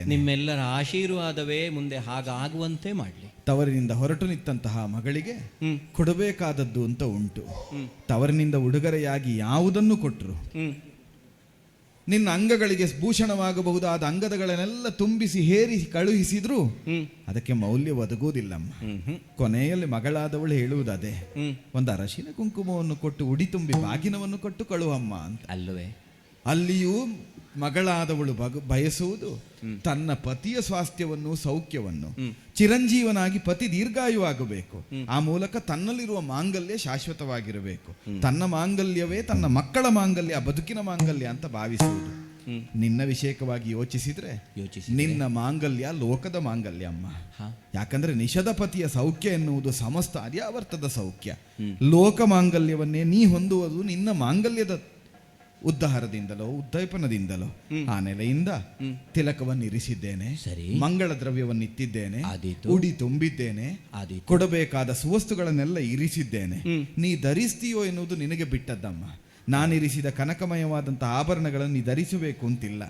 ನಿಮ್ಮೆಲ್ಲರ ಆಶೀರ್ವಾದವೇ ಮುಂದೆ ಹಾಗಾಗುವಂತೆ ಮಾಡಲಿ. ತವರಿನಿಂದ ಹೊರಟು ನಿಂತಹ ಮಗಳಿಗೆ ಕೊಡಬೇಕಾದದ್ದು ಅಂತ ಉಂಟು. ತವರಿನಿಂದ ಉಡುಗೊರೆಯಾಗಿ ಯಾವುದನ್ನು ಕೊಟ್ಟರು ನಿನ್ನ ಅಂಗಗಳಿಗೆ ಭೂಷಣವಾಗಬಹುದಾದ ಅಂಗದಗಳನ್ನೆಲ್ಲ ತುಂಬಿಸಿ ಹೇರಿ ಕಳುಹಿಸಿದ್ರು ಅದಕ್ಕೆ ಮೌಲ್ಯ ಒದಗುವುದಿಲ್ಲಮ್ಮ. ಕೊನೆಯಲ್ಲಿ ಮಗಳಾದವಳು ಹೇಳುವುದೇ, ಒಂದು ಅರಶಿನ ಕುಂಕುಮವನ್ನು ಕೊಟ್ಟು ಉಡಿ ತುಂಬಿ ಬಾಗಿನವನ್ನು ಕೊಟ್ಟು ಕಳುವಮ್ಮ ಅಂತ ಅಲ್ಲವೇ. ಅಲ್ಲಿಯೂ ಮಗಳಾದವಳು ಬಯಸುವುದು ತನ್ನ ಪತಿಯ ಸ್ವಾಸ್ಥ್ಯವನ್ನು ಸೌಖ್ಯವನ್ನು, ಚಿರಂಜೀವನಾಗಿ ಪತಿ ದೀರ್ಘಾಯುವಾಗಬೇಕು, ಆ ಮೂಲಕ ತನ್ನಲ್ಲಿರುವ ಮಾಂಗಲ್ಯ ಶಾಶ್ವತವಾಗಿರಬೇಕು, ತನ್ನ ಮಾಂಗಲ್ಯವೇ ತನ್ನ ಮಕ್ಕಳ ಮಾಂಗಲ್ಯ ಬದುಕಿನ ಮಾಂಗಲ್ಯ ಅಂತ ಭಾವಿಸುವುದು. ನಿನ್ನ ವಿಷಯಕವಾಗಿ ಯೋಚಿಸಿದ್ರೆ ನಿನ್ನ ಮಾಂಗಲ್ಯ ಲೋಕದ ಮಾಂಗಲ್ಯ ಅಮ್ಮ. ಯಾಕಂದ್ರೆ ನಿಷದ ಪತಿಯ ಸೌಖ್ಯ ಎನ್ನುವುದು ಸಮಸ್ತ ಅರ್ಯಾವರ್ತದ ಸೌಖ್ಯ. ಲೋಕ ಮಾಂಗಲ್ಯವನ್ನೇ ನೀ ಹೊಂದುವುದು ನಿನ್ನ ಮಾಂಗಲ್ಯದ ಉದ್ಧಾರದಿಂದಲೋ ಉದ್ದೀಪನದಿಂದಲೋ. ಆ ನೆಲೆಯಿಂದ ತಿಲಕವನ್ನು ಇರಿಸಿದ್ದೇನೆ, ಮಂಗಳ ದ್ರವ್ಯವನ್ನು ಇಟ್ಟಿದ್ದೇನೆ, ಉಡಿ ತುಂಬಿದ್ದೇನೆ, ಕೊಡಬೇಕಾದ ಸುವಸ್ತುಗಳನ್ನೆಲ್ಲ ಇರಿಸಿದ್ದೇನೆ. ನೀ ಧರಿಸ್ತೀಯೋ ಎನ್ನುವುದು ನಿನಗೆ ಬಿಟ್ಟದ್ದಮ್ಮ. ನಾನಿರಿಸಿದ ಕನಕಮಯವಾದಂತಹ ಆಭರಣಗಳನ್ನು ನೀ ಧರಿಸಬೇಕು ಅಂತಿಲ್ಲ.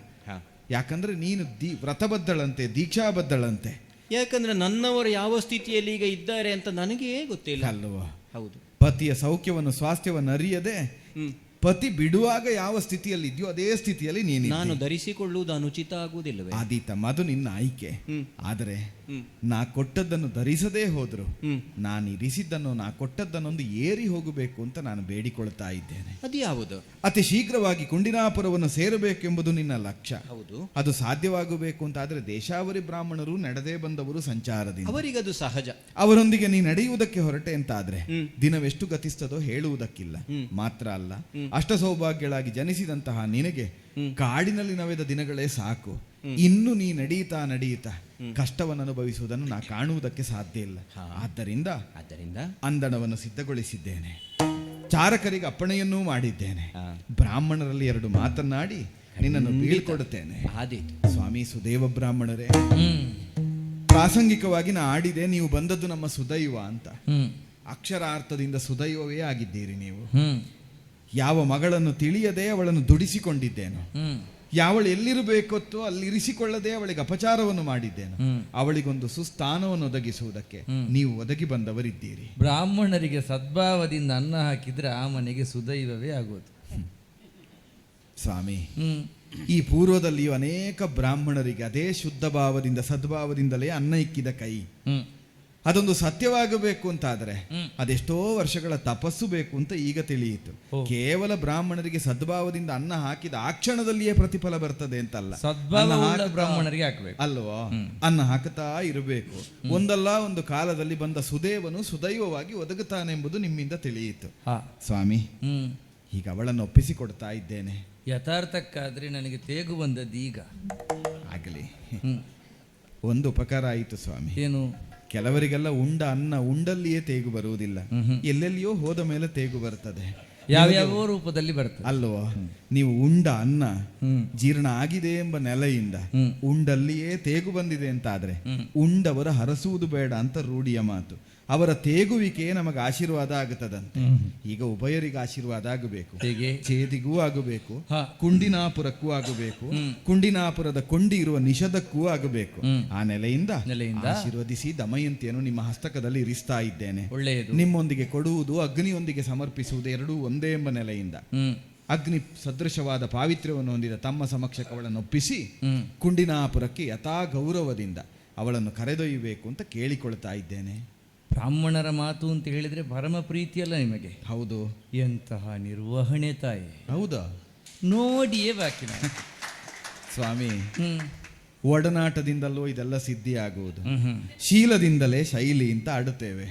ಯಾಕಂದ್ರೆ ನೀನು ವ್ರತಬದ್ಧಳಂತೆ, ದೀಕ್ಷಾಬದ್ಧಳಂತೆ. ಯಾಕಂದ್ರೆ ನನ್ನವರು ಯಾವ ಸ್ಥಿತಿಯಲ್ಲಿ ಈಗ ಇದ್ದಾರೆ ಅಂತ ನನಗೇ ಗೊತ್ತಿಲ್ಲ ಅಲ್ವಾ? ಹೌದು. ಪತಿಯ ಸೌಖ್ಯವನ್ನು ಸ್ವಾಸ್ಥ್ಯವನ್ನು ಅರಿಯದೆ ಪತಿ ಬಿಡುವಾಗ ಯಾವ ಸ್ಥಿತಿಯಲ್ಲಿ ಇದೆಯೋ ಅದೇ ಸ್ಥಿತಿಯಲ್ಲಿ ನಾನು ಧರಿಸಿಕೊಳ್ಳುವುದು ಅನುಚಿತ ಆಗುವುದಿಲ್ಲವೇ? ಆದೀತಮ್ಮ, ಅದು ನಿನ್ನ ಆಯ್ಕೆ. ಆದರೆ ನಾ ಕೊಟ್ಟದ್ದನ್ನು ಧರಿಸದೇ ಹೋದ್ರು ನಾನು ಇರಿಸಿದ್ದನ್ನು, ನಾ ಕೊಟ್ಟದ್ದನ್ನೊಂದು ಏರಿ ಹೋಗಬೇಕು ಅಂತ ನಾನು ಬೇಡಿಕೊಳ್ತಾ ಇದ್ದೇನೆ. ಅದು ಯಾವುದು? ಅತಿ ಶೀಘ್ರವಾಗಿ ಕುಂಡಿನಾಪುರವನ್ನು ಸೇರಬೇಕೆಂಬುದು ನಿನ್ನ ಲಕ್ಷ್ಯ. ಹೌದು. ಅದು ಸಾಧ್ಯವಾಗಬೇಕು ಅಂತ ಆದ್ರೆ ದೇಶಾವರಿ ಬ್ರಾಹ್ಮಣರು ನಡೆದೇ ಬಂದವರು ಸಂಚಾರದಿಂದ, ಅವರಿಗದು ಸಹಜ. ಅವರೊಂದಿಗೆ ನೀ ನಡೆಯುವುದಕ್ಕೆ ಹೊರಟೆ ಅಂತಾದ್ರೆ ದಿನವೆಷ್ಟು ಗತಿಸ್ತದೋ ಹೇಳುವುದಕ್ಕಿಲ್ಲ. ಮಾತ್ರ ಅಲ್ಲ, ಅಷ್ಟ ಸೌಭಾಗ್ಯಗಳಾಗಿ ಜನಿಸಿದಂತಹ ನಿನಗೆ ಕಾಡಿನಲ್ಲಿ ನವೆದ ದಿನಗಳೇ ಸಾಕು. ಇನ್ನು ನೀ ನಡೆಯುತ್ತಾ ಕಷ್ಟವನ್ನು ಅನುಭವಿಸುವುದನ್ನು ನಾ ಕಾಣುವುದಕ್ಕೆ ಸಾಧ್ಯ ಇಲ್ಲ. ಆದ್ದರಿಂದ ಅಂದಣವನ್ನು ಸಿದ್ಧಗೊಳಿಸಿದ್ದೇನೆ, ಚಾರಕರಿಗೆ ಅಪ್ಪಣೆಯನ್ನೂ ಮಾಡಿದ್ದೇನೆ, ಬ್ರಾಹ್ಮಣರಲ್ಲಿ 2 ಮಾತನಾಡಿ ನಿನ್ನನ್ನು ಬೀಳ್ಕೊಡುತ್ತೇನೆ. ಸ್ವಾಮಿ ಸುದೇವ ಬ್ರಾಹ್ಮಣರೇ, ಪ್ರಾಸಂಗಿಕವಾಗಿ ನಾ ಆಡಿದೆ, ನೀವು ಬಂದದ್ದು ನಮ್ಮ ಸುದೈವ ಅಂತ. ಅಕ್ಷರಾರ್ಥದಿಂದ ಸುದೈವವೇ ಆಗಿದ್ದೀರಿ ನೀವು. ಯಾವ ಮಗಳನ್ನು ತಿಳಿಯದೆ ಅವಳನ್ನು ದುಡಿಸಿಕೊಂಡಿದ್ದೇನು, ಯಾವಳು ಎಲ್ಲಿರಬೇಕೊತ್ತು ಅಲ್ಲಿ ಇರಿಸಿಕೊಳ್ಳದೆ ಅವಳಿಗೆ ಅಪಚಾರವನ್ನು ಮಾಡಿದ್ದೇನು, ಅವಳಿಗೊಂದು ಸುಸ್ಥಾನವನ್ನು ಒದಗಿಸುವುದಕ್ಕೆ ನೀವು ಒದಗಿ ಬಂದವರಿದ್ದೀರಿ. ಬ್ರಾಹ್ಮಣರಿಗೆ ಸದ್ಭಾವದಿಂದ ಅನ್ನ ಹಾಕಿದ್ರೆ ಆ ಮನೆಗೆ ಸುದೈವವೇ ಆಗೋದು. ಸ್ವಾಮಿ, ಈ ಪೂರ್ವದಲ್ಲಿಯೂ ಅನೇಕ ಬ್ರಾಹ್ಮಣರಿಗೆ ಅದೇ ಶುದ್ಧ ಭಾವದಿಂದ ಸದ್ಭಾವದಿಂದಲೇ ಅನ್ನ ಇಕ್ಕಿದ ಕೈ. ಅದೊಂದು ಸತ್ಯವಾಗಬೇಕು ಅಂತಾದ್ರೆ ಅದೆಷ್ಟೋ ವರ್ಷಗಳ ತಪಸ್ಸು ಬೇಕು ಅಂತ ಈಗ ತಿಳಿಯಿತು. ಕೇವಲ ಬ್ರಾಹ್ಮಣರಿಗೆ ಸದ್ಭಾವದಿಂದ ಅನ್ನ ಹಾಕಿದ ಆ ಕ್ಷಣದಲ್ಲಿಯೇ ಪ್ರತಿಫಲ ಬರ್ತದೆ ಅಂತಲ್ಲ, ಬ್ರಾಹ್ಮಣರಿಗೆ ಹಾಕಬೇಕು ಅಲ್ವಾ? ಅನ್ನ ಹಾಕುತ್ತಾ ಇರಬೇಕು. ಒಂದಲ್ಲ ಒಂದು ಕಾಲದಲ್ಲಿ ಬಂದ ಸುದೇವನು ಸುದೈವವಾಗಿ ಒದಗುತ್ತಾನೆಂಬುದು ನಿಮ್ಮಿಂದ ತಿಳಿಯಿತು. ಸ್ವಾಮಿ, ಈಗ ಅವಳನ್ನು ಒಪ್ಪಿಸಿಕೊಡ್ತಾ ಇದ್ದೇನೆ. ಯಥಾರ್ಥಕ್ಕಾದ್ರೆ ನನಗೆ ತೇಗು ಬಂದದ್ದು ಈಗ ಆಗಲಿ. ಒಂದು ಉಪಕಾರ ಆಯಿತು ಸ್ವಾಮಿ. ಏನು? ಕೆಲವರಿಗೆಲ್ಲ ಉಂಡ ಅನ್ನ ಉಂಡಲ್ಲಿಯೇ ತೇಗು ಬರುವುದಿಲ್ಲ, ಎಲ್ಲೆಲ್ಲಿಯೋ ಹೋದ ಮೇಲೆ ತೇಗು ಬರ್ತದೆ. ಯಾವ್ಯಾವ ರೂಪದಲ್ಲಿ ಬರ್ತದೆ ಅಲ್ವೋ? ನೀವು ಉಂಡ ಅನ್ನ ಜೀರ್ಣ ಆಗಿದೆ ಎಂಬ ನೆಲೆಯಿಂದ ಉಂಡಲ್ಲಿಯೇ ತೇಗು ಬಂದಿದೆ ಅಂತಾದ್ರೆ ಉಂಡವರ ಹರಸುವುದು ಬೇಡ ಅಂತ ರೂಢಿಯ ಮಾತು. ಅವರ ತೇಗುವಿಕೆ ನಮಗೆ ಆಶೀರ್ವಾದ ಆಗುತ್ತದಂತೆ. ಈಗ ಉಭಯರಿಗೆ ಆಶೀರ್ವಾದ ಆಗಬೇಕು, ಚೇದಿಗೂ ಆಗಬೇಕು, ಕುಂಡಿನಾಪುರಕ್ಕೂ ಆಗಬೇಕು, ಕುಂಡಿನಾಪುರದ ಕೊಂಡಿ ಇರುವ ನಿಷದಕ್ಕೂ ಆಗಬೇಕು. ಆ ನೆಲೆಯಿಂದ ಆಶೀರ್ವದಿಸಿ ದಮಯಂತಿಯನ್ನು ನಿಮ್ಮ ಹಸ್ತಕದಲ್ಲಿ ಇರಿಸ್ತಾ ಇದ್ದೇನೆ. ನಿಮ್ಮೊಂದಿಗೆ ಕೊಡುವುದು, ಅಗ್ನಿಯೊಂದಿಗೆ ಸಮರ್ಪಿಸುವುದು ಎರಡೂ ಒಂದೇ ಎಂಬ ನೆಲೆಯಿಂದ ಅಗ್ನಿ ಸದೃಶವಾದ ಪಾವಿತ್ರ್ಯವನ್ನು ಹೊಂದಿದ ತಮ್ಮ ಸಮಕ್ಷಕ್ಕೆ ಅವಳನ್ನು ಒಪ್ಪಿಸಿ ಕುಂಡಿನಾಪುರಕ್ಕೆ ಯಥಾ ಗೌರವದಿಂದ ಅವಳನ್ನು ಕರೆದೊಯ್ಯಬೇಕು ಅಂತ ಕೇಳಿಕೊಳ್ತಾ ಇದ್ದೇನೆ. ಬ್ರಾಹ್ಮಣರ ಮಾತು ಅಂತ ಹೇಳಿದ್ರೆ ಪರಮ ಪ್ರೀತಿಯಲ್ಲ ನಿಮಗೆ? ಹೌದು. ಎಂತಹ ನಿರ್ವಹಣೆ ತಾಯಿ! ಹೌದಾ? ನೋಡಿಯೇ ಬಾಕಿ ಸ್ವಾಮಿ, ಒಡನಾಟದಿಂದಲೂ ಇದೆಲ್ಲ ಸಿದ್ಧಿ ಆಗುವುದು, ಶೀಲದಿಂದಲೇ ಶೈಲಿ ಅಂತ ಆಡುತ್ತೇವೆ.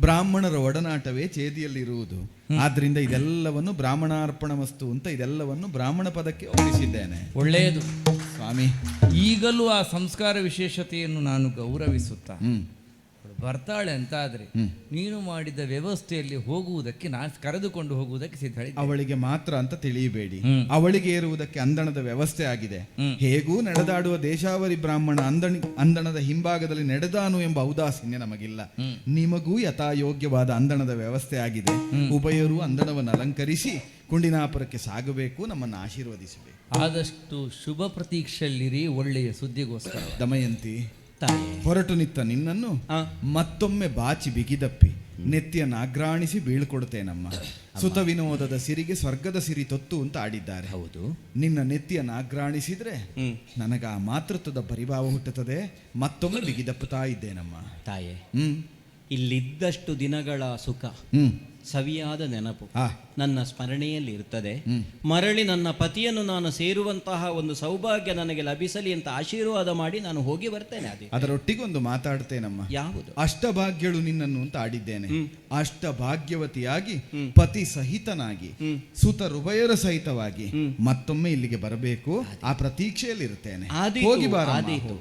ಬ್ರಾಹ್ಮಣರ ಒಡನಾಟವೇ ಚೇದಿಯಲ್ಲಿರುವುದು. ಆದ್ರಿಂದ ಇದೆಲ್ಲವನ್ನು ಬ್ರಾಹ್ಮಣಾರ್ಪಣ ವಸ್ತು ಅಂತ ಇದೆಲ್ಲವನ್ನು ಬ್ರಾಹ್ಮಣ ಪದಕ್ಕೆ ಒಪ್ಪಿಸಿದ್ದೇನೆ. ಒಳ್ಳೆಯದು ಸ್ವಾಮಿ. ಈಗಲೂ ಆ ಸಂಸ್ಕಾರ ವಿಶೇಷತೆಯನ್ನು ನಾನು ಗೌರವಿಸುತ್ತಾ ಬರ್ತಾಳೆ ಅಂತಾದ್ರೆ ನೀನು ಮಾಡಿದ ವ್ಯವಸ್ಥೆಯಲ್ಲಿ ಹೋಗುವುದಕ್ಕೆ ನಾನು ಕರೆದುಕೊಂಡು ಹೋಗುವುದಕ್ಕೆ ಸಿದ್ಧ. ಅವಳಿಗೆ ಮಾತ್ರ ಅಂತ ತಿಳಿಯಬೇಡಿ, ಅವಳಿಗೆ ಏರುವುದಕ್ಕೆ ಅಂದಣದ ವ್ಯವಸ್ಥೆ ಆಗಿದೆ. ಹೇಗೂ ನಡೆದಾಡುವ ದೇಶಾವರಿ ಬ್ರಾಹ್ಮಣ ಅಂದಣದ ಹಿಂಭಾಗದಲ್ಲಿ ನಡೆದಾನು ಎಂಬ ಔದಾಸೀನ್ಯ ನಮಗಿಲ್ಲ. ನಿಮಗೂ ಯಥಾಯೋಗ್ಯವಾದ ಅಂದಣದ ವ್ಯವಸ್ಥೆ ಆಗಿದೆ. ಉಭಯರು ಅಂದಣವನ್ನು ಅಲಂಕರಿಸಿ ಕುಂಡಿನಾಪುರಕ್ಕೆ ಸಾಗಬೇಕು, ನಮ್ಮನ್ನು ಆಶೀರ್ವದಿಸಬೇಕು. ಆದಷ್ಟು ಶುಭ ಪ್ರತೀಕ್ಷೆಯಲ್ಲಿರಿ, ಒಳ್ಳೆಯ ಸುದ್ದಿಗೋಸ್ಕರ. ದಮಯಂತಿ, ತಾಯೇ. ಹೊರಟು ನಿತ್ತ ನಿನ್ನನ್ನು ಆ, ಮತ್ತೊಮ್ಮೆ ಬಾಚಿ ಬಿಗಿದಪ್ಪಿ ನೆತ್ತಿಯನ್ನು ಅಗ್ರಾಣಿಸಿ ಬೀಳ್ಕೊಡ್ತೇನಮ್ಮ. ಸುತ ವಿನೋದದ ಸಿರಿಗೆ ಸ್ವರ್ಗದ ಸಿರಿ ತೊತ್ತು ಅಂತ ಆಡಿದ್ದಾರೆ. ಹೌದು. ನಿನ್ನ ನೆತ್ತಿಯನ್ನು ಅಗ್ರಾಣಿಸಿದ್ರೆ ನನಗ ಆ ಮಾತೃತ್ವದ ಪರಿಭಾವ ಹುಟ್ಟುತ್ತದೆ. ಮತ್ತೊಮ್ಮೆ ಬಿಗಿದಪ್ಪುತ್ತಾ ಇದ್ದೇನಮ್ಮ. ತಾಯೇ, ಹ್ಮ್ ಇಲ್ಲಿದ್ದಷ್ಟು ದಿನಗಳ ಸುಖ, ಹ್ಮ್ ಸವಿಯಾದ ನೆನಪು ಆ ನನ್ನ ಸ್ಮರಣೆಯಲ್ಲಿ ಇರ್ತದೆ. ಮರಳಿ ನನ್ನ ಪತಿಯನ್ನು ನಾನು ಸೇರುವಂತಹ ಒಂದು ಸೌಭಾಗ್ಯ ನನಗೆ ಲಭಿಸಲಿ ಅಂತ ಆಶೀರ್ವಾದ ಮಾಡಿ ನಾನು ಹೋಗಿ ಬರ್ತೇನೆ. ಅದೇ ಅದರೊಟ್ಟಿಗೊಂದು ಮಾತಾಡ್ತೇನಮ್ಮ. ಯಾವುದು? ಅಷ್ಟಭಾಗ್ಯಳು ನಿನ್ನನ್ನು ಅಂತ ಆಡಿದ್ದೇನೆ. ಅಷ್ಟಭಾಗ್ಯವತಿಯಾಗಿ ಪತಿ ಸಹಿತನಾಗಿ ಸುತ ಹೃದಯರ ಸಹಿತವಾಗಿ ಮತ್ತೊಮ್ಮೆ ಇಲ್ಲಿಗೆ ಬರಬೇಕು. ಆ ಪ್ರತೀಕ್ಷೆಯಲ್ಲಿರುತ್ತೇನೆ. ಹೋಗಿ ಬಾರ. ಆದೀತು.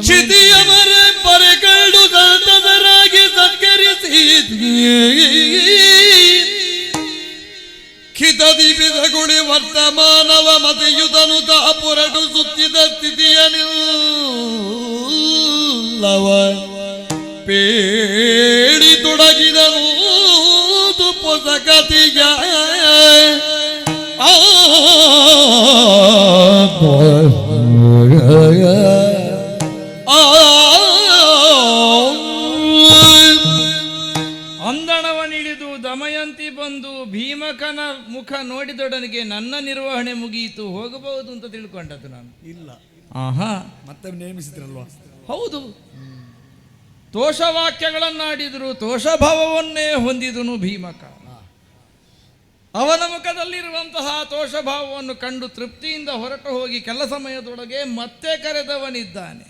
ಚಿತಿಯ ಮರೆ ಪರೆಕಂಡು ಸಂತದರಾಗಿ ಸತ್ಕರಿಸಿ ಖಿತದೀಪಿದ ಗುಳಿ ವರ್ತಮಾನವ ಮತಯುತನು ತಾಪುರಟು ಸುತ್ತಿದ ಸ್ಥಿತಿಯನಿಲ್ಲವ ಪೇಡಿ ತೊಡಗಿದನು ಪುಸ್ತಕತಿಗ ಅಂದಣವನಿಳಿದು ದಮಯಂತಿ ಬಂದು ಭೀಮಕನ ಮುಖ ನೋಡಿದೊಡನಿಗೆ ನನ್ನ ನಿರ್ವಹಣೆ ಮುಗಿಯಿತು, ಹೋಗಬಹುದು ಅಂತ ತಿಳ್ಕೊಂಡದ್ದು ನಾನು. ಇಲ್ಲ, ಆಹಾ, ಮತ್ತೆ ನೇಮಿಸಿದ್ರಲ್ವಾ? ಹೌದು. ತೋಷವಾಕ್ಯಗಳನ್ನಾಡಿದ್ರು, ತೋಷಭಾವವನ್ನೇ ಹೊಂದಿದನು ಭೀಮಕ. ಅವನ ಮುಖದಲ್ಲಿರುವಂತಹ ತೋಷಭಾವವನ್ನು ಕಂಡು ತೃಪ್ತಿಯಿಂದ ಹೊರಟು ಹೋಗಿ ಕೆಲ ಸಮಯದೊಳಗೆ ಮತ್ತೆ ಕರೆದವನಿದ್ದಾನೆ.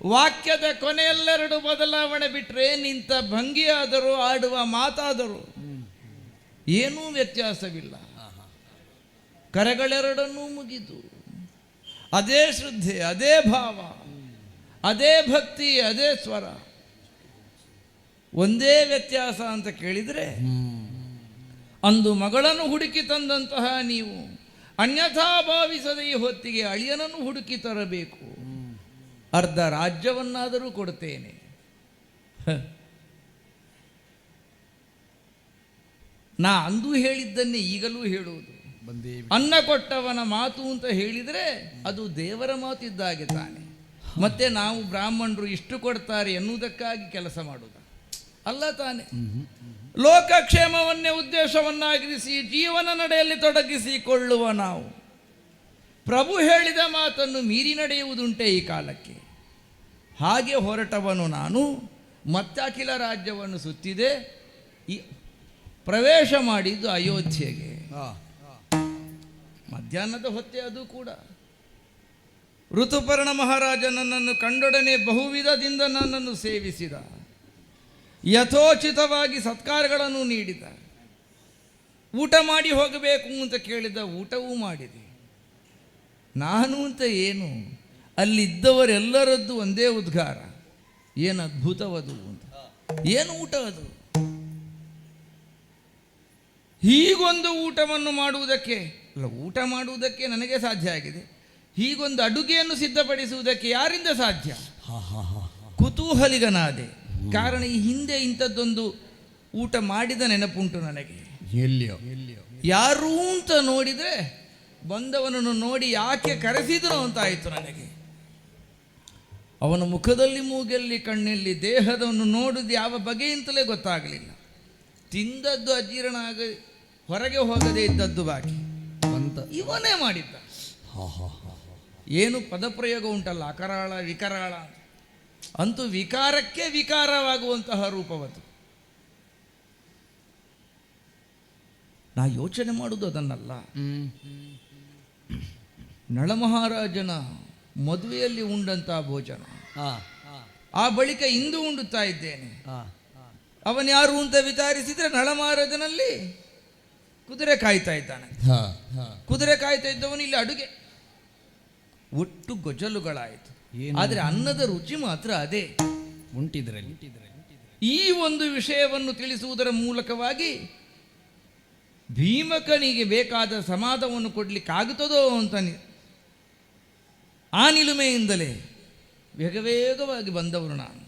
ವಾಕ್ಯದ ಕೊನೆಯಲ್ಲೆರಡು ಬದಲಾವಣೆ ಬಿಟ್ಟರೆ ನಿಂತ ಭಂಗಿಯಾದರೂ ಆಡುವ ಮಾತಾದರೂ ಏನೂ ವ್ಯತ್ಯಾಸವಿಲ್ಲ. ಕರೆಗಳೆರಡನ್ನೂ ಮುಗಿದು ಅದೇ ಶ್ರದ್ಧೆ, ಅದೇ ಭಾವ, ಅದೇ ಭಕ್ತಿ, ಅದೇ ಸ್ವರ. ಒಂದೇ ವ್ಯತ್ಯಾಸ ಅಂತ ಕೇಳಿದರೆ, ಅಂದು ಮಗಳನ್ನು ಹುಡುಕಿ ತಂದಂತಹ ನೀವು ಅನ್ಯಥಾ ಭಾವಿಸದೆ ಈ ಹೊತ್ತಿಗೆ ಅಳಿಯನನ್ನು ಹುಡುಕಿ ತರಬೇಕು. ಅರ್ಧ ರಾಜ್ಯವನ್ನಾದರೂ ಕೊಡ್ತೇನೆ. ನಾ ಅಂದು ಹೇಳಿದ್ದನ್ನೇ ಈಗಲೂ ಹೇಳುವುದು. ಅನ್ನ ಕೊಟ್ಟವನ ಮಾತು ಅಂತ ಹೇಳಿದರೆ ಅದು ದೇವರ ಮಾತಿದ್ದಾಗೆ ತಾನೆ. ಮತ್ತೆ ನಾವು ಬ್ರಾಹ್ಮಣರು ಇಷ್ಟು ಕೊಡ್ತಾರೆ ಎನ್ನುವುದಕ್ಕಾಗಿ ಕೆಲಸ ಮಾಡುವುದು ಅಲ್ಲ ತಾನೆ. ಲೋಕಕ್ಷೇಮವನ್ನೇ ಉದ್ದೇಶವನ್ನಾಗಿರಿಸಿ ಜೀವನ ನಡೆಯಲ್ಲಿ ತೊಡಗಿಸಿಕೊಳ್ಳುವ ನಾವು ಪ್ರಭು ಹೇಳಿದ ಮಾತನ್ನು ಮೀರಿ ನಡೆಯುವುದುಂಟೆ ಈ ಕಾಲಕ್ಕೆ. ಹಾಗೆ ಹೊರಟವನು ನಾನು. ಮತ್ತೆ ಅಖಿಲ ರಾಜ್ಯವನ್ನು ಸುತ್ತಿದೆ. ಈ ಪ್ರವೇಶ ಮಾಡಿದ್ದು ಅಯೋಧ್ಯೆಗೆ. ಮಧ್ಯಾಹ್ನದ ಹೊತ್ತೆ ಅದು ಕೂಡ. ಋತುಪರ್ಣ ಮಹಾರಾಜ ನನ್ನನ್ನು ಕಂಡೊಡನೆ ಬಹುವಿಧದಿಂದ ನನ್ನನ್ನು ಸೇವಿಸಿದ. ಯಥೋಚಿತವಾಗಿ ಸತ್ಕಾರಗಳನ್ನು ನೀಡಿದ. ಊಟ ಮಾಡಿ ಹೋಗಬೇಕು ಅಂತ ಕೇಳಿದ, ಊಟವೂ ಮಾಡಿದೆ. ನಾನು ಅಂತ ಏನು, ಅಲ್ಲಿದ್ದವರೆಲ್ಲರದ್ದು ಒಂದೇ ಉದ್ಗಾರ, ಏನು ಅದ್ಭುತವದು ಅಂತ. ಏನು ಊಟ ಅದು? ಹೀಗೊಂದು ಊಟವನ್ನು ಮಾಡುವುದಕ್ಕೆ ಅಲ್ಲ, ಊಟ ಮಾಡುವುದಕ್ಕೆ ನನಗೆ ಸಾಧ್ಯ ಆಗಿದೆ. ಹೀಗೊಂದು ಅಡುಗೆಯನ್ನು ಸಿದ್ಧಪಡಿಸುವುದಕ್ಕೆ ಯಾರಿಂದ ಸಾಧ್ಯ? ಕುತೂಹಲಿಗನಾದೆ. ಕಾರಣ ಈ ಹಿಂದೆ ಇಂಥದ್ದೊಂದು ಊಟ ಮಾಡಿದ ನೆನಪುಂಟು ನನಗೆ. ಎಲ್ಲಿಯೋ ಯಾರು ಅಂತ ನೋಡಿದರೆ ಬಂದವನನ್ನು ನೋಡಿ ಯಾಕೆ ಕರೆಸಿದ್ರು ಅಂತ ಆಯಿತು ನನಗೆ. ಅವನ ಮುಖದಲ್ಲಿ, ಮೂಗಲ್ಲಿ, ಕಣ್ಣಲ್ಲಿ, ದೇಹದವನ್ನು ನೋಡಿದ ಯಾವ ಬಗೆಯಿಂತಲೇ ಗೊತ್ತಾಗಲಿಲ್ಲ. ತಿಂದದ್ದು ಅಜೀರ್ಣ ಆಗ ಹೊರಗೆ ಹೋಗದೇ ಇದ್ದದ್ದು ಬಾಕಿ ಅಂತ ಇವನೇ ಮಾಡಿದ್ದ. ಏನು ಪದಪ್ರಯೋಗ ಉಂಟಲ್ಲ, ಅಕರಾಳ ವಿಕರಾಳ, ಅಂತೂ ವಿಕಾರಕ್ಕೆ ವಿಕಾರವಾಗುವಂತಹ ರೂಪವದು. ನಾ ಯೋಚನೆ ಮಾಡುವುದು ಅದನ್ನಲ್ಲ. ನಳಮಹಾರಾಜನ ಮದುವೆಯಲ್ಲಿ ಉಂಡಂತಹ ಭೋಜನ, ಆ ಬಳಿಕ ಇಂದು ಉಂಡುತ್ತಾ ಇದ್ದೇನೆ. ಅವನ್ಯಾರು ಅಂತ ವಿಚಾರಿಸಿದ್ರೆ ನಳಮಹಾರಾಜನಲ್ಲಿ ಕುದುರೆ ಕಾಯ್ತಾ ಇದ್ದಾನೆ. ಕುದುರೆ ಕಾಯ್ತಾ ಇದ್ದವನು ಇಲ್ಲಿ ಅಡುಗೆ. ಒಟ್ಟು ಗೊಜಲುಗಳಾಯಿತು. ಆದರೆ ಅನ್ನದ ರುಚಿ ಮಾತ್ರ ಅದೇ ಉಂಟಿದ್ರಲ್ಲಿ. ಈ ಒಂದು ವಿಷಯವನ್ನು ತಿಳಿಸುವುದರ ಮೂಲಕವಾಗಿ ಭೀಮಕನಿಗೆ ಬೇಕಾದ ಸಮಾಧವನ್ನು ಕೊಡ್ಲಿಕ್ಕಾಗುತ್ತದೋ ಅಂತ ಆ ನಿಲುಮೆಯಿಂದಲೇ ವೇಗವಾಗಿ ಬಂದವರು ನಾನು.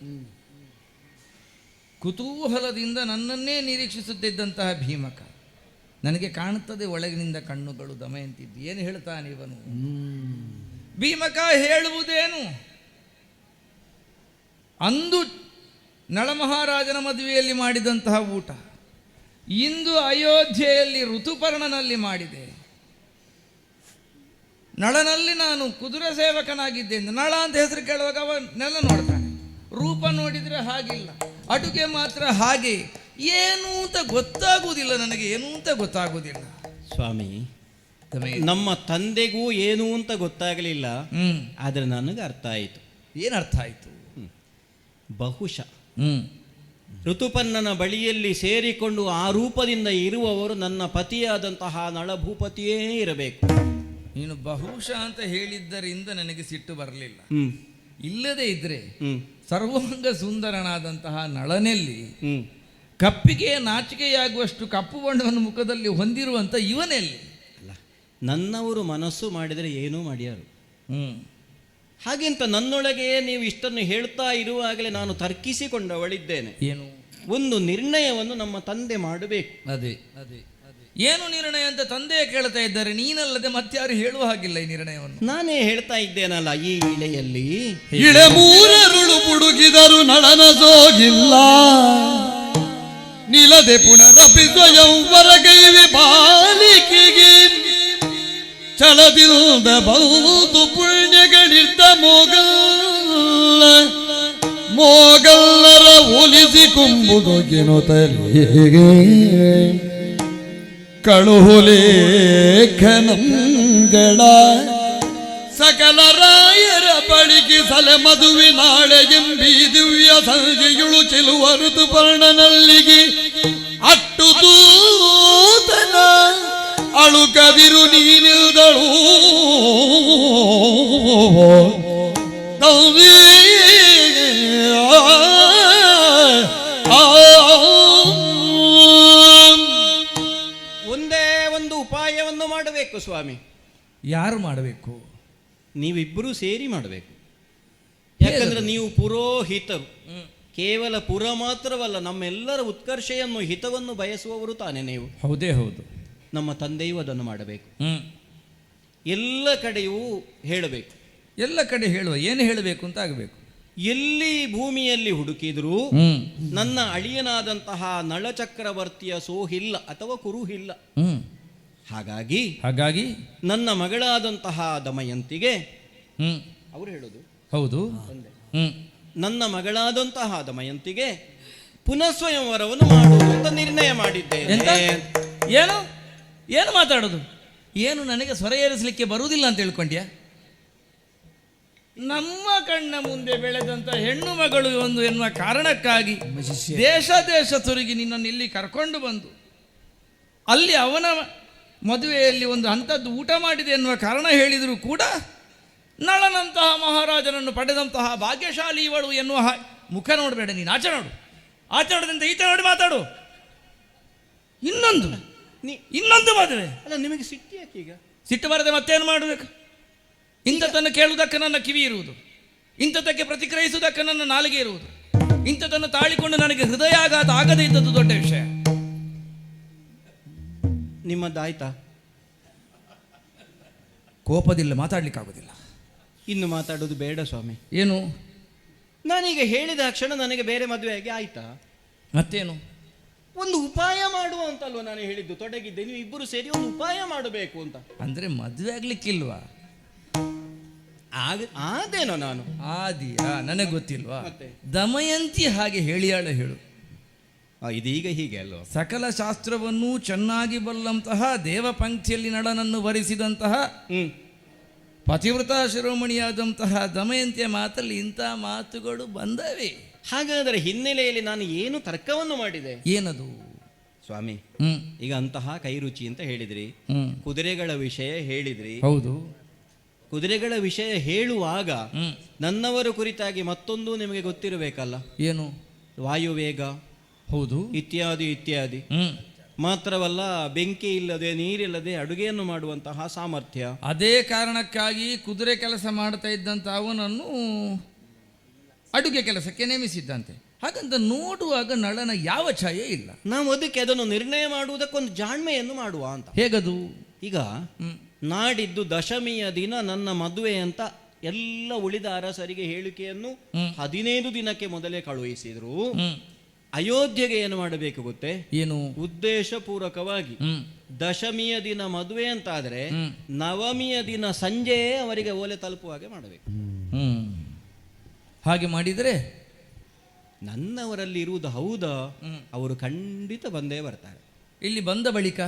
ಕುತೂಹಲದಿಂದ ನನ್ನನ್ನೇ ನಿರೀಕ್ಷಿಸುತ್ತಿದ್ದಂತಹ ಭೀಮಕ, ನನಗೆ ಕಾಣುತ್ತದೆ ಒಳಗಿನಿಂದ ಕಣ್ಣುಗಳು ದಮಯಂತಿದ್ದು. ಏನು ಹೇಳ್ತಾನೆ ಇವನು? ಭೀಮಕ ಹೇಳುವುದೇನು? ಅಂದು ನಳಮಹಾರಾಜನ ಮದುವೆಯಲ್ಲಿ ಮಾಡಿದಂತಹ ಊಟ ಇಂದು ಅಯೋಧ್ಯೆಯಲ್ಲಿ ಋತುಪರ್ಣನಲ್ಲಿ ಮಾಡಿದೆ. ನಳನಲ್ಲಿ ನಾನು ಕುದುರೆ ಸೇವಕನಾಗಿದ್ದೇನೆ. ನಳ ಅಂತ ಹೆಸರು ಕೇಳುವಾಗ ಅವನ್ನೆಲ್ಲ ನೋಡ್ತಾನೆ. ರೂಪ ನೋಡಿದರೆ ಹಾಗಿಲ್ಲ, ಅಡುಗೆ ಮಾತ್ರ ಹಾಗೆ. ಏನು ಅಂತ ಗೊತ್ತಾಗುವುದಿಲ್ಲ ನನಗೆ, ಏನು ಅಂತ ಗೊತ್ತಾಗುವುದಿಲ್ಲ ಸ್ವಾಮಿ. ನಮ್ಮ ತಂದೆಗೂ ಏನು ಅಂತ ಗೊತ್ತಾಗಲಿಲ್ಲ, ಆದರೆ ನನಗೆ ಅರ್ಥ ಆಯಿತು. ಏನು ಅರ್ಥ ಆಯಿತು? ಬಹುಶಃ ಋತುಪರ್ಣನ ಬಳಿಯಲ್ಲಿ ಸೇರಿಕೊಂಡು ಆ ರೂಪದಿಂದ ಇರುವವರು ನನ್ನ ಪತಿಯಾದಂತಹ ನಳಭೂಪತಿಯೇ ಇರಬೇಕು. ನೀನು ಬಹುಶಃ ಅಂತ ಹೇಳಿದ್ದರಿಂದ ನನಗೆ ಸಿಟ್ಟು ಬರಲಿಲ್ಲ. ಇಲ್ಲದೆ ಇದ್ರೆ ಸರ್ವಾಂಗ ಸುಂದರನಾದಂತಹ ನಳನೆಲ್ಲಿ, ಕಪ್ಪಿಗೆ ನಾಚಿಕೆಯಾಗುವಷ್ಟು ಕಪ್ಪು ಬಣ್ಣವನ್ನು ಮುಖದಲ್ಲಿ ಹೊಂದಿರುವಂತ ಇವನೆಲ್ಲಿ? ಅಲ್ಲ, ನನ್ನವರು ಮನಸ್ಸು ಮಾಡಿದರೆ ಏನೂ ಮಾಡ್ಯಾರು. ಹಾಗೆಂತ ನನ್ನೊಳಗೆ ನೀವು ಇಷ್ಟನ್ನು ಹೇಳ್ತಾ ಇರುವಾಗಲೇ ನಾನು ತರ್ಕಿಸಿಕೊಂಡವಳಿದ್ದೇನೆ. ಏನು? ಒಂದು ನಿರ್ಣಯವನ್ನು ನಮ್ಮ ತಂದೆ ಮಾಡಬೇಕು. ಅದೇ ಅದೇ ಏನು ನಿರ್ಣಯ ಅಂತ ತಂದೆ ಕೇಳ್ತಾ ಇದ್ದಾರೆ, ನೀನಲ್ಲದೆ ಮತ್ತಾರು ಹೇಳುವ ಹಾಗಿಲ್ಲ ಈ ನಿರ್ಣಯವನ್ನು. ನಾನೇ ಹೇಳ್ತಾ ಇದ್ದೇನಲ್ಲ, ಈ ಇಳೆಯಲ್ಲಿ ಇಳೆ ಮೂರರುಳು ಪುಡುಗಿದರು ನಳನ ಸೋಗಿಲ್ಲ, ನಿಲದೆ ಪುನರಪಿ ಸ್ವಯಂ ಹೊರಗೈವೆ ಬಾಲಿಕೆಗೆ, ಛಲದಿಂದ ಬಹುದು ಪುಣ್ಯಗಳಿದ್ದ ಮೋಗಲ್ಲರ ಒಲಿಸಿಕೊಂಬುದೊಗೆನು ತಲೆಗೆ, ಕಳುಹುಲೇಖನಂಗಳ ಸಕಲ ರಾಯರ ಬಳಿಗಿಸಲೆ ಮದುವೆ ನಾಳೆ ಎಂಬಿ ದಿವ್ಯ ಸಂಜೆಯುಳು ಚೆಲುವ ಋತುಪರ್ಣನಲ್ಲಿಗೆ ಅಟ್ಟು ದೂತನ ಅಳುಕದಿರು ನೀನಿಲ್ದಳು ಒಂದೇ ಒಂದು ಉಪಾಯವನ್ನು ಮಾಡಬೇಕು ಸ್ವಾಮಿ. ಯಾರು ಮಾಡಬೇಕು? ನೀವಿಬ್ಬರೂ ಸೇರಿ ಮಾಡಬೇಕು. ಯಾಕಂದ್ರೆ ನೀವು ಪುರೋಹಿತರು. ಕೇವಲ ಪುರ ಮಾತ್ರವಲ್ಲ, ನಮ್ಮೆಲ್ಲರ ಉತ್ಕರ್ಷೆಯನ್ನು ಹಿತವನ್ನು ಬಯಸುವವರು ತಾನೇ ನೀವು. ಹೌದೇ ಹೌದು. ನಮ್ಮ ತಂದೆಯೂ ಅದನ್ನು ಮಾಡಬೇಕು. ಎಲ್ಲ ಕಡೆಯೂ ಹೇಳಬೇಕು. ಎಲ್ಲ ಕಡೆ ಹೇಳುವ, ಏನು ಹೇಳಬೇಕು ಅಂತ ಆಗಬೇಕು. ಎಲ್ಲಿ ಭೂಮಿಯಲ್ಲಿ ಹುಡುಕಿದರೂ ನನ್ನ ಅಳಿಯನಾದಂತಹ ನಳಚಕ್ರವರ್ತಿಯ ಸೋಹಿಲ್ಲ ಅಥವಾ ಕುರುಹಿಲ್ಲ. ಹಾಗಾಗಿ ನನ್ನ ಮಗಳಾದಂತಹ ದಮಯಂತಿಗೆ ಅವರು ಹೇಳೋದು ಹೌದು, ನನ್ನ ಮಗಳಾದಂತಹ ದಮಯಂತಿಗೆ ಪುನಃಸ್ವಯಂವರವನ್ನು ಮಾಡುವುದು ಅಂತ ನಿರ್ಣಯ ಮಾಡಿದ್ದೇನೆ. ಏನು ಏನು ಮಾತಾಡೋದು? ಏನು ನನಗೆ ಸ್ವರ ಏರಿಸಲಿಕ್ಕೆ ಬರುವುದಿಲ್ಲ ಅಂತ ಹೇಳ್ಕೊಂಡ್ಯಾ? ನಮ್ಮ ಕಣ್ಣ ಮುಂದೆ ಬೆಳೆದಂತ ಹೆಣ್ಣು ಮಗಳು ಒಂದು ಎನ್ನುವ ಕಾರಣಕ್ಕಾಗಿ ದೇಶ ತಿರುಗಿ ನಿನ್ನನ್ನು ಇಲ್ಲಿ ಕರ್ಕೊಂಡು ಬಂದು ಅಲ್ಲಿ ಅವನ ಮದುವೆಯಲ್ಲಿ ಒಂದು ಅಂಥದ್ದು ಊಟ ಮಾಡಿದೆ ಎನ್ನುವ ಕಾರಣ ಹೇಳಿದರೂ ಕೂಡ ನಳನಂತಹ ಮಹಾರಾಜನನ್ನು ಪಡೆದಂತಹ ಭಾಗ್ಯಶಾಲಿ ಇವಳು ಎನ್ನುವ ಮುಖ ನೋಡಬೇಡ ನೀನು. ಆಚೆ ನೋಡು, ಆಚೆ ನೋಡದಂತೆ ಈಚೆ ನೋಡಿ ಮಾತಾಡು. ಇನ್ನೊಂದು ಮದುವೆ ಅಲ್ಲ, ನಿಮಗೆ ಸಿಟ್ಟು ಯಾಕೆ ಈಗ? ಸಿಟ್ಟು ಬರದೆ ಮತ್ತೇನು ಮಾಡಬೇಕು? ಇಂಥದ್ದನ್ನು ಕೇಳುವುದಕ್ಕೆ ನನ್ನ ಕಿವಿ ಇರುವುದು, ಇಂಥದ್ದಕ್ಕೆ ಪ್ರತಿಕ್ರಿಯಿಸುವುದಕ್ಕೆ ನನ್ನ ನಾಲಿಗೆ ಇರುವುದು, ಇಂಥದ್ದನ್ನು ತಾಳಿಕೊಂಡು ನನಗೆ ಹೃದಯಾಘಾತ ಆಗದೇ ಇದ್ದದ್ದು ದೊಡ್ಡ ವಿಷಯ. ನಿಮ್ಮದಾಯ್ತಾ? ಕೋಪದಿಲ್ಲ, ಮಾತಾಡ್ಲಿಕ್ಕಾಗೋದಿಲ್ಲ. ಇನ್ನು ಮಾತಾಡೋದು ಬೇಡ ಸ್ವಾಮಿ. ಏನು? ನಾನೀಗ ಹೇಳಿದ ಕ್ಷಣ ನನಗೆ ಬೇರೆ ಮದುವೆಯಾಗಿ ಆಯ್ತಾ? ಮತ್ತೇನು? ಒಂದು ಉಪಾಯ ಮಾಡುವ ಅಂತಲ್ವ ನಾನು ಹೇಳಿದ್ದು. ತೊಡಗಿದ್ದೆ, ನೀವು ಇಬ್ಬರು ಸೇರಿ ಒಂದು ಉಪಾಯ ಮಾಡಬೇಕು ಅಂತ. ಅಂದ್ರೆ ಮದುವೆ ಆಗ್ಲಿಕ್ಕಿಲ್ವಾ? ಆದೇನೋ ನಾನು ಆದಿಯಾ? ನನಗೆ ಗೊತ್ತಿಲ್ವಾ? ದಮಯಂತಿ ಹಾಗೆ ಹೇಳಿಯಾಳ ಹೇಳು. ಇದೀಗ ಹೀಗೆ ಅಲ್ವ? ಸಕಲ ಶಾಸ್ತ್ರವನ್ನೂ ಚೆನ್ನಾಗಿ ಬಲ್ಲಂತಹ ದೇವ ಪಂಕ್ತಿಯಲ್ಲಿ ನಳನನ್ನು ವರಿಸಿದಂತಹ ಪತಿವ್ರತ ಶಿರೋಮಣಿಯಾದಂತಹ ದಮಯಂತಿಯ ಮಾತಲ್ಲಿ ಇಂಥ ಮಾತುಗಳು ಬಂದವೆ. ಹಾಗಾದರೆ ಹಿನ್ನೆಲೆಯಲ್ಲಿ ನಾನು ಏನು ತರ್ಕವನ್ನು ಮಾಡಿದೆ? ಏನದು ಸ್ವಾಮಿ? ಈಗ ಅಂತಹ ಕೈರುಚಿ ಅಂತ ಹೇಳಿದ್ರಿ, ಕುದುರೆಗಳ ವಿಷಯ ಹೇಳಿದ್ರಿ. ಹೌದು, ಕುದುರೆಗಳ ವಿಷಯ ಹೇಳುವಾಗ ನನ್ನವರ ಕುರಿತಾಗಿ ಮತ್ತೊಂದು ನಿಮಗೆ ಗೊತ್ತಿರಬೇಕಲ್ಲ. ಏನು? ವಾಯುವೇಗ. ಹೌದು, ಇತ್ಯಾದಿ ಇತ್ಯಾದಿ. ಮಾತ್ರವಲ್ಲ, ಬೆಂಕಿ ಇಲ್ಲದೆ ನೀರಿಲ್ಲದೆ ಅಡುಗೆಯನ್ನು ಮಾಡುವಂತಹ ಸಾಮರ್ಥ್ಯ. ಅದೇ ಕಾರಣಕ್ಕಾಗಿ ಕುದುರೆ ಕೆಲಸ ಮಾಡ್ತಾ ಇದ್ದಂತ ಅವನನ್ನು ಅಡುಗೆ ಕೆಲಸಕ್ಕೆ ನೇಮಿಸಿದ್ದಂತೆ. ಹಾಗಂತ ನೋಡುವಾಗ ನಳನ ಯಾವ ಛಾಯೆ ಇಲ್ಲ. ನಾವು ಅದಕ್ಕೆ ಅದನ್ನು ನಿರ್ಣಯ ಮಾಡುವುದಕ್ಕೊಂದು ಜಾಣ್ಮೆಯನ್ನು ಮಾಡುವ ಅಂತ. ಹೇಗದು? ಈಗ ನಾಡಿದ್ದು ದಶಮಿಯ ದಿನ ನನ್ನ ಮದುವೆ ಅಂತ ಎಲ್ಲ ಉಳಿದ ಅರಸರಿಗೆ ಹೇಳಿಕೆಯನ್ನು 15 ದಿನಕ್ಕೆ ಮೊದಲೇ ಕಳುಹಿಸಿದ್ರು. ಅಯೋಧ್ಯೆಗೆ ಏನು ಮಾಡಬೇಕು ಗೊತ್ತೇ? ಏನು? ಉದ್ದೇಶ ಪೂರ್ವಕವಾಗಿ ದಶಮಿಯ ದಿನ ಮದುವೆ ಅಂತಾದ್ರೆ ನವಮಿಯ ದಿನ ಸಂಜೆಯೇ ಅವರಿಗೆ ಓಲೆ ತಲುಪುವ ಹಾಗೆ ಮಾಡಬೇಕು. ಹಾಗೆ ಮಾಡಿದರೆ ನನ್ನವರಲ್ಲಿ ಇರುವುದು ಹೌದಾ? ಅವರು ಖಂಡಿತ ಬಂದೇ ಬರ್ತಾರೆ. ಇಲ್ಲಿ ಬಂದ ಬಳಿಕ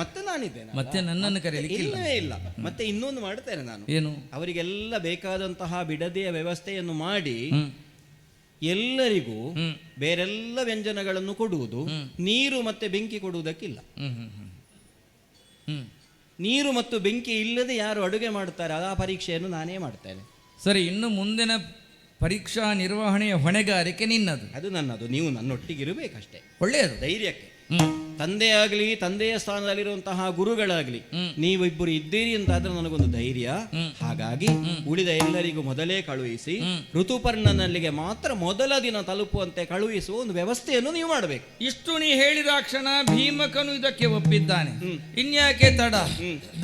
ಮತ್ತೆ ನಾನಿದ್ದೇನೆ, ಮತ್ತೆ ನನ್ನನ್ನು ಕರೆಯಲಿಕ್ಕೆ ಇಲ್ಲವೇ ಇಲ್ಲ. ಮತ್ತೆ ಇನ್ನೊಂದು ಮಾಡ್ತೇನೆ ನಾನು. ಏನು? ಅವರಿಗೆಲ್ಲ ಬೇಕಾದಂತಹ ಬಿಡದೆಯ ವ್ಯವಸ್ಥೆಯನ್ನು ಮಾಡಿ ಎಲ್ಲರಿಗೂ ಬೇರೆಲ್ಲ ವ್ಯಂಜನಗಳನ್ನು ಕೊಡುವುದು. ನೀರು ಮತ್ತೆ ಬೆಂಕಿ ಕೊಡುವುದಕ್ಕಿಲ್ಲ. ನೀರು ಮತ್ತು ಬೆಂಕಿ ಇಲ್ಲದೆ ಯಾರು ಅಡುಗೆ ಮಾಡ್ತಾರೆ ಆ ಪರೀಕ್ಷೆಯನ್ನು ನಾನೇ ಮಾಡ್ತೇನೆ. ಸರಿ, ಇನ್ನು ಮುಂದಿನ ಪರೀಕ್ಷಾ ನಿರ್ವಹಣೆಯ ಹೊಣೆಗಾರಿಕೆ ನಿನ್ನದು. ಅದು ನನ್ನದು. ನೀವು ನನ್ನೊಟ್ಟಿಗಿರಬೇಕಷ್ಟೇ. ಒಳ್ಳೆಯದು. ಧೈರ್ಯಕ್ಕೆ ತಂದೆ ಆಗಲಿ, ತಂದೆಯ ಸ್ಥಾನದಲ್ಲಿರುವಂತಹ ಗುರುಗಳಾಗ್ಲಿ, ನೀವಿಬ್ಬರು ಇದ್ದೀರಿ ಅಂತಾದ್ರೆ ನನಗೊಂದು ಧೈರ್ಯ. ಹಾಗಾಗಿ ಉಳಿದ ಎಲ್ಲರಿಗೂ ಮೊದಲೇ ಕಳುಹಿಸಿ ಋತುಪರ್ಣನಲ್ಲಿಗೆ ಮಾತ್ರ ಮೊದಲ ದಿನ ತಲುಪುವಂತೆ ಕಳುಹಿಸುವ ಒಂದು ವ್ಯವಸ್ಥೆಯನ್ನು ನೀವು ಮಾಡಬೇಕು. ಇಷ್ಟು ನೀ ಹೇಳಿದ ಕ್ಷಣ ಭೀಮಕನು ಇದಕ್ಕೆ ಒಪ್ಪಿದ್ದಾನೆ. ಇನ್ಯಾಕೆ ತಡ?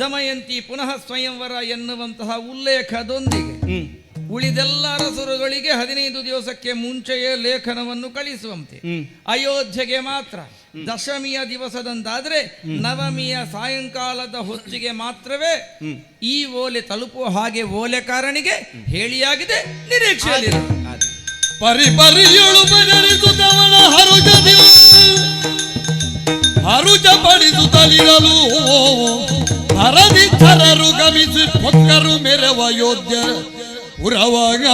ದಮಯಂತಿ ಪುನಃ ಸ್ವಯಂವರ ಎನ್ನುವಂತಹ ಉಲ್ಲೇಖದೊಂದಿಗೆ ಉಳಿದೆಲ್ಲ ಅರಸರುಗಳಿಗೆ 15 ದಿವಸಕ್ಕೆ ಮುಂಚೆಯೇ ಲೇಖನವನ್ನು ಕಳಿಸುವಂತೆ. ಅಯೋಧ್ಯೆಗೆ ಮಾತ್ರ ದಶಮಿಯ ದಿವಸದಂತಾದ್ರೆ ನವಮಿಯ ಸಾಯಂಕಾಲದ ಹೊತ್ತಿಗೆ ಮಾತ್ರವೇ ಈ ಓಲೆ ತಲುಪುವ ಹಾಗೆ ಓಲೆಕಾರನಿಗೆ ಹೇಳಿಯಾಗಿದೆ. ನಿರೀಕ್ಷೆಯಲ್ಲಿ ಪರಿಪರಿಯೊಳು ಬದಲಿಸುತ್ತವನ ಹರುಜ ಪಡಿಸುತ್ತಲಿರಲು ಹರದಿ ಥರರು ಗಮಿಸಿ ಪೊಕ್ಕರು ಮೆರವ ಯೋಧ್ಯ ಪುರವಾಗ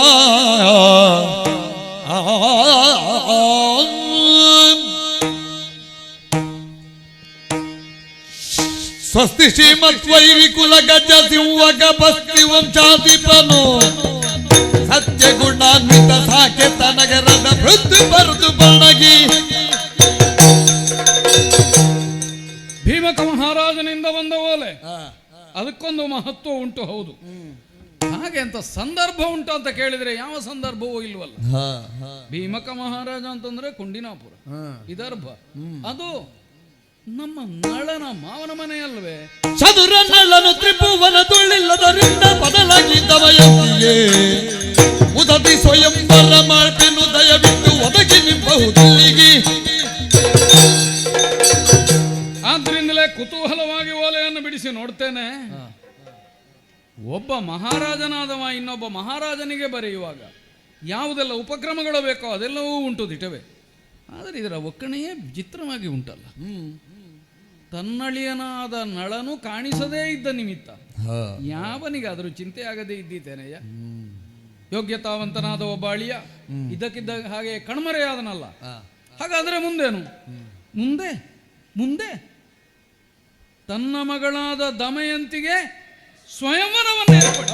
ಸ್ವಸ್ತಿ ಶ್ರೀಮತ್ವೈರಿಕುಲ ಗಜ ಸಿಂಹಗ ಬಸ್ತಿ ವಂಶಾಧಿಪನು ಸತ್ಯ ಗುಣಾನ್ವಿತ ಸಾಕೆತ ನಗರದ ವೃತ್ತಿ ಬರುದು ಬಣಗಿ ಭೀಮಕ ಮಹಾರಾಜನಿಂದ ಬಂದ ಓಲೆ. ಅದಕ್ಕೊಂದು ಮಹತ್ವ ಉಂಟು. ಹೌದು, ಹಾಗೆ ಅಂತ ಸಂದರ್ಭ ಉಂಟು ಅಂತ ಕೇಳಿದ್ರೆ ಯಾವ ಸಂದರ್ಭವೂ ಇಲ್ವಲ್ಲ. ಭೀಮಕ ಮಹಾರಾಜ ಅಂತಂದ್ರೆ ಕುಂಡಿನಾಪುರ, ವಿದರ್ಭ. ಅದು ನಮ್ಮ ನಳನ ಮಾವನ ಮನೆಯಲ್ವೇ? ಚದುರ ನಳನು ತ್ರಿಭುವನ ತುಳ್ಳಿಲ್ಲದರಿಂದ ಬದಲಾಗಿದ್ದವಯಂತಿಗೆ ಉದತಿ ಸ್ವಯಂವರ ಮಾಡ್ತೇನು ದಯವಿಟ್ಟು ಒದಗಿ ನಿಂಬುದಿಲ್ಲಿಗೆ. ಆದ್ರಿಂದಲೇ ಕುತೂಹಲವಾಗಿ ಓಲೆಯನ್ನು ಬಿಡಿಸಿ ನೋಡ್ತೇನೆ. ಒಬ್ಬ ಮಹಾರಾಜನಾದವ ಇನ್ನೊಬ್ಬ ಮಹಾರಾಜನಿಗೆ ಬರೆಯುವಾಗ ಯಾವುದೆಲ್ಲ ಉಪಕ್ರಮಗಳು ಬೇಕೋ ಅದೆಲ್ಲವೂ ಉಂಟು ದಿಟವೇ. ಆದರೆ ಇದರ ಒಕ್ಕಣೆಯೇ ವಿಚಿತ್ರವಾಗಿ ಉಂಟಲ್ಲ. ತನ್ನಳಿಯನಾದ ನಳನು ಕಾಣಿಸದೇ ಇದ್ದ ನಿಮಿತ್ತ ಯಾವನಿಗಾದರೂ ಚಿಂತೆ ಆಗದೆ ಇದ್ದೀತೇನೆಯ? ಯೋಗ್ಯತಾವಂತನಾದ ಒಬ್ಬ ಅಳಿಯ ಇದ್ದಕ್ಕಿದ್ದ ಹಾಗೆ ಕಣ್ಮರೆಯಾದನಲ್ಲ. ಹಾಗಾದರೆ ಮುಂದೇನು? ಮುಂದೆ ತನ್ನ ಮಗಳಾದ ದಮಯಂತಿಗೆ ಸ್ವಯಂವರವನ್ನು ಏರ್ಪಡ.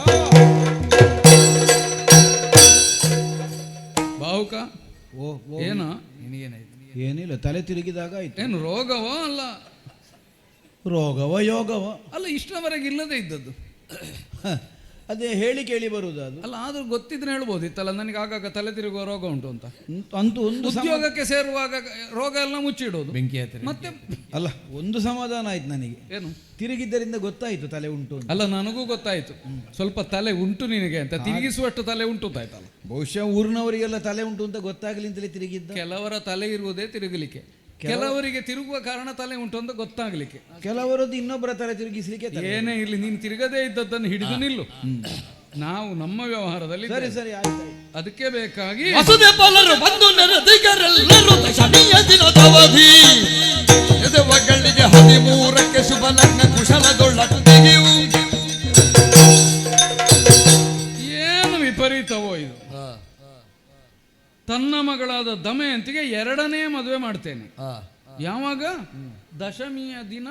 ಬಾಹುಕ ಏನು? ಏನಿಲ್ಲ, ತಲೆ ತಿರುಗಿದಾಗ ಆಯ್ತು. ಏನು ರೋಗವೋ? ಅಲ್ಲ, ರೋಗವ ಯೋಗವ ಅಲ್ಲ, ಇಷ್ಟರವರೆಗೆ ಇಲ್ಲದೆ ಇದ್ದದ್ದು. ಅದೇ ಹೇಳಿ ಕೇಳಿ ಬರುವುದು ಅದು. ಅಲ್ಲ, ಆದ್ರೂ ಗೊತ್ತಿದ್ರೆ ಹೇಳ್ಬೋದಿತ್ತಲ್ಲ, ನನಗೆ ಆಗಾಗ ತಲೆ ತಿರುಗುವ ರೋಗ ಉಂಟು ಅಂತ. ಅಂತೂ ಒಂದು ಉದ್ಯೋಗಕ್ಕೆ ಸೇರುವಾಗ ರೋಗ ಎಲ್ಲ ಮುಚ್ಚಿಡೋದು. ಬೆಂಕಿ ಹತ್ತಿರ ಮತ್ತೆ ಅಲ್ಲ, ಒಂದು ಸಮಾಧಾನ ಆಯ್ತು ನನಗೆ. ಏನು? ತಿರುಗಿದ್ದರಿಂದ ಗೊತ್ತಾಯ್ತು ತಲೆ ಉಂಟು ಅಂತ. ಅಲ್ಲ, ನನಗೂ ಗೊತ್ತಾಯ್ತು ಸ್ವಲ್ಪ ತಲೆ ಉಂಟು ನಿನಗೆ ಅಂತ. ತಿರುಗಿಸುವಷ್ಟು ತಲೆ ಉಂಟು ಅಂತಾಯ್ತಲ್ಲ. ಬಹುಶಃ ಊರಿನವರಿಗೆಲ್ಲ ತಲೆ ಉಂಟು ಅಂತ ಗೊತ್ತಾಗ್ಲಿ ಅಂತಲೇ ತಿರುಗಿದ್ದ. ಕೆಲವರ ತಲೆ ಇರುವುದೇ ತಿರುಗಲಿಕ್ಕೆ, ಕೆಲವರಿಗೆ ತಿರುಗುವ ಕಾರಣ ತಲೆ ಉಂಟು ಅಂತ ಗೊತ್ತಾಗ್ಲಿಕ್ಕೆ, ಕೆಲವರದ್ದು ಇನ್ನೊಬ್ಬರ ತಲೆ ತಿರುಗಿಸ್ಲಿಕ್ಕೆ. ಏನೇ ಇರ್ಲಿ, ನೀನು ತಿರುಗದೇ ಇದ್ದದ್ದನ್ನು ಹಿಡಿದು ನಿಲ್ಲು. ನಾವು ನಮ್ಮ ವ್ಯವಹಾರದಲ್ಲಿ ಸರಿ ಸರಿ ಆಯ್ತು. ಅದಕ್ಕೆ ಬೇಕಾಗಿ ವಸುದೆ ಬಲರು ಬಂದು ನೆರೆದಿಗರೆಲ್ಲರೂ ದಶಮಿಯ ದಿನದವಧಿ ಎದೆವಗಳಿಗೆ 13ಕ್ಕೆ ಶುಭ ಲಗ್ನ ಕುಶಲದೊಳ್ಳಟ್ಟಿಗೆಯು. ಏನು ವಿಪರೀತವೋ ಇದು. ತನ್ನ ಮಗಳಾದ ದಮಯಂತಿಗೆ 2ನೇ ಮದುವೆ ಮಾಡ್ತೇನೆ. ಯಾವಾಗ? ದಶಮಿಯ ದಿನ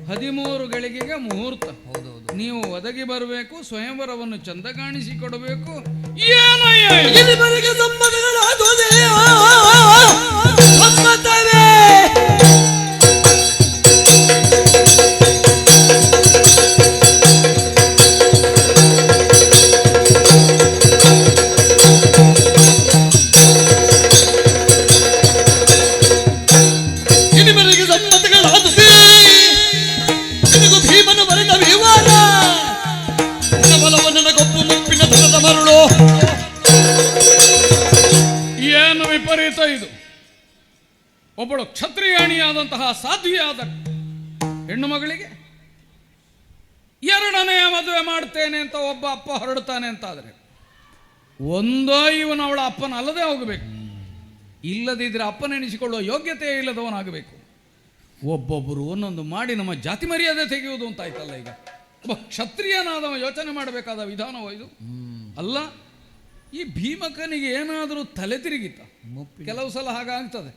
13 ಗಳಿಗೆಗೆ ಮುಹೂರ್ತ. ನೀವು ಒದಗಿ ಬರಬೇಕು, ಸ್ವಯಂವರವನ್ನು ಚಂದ ಕಾಣಿಸಿಕೊಡಬೇಕು. ಏನಯ್ಯ ಇಲ್ಲಿವರೆಗೆ ಸಂಬಂಧಗಳಾದುವುದೇ ಮರುಳು. ಏನು ವಿಪರೀತ ಇದು! ಒಬ್ಬಳು ಕ್ಷತ್ರಿಯಾಣಿಯಾದಂತಹ ಸಾಧ್ವಿಯಾದ ಹೆಣ್ಣು ಮಗಳಿಗೆ ಎರಡನೆಯ ಮದುವೆ ಮಾಡ್ತೇನೆ ಅಂತ ಒಬ್ಬ ಅಪ್ಪ ಹೊರಡ್ತಾನೆ ಅಂತಾದರೆ ಒಂದೋ ಇವನು ಅವಳ ಅಪ್ಪನ ಅಲ್ಲದೆ ಹೋಗಬೇಕು, ಇಲ್ಲದಿದ್ರೆ ಅಪ್ಪನೆನಿಸಿಕೊಳ್ಳುವ ಯೋಗ್ಯತೆ ಇಲ್ಲದವನಾಗಬೇಕು. ಒಬ್ಬೊಬ್ಬರು ಒಂದೊಂದು ಮಾಡಿ ನಮ್ಮ ಜಾತಿ ಮರ್ಯಾದೆ ತೆಗೆಯುವುದು ಅಂತ ಆಯ್ತಲ್ಲ. ಈಗ ಒಬ್ಬ ಕ್ಷತ್ರಿಯನಾದವ ಯೋಚನೆ ಮಾಡಬೇಕಾದ ವಿಧಾನವೋ ಇದು ಅಲ್ಲ. ಈ ಭೀಮಕನಿಗೆ ಏನಾದರೂ ತಲೆ ತಿರುಗಿತ? ಕೆಲವು ಸಲ ಹಾಗಾಗ್ತದೆ.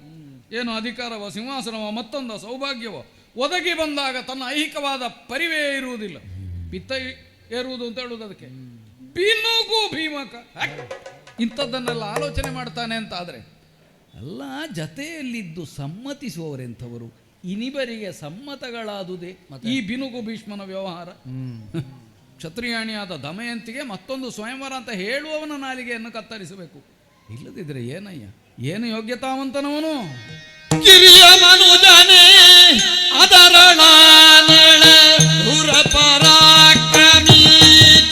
ಏನು ಅಧಿಕಾರವ, ಸಿಂಹಾಸನವ, ಮತ್ತೊಂದ ಸೌಭಾಗ್ಯವೋ ಒದಗಿ ಬಂದಾಗ ತನ್ನ ಐಹಿಕವಾದ ಪರಿವೇ ಇರುವುದಿಲ್ಲ, ಪಿತ್ತ ಏರುವುದು ಅಂತ ಹೇಳುವುದು. ಅದಕ್ಕೆ ಬಿನುಗು ಭೀಮಕ ಇಂಥದ್ದನ್ನೆಲ್ಲ ಆಲೋಚನೆ ಮಾಡ್ತಾನೆ ಅಂತ ಆದರೆ ಅಲ್ಲ. ಜತೆಯಲ್ಲಿದ್ದು ಸಮ್ಮತಿಸುವವರೆಂಥವರು? ಇನಿಬರಿಗೆ ಸಮ್ಮತಗಳಾದುದೇ ಈ ಬಿನುಗು ಭೀಷ್ಮನ ವ್ಯವಹಾರ. ಕ್ಷತ್ರಿಯಾಣಿಯಾದ ದಮಯಂತಿಗೆ ಮತ್ತೊಂದು ಸ್ವಯಂವರ ಅಂತ ಹೇಳುವವನ ನಾಲಿಗೆಯನ್ನು ಕತ್ತರಿಸಬೇಕು. ಇಲ್ಲದಿದ್ರೆ ಏನಯ್ಯ, ಏನು ಯೋಗ್ಯತಾವಂತನವನು? ಕಿರಿಯ ಮನುಜನೇ ಅದರಳಾನಳ ಧುರ ಪರಾಕ್ರಮಿ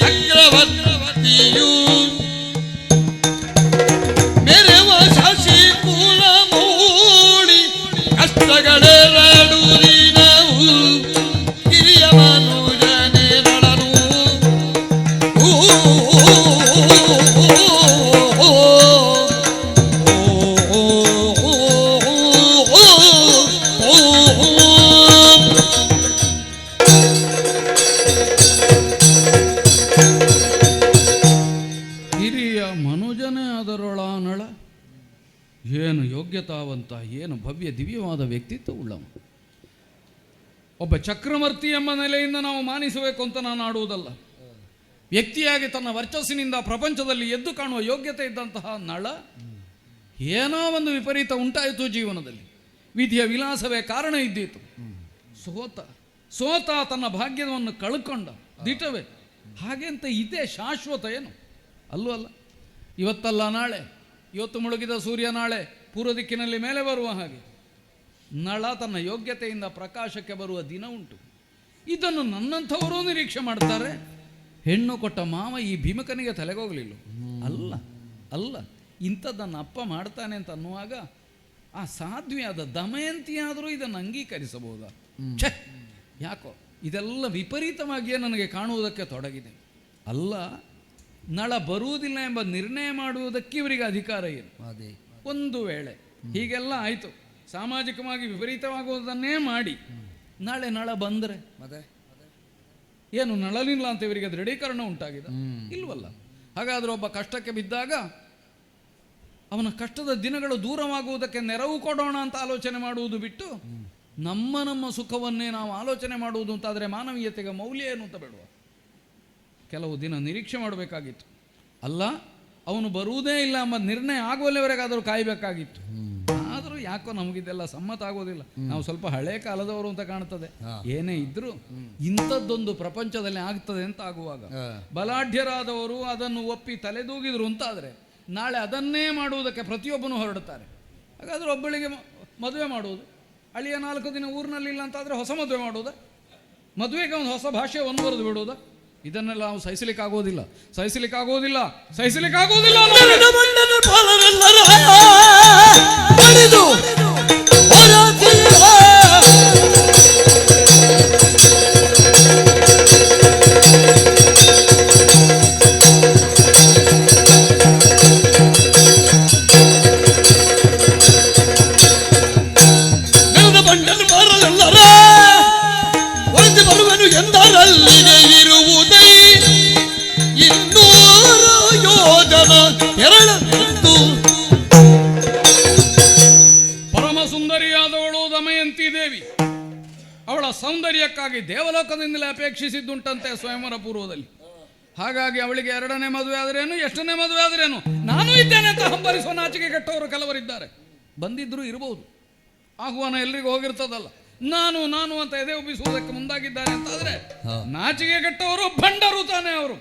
ಚಕ್ರವರ್ತಿಯು ಮೆರೆವ ಶಶಿ ಕುಲ ಮೂಡಿ ಕಷ್ಟಗಳೆರಡು ದಿನವು ಕಿರಿಯ ಮನುಜನೇ ನಳನು ಏನು ಯೋಗ್ಯತಾವಂತ, ಏನು ಭವ್ಯ ದಿವ್ಯವಾದ ವ್ಯಕ್ತಿತ್ವ ಉಳ್ಳವ. ಒಬ್ಬ ಚಕ್ರವರ್ತಿ ಎಂಬ ನೆಲೆಯಿಂದ ನಾವು ಮಾನಿಸಬೇಕು ಅಂತ ನಾನು ಆಡುವುದಲ್ಲ. ವ್ಯಕ್ತಿಯಾಗಿ ತನ್ನ ವರ್ಚಸ್ಸಿನಿಂದ ಪ್ರಪಂಚದಲ್ಲಿ ಎದ್ದು ಕಾಣುವ ಯೋಗ್ಯತೆ ಇದ್ದಂತಹ ನಳ ಏನೋ ಒಂದು ವಿಪರೀತ ಉಂಟಾಯಿತು ಜೀವನದಲ್ಲಿ. ವಿಧಿಯ ವಿಲಾಸವೇ ಕಾರಣ ಇದ್ದೀತು. ಸೋತ ತನ್ನ ಭಾಗ್ಯವನ್ನು ಕಳ್ಕೊಂಡ ದಿಟವೇ. ಹಾಗೆ ಅಂತ ಇದೇ ಶಾಶ್ವತ ಏನು? ಅಲ್ಲೂ ಅಲ್ಲ. ಇವತ್ತಲ್ಲ ನಾಳೆ, ಇವತ್ತು ಮುಳುಗಿದ ಸೂರ್ಯ ನಾಳೆ ಪೂರ್ವ ದಿಕ್ಕಿನಲ್ಲಿ ಮೇಲೆ ಬರುವ ಹಾಗೆ ನಳ ತನ್ನ ಯೋಗ್ಯತೆಯಿಂದ ಪ್ರಕಾಶಕ್ಕೆ ಬರುವ ದಿನ ಉಂಟು. ಇದನ್ನು ನನ್ನಂಥವರೂ ನಿರೀಕ್ಷೆ ಮಾಡ್ತಾರೆ. ಹೆಣ್ಣು ಕೊಟ್ಟ ಮಾವ ಈ ಭೀಮಕನಿಗೆ ತಲೆಗೋಗಲಿಲ್ಲ. ಅಲ್ಲ ಅಲ್ಲ, ಇಂಥದ್ದನ್ನು ಅಪ್ಪ ಮಾಡ್ತಾನೆ ಅಂತ ಅನ್ನುವಾಗ ಆ ಸಾಧ್ವಿಯಾದ ದಮಯಂತಿಯಾದರೂ ಇದನ್ನು ಅಂಗೀಕರಿಸಬಹುದಾ? ಛೆ, ಯಾಕೋ ಇದೆಲ್ಲ ವಿಪರೀತವಾಗಿಯೇ ನನಗೆ ಕಾಣುವುದಕ್ಕೆ ತೊಡಗಿದೆ. ಅಲ್ಲ, ನಳ ಬರುವುದಿಲ್ಲ ಎಂಬ ನಿರ್ಣಯ ಮಾಡುವುದಕ್ಕೆ ಇವರಿಗೆ ಅಧಿಕಾರ ಏನು? ಒಂದು ವೇಳೆ ಹೀಗೆಲ್ಲ ಆಯಿತು, ಸಾಮಾಜಿಕವಾಗಿ ವಿಪರೀತವಾಗುವುದನ್ನೇ ಮಾಡಿ ನಾಳೆ ನಳ ಬಂದರೆ ಏನು ನಳಲಿಲ್ಲ ಅಂತ ಇವರಿಗೆ ದೃಢೀಕರಣ ಉಂಟಾಗಿದೆ ಇಲ್ವಲ್ಲ? ಹಾಗಾದ್ರೆ ಒಬ್ಬ ಕಷ್ಟಕ್ಕೆ ಬಿದ್ದಾಗ ಅವನ ಕಷ್ಟದ ದಿನಗಳು ದೂರವಾಗುವುದಕ್ಕೆ ನೆರವು ಕೊಡೋಣ ಅಂತ ಆಲೋಚನೆ ಮಾಡುವುದು ಬಿಟ್ಟು ನಮ್ಮ ಸುಖವನ್ನೇ ನಾವು ಆಲೋಚನೆ ಮಾಡುವುದು ಅಂತಾದರೆ ಮಾನವೀಯತೆಗೆ ಮೌಲ್ಯ ಏನು ಅಂತ ಬೇಡುವ? ಕೆಲವು ದಿನ ನಿರೀಕ್ಷೆ ಮಾಡಬೇಕಾಗಿತ್ತು. ಅಲ್ಲ, ಅವನು ಬರುವುದೇ ಇಲ್ಲ ಎಂಬ ನಿರ್ಣಯ ಆಗುವಲ್ಲಿವರೆಗಾದರೂ ಕಾಯಬೇಕಾಗಿತ್ತು. ಆದರೂ ಯಾಕೋ ನಮಗಿದೆಲ್ಲ ಸಮ್ಮತ ಆಗೋದಿಲ್ಲ. ನಾವು ಸ್ವಲ್ಪ ಹಳೆ ಕಾಲದವರು ಅಂತ ಕಾಣ್ತದೆ. ಏನೇ ಇದ್ರೂ ಇಂಥದ್ದೊಂದು ಪ್ರಪಂಚದಲ್ಲಿ ಆಗ್ತದೆ ಅಂತ ಆಗುವಾಗ ಬಲಾಢ್ಯರಾದವರು ಅದನ್ನು ಒಪ್ಪಿ ತಲೆದೂಗಿದ್ರು ಅಂತಾದರೆ ನಾಳೆ ಅದನ್ನೇ ಮಾಡುವುದಕ್ಕೆ ಪ್ರತಿಯೊಬ್ಬನು ಹೊರಡುತ್ತಾರೆ. ಹಾಗಾದ್ರೆ ಒಬ್ಬಳಿಗೆ ಮದುವೆ ಮಾಡುವುದು, ಅಳಿಯ 4 ದಿನ ಊರಿನಲ್ಲಿಲ್ಲ ಅಂತಾದರೆ ಹೊಸ ಮದುವೆ ಮಾಡುವುದ? ಮದುವೆಗೆ ಒಂದು ಹೊಸ ಭಾಷೆ ಒಂದುವರೆದು ಬಿಡುವುದ? ಇದನ್ನೆಲ್ಲ ನಾವು ಸಹಿಸಲಿಕ್ಕಾಗೋದಿಲ್ಲ. ಪರಮ ಸುಂದರಿಯಾದವಳು ದಮಯಂತಿ ದೇವಿ. ಅವಳ ಸೌಂದರ್ಯಕ್ಕಾಗಿ ದೇವಲೋಕದಿಂದಲೇ ಅಪೇಕ್ಷಿಸಿದ್ದುಂಟಂತೆ ಸ್ವಯಂವರ ಪೂರ್ವದಲ್ಲಿ. ಹಾಗಾಗಿ ಅವಳಿಗೆ 2ನೇ ಮದುವೆ ಆದರೇನು, ಎಷ್ಟನೇ ಮದುವೆ ಆದರೇನು, ನಾನು ಇದ್ದೇನೆ ಅಂತ ಹಂಬಲಿಸುವ ನಾಚಿಕೆ ಕೆಟ್ಟವರು ಕೆಲವರಿದ್ದಾರೆ. ಬಂದಿದ್ರು ಇರಬಹುದು, ಆಹ್ವಾನ ಎಲ್ರಿಗೂ ಹೋಗಿರ್ತದಲ್ಲ. ನಾನು ಅಂತ ಎದೆ ಉಬ್ಬಿಸುವುದಕ್ಕೆ ಮುಂದಾಗಿದ್ದಾರೆ ಅಂತಾದ್ರೆ ನಾಚಿಕೆ ಕೆಟ್ಟವರು ಭಂಡರು ತಾನೆ. ಅವರು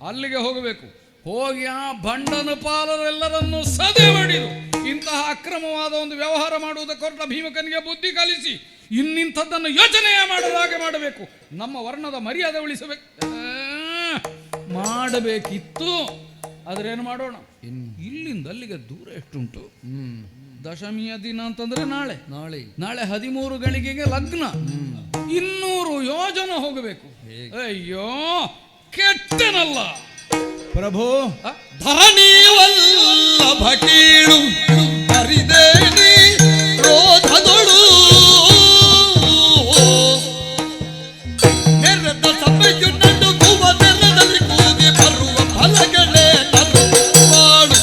ಅಲ್ಲಿಗೆ ಹೋಗಬೇಕು. ಹೋಗಿ ಆ ಭಂಡನ ಪಾಲರೆಲ್ಲರನ್ನು ಸದೆ ಮಾಡಿದು ಇಂತಹ ಅಕ್ರಮವಾದ ಒಂದು ವ್ಯವಹಾರ ಮಾಡುವುದಕ್ಕೆ ಹೊರಟ ಭೀಮಕನಿಗೆ ಬುದ್ಧಿ ಕಲಿಸಿ ಇನ್ನಿಂಥದ್ದನ್ನು ಯೋಚನೆಯ ಮಾಡಲಾಗೆ ಮಾಡಬೇಕು. ನಮ್ಮ ವರ್ಣದ ಮರ್ಯಾದೆ ಉಳಿಸಬೇಕು ಮಾಡಬೇಕಿತ್ತು. ಆದ್ರೇನು ಮಾಡೋಣ, ಇಲ್ಲಿಂದ ಅಲ್ಲಿಗೆ ದೂರ ಎಷ್ಟುಂಟು? ದಶಮಿಯ ದಿನ ಅಂತಂದ್ರೆ ನಾಳೆ ನಾಳೆ 13 ಗಳಿಗೆಗೆ ಲಗ್ನ. 200 ಯೋಜನೆ ಹೋಗಬೇಕು. ಅಯ್ಯೋ ಕೆಟ್ಟನಲ್ಲ ಪ್ರಭು. ಧರಣಿ ವಲ್ಲಭ ಕೀಳು ಹರಿದೇನಿ ಕ್ರೋಧದೊಳು ನೆರೆದ ಸಭೆಯು ನಡುಗುವ ನೆಲದಲ್ಲಿ ಕೂಗಿ ಬರುವ ಫಲಗಳೇ ನರುವಾಳು.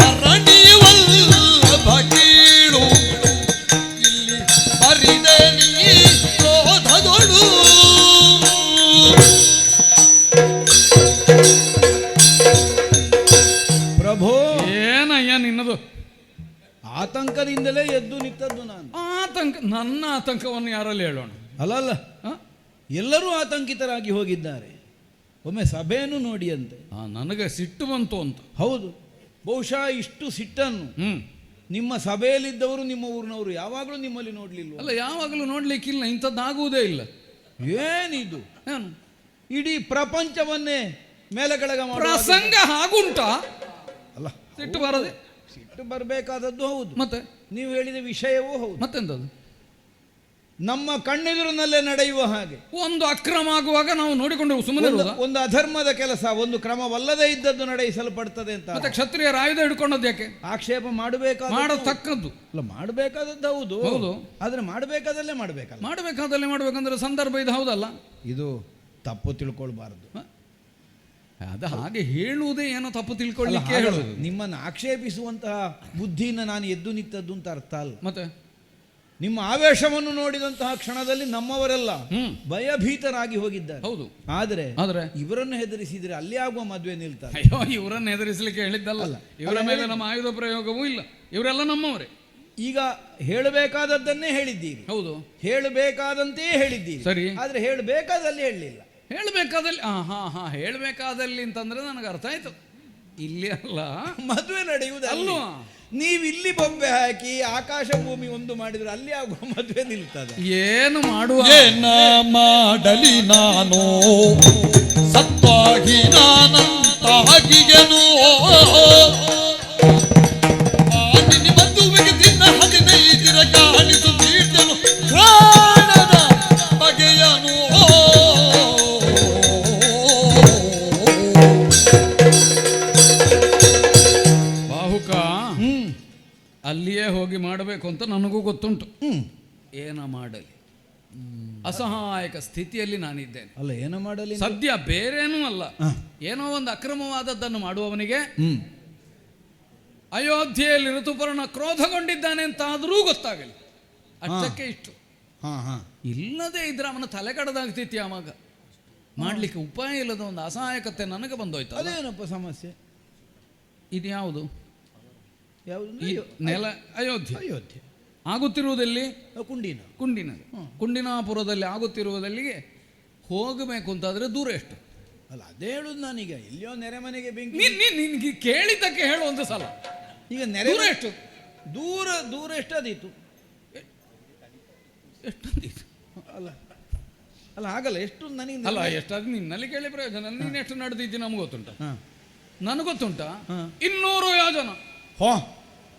ಧರಣಿ ವಲ್ಲಭ ಕೀಳು ಇಲ್ಲಿ ಹರಿದೇನಿ ಕ್ರೋಧದೊಳು. ಪ್ರಭು, ಏನಯ್ಯ ನಿನ್ನದು? ಆತಂಕದಿಂದಲೇ ಎದ್ದು ನಿಂತದ್ದು ನಾನು. ಆತಂಕ? ನನ್ನ ಆತಂಕವನ್ನು ಯಾರಲ್ಲಿ ಹೇಳೋಣ? ಅಲ್ಲ ಆ? ಎಲ್ಲರೂ ಆತಂಕಿತರಾಗಿ ಹೋಗಿದ್ದಾರೆ. ಒಮ್ಮೆ ಸಭೆಯನ್ನು ನೋಡಿ ಅಂತೆ. ನನಗೆ ಸಿಟ್ಟು ಬಂತು ಅಂತ. ಹೌದು, ಬಹುಶಃ ಇಷ್ಟು ಸಿಟ್ಟನ್ನು ನಿಮ್ಮ ಸಭೆಯಲ್ಲಿದ್ದವರು, ನಿಮ್ಮ ಊರಿನವರು ಯಾವಾಗಲೂ ನಿಮ್ಮಲ್ಲಿ ನೋಡ್ಲಿಲ್ವ? ಅಲ್ಲ, ಯಾವಾಗಲೂ ನೋಡ್ಲಿಕ್ಕಿಲ್ಲ, ಇಂಥದ್ದಾಗುವುದೇ ಇಲ್ಲ. ಏನಿದು? ಏನು ಇಡೀ ಪ್ರಪಂಚವನ್ನೇ ಮೇಲೆ ಕೆಳಗೆ ಮಾಡುವ ಪ್ರಸಂಗ ಹಾಗುಂಟಾ? ಅಲ್ಲ, ಸಿಟ್ಟು ಬರದೆ? ಸಿಟ್ಟು ಬರಬೇಕಾದದ್ದು ಹೌದು, ಮತ್ತೆ ನೀವು ಹೇಳಿದ ವಿಷಯವೂ ಹೌದು. ಮತ್ತೆಂತದ್ದು? ನಮ್ಮ ಕಣ್ಣೆದುರಿನಲ್ಲೇ ನಡೆಯುವ ಹಾಗೆ ಒಂದು ಅಕ್ರಮ ಆಗುವಾಗ ನಾವು ನೋಡಿಕೊಂಡು ಸುಮ್ಮನೆ ಇರುವುದಾ? ಒಂದು ಅಧರ್ಮದ ಕೆಲಸ, ಒಂದು ಕ್ರಮವಲ್ಲದೆ ಇದ್ದದ್ದು ನಡೆಸಲ್ಪಡ್ತದೆ ಅಂತ ಮತ್ತೆ ಕ್ಷತ್ರಿಯರ ಆಯುಧ ಹಿಡ್ಕೊಂಡದ್ದು ಯಾಕೆ? ಆಕ್ಷೇಪ ಮಾಡಬೇಕಾದ ಮಾಡತಕ್ಕದ್ದು. ಅಲ್ಲ, ಮಾಡಬೇಕಾದದ್ದು ಹೌದು ಹೌದು, ಆದ್ರೆ ಮಾಡಬೇಕಾದಲ್ಲೇ ಮಾಡಬೇಕಲ್ಲ. ಮಾಡಬೇಕಾದಲ್ಲಿ ಮಾಡಬೇಕಂದ್ರೆ ಸಂದರ್ಭ ಇದು ಹೌದಲ್ಲ. ಇದು ತಪ್ಪು ತಿಳ್ಕೊಳ್ಬಾರದು. ಅದು ಹಾಗೆ ಹೇಳುವುದೇ ಏನೋ ತಪ್ಪು ತಿಳ್ಕೊಳ್ಳಿಕ್ಕೆ ಹೇಳುವುದು. ನಿಮ್ಮನ್ನು ಆಕ್ಷೇಪಿಸುವಂತಹ ಬುದ್ಧಿಯಿಂದ ನಾನು ಎದ್ದು ನಿಂತದ್ದು ಅಂತ ಅರ್ಥ ಅಲ್ಲ. ಮತ್ತೆ ನಿಮ್ಮ ಆವೇಶವನ್ನು ನೋಡಿದಂತಹ ಕ್ಷಣದಲ್ಲಿ ನಮ್ಮವರೆಲ್ಲ ಭಯಭೀತರಾಗಿ ಹೋಗಿದ್ದಾರೆ. ಹೌದು, ಆದ್ರೆ ಆದ್ರೆ ಇವರನ್ನು ಹೆದರಿಸಿದ್ರೆ ಅಲ್ಲಿ ಆಗುವ ಮದುವೆ ನಿಲ್ತಾರೆ. ಅಯ್ಯೋ, ಇವರನ್ನು ಹೆದರಿಸಲಿಕ್ಕೆ ಹೇಳಿದ್ದಲ್ಲ. ಇವರ ಮೇಲೆ ನಮ್ಮ ಆಯುಧ ಪ್ರಯೋಗವೂ ಇಲ್ಲ. ಇವರೆಲ್ಲ ನಮ್ಮವರೇ. ಈಗ ಹೇಳಬೇಕಾದದ್ದನ್ನೇ ಹೇಳಿದ್ದೀರಿ. ಹೌದು, ಹೇಳಬೇಕಾದಂತೆಯೇ ಹೇಳಿದ್ದೀರಿ. ಸರಿ, ಆದ್ರೆ ಹೇಳಬೇಕಾದಲ್ಲಿ ಹೇಳಲಿಲ್ಲ. ಹೇಳಬೇಕಾದಲ್ಲಿ ಹೇಳಬೇಕಾದಲ್ಲಿ ಅಂತಂದ್ರೆ ನನಗೆ ಅರ್ಥ ಆಯ್ತು. ಇಲ್ಲಿ ಅಲ್ಲ, ಮದುವೆ ನಡೆಯುವುದಲ್ಲ. ಅಲ್ವಾ? ನೀವು ಇಲ್ಲಿ ಬೊಬ್ಬೆ ಹಾಕಿ ಆಕಾಶ ಭೂಮಿ ಒಂದು ಮಾಡಿದ್ರೆ ಅಲ್ಲಿ ಆಗುವ ಮದುವೆ ನಿಲ್ತದೆ. ಏನು ಮಾಡುವ? ಏನ ಮಾಡಲಿ ನಾನು ಸತ್ವಾಗಿ ನಾನಂತಾಗಿಗೆನು ಆದಿನಿ ಮದುವೆಗೆ ದಿನ 15 ಕಾಣಿಸು ತೀರ್ಥನು ಪ್ರಾಣದ ಬಗೆಯನು. ಬಾಹುಕ ಅಲ್ಲಿಯೇ ಹೋಗಿ ಮಾಡಬೇಕು ಅಂತ ನನಗೂ ಗೊತ್ತುಂಟು. ಏನ ಮಾಡಲಿ, ಅಸಹಾಯಕ ಸ್ಥಿತಿಯಲ್ಲಿ ನಾನಿದ್ದೇನೆ. ಅಲ್ಲ, ಏನು ಮಾಡಲಿ ಸದ್ಯ ಬೇರೇನೂ ಅಲ್ಲ. ಏನೋ ಒಂದು ಅಕ್ರಮವಾದದ್ದನ್ನು ಮಾಡುವವನಿಗೆ ಅಯೋಧ್ಯೆಯಲ್ಲಿ ಋತುಪರ್ಣ ಕ್ರೋಧಗೊಂಡಿದ್ದಾನೆ ಅಂತ ಆದರೂ ಗೊತ್ತಾಗಲಿ, ಅಷ್ಟಕ್ಕೆ ಇಷ್ಟು. ಇಲ್ಲದೆ ಇದ್ರೆ ಅವನ ತಲೆ ಕಡದಾಗ್ತೈತಿ. ಆವಾಗ ಮಾಡ್ಲಿಕ್ಕೆ ಉಪಾಯ ಇಲ್ಲದ ಒಂದು ಅಸಹಾಯಕತೆ ನನಗೆ ಬಂದೋಯ್ತು. ಅದೇನಪ್ಪ ಸಮಸ್ಯೆ? ಇದು ಯಾವುದು? ಯಾವುದು? ನೆಲ ಅಯೋಧ್ಯೆ. ಅಯೋಧ್ಯೆ ಆಗುತ್ತಿರುವುದಲ್ಲಿ ಕುಂಡಿನಾಪುರದಲ್ಲಿ ಆಗುತ್ತಿರುವುದಲ್ಲಿಗೆ ಹೋಗಬೇಕು ಅಂತಾದ್ರೆ ದೂರ ಎಷ್ಟು? ಅಲ್ಲ, ಅದೇ ಹೇಳುದು ನಾನೀಗ. ಇಲ್ಲಿಯೋ ನೆರೆಮನೆಗೆ ಬೆಂಕಿ. ನಿನ್ಗೆ ಕೇಳಿದ್ದಕ್ಕೆ ಹೇಳು ಒಂದು ಸಲ. ಈಗ ನೆರೆ ದೂರ ಎಷ್ಟು? ದೂರ ಎಷ್ಟದೀತು? ಎಷ್ಟೊಂದಿತ್ತು? ಅಲ್ಲ ಅಲ್ಲ ಆಗಲ್ಲ, ಎಷ್ಟು ನನಗೆ ಅಲ್ಲ, ಎಷ್ಟಾದ್ರು ನಿನ್ನಲ್ಲಿ ಕೇಳಿ ಪ್ರಯೋಜನ. ನೀನು ಎಷ್ಟು ನಡೆದಿದ್ದಿ ನಮ್ಗೆ ಗೊತ್ತುಂಟ? ನನಗೆ ಗೊತ್ತುಂಟ. 200 ಯೋಜನ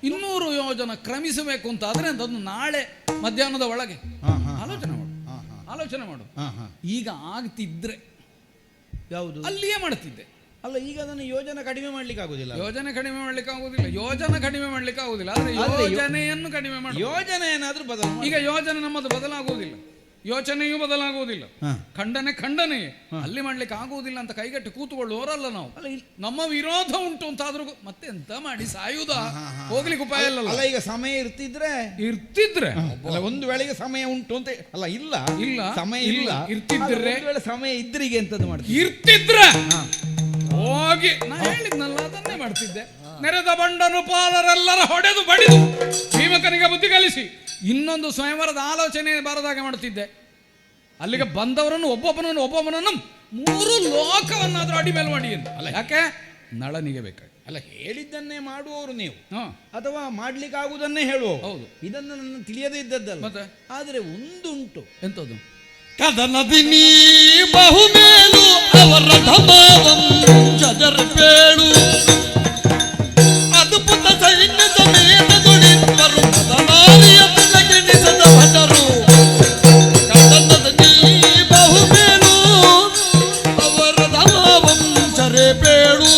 200 ಯೋಜನ ಕ್ರಮಿಸಬೇಕು ಅಂತ ಆದ್ರೆ ಅದನ್ನು ನಾಳೆ ಮಧ್ಯಾಹ್ನದ ಒಳಗೆ ಆಲೋಚನೆ ಮಾಡು. ಈಗ ಆಗ್ತಿದ್ರೆ ಯಾವುದು ಅಲ್ಲಿಯೇ ಮಾಡ್ತಿದ್ದೆ. ಅಲ್ಲ, ಈಗ ಅದನ್ನು ಯೋಜನೆ ಕಡಿಮೆ ಮಾಡ್ಲಿಕ್ಕೆ ಆಗುದಿಲ್ಲ. ಯೋಜನೆ ಕಡಿಮೆ ಮಾಡ್ಲಿಕ್ಕೆ ಆಗುದಿಲ್ಲ. ಆದ್ರೆ ಯೋಜನೆಯನ್ನು ಕಡಿಮೆ ಮಾಡಿ, ಯೋಜನೆ ಏನಾದ್ರೂ ಬದಲು. ಈಗ ಯೋಜನೆ ನಮ್ಮದು ಬದಲಾಗುವುದಿಲ್ಲ, ಯೋಚನೆಯೂ ಬದಲಾಗುವುದಿಲ್ಲ, ಖಂಡನೆಯೇ ಅಲ್ಲಿ ಮಾಡ್ಲಿಕ್ಕೆ ಆಗುವುದಿಲ್ಲ ಅಂತ ಕೈಗಟ್ಟಿ ಕೂತುಕೊಳ್ಳುವವರಲ್ಲ ನಾವು. ನಮ್ಮ ವಿರೋಧ ಉಂಟು ಅಂತಾದ್ರೂ ಮತ್ತೆ ಎಂತ ಮಾಡಿ ಸಾಯುವುದ? ಹೋಗ್ಲಿಕ್ಕೆ ಉಪಾಯ ಇಲ್ಲ. ಅಲ್ಲ, ಈಗ ಸಮಯ ಇರ್ತಿದ್ರೆ ಅಲ್ಲ, ಒಂದು ವೇಳೆಗೆ ಸಮಯ ಉಂಟು ಅಂತ ಅಲ್ಲ. ಇಲ್ಲ ಸಮಯ ಇಲ್ಲ. ಇರ್ತಿದ್ರೆ ಸಮಯ ಇದ್ರಿಗೆ ಎಂತದ್ದು ಮಾಡ್ತೀವಿ? ಇರ್ತಿದ್ರೆ ಹೋಗಿ ನಾ ಹೇಳಿದ್ನಲ್ಲ ಅದನ್ನೇ ಮಾಡ್ತಿದ್ದೆ. ನೆರೆದ ಬಂಡನು ಪಾಲರೆಲ್ಲರ ಹೊಡೆದು ಬಡಿದು ಭೀಮಕನಿಗೆ ಬುದ್ಧಿ ಕಲಿಸಿ ಇನ್ನೊಂದು ಸ್ವಯಂವರದ ಆಲೋಚನೆ ಬಾರದಾಗೆ ಮಾಡುತ್ತಿದ್ದೆ. ಅಲ್ಲಿಗೆ ಬಂದವರನ್ನು ಒಬ್ಬೊಬ್ಬನನ್ನು 3 ಲೋಕವನ್ನಾದ್ರೂ ಅಡಿ ಮೇಲೆ ಮಾಡಿ ಅಂತ. ಅಲ್ಲ, ಯಾಕೆ? ನಳನಿಗೆ ಬೇಕಾಗಿ. ಅಲ್ಲ, ಹೇಳಿದ್ದನ್ನೇ ಮಾಡುವವರು ನೀವು, ಅಥವಾ ಮಾಡ್ಲಿಕ್ಕೆ ಆಗುವುದನ್ನೇ ಹೇಳುವ. ಹೌದು, ಇದನ್ನು ನನ್ನ ತಿಳಿಯದೇ ಇದ್ದದ್ದಲ್ಲ. ಮತ್ತೆ ಆದ್ರೆ ಒಂದುಂಟು. ಎಂತದ್ದು? ಕದನದಿ ನೀ ಬಹುಮೇಲು ಅವರ ಧಮವಂ ಜರಪೇಳು ಅದ್ಭುತ ಸೈನ್ಯ ಸಮೇತ ದುಡಿತರು ಮದನಾರಿಯ ತಿಲಕಿಣಿಸದ ಭಟರು ಕದನದ ನೀ ಬಹುಬೇಳು ಅವರ ವಂಶರೇ ಬೇಳು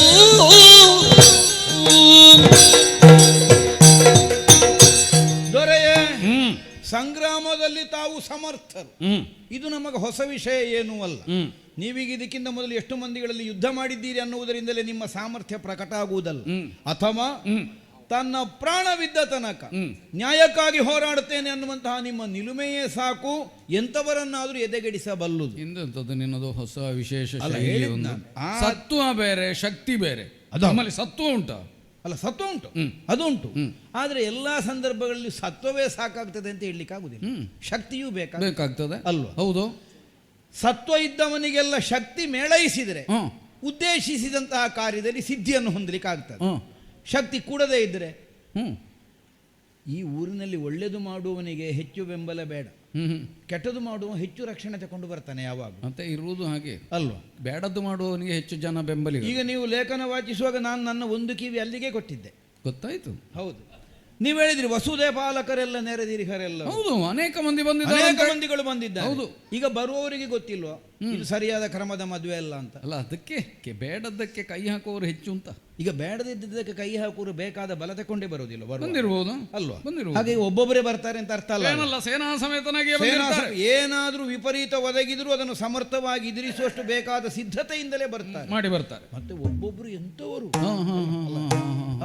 ದೊರೆಯೇ, ಸಂಗ್ರಾಮದಲ್ಲಿ ತಾವು ಸಮರ್ಥರು. ಇದು ನಮಗೆ ಹೊಸ ವಿಷಯ ಏನೂ ಅಲ್ಲ. ನೀವೀಗ ಇದಕ್ಕಿಂತ ಮೊದಲು ಎಷ್ಟು ಮಂದಿಗಳಲ್ಲಿ ಯುದ್ಧ ಮಾಡಿದ್ದೀರಿ ಅನ್ನುವುದರಿಂದಲೇ ನಿಮ್ಮ ಸಾಮರ್ಥ್ಯ ಪ್ರಕಟ ಆಗುವುದಲ್ಲ. ಅಥವಾ ತನ್ನ ಪ್ರಾಣವಿದ್ದ ತನಕ ನ್ಯಾಯಕ್ಕಾಗಿ ಹೋರಾಡುತ್ತೇನೆ ಅನ್ನುವಂತಹ ನಿಮ್ಮ ನಿಲುಮೆಯೇ ಸಾಕು ಎಂತವರನ್ನಾದ್ರೂ ಎದೆಗೆಡಿಸಬಲ್ಲುದು. ಇಂಥದ್ದು ನಿನ್ನದು ಹೊಸ ವಿಶೇಷ ಅಲ್ಲ, ಶೈಲಿ ಹೇಳಿದ್ದು ಒಂದು. ನಾನು. ಸತ್ವ ಬೇರೆ ಶಕ್ತಿ ಬೇರೆ. ನಮ್ಮಲ್ಲಿ ಸತ್ವ ಉಂಟಾ? ಅಲ್ಲ, ಸತ್ವ ಉಂಟು, ಅದು ಉಂಟು. ಆದ್ರೆ ಎಲ್ಲಾ ಸಂದರ್ಭಗಳಲ್ಲಿ ಸತ್ವವೇ ಸಾಕಾಗ್ತದೆ ಅಂತ ಹೇಳಲಿಕ್ಕೆ ಆಗುದಿಲ್ಲ. ಶಕ್ತಿಯೂ ಬೇಕಾಗ್ತದೆ ಅಲ್ವಾ? ಹೌದು. ಸತ್ವ ಇದ್ದವನಿಗೆಲ್ಲ ಶಕ್ತಿ ಮೇಳೈಸಿದರೆ ಉದ್ದೇಶಿಸಿದಂತಹ ಕಾರ್ಯದಲ್ಲಿ ಸಿದ್ಧಿಯನ್ನು ಹೊಂದಲಿಕ್ಕೆ ಆಗ್ತದೆ. ಶಕ್ತಿ ಕೂಡದೇ ಇದ್ದರೆ ಈ ಊರಿನಲ್ಲಿ ಒಳ್ಳೆಯದು ಮಾಡುವವನಿಗೆ ಹೆಚ್ಚು ಬೆಂಬಲ ಬೇಡ, ಕೆಟ್ಟದು ಮಾಡುವ ಹೆಚ್ಚು ರಕ್ಷಣೆ ತಗೊಂಡು ಬರ್ತಾನೆ ಯಾವಾಗ. ಮತ್ತೆ ಇರುವುದು ಹಾಗೆ ಅಲ್ವಾ? ಬೇಡದ್ದು ಮಾಡುವವನಿಗೆ ಹೆಚ್ಚು ಜನ ಬೆಂಬಲಿಗ. ಈಗ ನೀವು ಲೇಖನ ವಾಚಿಸುವಾಗ ನಾನು ನನ್ನ ಒಂದು ಕಿವಿ ಅಲ್ಲಿಗೆ ಕೊಟ್ಟಿದ್ದೆ. ಗೊತ್ತಾಯ್ತು. ಹೌದು, ನೀವು ಹೇಳಿದ್ರಿ ವಸುದೇ ಪಾಲಕರೆಲ್ಲ ನೆರೆದಿರಿಗರೆಲ್ಲ. ಹೌದು, ಅನೇಕ ಮಂದಿ ಅನೇಕ ಬಂದಿದ್ದಾರೆ. ಮಂದಿಗಳು ಬಂದಿದ್ದಾರೆ. ಹೌದು. ಈಗ ಬರುವವರಿಗೆ ಗೊತ್ತಿಲ್ವಾ ಇದು ಸರಿಯಾದ ಕ್ರಮದ ಮದುವೆ ಅಲ್ಲ ಅಂತ? ಅಲ್ಲ, ಅದಕ್ಕೆ ಬೇಡದ್ದಕ್ಕೆ ಕೈ ಹಾಕುವವರು ಹೆಚ್ಚು ಅಂತ. ಈಗ ಬೇಡದಿದ್ದಕ್ಕೆ ಕೈ ಹಾಕುವರು ಬೇಕಾದ ಬಲ ತಕೊಂಡೇ ಬರುವುದಿಲ್ಲ. ಬಂದಿರ್ಬೋದು ಅಲ್ವಾ? ಬಂದಿರ್ಬೋದು. ಹಾಗೆ ಒಬ್ಬೊಬ್ಬರೇ ಬರ್ತಾರೆ ಅಂತ ಅರ್ಥ ಅಲ್ಲ. ಏನಲ್ಲ, ಸೇನಾ ಸಮೇತನಾಗಿ ಏನಾದ್ರೂ ವಿಪರೀತ ಒದಗಿದ್ರು ಅದನ್ನು ಸಮರ್ಥವಾಗಿ ಎದುರಿಸುವಷ್ಟು ಬೇಕಾದ ಸಿದ್ಧತೆಯಿಂದಲೇ ಬರ್ತಾರೆ, ಮಾಡಿ ಬರ್ತಾರೆ. ಮತ್ತೆ ಒಬ್ಬೊಬ್ರು ಎಂತವರು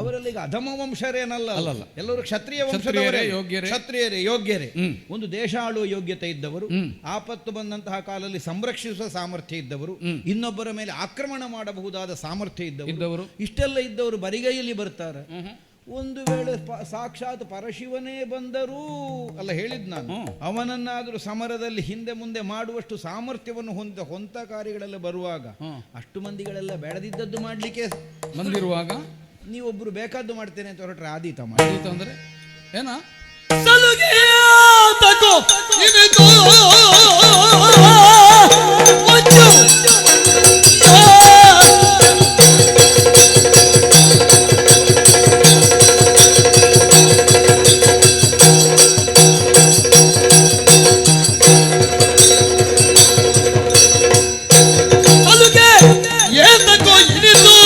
ಅವರೆಲ್ಲ ಈಗ ಅಧಮ ವಂಶರೇನಲ್ಲ, ಅಲ್ಲಲ್ಲ, ಎಲ್ಲರೂ ಕ್ಷತ್ರಿಯ ಕ್ಷತ್ರಿಯರೇ, ವಂಶದವರೇ, ಯೋಗ್ಯರೇ. ಕ್ಷತ್ರಿಯರೇ, ಯೋಗ್ಯರೇ. ಒಂದು ದೇಶ ಆಳುವ ಯೋಗ್ಯತೆ ಇದ್ದವರು, ಆಪತ್ತು ಬಂದಂತಹ ಕಾಲದಲ್ಲಿ ಸಂರಕ್ಷಿಸುವ ಸಾಮರ್ಥ್ಯ ಇದ್ದವರು, ಇನ್ನೊಬ್ಬರ ಮೇಲೆ ಆಕ್ರಮಣ ಮಾಡಬಹುದಾದ ಸಾಮರ್ಥ್ಯ ಇದ್ದವರು. ಇಷ್ಟೆಲ್ಲ ಇದ್ದವರು ಬರಿಗೈಯಲ್ಲಿ ಬರ್ತಾರೆ. ಒಂದು ವೇಳೆ ಸಾಕ್ಷಾತ್ ಪರಶಿವನೇ ಬಂದರೂ ಅಲ್ಲ, ಹೇಳಿದ್ ನಾನು, ಅವನನ್ನಾದರೂ ಸಮರದಲ್ಲಿ ಹಿಂದೆ ಮುಂದೆ ಮಾಡುವಷ್ಟು ಸಾಮರ್ಥ್ಯವನ್ನು ಹೊಂದ ಕಾರ್ಯಗಳೆಲ್ಲ ಬರುವಾಗ ಅಷ್ಟು ಮಂದಿಗಳೆಲ್ಲ ಬೇಡದಿದ್ದದ್ದು ಮಾಡ್ಲಿಕ್ಕೆ ಬಂದಿರುವಾಗ ನೀವೊಬ್ರು ಬೇಕಾದ್ದು ಮಾಡ್ತೇನೆ ಅಂತ ಹೊರಟ್ರೆ ಆದೀತ ಅಂದ್ರೆ ಏನ ಸಲುಗೆ ತಗೋ ಇನಿತೋ ಮುಚ್ಚು ಸಲುಗೆ ಏತಕೋ ಇನಿತು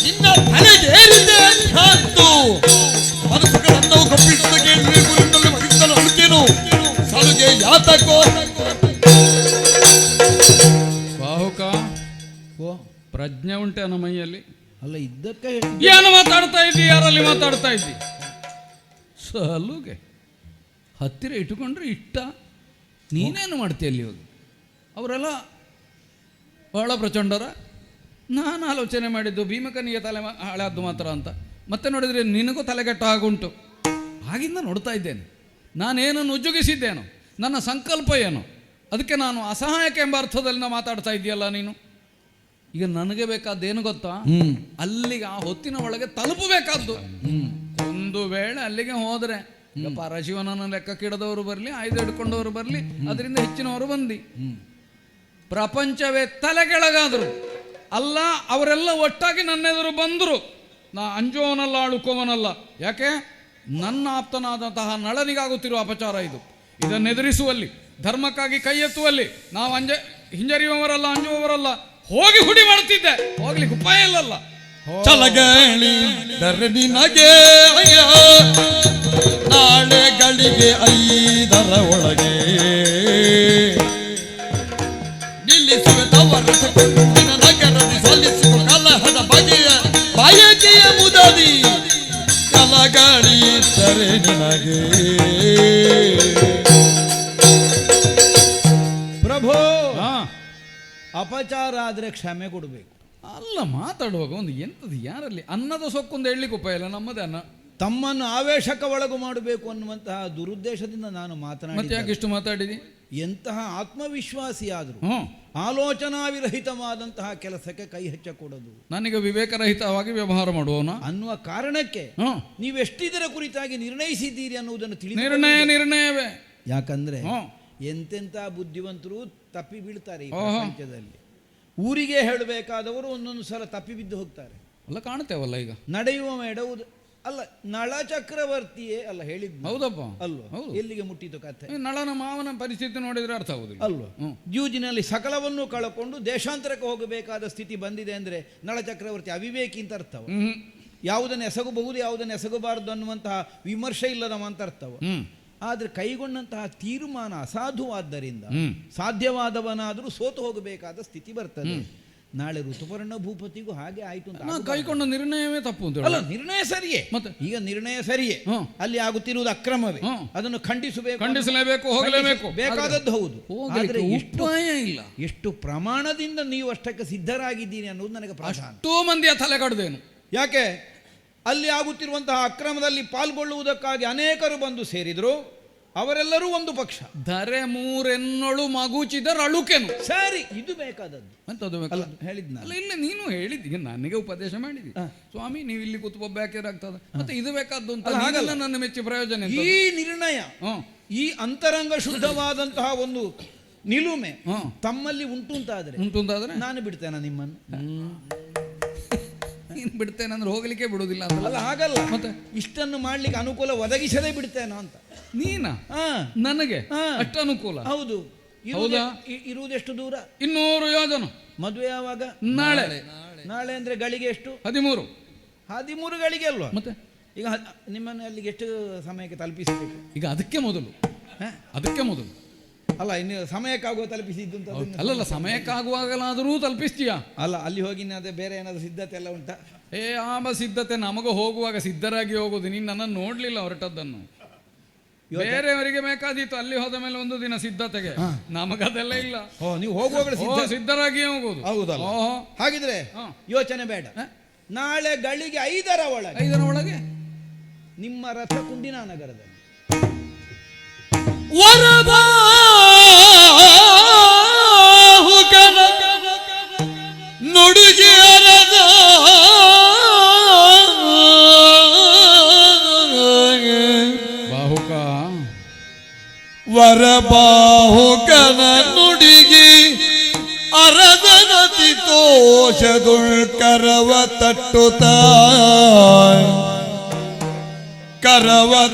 ನಿನ್ನ ತಲೆಗೇರಿದೆ ಅಂತು ಮನಸ್ಸುಗಳನ್ನವು ಕಪ್ಪಿಸುತ್ತ ಕೇಳಿದ್ರೆ ಗುರಿನಲ್ಲಿ ಮಗಿಸಲು ಅಳುತ್ತೇನು ಸಲುಗೆ ಯಾತಕೋ ಬಾಹುಕ ಪ್ರಜ್ಞೆ ಉಂಟೆ ನಮ್ಮ ಮೈಯಲ್ಲಿ. ಅಲ್ಲ, ಇದ್ದಕ್ಕೆ ಏನು ಮಾತಾಡ್ತಾ ಇದ್ದಿ? ಯಾರಲ್ಲಿ ಮಾತಾಡ್ತಾ ಇದ್ದಿ? ಸಲುಗೆ ಹತ್ತಿರ ಇಟ್ಟುಕೊಂಡ್ರೆ ಇಷ್ಟ. ನೀನೇನು ಮಾಡ್ತೀಯ ಅಲ್ಲಿ ಹೋಗಿ? ಅವರೆಲ್ಲ ಬಹಳ ಪ್ರಚಂಡರ. ನಾನು ಆಲೋಚನೆ ಮಾಡಿದ್ದು ಭೀಮಕನಿಗೆ ತಲೆ ಹಾಳಾದ್ದು ಮಾತ್ರ ಅಂತ. ಮತ್ತೆ ನೋಡಿದರೆ ನಿನಗೂ ತಲೆಗೆಟ್ಟ ಆಗುಂಟು. ಆಗಿಂದ ನೋಡ್ತಾ ಇದ್ದೇನೆ. ನಾನೇನು ಉಜ್ಜುಗಿಸಿದ್ದೇನೋ, ನನ್ನ ಸಂಕಲ್ಪ ಏನು, ಅದಕ್ಕೆ ನಾನು ಅಸಹಾಯಕ ಎಂಬ ಅರ್ಥದಲ್ಲಿ ಮಾತಾಡ್ತಾ ಇದ್ದೀಯಲ್ಲ ನೀನು. ಈಗ ನನಗೆ ಬೇಕಾದ್ದೇನು ಗೊತ್ತಾ? ಅಲ್ಲಿಗೆ ಆ ಹೊತ್ತಿನ ಒಳಗೆ ತಲುಪಬೇಕಾದ್ದು. ಒಂದು ವೇಳೆ ಅಲ್ಲಿಗೆ ಹೋದರೆ ಈಗ ಪರಶಿವನನ್ನು ಲೆಕ್ಕಕ್ಕಿಡದವರು ಬರಲಿ, ಆಯುಧ ಹಿಡ್ಕೊಂಡವರು ಬರಲಿ, ಅದರಿಂದ ಹೆಚ್ಚಿನವರು ಬಂದು ಪ್ರಪಂಚವೇ ತಲೆಗೆಳಗಾದರು ಅಲ್ಲ, ಅವರೆಲ್ಲ ಒಟ್ಟಾಗಿ ನನ್ನೆದುರು ಬಂದರು. ನಾ ಅಂಜುವವನಲ್ಲ, ಅಳುಕೋವನಲ್ಲ. ಯಾಕೆ? ನನ್ನ ಆಪ್ತನಾದಂತಹ ನಳನಿಗಾಗುತ್ತಿರುವ ಅಪಚಾರ ಇದು. ಇದನ್ನೆದುರಿಸುವಲ್ಲಿ, ಧರ್ಮಕ್ಕಾಗಿ ಕೈ ಎತ್ತುವಲ್ಲಿ ನಾವು ಹಿಂಜರಿಯುವವರಲ್ಲ, ಅಂಜುವವರಲ್ಲ. ಹೋಗಿ ಹುಡಿ ಮಾಡ್ತಿದ್ದೆ, ಹೋಗ್ಲಿಕ್ಕೆ ಉಪಾಯ ಇಲ್ಲಲ್ಲ. ಚಲಗಳಿ ನಿನಗೆ ನಾಳೆ ಗಳಿಗೆ 5ರ ಒಳಗೆ ನಿಲ್ಲಿಸುವೆ ತವರಿಸಿಕೊಂಡು ನಗರದಿ ಸಲ್ಲಿಸುವ ಕಲಹದ ಬಗೆಯ ಬಯಕೆಯ ಮುದದಿ ಕಲಗಳಿ ಇದ್ದರೆ ನಿನಗೆ. ಪ್ರಭು, ಅಪಚಾರ ಆದ್ರೆ ಕ್ಷಮೆ ಕೊಡಬೇಕು. ಅಲ್ಲ, ಮಾತಾಡುವಾಗ ಒಂದು ಎಂಥದ್ದು ಯಾರಲ್ಲಿ ಅನ್ನದ ಸೊಕ್ಕೊಂದು ಹೇಳಲಿಕ್ಕೆ ಉಪಾಯ ಇಲ್ಲ. ನಮ್ಮದೇ ಅನ್ನ. ತಮ್ಮನ್ನು ಆವೇಶಕ್ಕೆ ಒಳಗು ಮಾಡಬೇಕು ಅನ್ನುವಂತಹ ದುರುದ್ದೇಶದಿಂದ ನಾನು ಮತ್ತೆ ಯಾಕೆ ಮಾತನಾಡಿದ್ದೆ. ಇಷ್ಟು ಮಾತಾಡಿದಿ? ಎಂತಹ ಆತ್ಮವಿಶ್ವಾಸಿಯಾದರೂ ಆಲೋಚನಾ ವಿರಹಿತವಾದಂತಹ ಕೆಲಸಕ್ಕೆ ಕೈ ಹಚ್ಚಕೂಡದು. ನನಗೆ ವಿವೇಕರಹಿತವಾಗಿ ವ್ಯವಹಾರ ಮಾಡುವವನ ಅನ್ನುವ ಕಾರಣಕ್ಕೆ ನೀವೆಷ್ಟಿದರ ಕುರಿತಾಗಿ ನಿರ್ಣಯಿಸಿದ್ದೀರಿ ಅನ್ನುವುದನ್ನು ನಿರ್ಣಯವೇ. ಯಾಕಂದ್ರೆ ಎಂತೆಂಥ ಬುದ್ಧಿವಂತರು ತಪ್ಪಿ ಬೀಳ್ತಾರೆ ಈ ಪ್ರಪಂಚದಲ್ಲಿ. ಊರಿಗೆ ಹೇಳಬೇಕಾದವರು ಒಂದೊಂದು ಸಲ ತಪ್ಪಿ ಬಿದ್ದು ಹೋಗ್ತಾರೆ. ಅಲ್ಲ ಕಾಣ್ತೇವಲ್ಲ ಈಗ ನಡೆಯುವ ಮೇಡವುದು ಅಲ್ಲ, ನಳ ಚಕ್ರವರ್ತಿಯೇ ಅಲ್ಲ ಹೇಳಿದ್ ಹೌದಪ್ಪ ಅಲ್ವಾ? ಹೌದು. ಎಲ್ಲಿಗೆ ಮುಟ್ಟಿತು ಕಥೆ ಈ ನಳನ ಮಾವನ ಪರಿಸ್ಥಿತಿ ನೋಡಿದ್ರೆ ಅರ್ಥ ಆಗುದಿಲ್ಲ ಅಲ್ವಾ? ಜೂಜಿನಲ್ಲಿ ಸಕಲವನ್ನು ಕಳಕೊಂಡು ದೇಶಾಂತರಕ್ಕೆ ಹೋಗಬೇಕಾದ ಸ್ಥಿತಿ ಬಂದಿದೆ ಅಂದ್ರೆ ನಳ ಚಕ್ರವರ್ತಿ ಅವಿವೇಕಿ ಅಂತ ಅರ್ಥವ. ಯಾವುದನ್ನು ಎಸಗಬಹುದು ಯಾವುದನ್ನು ಎಸಗಬಾರದು ಅನ್ನುವಂತಹ ವಿಮರ್ಶೆ ಇಲ್ಲದ ಅಂತ ಅರ್ಥವ. ಆದ್ರೆ ಕೈಗೊಂಡಂತಹ ತೀರ್ಮಾನ ಅಸಾಧುವಾದ್ದರಿಂದ ಸಾಧ್ಯವಾದವನಾದರೂ ಸೋತು ಹೋಗಬೇಕಾದ ಸ್ಥಿತಿ ಬರ್ತದೆ. ನಾಳೆ ಋತುಪರ್ಣ ಭೂಪತಿಗೂ ಹಾಗೆ ಆಯ್ತು ಅಂತ ಕೈಕೊಂಡ ನಿರ್ಣಯವೇ ತಪ್ಪು ಅಂತ ಅಲ್ಲ, ನಿರ್ಣಯ ಸರಿಯೇ. ಮತ್ತೆ ಈಗ ನಿರ್ಣಯ ಸರಿಯೇ, ಅಲ್ಲಿ ಆಗುತ್ತಿರುವುದು ಅಕ್ರಮವೇ, ಅದನ್ನು ಖಂಡಿಸಲೇಬೇಕು, ಹೋಗಲೇಬೇಕು, ಬೇಕಾದದ್ದು ಹೌದು. ಆದ್ರೆ ಇಲ್ಲ ಎಷ್ಟು ಪ್ರಮಾಣದಿಂದ ನೀವು ಅಷ್ಟಕ್ಕೆ ಸಿದ್ಧರಾಗಿದ್ದೀನಿ ಅನ್ನೋದು ನನಗೆ ಪ್ರಶ್ನೆ. ಎಷ್ಟೋ ಮಂದಿಯ ತಲೆ ಕಡ್ದೇನು. ಯಾಕೆ ಅಲ್ಲಿ ಆಗುತ್ತಿರುವಂತಹ ಅಕ್ರಮದಲ್ಲಿ ಪಾಲ್ಗೊಳ್ಳುವುದಕ್ಕಾಗಿ ಅನೇಕರು ಬಂದು ಸೇರಿದ್ರು. ಅವರೆಲ್ಲರೂ ಒಂದು ಪಕ್ಷ. ದರೆ ಮೂರೆನ್ನೊಳು ಮಗುಚಿದರ ಅಳುಕೆನು. ಸರಿ, ಇದು ಬೇಕಾದದ್ದು ಅಂತದ್ದು ಹೇಳಿದ್ನ. ಅಲ್ಲ, ಇಲ್ಲ ನೀನು ಹೇಳಿದ್ದೀಗ ನನಗೆ ಉಪದೇಶ ಮಾಡಿದಿ. ಸ್ವಾಮಿ ನೀವು ಇಲ್ಲಿ ಕೂತು ಒಬ್ಬ ಹಾಕಿರಾಗ್ತದ, ಮತ್ತೆ ಇದು ಬೇಕಾದ್ದು ಅಂತ ನನ್ನ ಮೆಚ್ಚಿ ಪ್ರಯೋಜನ. ಈ ನಿರ್ಣಯ, ಈ ಅಂತರಂಗ ಶುದ್ಧವಾದಂತಹ ಒಂದು ನಿಲುಮೆ ತಮ್ಮಲ್ಲಿ ಉಂಟು ಅಂತಾದ್ರೆ ನಾನು ಬಿಡ್ತೇನೆ ನಿಮ್ಮನ್ನು. ನೀನು ಬಿಡ್ತೇನೆ ಅಂದ್ರೆ ಹೋಗ್ಲಿಕ್ಕೆ ಬಿಡುವುದಿಲ್ಲ ಅಲ್ಲ, ಹಾಗಲ್ಲ. ಮತ್ತೆ ಇಷ್ಟನ್ನು ಮಾಡ್ಲಿಕ್ಕೆ ಅನುಕೂಲ ಒದಗಿಸದೇ ಬಿಡ್ತೇನೋ ಅಂತ. ನೀನ ನನಗೆ ಅಷ್ಟು ಅನುಕೂಲ? ಹೌದು. ಹೌದಾ? ಇರುವುದೆಷ್ಟು ದೂರ? 200 ಯೋಜನ. ಮದುವೆ ಯಾವಾಗ? ನಾಳೆ. ನಾಳೆ ಅಂದ್ರೆ ಗಳಿಗೆ ಎಷ್ಟು? 13 ಗಳಿಗೆ ಅಲ್ವಾ? ಮತ್ತೆ ಈಗ ನಿಮ್ಮನ್ನು ಅಲ್ಲಿಗೆ ಎಷ್ಟು ಸಮಯಕ್ಕೆ ತಲುಪಿಸಬೇಕು? ಈಗ ಅದಕ್ಕೆ ಮೊದಲು ಅಲ್ಲ, ಇನ್ನು ಸಮಯಕ್ಕಾಗುವ ತಲುಪಿಸಿದ್ದು ಅಂತ. ಅಲ್ಲಲ್ಲ, ಸಮಯಕ್ಕಾಗುವಾಗಲಾದರೂ ತಲುಪಿಸ್ತೀಯಾ? ಅಲ್ಲ, ಅಲ್ಲಿ ಹೋಗಿ ಅದೇ ಬೇರೆ ಏನಾದ್ರು ಸಿದ್ಧತೆ ಎಲ್ಲ ಉಂಟಾ? ಆಮ ಸಿದ್ಧತೆ ನಮಗೂ ಹೋಗುವಾಗ ಸಿದ್ಧರಾಗಿ ಹೋಗುದು. ನೀನು ನನ್ನನ್ನು ನೋಡ್ಲಿಲ್ಲ ಹೊರಟದ್ದನ್ನು. ಬೇರೆಯವರಿಗೆ ಬೇಕಾದೀತು ಅಲ್ಲಿ ಹೋದ ಮೇಲೆ ಒಂದು ದಿನ ಸಿದ್ಧತೆಗೆ, ನಮಗದೆಲ್ಲ ಇಲ್ಲ. ನೀವು ಹೋಗುವಾಗ ಸಿದ್ಧರಾಗಿ ಹೋಗುದು. ಹೌದಲ್ಲ? ಹಾಗಿದ್ರೆ ಯೋಚನೆ ಬೇಡ. ನಾಳೆ ಗಳಿಗೆ 5ರ ಒಳಗೆ ನಿಮ್ಮ ರಥ ಕುಂಡಿನ ನಗರದಲ್ಲಿ ನುಡುಗಿ ವರಬಾಹುಕನ ನುಡಿಗಿ ಅರದನತಿ ತೋಷದುಳ್ಕರವ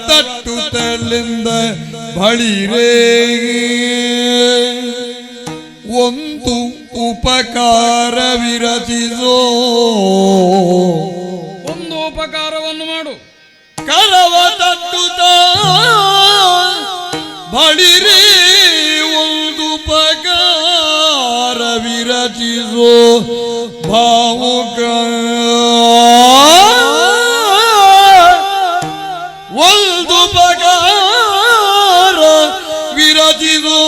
ತಟ್ಟುತ್ತಲಿಂದ ಬಳಿರೇ ಒಂದು ಉಪಕಾರ ವಿರಚಿಸೋ. ಒಂದು ಉಪಕಾರವನ್ನು ಮಾಡು. ಕರವ ತಟ್ಟುತ್ತ ಬಳಿರೇ ಒಂದು ಉಪಕಾರ ವಿರಚಿಸೋ. ಭಾವುಕ ಒಂದು ಉಪಕಾರ ವಿರಚಿಸೋ.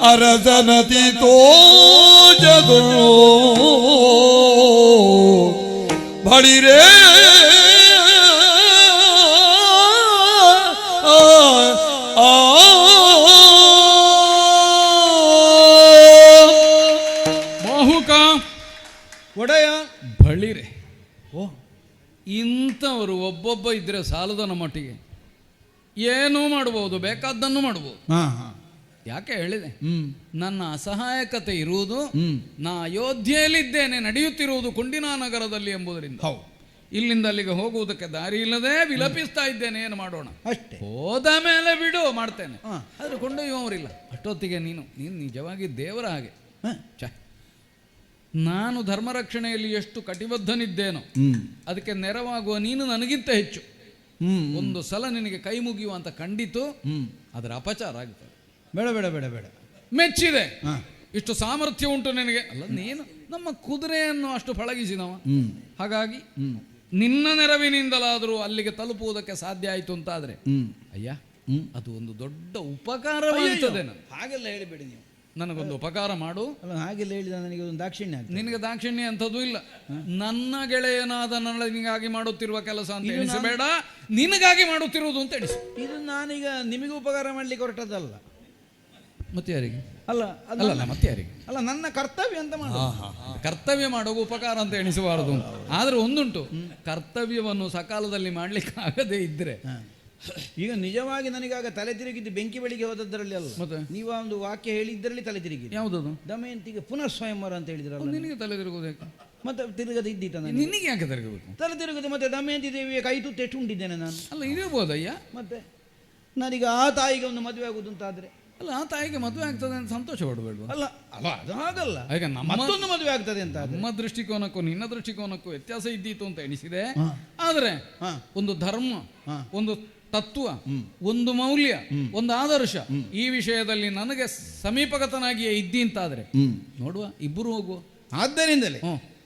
ಅರಸನತಿ ತೋಜದು ಬಳಿರೇ ಬಾಹುಕ ಒಡೆಯ ಬಳಿರೆ. ಇಂಥವರು ಒಬ್ಬೊಬ್ಬ ಇದ್ರೆ ಸಾಲದನ ಮಟ್ಟಿಗೆ ಏನೂ ಮಾಡಬಹುದು, ಬೇಕಾದ್ದನ್ನು ಮಾಡಬಹುದು. ಯಾಕೆ ಹೇಳಿದೆ? ನನ್ನ ಅಸಹಾಯಕತೆ ಇರುವುದು ನಾ ಅಯೋಧ್ಯೆಯಲ್ಲಿದ್ದೇನೆ, ನಡೆಯುತ್ತಿರುವುದು ಕುಂಡಿನ ನಗರದಲ್ಲಿ ಎಂಬುದರಿಂದ. ಇಲ್ಲಿಂದ ಅಲ್ಲಿಗೆ ಹೋಗುವುದಕ್ಕೆ ದಾರಿ ಇಲ್ಲದೆ ವಿಲಪಿಸ್ತಾ ಇದ್ದೇನೆ. ಏನು ಮಾಡೋಣ? ಅಷ್ಟೇ. ಹೋದ ಮೇಲೆ ಬಿಡು, ಮಾಡ್ತೇನೆ. ಆದ್ರೆ ಕೊಂಡೊಯ್ಯುವವರಿಲ್ಲ. ಅಷ್ಟೊತ್ತಿಗೆ ನೀನು ನಿಜವಾಗಿ ದೇವರ ಹಾಗೆ. ನಾನು ಧರ್ಮ ರಕ್ಷಣೆಯಲ್ಲಿ ಎಷ್ಟು ಕಟಿಬದ್ಧನಿದ್ದೇನೋ ಅದಕ್ಕೆ ನೆರವಾಗುವ ನೀನು ನನಗಿಂತ ಹೆಚ್ಚು. ಒಂದು ಸಲ ನಿನಗೆ ಕೈ ಮುಗಿಯುವಂತ ಕಂಡಿತು, ಅದರ ಅಪಚಾರ ಆಗುತ್ತದೆ. ಬೇಡ ಬೇಡ ಬೇಡ ಬೇಡ. ಮೆಚ್ಚಿದೆ, ಇಷ್ಟು ಸಾಮರ್ಥ್ಯ ಉಂಟು ನಿನಗೆ. ಅಲ್ಲ, ನೀನು ನಮ್ಮ ಕುದುರೆಯನ್ನು ಅಷ್ಟು ಪಳಗಿಸಿದವ. ಹಾಗಾಗಿ ನಿನ್ನ ನೆರವಿನಿಂದಲಾದರೂ ಅಲ್ಲಿಗೆ ತಲುಪುವುದಕ್ಕೆ ಸಾಧ್ಯ ಆಯಿತು ಅಂತಾದ್ರೆ ಅಯ್ಯ, ಅದು ಒಂದು ದೊಡ್ಡ ಉಪಕಾರವಾಗುತ್ತದೆ. ಹಾಗೆಲ್ಲ ಹೇಳಿಬೇಡಿ ನೀವು. ನನಗೊಂದು ಉಪಕಾರ ಮಾಡು. ಅಲ್ಲ, ಹಾಗೆಲ್ಲ ಹೇಳಿದ ನನಗೆ ಒಂದು ದಾಕ್ಷಿಣ್ಯ. ನಿನಗೆ ದಾಕ್ಷಿಣ್ಯ ಅಂತದ್ದು ಇಲ್ಲ. ನನ್ನ ಗೆಳೆಯನಾದ ನನಗಾಗಿ ಮಾಡುತ್ತಿರುವ ಕೆಲಸ ಅಂತ ಎಣಿಸಬೇಡ, ನಿನಗಾಗಿ ಮಾಡುತ್ತಿರುವುದು ಅಂತ ಎಣಿಸು. ಇದು ನಾನೀಗ ನಿಮಗೆ ಉಪಕಾರ ಮಾಡ್ಲಿಕ್ಕೆ ಹೊರಟದಲ್ಲ. ಮತ್ತೆ ಯಾರಿಗೆ? ಅಲ್ಲ ಅಲ್ಲ ಮತ್ತೆ ಯಾರಿಗೆ? ಅಲ್ಲ, ನನ್ನ ಕರ್ತವ್ಯ ಅಂತ ಮಾಡ. ಕರ್ತವ್ಯ ಮಾಡುವ ಉಪಕಾರ ಅಂತ ಎಣಿಸಬಾರದು. ಆದ್ರೆ ಒಂದುಂಟು, ಕರ್ತವ್ಯವನ್ನು ಸಕಾಲದಲ್ಲಿ ಮಾಡ್ಲಿಕ್ಕೆ ಆಗದೆ ಇದ್ರೆ ಈಗ ನಿಜವಾಗಿ ನನಗಾಗ ತಲೆ ತಿರುಗಿದ್ದು ಬೆಂಕಿ ಬೆಳಿಗ್ಗೆ ಹೋದದ್ದರಲ್ಲಿ ಅಲ್ಲ, ಮತ್ತೆ ನೀವು ಒಂದು ವಾಕ್ಯ ಹೇಳಿದ್ದರಲ್ಲಿ ತಲೆ ತಿರುಗಿದೆ. ಯಾವುದದು? ದಮಯಂತಿಗೆ ಪುನಃ ಸ್ವಯಂವರ ಅಂತ ಹೇಳಿದ್ರಲ್ಲ, ನಿನಗೆ ತಲೆ ತಿರುಗುವುದಕ್ಕೆ ಮತ್ತೆ ತಿರುಗದ ಇದ್ದೀತ ನನಗೆ. ನಿನಗೆ ಯಾಕೆ ತಿರುಗಬೇಕು? ತಲೆ ತಿರುಗದೆ ಮತ್ತೆ ದಮಯಂತಿ ದೇವಿಯ ಕೈ ತುತ್ತು ಎಷ್ಟು ಉಂಟಿದ್ದೇನೆ ನಾನು. ಅಲ್ಲ ಇರಬಹುದಯ್ಯ. ಮತ್ತೆ ನಾನೀಗ ಆ ತಾಯಿಗೆ ಒಂದು ಮದುವೆ ಆಗುದು ಅಂತಾದ್ರೆ, ಅಲ್ಲ ಆ ತಾಯಿಗೆ ಮದುವೆ ಆಗ್ತದೆ ಅಂತ ಸಂತೋಷ ಪಡಬೇಡ್ವಾ? ಅಲ್ಲ ಅಲ್ಲ ಅದು ಹಾಗಲ್ಲ, ಈಗ ನಮ್ಮ ಮತ್ತೊಂದು ಮದುವೆ ಆಗ್ತದೆ ಅಂತ ನಮ್ಮ ದೃಷ್ಟಿಕೋನಕ್ಕೂ ನಿನ್ನ ದೃಷ್ಟಿಕೋನಕ್ಕೂ ವ್ಯತ್ಯಾಸ ಇದ್ದೀತು ಅಂತ ಎಣಿಸಿದೆ. ಆದರೆ ಒಂದು ಧರ್ಮ, ಒಂದು ತತ್ವ, ಒಂದು ಮೌಲ್ಯ, ಒಂದು ಆದರ್ಶ, ಈ ವಿಷಯದಲ್ಲಿ ನನಗೆ ಸಮೀಪಗತನಾಗಿಯೇ ಇದ್ದಿ ಅಂತಾದ್ರೆ ನೋಡುವ, ಇಬ್ಬರು ಹೋಗುವ. ಆದ್ದರಿಂದಲೇ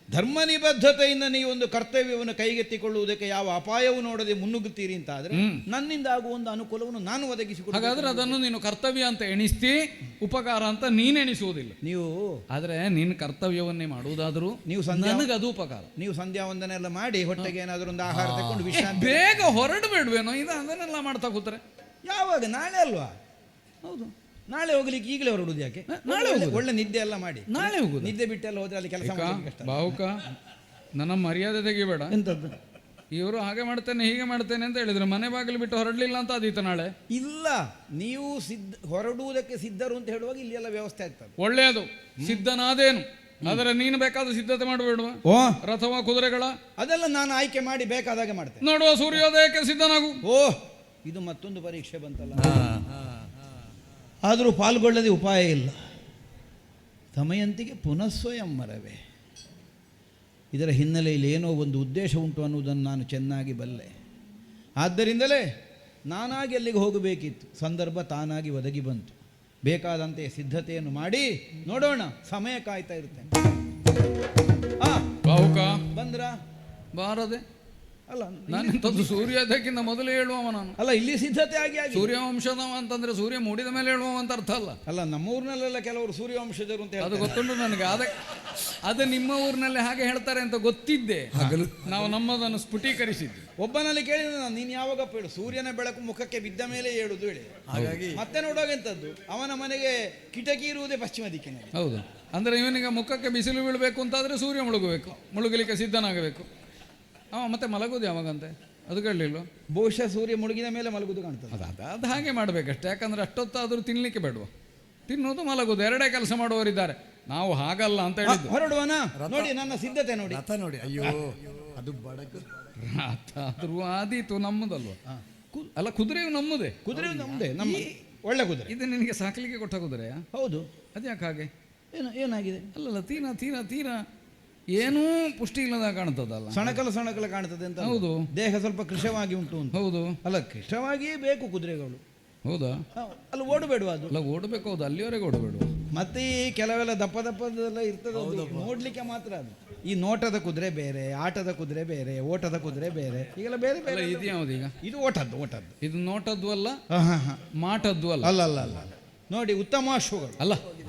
ಧರ್ಮ ನಿಬದ್ಧತೆಯಿಂದ ನೀವು ಒಂದು ಕರ್ತವ್ಯವನ್ನು ಕೈಗೆತ್ತಿಕೊಳ್ಳುವುದಕ್ಕೆ ಯಾವ ಅಪಾಯವೂ ನೋಡದೆ ಮುನ್ನುಗ್ಗುತ್ತೀರಿ ಅಂತ ಆದ್ರೆ ನನ್ನಿಂದ ಆಗುವ ಒಂದು ಅನುಕೂಲವನ್ನು ನಾನು ಒದಗಿಸಿಕೊಡು. ಹಾಗಾದ್ರೆ ಅದನ್ನು ನೀನು ಕರ್ತವ್ಯ ಅಂತ ಎಣಿಸ್ತಿ, ಉಪಕಾರ ಅಂತ ನೀನೆಣಿಸುವುದಿಲ್ಲ. ನೀವು ಆದ್ರೆ ನೀನು ಕರ್ತವ್ಯವನ್ನೇ ಮಾಡುವುದಾದ್ರೂ ನೀವು ನನಗೆ ಅದು ಉಪಕಾರ. ನೀವು ಸಂಧ್ಯಾ ವಂದನೆ ಎಲ್ಲ ಮಾಡಿ ಹೊಟ್ಟೆಗೆ ಏನಾದರೂ ಒಂದು ಆಹಾರ ತಗೊಂಡು ವಿಶ್ರಾಂತಿ. ಬೇಗ ಹೊರಡಬೇಡ್ವೇನೋ ಇದು, ಅದನ್ನೆಲ್ಲ ಮಾಡ್ತಾ ಕೂತ್ರೆ ಯಾವಾಗ? ನಾಳೆ ಅಲ್ವಾ? ಹೌದು, ನಾಳೆ ಹೋಗ್ಲಿಕ್ಕೆ ಈಗಲೇ ಹೊರಡುದು ಯಾಕೆ? ನಾಳೆ ಒಳ್ಳೆ ನಿದ್ದೆ ಎಲ್ಲ ಮಾಡಿ ನಾಳೆ ಹೋಗುದು. ನಿದ್ದೆ ಬಿಟ್ಟೆಲ್ಲ ಹೋದ್ರೆ ಅಲ್ಲಿ ಕೆಲಸ ಮಾಡಲಿಕ್ಕೆ ಬಾಹುಕ ನನ್ನ ಮರ್ಯಾದೆ ತೆಗಿಬೇಡ. ಎಂತದ್ದು? ಇವರು ಹಾಗೆ ಮಾಡ್ತೇನೆ ಹೀಗೆ ಮಾಡ್ತೇನೆ ಅಂತ ಹೇಳಿದ್ರು, ಮನೆ ಬಾಗಿಲು ಬಿಟ್ಟು ಹೊರಡ್ಲಿಲ್ಲ ಅಂತ ಆದೀತು ನಾಳೆ. ಇಲ್ಲ, ನೀವು ಹೊರಡುವುದಕ್ಕೆ ಸಿದ್ಧರು ಅಂತ ಹೇಳುವಾಗ ಇಲ್ಲಿ ಎಲ್ಲ ವ್ಯವಸ್ಥೆ ಆಗ್ತದೆ. ಒಳ್ಳೆಯದು, ಸಿದ್ಧನಾದೇನು. ಆದರೆ ನೀನು ಬೇಕಾದ ಸಿದ್ಧತೆ ಮಾಡಬೇಡುವ? ರಥವ ಕುದುರೆಗಳ ಅದೆಲ್ಲ ನಾನು ಆಯ್ಕೆ ಮಾಡಿ ಬೇಕಾದಾಗ ಮಾಡ್ತೇನೆ. ನೋಡುವ, ಸೂರ್ಯೋದಯಕ್ಕೆ ಸಿದ್ಧನಾಗು. ಇದು ಮತ್ತೊಂದು ಪರೀಕ್ಷೆ ಬಂತಲ್ಲ. ಆದರೂ ಪಾಲ್ಗೊಳ್ಳದೆ ಉಪಾಯ ಇಲ್ಲ. ದಮಯಂತಿಗೆ ಪುನಃ ಸ್ವಯಂವರವೇ. ಇದರ ಹಿನ್ನೆಲೆಯಲ್ಲಿ ಏನೋ ಒಂದು ಉದ್ದೇಶ ಉಂಟು ಅನ್ನುವುದನ್ನು ನಾನು ಚೆನ್ನಾಗಿ ಬಲ್ಲೆ. ಆದ್ದರಿಂದಲೇ ನಾನಾಗಿ ಅಲ್ಲಿಗೆ ಹೋಗಬೇಕಿತ್ತು. ಸಂದರ್ಭ ತಾನಾಗಿ ಒದಗಿ ಬಂತು. ಬೇಕಾದಂತೆ ಸಿದ್ಧತೆಯನ್ನು ಮಾಡಿ ನೋಡೋಣ, ಸಮಯ ಕಾಯ್ತಾ ಇರ್ತೇನೆ. ಬಾಹುಕ ಬಂದ್ರ ಬಾರದೆ ಅಲ್ಲ, ನಾನೆಂಥದ್ದು ಸೂರ್ಯೋದಯಕ್ಕಿಂತ ಮೊದಲು ಹೇಳುವವ ನಾನು. ಅಲ್ಲ, ಇಲ್ಲಿ ಸಿದ್ಧತೆ ಆಗಿ ಸೂರ್ಯವಂಶದವ ಅಂತಂದ್ರೆ ಸೂರ್ಯ ಮೂಡಿದ ಮೇಲೆ ಹೇಳುವ ಅಂತ ಅರ್ಥ ಅಲ್ಲ. ಅಲ್ಲ, ನಮ್ಮ ಊರಿನಲ್ಲೆಲ್ಲ ಕೆಲವರು ಸೂರ್ಯವಂಶಜರು ಅಂತ ಅದು ಗೊತ್ತುಂಟು ನನಗೆ. ಅದು ನಿಮ್ಮ ಊರಿನಲ್ಲಿ ಹಾಗೆ ಹೇಳ್ತಾರೆ ಅಂತ ಗೊತ್ತಿದ್ದೆ. ನಾವು ನಮ್ಮದನ್ನು ಸ್ಫುಟೀಕರಿಸಿದ್ವಿ. ಒಬ್ಬನಲ್ಲಿ ಕೇಳಿದ ನಾನು, ನೀನು ಯಾವಾಗಪ್ಪ ಹೇಳು, ಸೂರ್ಯನ ಬೆಳಕು ಮುಖಕ್ಕೆ ಬಿದ್ದ ಮೇಲೆ ಹೇಳುದು ಹೇಳಿ. ಹಾಗಾಗಿ ಮತ್ತೆ ನೋಡುವಾಗ ಎಂತದ್ದು, ಅವನ ಮನೆಗೆ ಕಿಟಕಿ ಇರುವುದೇ ಪಶ್ಚಿಮ ದಿಕ್ಕಿನಲ್ಲಿ. ಹೌದು, ಅಂದ್ರೆ ಇವನಿಗೆ ಮುಖಕ್ಕೆ ಬಿಸಿಲು ಬೀಳಬೇಕು ಅಂತಾದ್ರೆ ಸೂರ್ಯ ಮುಳುಗಬೇಕು, ಮುಳುಗಲಿಕ್ಕೆ ಸಿದ್ಧನಾಗಬೇಕು. ಮತ್ತೆ ಮಲಗುದು ಯಾವಾಗಂತೆ ಅದು ಕೇಳಲಿಲ್ಲ. ಬಹುಶಃ ಸೂರ್ಯ ಮುಳುಗಿದ ಮೇಲೆ ಮಲಗುದು ಕಾಣ್ತದೆ. ಅದು ಹಾಗೆ ಮಾಡಬೇಕಷ್ಟೇ. ಯಾಕಂದ್ರೆ ಅಷ್ಟೊತ್ತಾದರೂ ತಿನ್ಲಿಕ್ಕೆ ಬೇಡುವ, ತಿನ್ನೋದು ಮಲಗುದು ಎರಡೇ ಕೆಲಸ ಮಾಡುವವರಿದ್ದಾರೆ. ನಾವು ಹಾಗಲ್ಲ ಅಂತ ಹೇಳಿದ್ದು. ಹೊರಡುವನ ನೋಡಿ, ನನ್ನ ಸಿದ್ಧತೆ ನೋಡಿ. ರಥ ನೋಡಿ, ಅಯ್ಯೋ ಅದು ಬಡಕು. ರಥ ಆದ್ರೂ ಆದೀತು, ನಮ್ಮದಲ್ವ? ಅಲ್ಲ, ಕುದುರೆಯು ನಮ್ಮದೇ. ಕುದುರೆ ನಮ್ಮದೇ, ನಮ್ಮ ಒಳ್ಳೆ ಕುದುರೆ. ಇದು ನಿನಗೆ ಸಾಕಲಿಕ್ಕೆ ಕೊಟ್ಟ ಕುದುರೆಯಾ? ಹೌದು. ಅದ್ಯಾಕೆ ಹಾಗೆ? ಏನಾಗಿದೆ? ಅಲ್ಲಲ್ಲ, ತೀರ ಏನೂ ಪುಷ್ಟಿ ಇಲ್ಲದ ಕಾಣ್ತದಲ್ಲ, ಸಣಕಲ ಕಾಣ್ತದೆ ಅಂತ. ಹೌದು, ದೇಹ ಸ್ವಲ್ಪ ಕೃಶವಾಗಿ ಉಂಟು ಅಂತ. ಹೌದು, ಅಲ್ಲ, ಕೃಶವಾಗಿಯೇ ಬೇಕು ಕುದುರೆಗಳು. ಹೌದಾ? ಅಲ್ಲ, ಓಡಬೇಡುವ ಅದು. ಅಲ್ಲ, ಓಡಬೇಕು. ಹೌದು, ಅಲ್ಲಿವರೆಗೆ ಓಡಬೇಡುವ. ಮತ್ತೆ ಈ ಕೆಲವೆಲ್ಲ ದಪ್ಪದೆಲ್ಲ ಇರ್ತದೆ, ನೋಡ್ಲಿಕ್ಕೆ ಮಾತ್ರ ಅದು. ಈ ನೋಟದ ಕುದುರೆ ಬೇರೆ, ಆಟದ ಕುದುರೆ ಬೇರೆ, ಓಟದ ಕುದುರೆ ಬೇರೆ, ಈಗೆಲ್ಲ ಬೇರೆ ಬೇರೆ. ಇದು ಯಾವುದು ಈಗ? ಇದು ಓಟದ್ದು. ಇದು ನೋಟದ್ದು ಅಲ್ಲ, ಮಾಟದ್ದು ಅಲ್ಲ. ಅಲ್ಲ ನೋಡಿ, ಉತ್ತಮ ಅಶ್ವಗಳು.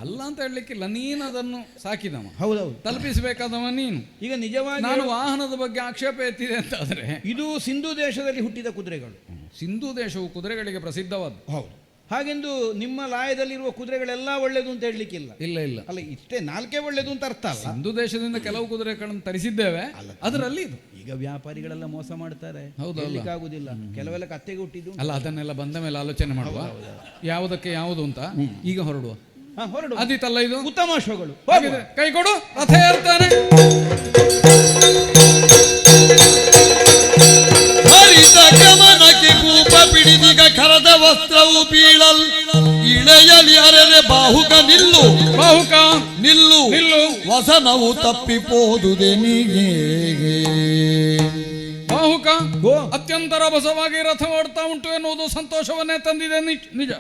ಅಲ್ಲ ಅಂತ ಹೇಳಲಿಕ್ಕಿಲ್ಲ, ನೀನು ಅದನ್ನು ಸಾಕಿದವ. ಹೌದೌದು, ತಲುಪಿಸಬೇಕಾದವ ನೀನು. ಈಗ ನಿಜವಾಗಿ ನಾನು ವಾಹನದ ಬಗ್ಗೆ ಆಕ್ಷೇಪ ಎತ್ತಿದೆ ಅಂತ ಆದ್ರೆ, ಇದು ಸಿಂಧು ದೇಶದಲ್ಲಿ ಹುಟ್ಟಿದ ಕುದುರೆಗಳು. ಸಿಂಧು ದೇಶವು ಕುದುರೆಗಳಿಗೆ ಪ್ರಸಿದ್ಧವಾದ. ಹೌದು. ಹಾಗೆಂದು ನಿಮ್ಮ ಲಾಯದಲ್ಲಿರುವ ಕುದುರೆಗಳೆಲ್ಲ ಒಳ್ಳೆದು ಅಂತ ಹೇಳಲಿಕ್ಕಿಲ್ಲ. ಇಲ್ಲ. ಅಲ್ಲ, ಇಷ್ಟೇ ನಾಲ್ಕೇ ಒಳ್ಳೆದು ಅಂತ ಅರ್ಥ ಅಲ್ಲ. ಸಿಂಧು ದೇಶದಿಂದ ಕೆಲವು ಕುದುರೆಗಳನ್ನು ತರಿಸಿದ್ದೇವೆ, ಅದರಲ್ಲಿ ಇದು. ಈಗ ವ್ಯಾಪಾರಿಗಳೆಲ್ಲ ಮೋಸ ಮಾಡ್ತಾರೆ. ಹೌದು, ಆಗುದಿಲ್ಲ. ಕೆಲವೆಲ್ಲ ಕತ್ತೆಗೆ ಹುಟ್ಟಿದ್ದು. ಅಲ್ಲ, ಅದನ್ನೆಲ್ಲ ಬಂದ ಮೇಲೆ ಆಲೋಚನೆ ಮಾಡುವ, ಯಾವುದಕ್ಕೆ ಯಾವುದು ಅಂತ. ಈಗ ಹೊರಡುವ. ಹೊರಡು. ಅದಿತ್ತಲ್ಲ ಇದು ಉತ್ತಮ ಅಶ್ವಗಳು. ಕೈ ಕೊಡು, ರಥ ಏರ್ತಾನೆ. ಹರಿತ ಗಮನಕ್ಕೆ ಕೂಪ ಬಿಡಿದಿಗ ಕರದ ವಸ್ತ್ರವು ಬೀಳಲ್ ಇಳೆಯಲಿ ಅರೆರೆ ಬಾಹುಕ ನಿಲ್ಲು, ಬಾಹುಕ ನಿಲ್ಲು, ನಿಲ್ಲು. ವಸನವು ತಪ್ಪಿಪೋದುದೆ ನೀಗೆ. ಬಾಹುಕ ಅತ್ಯಂತ ರಭಸವಾಗಿ ರಥ ಓಡ್ತಾ ಉಂಟು ಎನ್ನುವುದು ಸಂತೋಷವನ್ನೇ ತಂದಿದೆ, ನಿಜ.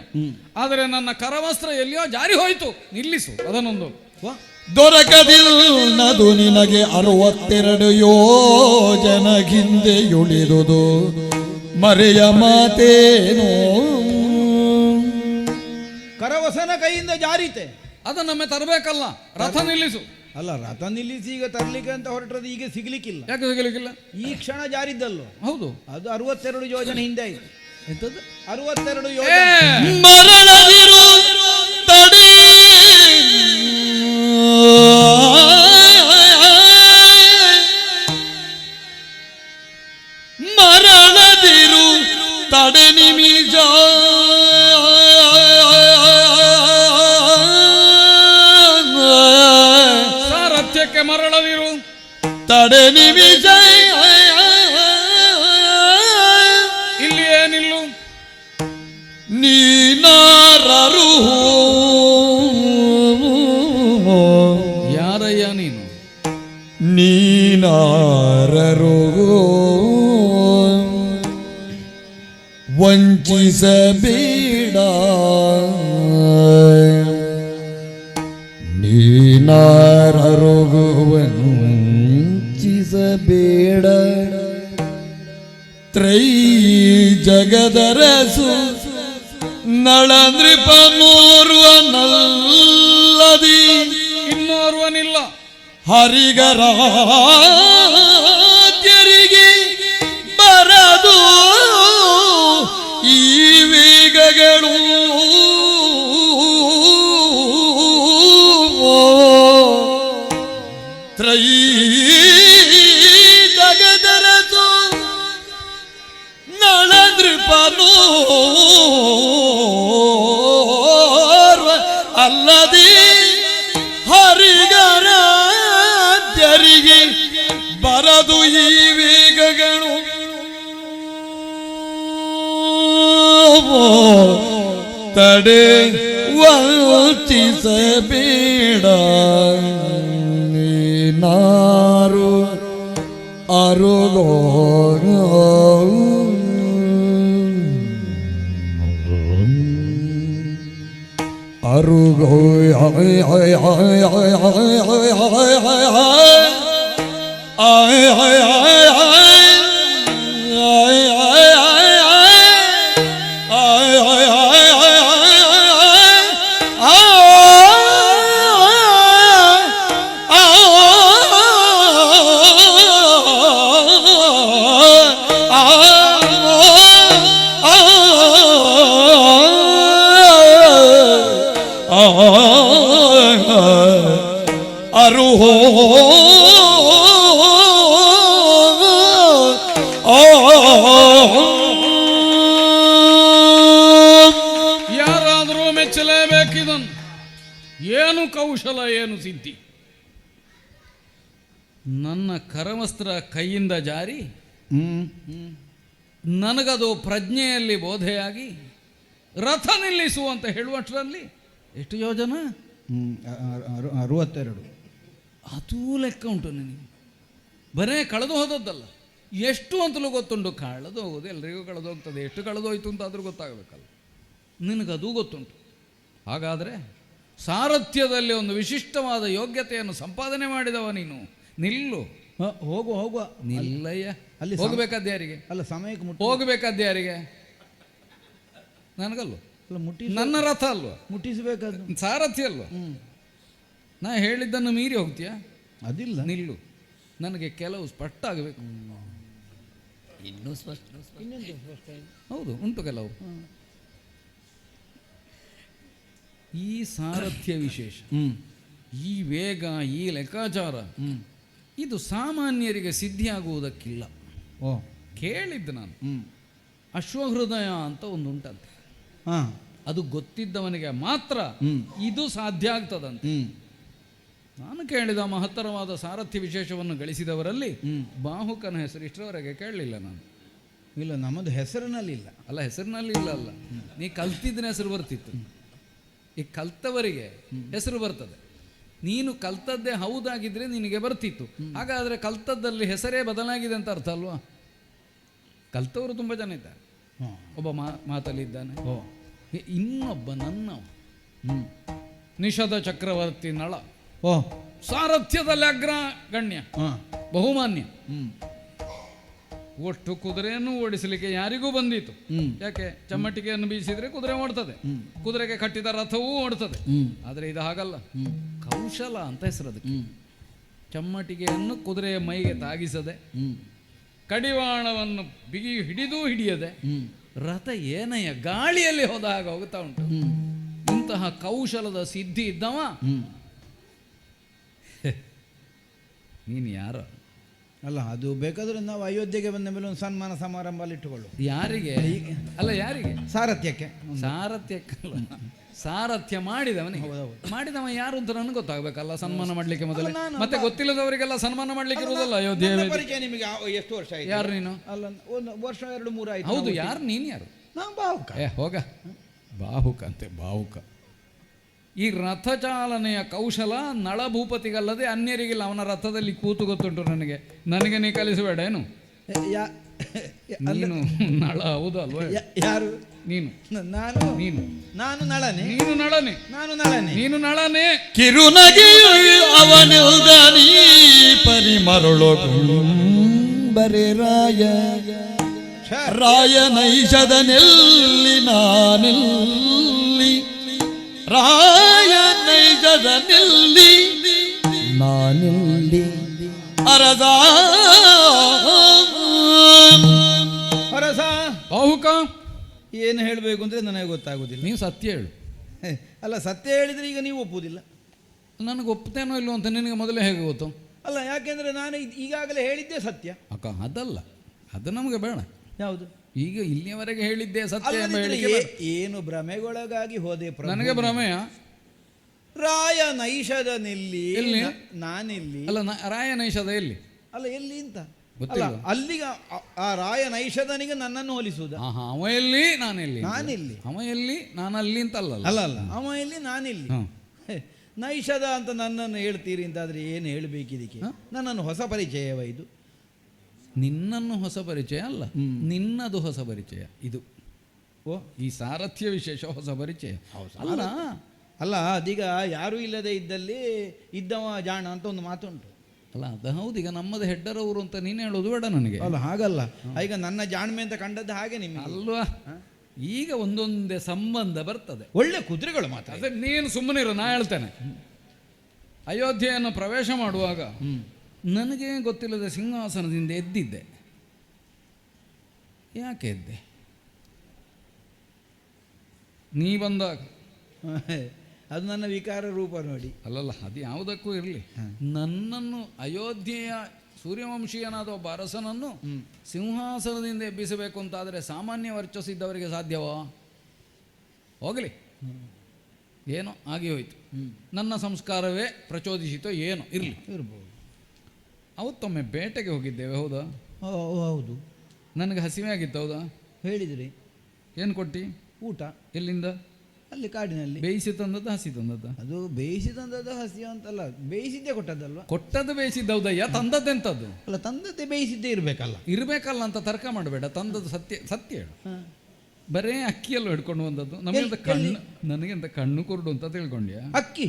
ಆದರೆ ನನ್ನ ಕರವಸ್ತ್ರ ಎಲ್ಲಿಯೋ ಜಾರಿ ಹೋಯಿತು. ನಿಲ್ಲಿಸು ಅದನ್ನೊಂದು. ದೊರಕದಿಲ್ಲದು ನಿನಗೆ 62 ಯೋಜನ ಹಿಂದೆ ಉಳಿದುದು ಮರೆಯ ಮಾತೇನೋ. ಕರವಸನ ಕೈಯಿಂದ ಜಾರಿತೆ, ಅದನ್ನೊಮ್ಮೆ ತರಬೇಕಲ್ಲ. ರಥ ನಿಲ್ಲಿಸು. ಅಲ್ಲ, ರಥ ನಿಲ್ಲಿಸಿ ಈಗ ತರ್ಲಿಕ್ಕೆ ಅಂತ ಹೊರಟ್ರದು ಈಗ ಸಿಗ್ಲಿಕ್ಕಿಲ್ಲ. ಯಾಕೆ ಸಿಗಲಿಕ್ಕಿಲ್ಲ? ಈ ಕ್ಷಣ ಜಾರಿದ್ದಲ್ಲೋ. ಹೌದು, ಅದು 62 ಯೋಜನೆ ಹಿಂದೆ ಆಯ್ತು. ಎಂತದ್ದು? 62 ಯೋಜನೆ. ಮರಳದಿರು ತಡಿ ಮರಳದಿರು ತಡೆ ನಿಮಿಷ ಸಾರಥ್ಯಕ್ಕೆ ಮರಳದಿರು. ತಡೆ ನಿಮಿಷ ಇಲ್ಲಿ ಏನಿಲ್ಲು. ನೀನಾರರು ಯಾರಯ್ಯ ನೀನು? ನೀನಾರರು ವಂಚಿಸಬೇಡ, ನೀನಾರರು ವಂಚಿಸಬೇಡ. ತ್ರೈ ಜಗದರಸು ನಳನೃಪನೋರ್ವನಲ್ಲದಿ ಇನ್ನೋರ್ವನಿಲ್ಲ. ಹರಿಗರಾದ್ಯರಿಗೆ ಬರದು ಈ ವೇಗಗಳು. ತ್ರೈ ಜಗದರಸು ನಳನೃಪನೋ ಅಲ್ಲದೆ ಹರಿಗರಾದ್ಯರಿಗೆ ಬರದು ಈ ವೇಗಗಳು. ತಡೆ ವಂಚಿಸಬೇಡ, ನೀನಾರು ಅರುಗೋ ಅರುಗೋ ಅರುಹೋ ಯಾರಾದರೂ ಮೆಚ್ಚಲೇಬೇಕಿದನು. ಏನು ಕೌಶಲ, ಏನು ಸಿದ್ಧಿ. ನನ್ನ ಕರವಸ್ತ್ರ ಕೈಯಿಂದ ಜಾರಿ ನನಗದು ಪ್ರಜ್ಞೆಯಲ್ಲಿ ಬೋಧೆಯಾಗಿ ರಥ ನಿಲ್ಲಿಸುವಂತ ಹೇಳುವಷ್ಟರಲ್ಲಿ ಎಷ್ಟು ಯೋಜನ? 62. ಅದೂ ಲೆಕ್ಕ ಉಂಟು ನಿನಗೆ. ಬರೇ ಕಳೆದು ಹೋದದ್ದಲ್ಲ, ಎಷ್ಟು ಅಂತಲೂ ಗೊತ್ತುಂಟು. ಕಳೆದು ಹೋಗೋದು ಎಲ್ರಿಗೂ ಕಳೆದು ಹೋಗ್ತದೆ, ಎಷ್ಟು ಕಳೆದೋಯ್ತು ಅಂತ ಆದರೂ ಗೊತ್ತಾಗಬೇಕಲ್ಲ. ನಿನಗದು ಗೊತ್ತುಂಟು. ಹಾಗಾದರೆ ಸಾರಥ್ಯದಲ್ಲಿ ಒಂದು ವಿಶಿಷ್ಟವಾದ ಯೋಗ್ಯತೆಯನ್ನು ಸಂಪಾದನೆ ಮಾಡಿದವ ನೀನು. ನಿಲ್ಲು. ಹೋಗುವ ನಿಲ್ಲಯ್ಯ. ಅಲ್ಲಿ ಹೋಗಬೇಕಾದ ಯಾರಿಗೆ? ಅಲ್ಲ, ಸಮಯಕ್ಕೆ ಹೋಗಬೇಕಾದ ಯಾರಿಗೆ? ನನಗಲ್ವ? ಅಲ್ಲ, ನನ್ನ ರಥ ಅಲ್ವ? ಮುಟ್ಟಿಸಬೇಕಾದ ಸಾರಥ್ಯ ಅಲ್ವ? ನಾ ಹೇಳಿದ್ದನ್ನು ಮೀರಿ ಹೋಗ್ತೀಯಾ? ಅದಿಲ್ಲ. ನಿಲ್ಲು. ನನಗೆ ಕೆಲವು ಸ್ಪಷ್ಟ ಆಗಬೇಕು. ಇನ್ನೂ ಸ್ಪಷ್ಟ? ಹೌದು, ಉಂಟು ಕೆಲವು. ಈ ಸಾರಥ್ಯ ವಿಶೇಷ, ಈ ವೇಗ, ಈ ಲೆಕ್ಕಾಚಾರ ಇದು ಸಾಮಾನ್ಯರಿಗೆ ಸಿದ್ಧಿಯಾಗುವುದಕ್ಕಿಲ್ಲ. ಕೇಳಿದ್ದು ನಾನು. ಅಶ್ವಹೃದಯ ಅಂತ ಒಂದು ಉಂಟಂತೆ. ಅದು ಗೊತ್ತಿದ್ದವನಿಗೆ ಮಾತ್ರ ಇದು ಸಾಧ್ಯ ಆಗ್ತದಂತೆ. ನಾನು ಕೇಳಿದ ಮಹತ್ತರವಾದ ಸಾರಥ್ಯ ವಿಶೇಷವನ್ನು ಗಳಿಸಿದವರಲ್ಲಿ ಬಾಹುಕನ ಹೆಸರು ಇಷ್ಟರವರೆಗೆ ಕೇಳಲಿಲ್ಲ ನಾನು. ಇಲ್ಲ, ನಮ್ಮದು ಹೆಸರಿನಲ್ಲಿ ಇಲ್ಲ. ಅಲ್ಲ, ಹೆಸರಿನಲ್ಲಿ ಇಲ್ಲ ಅಲ್ಲ, ನೀ ಕಲ್ತಿದ್ದ ಹೆಸರು ಬರ್ತಿತ್ತು. ಈ ಕಲ್ತವರಿಗೆ ಹೆಸರು ಬರ್ತದೆ. ನೀನು ಕಲ್ತದ್ದೇ ಹೌದಾಗಿದ್ರೆ ನಿನಗೆ ಬರ್ತಿತ್ತು. ಹಾಗಾದರೆ ಕಲ್ತದ್ದಲ್ಲಿ ಹೆಸರೇ ಬದಲಾಗಿದೆ ಅಂತ ಅರ್ಥ ಅಲ್ವಾ? ಕಲ್ತವರು ತುಂಬ ಜನ ಇದ್ದಾರೆ. ಒಬ್ಬ ಮಾತಲ್ಲಿದ್ದಾನೆ. ಇನ್ನೊಬ್ಬ ನನ್ನ ನಿಷಧ ಚಕ್ರವರ್ತಿ ನಳ. ಸಾರಥ್ಯದಲ್ಲಿ ಅಗ್ರಗಣ್ಯ, ಬಹುಮಾನ್ಯ. ಒಟ್ಟು ಕುದುರೆಯನ್ನು ಓಡಿಸಲಿಕ್ಕೆ ಯಾರಿಗೂ ಬಂದಿತ್ತು. ಯಾಕೆ? ಚಮ್ಮಟಿಗೆಯನ್ನು ಬೀಸಿದ್ರೆ ಕುದುರೆ ಓಡ್ತದೆ, ಕುದುರೆಗೆ ಕಟ್ಟಿದ ರಥವೂ ಓಡ್ತದೆ. ಆದರೆ ಇದು ಹಾಗಲ್ಲ. ಕೌಶಲ ಅಂತ ಹೆಸರು ಅದಕ್ಕೆ. ಚಮ್ಮಟಿಗೆಯನ್ನು ಕುದುರೆಯ ಮೈಗೆ ತಾಗಿಸದೆ, ಕಡಿವಾಣವನ್ನು ಬಿಗಿ ಹಿಡಿಯದೆ, ರಥ ಏನಯ್ಯ ಗಾಳಿಯಲ್ಲಿ ಹೋದ ಹಾಗೆ ಹೋಗ್ತಾ ಉಂಟು. ಇಂತಹ ಕೌಶಲದ ಸಿದ್ಧಿ ಇದ್ದವ ನೀನು ಯಾರೋ? ಅಲ್ಲ ಅದು ಬೇಕಾದ್ರೆ ನಾವು ಅಯೋಧ್ಯೆಗೆ ಬಂದ ಮೇಲೆ ಒಂದು ಸನ್ಮಾನ ಸಮಾರಂಭ ಅಲ್ಲಿ ಇಟ್ಟುಕೊಳ್ಳು. ಯಾರಿಗೆ? ಅಲ್ಲ ಯಾರಿಗೆ? ಸಾರಥ್ಯಕ್ಕೆ. ಸಾರಥ್ಯಕ್ಕಲ್ಲ, ಸಾರಥ್ಯ ಮಾಡಿದವನಿಗೆ. ಮಾಡಿದವ ಯಾರು ಅಂತ ನನಗೆ ಗೊತ್ತಾಗಬೇಕಲ್ಲ ಸನ್ಮಾನ ಮಾಡ್ಲಿಕ್ಕೆ ಮೊದಲೇ. ಮತ್ತೆ ಗೊತ್ತಿಲ್ಲದವರಿಗೆಲ್ಲ ಸನ್ಮಾನ ಮಾಡ್ಲಿಕ್ಕೆ ಇರುವುದಲ್ಲ ಅಯೋಧ್ಯೆ. ಪರಿಚಯ ನಿಮಗೆ ಎಷ್ಟು ವರ್ಷ ಆಯ್ತು? ಯಾರು ನೀನು? ಅಲ್ಲ ಒಂದು ವರ್ಷ 2-3 ಆಯ್ತು. ಹೌದು, ಯಾರು ನೀನು? ಯಾರು? ನಾವು ಬಾಹುಕ. ಹೋಗ, ಬಾಹುಕ ಅಂತೆ, ಬಾಹುಕ. ಈ ರಥಚಾಲನೆಯ ಕೌಶಲ ನಳಭೂಪತಿಗಲ್ಲದೆ ಅನ್ಯರಿಗಿಲ್ಲ. ಅವನ ರಥದಲ್ಲಿ ಕೂತು ಗೊತ್ತುಂಟು ನನಗೆ. ನನಗೆ ನೀ ಕಲಿಸಬೇಡ ಏನು? ನೀನು ನಳ ಹೌದು ಅಲ್ವಾ? ಯಾರು ನೀನು? ನಾನು. ನೀನು? ನಾನು ನಳನೆ. ನೀನು ನಳನೆ. ನಾನು ನಳನೆ. ನೀನು ನಳನೆ. ಕಿರುನಗೆಯು ಅವನಿಲ್ದ ನೀ ಪರಿಮರುಳು ಬರೆ ರಾಯ ರಾಯ ನೈಷದ ನೆಲ್ಲಿ ನಾನೆಲ್ಲಿ ರಾಯ ನೈಜದ ನೆಲ್ಲಿ ನಾನೆಲ್ಲಿ ಅರದ ಹೊರಸ ಬಾಹುಕ, ಏನು ಹೇಳಬೇಕು ಅಂದರೆ ನನಗೆ ಗೊತ್ತಾಗೋದಿಲ್ಲ. ನೀವು ಸತ್ಯ ಹೇಳು. ಅಲ್ಲ, ಸತ್ಯ ಹೇಳಿದರೆ ಈಗ ನೀವು ಒಪ್ಪುವುದಿಲ್ಲ. ನನಗೆ ಒಪ್ತೇನೋ ಇಲ್ಲೋ ಅಂತ ನಿನಗೆ ಮೊದಲೇ ಹೇಗೆ ಗೊತ್ತು? ಅಲ್ಲ, ಯಾಕೆಂದರೆ ನಾನು ಈಗಾಗಲೇ ಹೇಳಿದ್ದೆ ಸತ್ಯ. ಅಕ್ಕ ಅದಲ್ಲ, ಅದು ನಮಗೆ ಬೇಡ. ಯಾವುದು? ಈಗ ಇಲ್ಲಿಯವರೆಗೆ ಹೇಳಿದ್ದೆ ಸತ್ಯ ಎಂಬ ಅಲ್ಲದಿದ್ದರೆ ಹೇಳಿಕೆ ಏನು ಭ್ರಮೆಗೊಳಗಾಗಿ ಹೋದೆ ಪ್ರಭು. ನನಗೆ ಭ್ರಮೆಯ? ರಾಯ ನೈಷದ ನೆಲ್ಲಿ ಎಲ್ಲಿ? ನಾನೆಲ್ಲಿ? ಅಲ್ಲ, ರಾಯ ನೈಷದ ಎಲ್ಲಿ? ಅಲ್ಲ, ಎಲ್ಲಿ ಅಂತ ಗೊತ್ತಿಲ್ಲ. ಅಲ್ಲ, ಅಲ್ಲಿಗ ಆ ರಾಯ ನೈಷದನಿಗೆ ನನ್ನನ್ನು ಹೋಲಿಸುವುದ? ಅವ ಎಲ್ಲಿ ನಾನೆಲ್ಲಿ? ನಾನೆಲ್ಲಿ? ಅವ ಎಲ್ಲಿ ನಾನಲ್ಲಿ ಅಂತ ಅಲ್ಲ. ಅಲ್ಲ ಅಲ್ಲ, ಅವ ಎಲ್ಲಿ ನಾನೆಲ್ಲಿ? ನೈಷದ ಅಂತ ನನ್ನನ್ನು ಹೇಳ್ತೀರಿ ಅಂತಾದ್ರೆ ಏನು ಹೇಳಬೇಕಿದಕ್ಕೆ? ನನ್ನನ್ನು ಹೊಸ ಪರಿಚಯವ ಇದು? ನಿನ್ನನ್ನು ಹೊಸ ಪರಿಚಯ ಅಲ್ಲ, ನಿನ್ನದು ಹೊಸ ಪರಿಚಯ ಇದು. ಓ, ಈ ಸಾರಥ್ಯ ವಿಶೇಷ ಹೊಸ ಪರಿಚಯ ಅಲ್ಲ. ಅಲ್ಲ, ಅದೀಗ ಯಾರೂ ಇಲ್ಲದೆ ಇದ್ದಲ್ಲಿ ಇದ್ದವ ಜಾಣ ಅಂತ ಒಂದು ಮಾತುಂಟು. ಅಲ್ಲ, ಅದು ಹೌದು. ಈಗ ನಮ್ಮದು ಹೆಡ್ಡರವರು ಅಂತ ನೀನು ಹೇಳೋದು ಬೇಡ ನನಗೆ. ಅಲ್ಲ, ಹಾಗಲ್ಲ. ಈಗ ನನ್ನ ಜಾಣ್ಮೆ ಅಂತ ಕಂಡದ್ದು ಹಾಗೆ ನಿಮಗೆ ಅಲ್ವಾ? ಈಗ ಒಂದೊಂದೇ ಸಂಬಂಧ ಬರ್ತದೆ. ಒಳ್ಳೆ ಕುದುರೆಗಳು ಮಾತ್ರ. ಅದೇ ನೀನು ಸುಮ್ಮನಿರು, ನಾ ಹೇಳ್ತೇನೆ. ಅಯೋಧ್ಯೆಯನ್ನು ಪ್ರವೇಶ ಮಾಡುವಾಗ ನನಗೆ ಗೊತ್ತಿಲ್ಲದ ಸಿಂಹಾಸನದಿಂದ ಎದ್ದಿದ್ದೆ. ಯಾಕೆ ಎದ್ದೆ? ನೀ ಬಂದಾಗ. ಅದು ನನ್ನ ವಿಕಾರ ರೂಪ ನೋಡಿ. ಅಲ್ಲಲ್ಲ, ಅದು ಯಾವುದಕ್ಕೂ ಇರಲಿ. ನನ್ನನ್ನು ಅಯೋಧ್ಯೆಯ ಸೂರ್ಯವಂಶೀಯನಾದ ಒಬ್ಬ ಅರಸನನ್ನು ಸಿಂಹಾಸನದಿಂದ ಎಬ್ಬಿಸಬೇಕು ಅಂತಾದರೆ ಸಾಮಾನ್ಯ ವರ್ಚಸ್ಸಿದ್ದವರಿಗೆ ಸಾಧ್ಯವೋ? ಹೋಗಲಿ, ಏನೋ ಆಗಿ ಹೋಯಿತು. ನನ್ನ ಸಂಸ್ಕಾರವೇ ಪ್ರಚೋದಿಸಿತೋ ಏನೋ ಇರಲಿ. ಇರ್ಬೋದು. ಅವತ್ತೊಮ್ಮೆ ಬೇಟೆಗೆ ಹೋಗಿದ್ದೇವೆ, ಹೌದಾ? ಹೌದು. ನನಗೆ ಹಸಿವೆ ಆಗಿತ್ತು, ಹೌದಾ? ಹೇಳಿದ್ರಿ. ಏನು ಕೊಟ್ಟು? ಊಟ. ಎಲ್ಲಿಂದ? ಅಲ್ಲಿ ಕಾಡಿನಲ್ಲಿ. ಬೇಯಿಸಿ ತಂದದ್ದು ಹಸಿ ತಂದದ್ದು? ಅದು ಬೇಯಿಸಿ ತಂದದ್ದು ಹಸಿ ಅಂತಲ್ಲ, ಬೇಯಿಸಿದ್ದೇ ಕೊಟ್ಟದ್ದಲ್ವ? ಕೊಟ್ಟದ್ದು ಬೇಯಿಸಿದ್ದೌದಯ್ಯ, ತಂದದ್ದೆಂಥದ್ದು? ಅಲ್ಲ, ತಂದದ್ದೇ ಬೇಯಿಸಿದ್ದೇ ಇರಬೇಕಲ್ಲ. ಇರಬೇಕಲ್ಲ ಅಂತ ತರ್ಕ ಮಾಡಬೇಡ. ತಂದದ್ದು ಸತ್ಯ ಸತ್ಯ ಹೇಳು. ಬರೇ ಅಕ್ಕಿಯಲ್ಲೂ ಹಿಡ್ಕೊಂಡು ಬಂದದ್ದು. ನಮಗೆಂತ ಕಣ್ಣು, ನನಗೆಂತ ಕಣ್ಣು ಕುರುಡು ಅಂತ ತಿಳ್ಕೊಂಡ್ಯಾ? ಅಕ್ಕಿ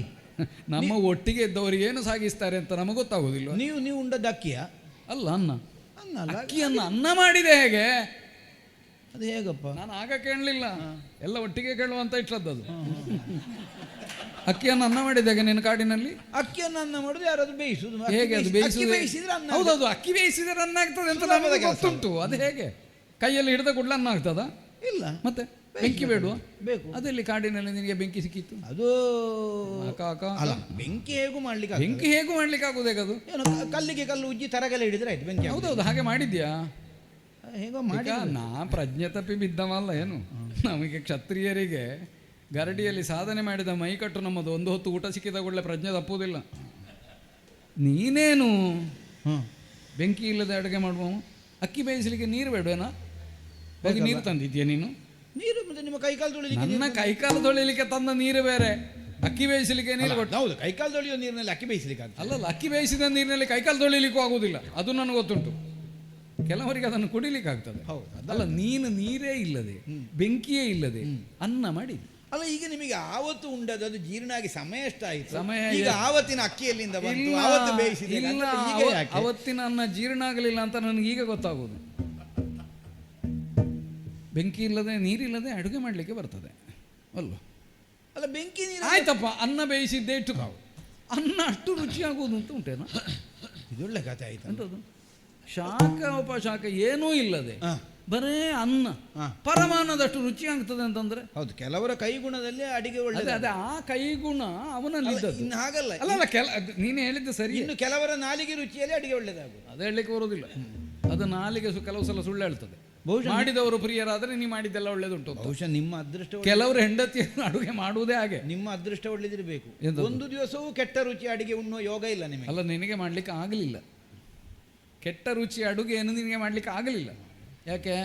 ನಮ್ಮ ಒಟ್ಟಿಗೆ ಇದ್ದವರಿಗೆ ಏನು ಸಾಗಿಸ್ತಾರೆ ಅಂತ ನಮಗೆ ಗೊತ್ತಾಗೋದಿಲ್ಲ. ನೀವು ಉಂಡದ್ದು ಅಕ್ಕಿಯ? ಅಲ್ಲ, ಅನ್ನ. ಅಲ್ಲ, ಅಕ್ಕಿಯನ್ನು ಅನ್ನ ಮಾಡಿದೆ ಹೇಗೆ? ಅದು ಹೇಗಪ್ಪ? ನಾನು ಆಗ ಕೇಳಲಿಲ್ಲ, ಎಲ್ಲ ಒಟ್ಟಿಗೆ ಕೇಳುವಂತ ಇಟ್ಟದ್ದು. ಅಕ್ಕಿಯನ್ನು ಅನ್ನ ಮಾಡಿದಾಗ ನಿನ್ನ ಕಾಡಿನಲ್ಲಿ? ಅಕ್ಕಿಯನ್ನು ಅನ್ನ ಮಾಡುದು ಯಾರಾದ್ರೂ ಬೇಯಿಸುದು? ಹೇಗೆ ಅದು ಬೇಯಿಸಿದ್ರೆ ಅನ್ನ? ಹೌದೌದು, ಅಕ್ಕಿ ಬೇಯಿಸಿದ್ರೆ ಅನ್ನ ಆಗ್ತದೆ ಅಂತ ನಮಗೆ ಗೊತ್ತುಂಟು. ಅದು ಹೇಗೆ? ಕೈಯಲ್ಲಿ ಹಿಡಿದ ಕೂಡಲೇ ಅನ್ನ ಆಗ್ತದ? ಇಲ್ಲ. ಮತ್ತೆ ಬೆಂಕಿ ಬೇಡುವ? ಬೇಕು. ಅದೆಲ್ಲಿ ಕಾಡಿನಲ್ಲಿ ನಿನಗೆ ಬೆಂಕಿ ಸಿಕ್ಕಿತ್ತು? ಅದು ಅಲ್ಲ, ಬೆಂಕಿ ಹೇಗೂ ಮಾಡ್ಲಿಕ್ಕೆ ಬೆಂಕಿ ಹೇಗೂ ಮಾಡ್ಲಿಕ್ಕೆ ಆಗುದೇ? ಅದು ಏನು, ಕಲ್ಲಿಗೆ ಕಲ್ಲು ಉಜ್ಜಿ ತರಗೆಲ್ಲ ಹಿಡಿದ್ರೆ ಆಯ್ತು ಬೆಂಕಿ. ಹೌದೌದು, ಹಾಗೆ ಮಾಡಿದ್ಯಾ? ಹೇಗೋ ಮಾಡಿ. ನಾ ಪ್ರಜ್ಞೆ ತಪ್ಪಿ ಬಿದ್ದವಲ್ಲ ಏನು. ನಮಗೆ ಕ್ಷತ್ರಿಯರಿಗೆ ಗರಡಿಯಲ್ಲಿ ಸಾಧನೆ ಮಾಡಿದ ಮೈಕಟ್ಟು ನಮ್ಮದು. ಒಂದು ಹೊತ್ತು ಊಟ ಸಿಕ್ಕಿದ ಕೂಡಲೇ ಪ್ರಜ್ಞೆ ತಪ್ಪುವುದಿಲ್ಲ. ನೀನೇನು ಬೆಂಕಿ ಇಲ್ಲದೆ ಅಡುಗೆ ಮಾಡುವ? ಅಕ್ಕಿ ಬೇಯಿಸಲಿಕ್ಕೆ ನೀರು ಬೇಡವೇನಾ? ಹೋಗಿ ನೀರು ತಂದಿದ್ಯಾ ನೀನು? ನೀರು ಮತ್ತೆ ನಿಮ್ಮ ಕೈಕಾಲು ತೊಳಿಲಿಕ್ಕೆ? ನನ್ನ ಕೈಕಾಲು ತೊಳಿಲಿಕ್ಕೆ ತಂದ ನೀರು ಬೇರೆ, ಅಕ್ಕಿ ಬೇಯಿಸಲಿಕ್ಕೆ ನೀರು ಕೊಟ್ಟು. ಹೌದು, ಕೈಕಾಲು ತೊಳೆಯೋ ನೀರಿನಲ್ಲಿ ಅಕ್ಕಿ ಬೇಯಿಸಲಿಕ್ಕೆ ಆಗ್ತದೆ. ಅಲ್ಲಲ್ಲ, ಅಕ್ಕಿ ಬೇಯಿಸಿದ ನೀರಿನಲ್ಲಿ ಕೈಕಾಲು ತೊಳಿಲಿಕ್ಕೂ ಆಗುವುದಿಲ್ಲ, ಅದು ನನಗೆ ಗೊತ್ತುಂಟು. ಕೆಲವರಿಗೆ ಅದನ್ನು ಕುಡಿಲಿಕ್ಕೆ ಆಗ್ತದೆ. ಹೌದು. ಅಲ್ಲ, ನೀನು ನೀರೇ ಇಲ್ಲದೆ, ಬೆಂಕಿಯೇ ಇಲ್ಲದೆ ಅನ್ನ ಮಾಡಿ. ಅಲ್ಲ, ಈಗ ನಿಮಗೆ ಆವತ್ತು ಉಂಡದ್ದು ಅದು ಜೀರ್ಣ ಆಗಿ ಸಮಯ ಎಷ್ಟಾಯಿತು? ಸಮಯ ಈಗ ಆವತ್ತಿನ ಅಕ್ಕಿಯಲ್ಲಿಂದ ಬಂತು, ಆವತ್ತು ಬೇಯಿಸಿದೆ. ಅವತ್ತಿನ ಅನ್ನ ಜೀರ್ಣ ಆಗಲಿಲ್ಲ ಅಂತ ನನಗೆ ಈಗ ಗೊತ್ತಾಗುವುದು. ಬೆಂಕಿ ಇಲ್ಲದೆ ನೀರಿಲ್ಲದೆ ಅಡುಗೆ ಮಾಡಲಿಕ್ಕೆ ಬರ್ತದೆ ಅಲ್ವ? ಅಲ್ಲ, ಬೆಂಕಿ ನೀರು ಆಯ್ತಪ್ಪ, ಅನ್ನ ಬೇಯಿಸಿದ್ದೇ ಇಟ್ಟು ಅನ್ನ ಅಷ್ಟು ರುಚಿಯಾಗುವುದು ಅಂತ ಉಂಟೇನಾ? ಇದೊಳ್ಳೆ ಕಥೆ ಆಯ್ತು. ಎಂಥದ್ದು? ಶಾಖ ಉಪಶಾಖ ಏನೂ ಇಲ್ಲದೆ ಬರೇ ಅನ್ನ ಹಾ. ಪರಮಾನ್ನದಷ್ಟು ರುಚಿ ಆಗ್ತದೆ ಅಂತಂದ್ರೆ ಹೌದು, ಕೆಲವರ ಕೈಗುಣದಲ್ಲಿ ಅಡಿಗೆ ಅದೇ ಒಳ್ಳೆ. ಅದೇ ಆ ಕೈಗುಣ ಅವನಲ್ಲಿ ಇದ್ದದ್ದು. ಇನ್ನು ಹಾಗಲ್ಲ, ಅಲ್ಲ ಅಲ್ಲ ನೀನು ಹೇಳಿದ್ದು ಸರಿ. ಇನ್ನು ಕೆಲವರ ನಾಲಿಗೆ ರುಚಿಯಲ್ಲಿ ಅಡಿಗೆ ಒಳ್ಳೆದಾಗುದು. ಅದು ಹೇಳಲಿಕ್ಕೆ ಬರೋದಿಲ್ಲ. ಅದು ನಾಲಿಗೆ ಕೆಲವು ಸಲ ಸುಳ್ಳು ಹೇಳ್ತದೆ. ಬಹುಶಃ ಮಾಡಿದವರು ಪ್ರಿಯರಾದ್ರೆ ನೀವು ಮಾಡಿದ್ದೆಲ್ಲ ಒಳ್ಳೇದುಂಟು ಅಂತ. ಬಹುಶಃ ನಿಮ್ಮ ಅದೃಷ್ಟ ಕೆಲವರು ಹೆಂಡತಿಯನ್ನು ಅಡುಗೆ ಮಾಡುವುದೇ ಹಾಗೆ. ನಿಮ್ಮ ಅದೃಷ್ಟ ಒಳ್ಳೆದಿರಬೇಕು. ಎಂತದು? ಒಂದು ದಿವಸವೂ ಕೆಟ್ಟ ರುಚಿ ಅಡಿಗೆ ಉಣ್ಣುವ ಯೋಗ ಇಲ್ಲ ನಿಮಗೆ. ಅಲ್ಲ, ನಿನಗೆ ಮಾಡ್ಲಿಕ್ಕೆ ಆಗಲಿಲ್ಲ. ಕೆಟ್ಟ ರುಚಿ ಅಡುಗೆಯನ್ನು ನಿನಗೆ ಮಾಡ್ಲಿಕ್ಕೆ ಆಗಲಿಲ್ಲ. ಯಾಕೆ?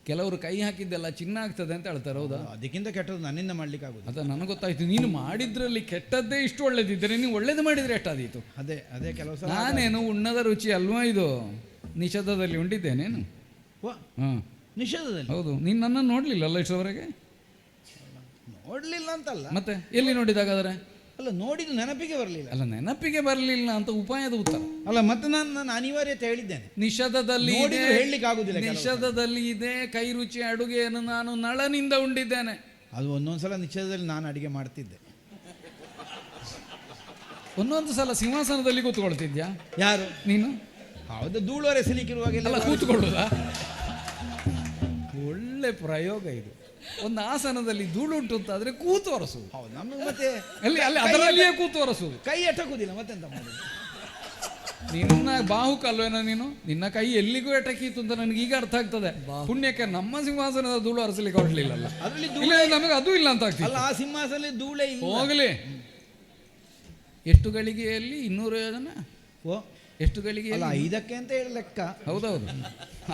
ಕೆಲವರು ಕೈ ಹಾಕಿದ್ದೆಲ್ಲ ಚಿನ್ನ ಆಗ್ತದೆ ಅಂತ ಹೇಳ್ತಾರೆ. ಹೌದಾ? ಅದಕ್ಕಿಂತ ಕೆಟ್ಟದ್ದು ನನ್ನಿಂದ ಮಾಡ್ಲಿಕ್ಕೆ ಆಗುದು. ಅದ ನನಗೆ ಗೊತ್ತಾಯ್ತು. ನೀನು ಮಾಡಿದ್ರಲ್ಲಿ ಕೆಟ್ಟದ್ದೇ ಇಷ್ಟು ಒಳ್ಳೇದಿದ್ದರೆ ನೀವು ಒಳ್ಳೇದು ಮಾಡಿದ್ರೆ ಎಷ್ಟಾದೀತು. ಅದೇ ಅದೇ ಕೆಲವು ಸಲ ನಾನೇನು ಉಣ್ಣದ ರುಚಿ ಅಲ್ವಾ ಇದು? ನಿಷೇಧದಲ್ಲಿ ಉಂಡಿದ್ದೇನೇನು? ಹಾಂ, ನಿಷೇಧದಲ್ಲಿ. ಹೌದು. ನೀನು ನನ್ನನ್ನು ನೋಡಲಿಲ್ಲ ಅಲ್ಲ ಇಷ್ಟರವರೆಗೆ? ನೋಡ್ಲಿಲ್ಲ ಅಂತಲ್ಲ, ಮತ್ತೆ ಎಲ್ಲಿ ನೋಡಿದಾಗಾದ್ರೆ? ಅಲ್ಲ ನೋಡಿದ್ದು ನೆನಪಿಗೆ ಬರಲಿಲ್ಲ. ಅಲ್ಲ, ನೆನಪಿಗೆ ಬರಲಿಲ್ಲ ಅಂತ ಉಪಾಯದ ಉತ್ತರ ಅಲ್ಲ, ಮತ್ತೆ ನಾನು ಅನಿವಾರ್ಯತೆ ಹೇಳಿದ್ದೇನೆ. ನಿಷೇಧದಲ್ಲಿ ನೋಡಿದ್ರೆ ಹೇಳಲಿಕ್ಕೆ ಆಗುದಿಲ್ಲ. ನಿಷೇಧದಲ್ಲಿ ಇದೆ ಕೈ ರುಚಿ ಅಡುಗೆಯನ್ನು ನಾನು ನಳನಿಂದ ಉಂಡಿದ್ದೇನೆ. ಅದು ಒಂದೊಂದ್ಸಲ ನಿಷೇಧದಲ್ಲಿ ನಾನು ಅಡಿಗೆ ಮಾಡ್ತಿದ್ದೆ. ಒಂದೊಂದು ಸಲ ಸಿಂಹಾಸನದಲ್ಲಿ ಕೂತ್ಕೊಳ್ತಿದ್ಯಾ? ಯಾರು? ನೀನು? ಹೌದು, ಧೂಳುವರೆ ಸಿಲಿಕಿರುವಾಗೆಲ್ಲ ಕೂತ್ಕೊಳ್ಳುದ? ಒಳ್ಳೆ ಪ್ರಯೋಗ ಇದು. ಒಂದು ಆಸನದಲ್ಲಿ ಧೂಳು ಉಂಟು ಅಂತ ಆದ್ರೆ ಕೂತು ಒರೆಸುದು. ಹೌದು, ನಮಗೆ ಮತ್ತೆ ಅಲ್ಲಿ ಅದರಲ್ಲಿಯೇ ಕೂತು ಒರೆಸುದು. ಕೈ ಎಟಕುದಿಲ್ಲ, ಮತ್ತೆಂತ ಮಾಡುದು? ನಿನ್ನ ಬಾಹುಕಲ್ವೇನೋ ನೀನು? ನಿನ್ನ ಕೈ ಎಲ್ಲಿಗೂ ಎಟಕೀತು ಅಂತ ನನಗೆ ಈಗ ಅರ್ಥ ಆಗ್ತದೆ. ಪುಣ್ಯಕ್ಕೆ ನಮ್ಮ ಸಿಂಹಾಸನದ ಧೂಳು ಒರೆಸಲಿಕ್ಕೆ ಹೊರಲಿಲ್ಲಲ್ಲ. ಅದರಲ್ಲಿ ನಮಗೆ ಅದು ಇಲ್ಲ ಅಂತ ಆಗ್ತದೆ. ಅಲ್ಲ, ಆ ಸಿಂಹಾಸನದಲ್ಲಿ ಧೂಳೇ ಇಲ್ಲ. ಹೋಗಲಿ. ಎಷ್ಟು ಗಳಿಗೆಯಲ್ಲಿ 200 ಯೋಜನೆ? ಓ, ಎಷ್ಟು ಗಳಿಗೆ? ಅಲ್ಲ, 5ಕ್ಕೆ ಅಂತ ಹೇಳಿ ಲೆಕ್ಕ. ಹೌದೌದು.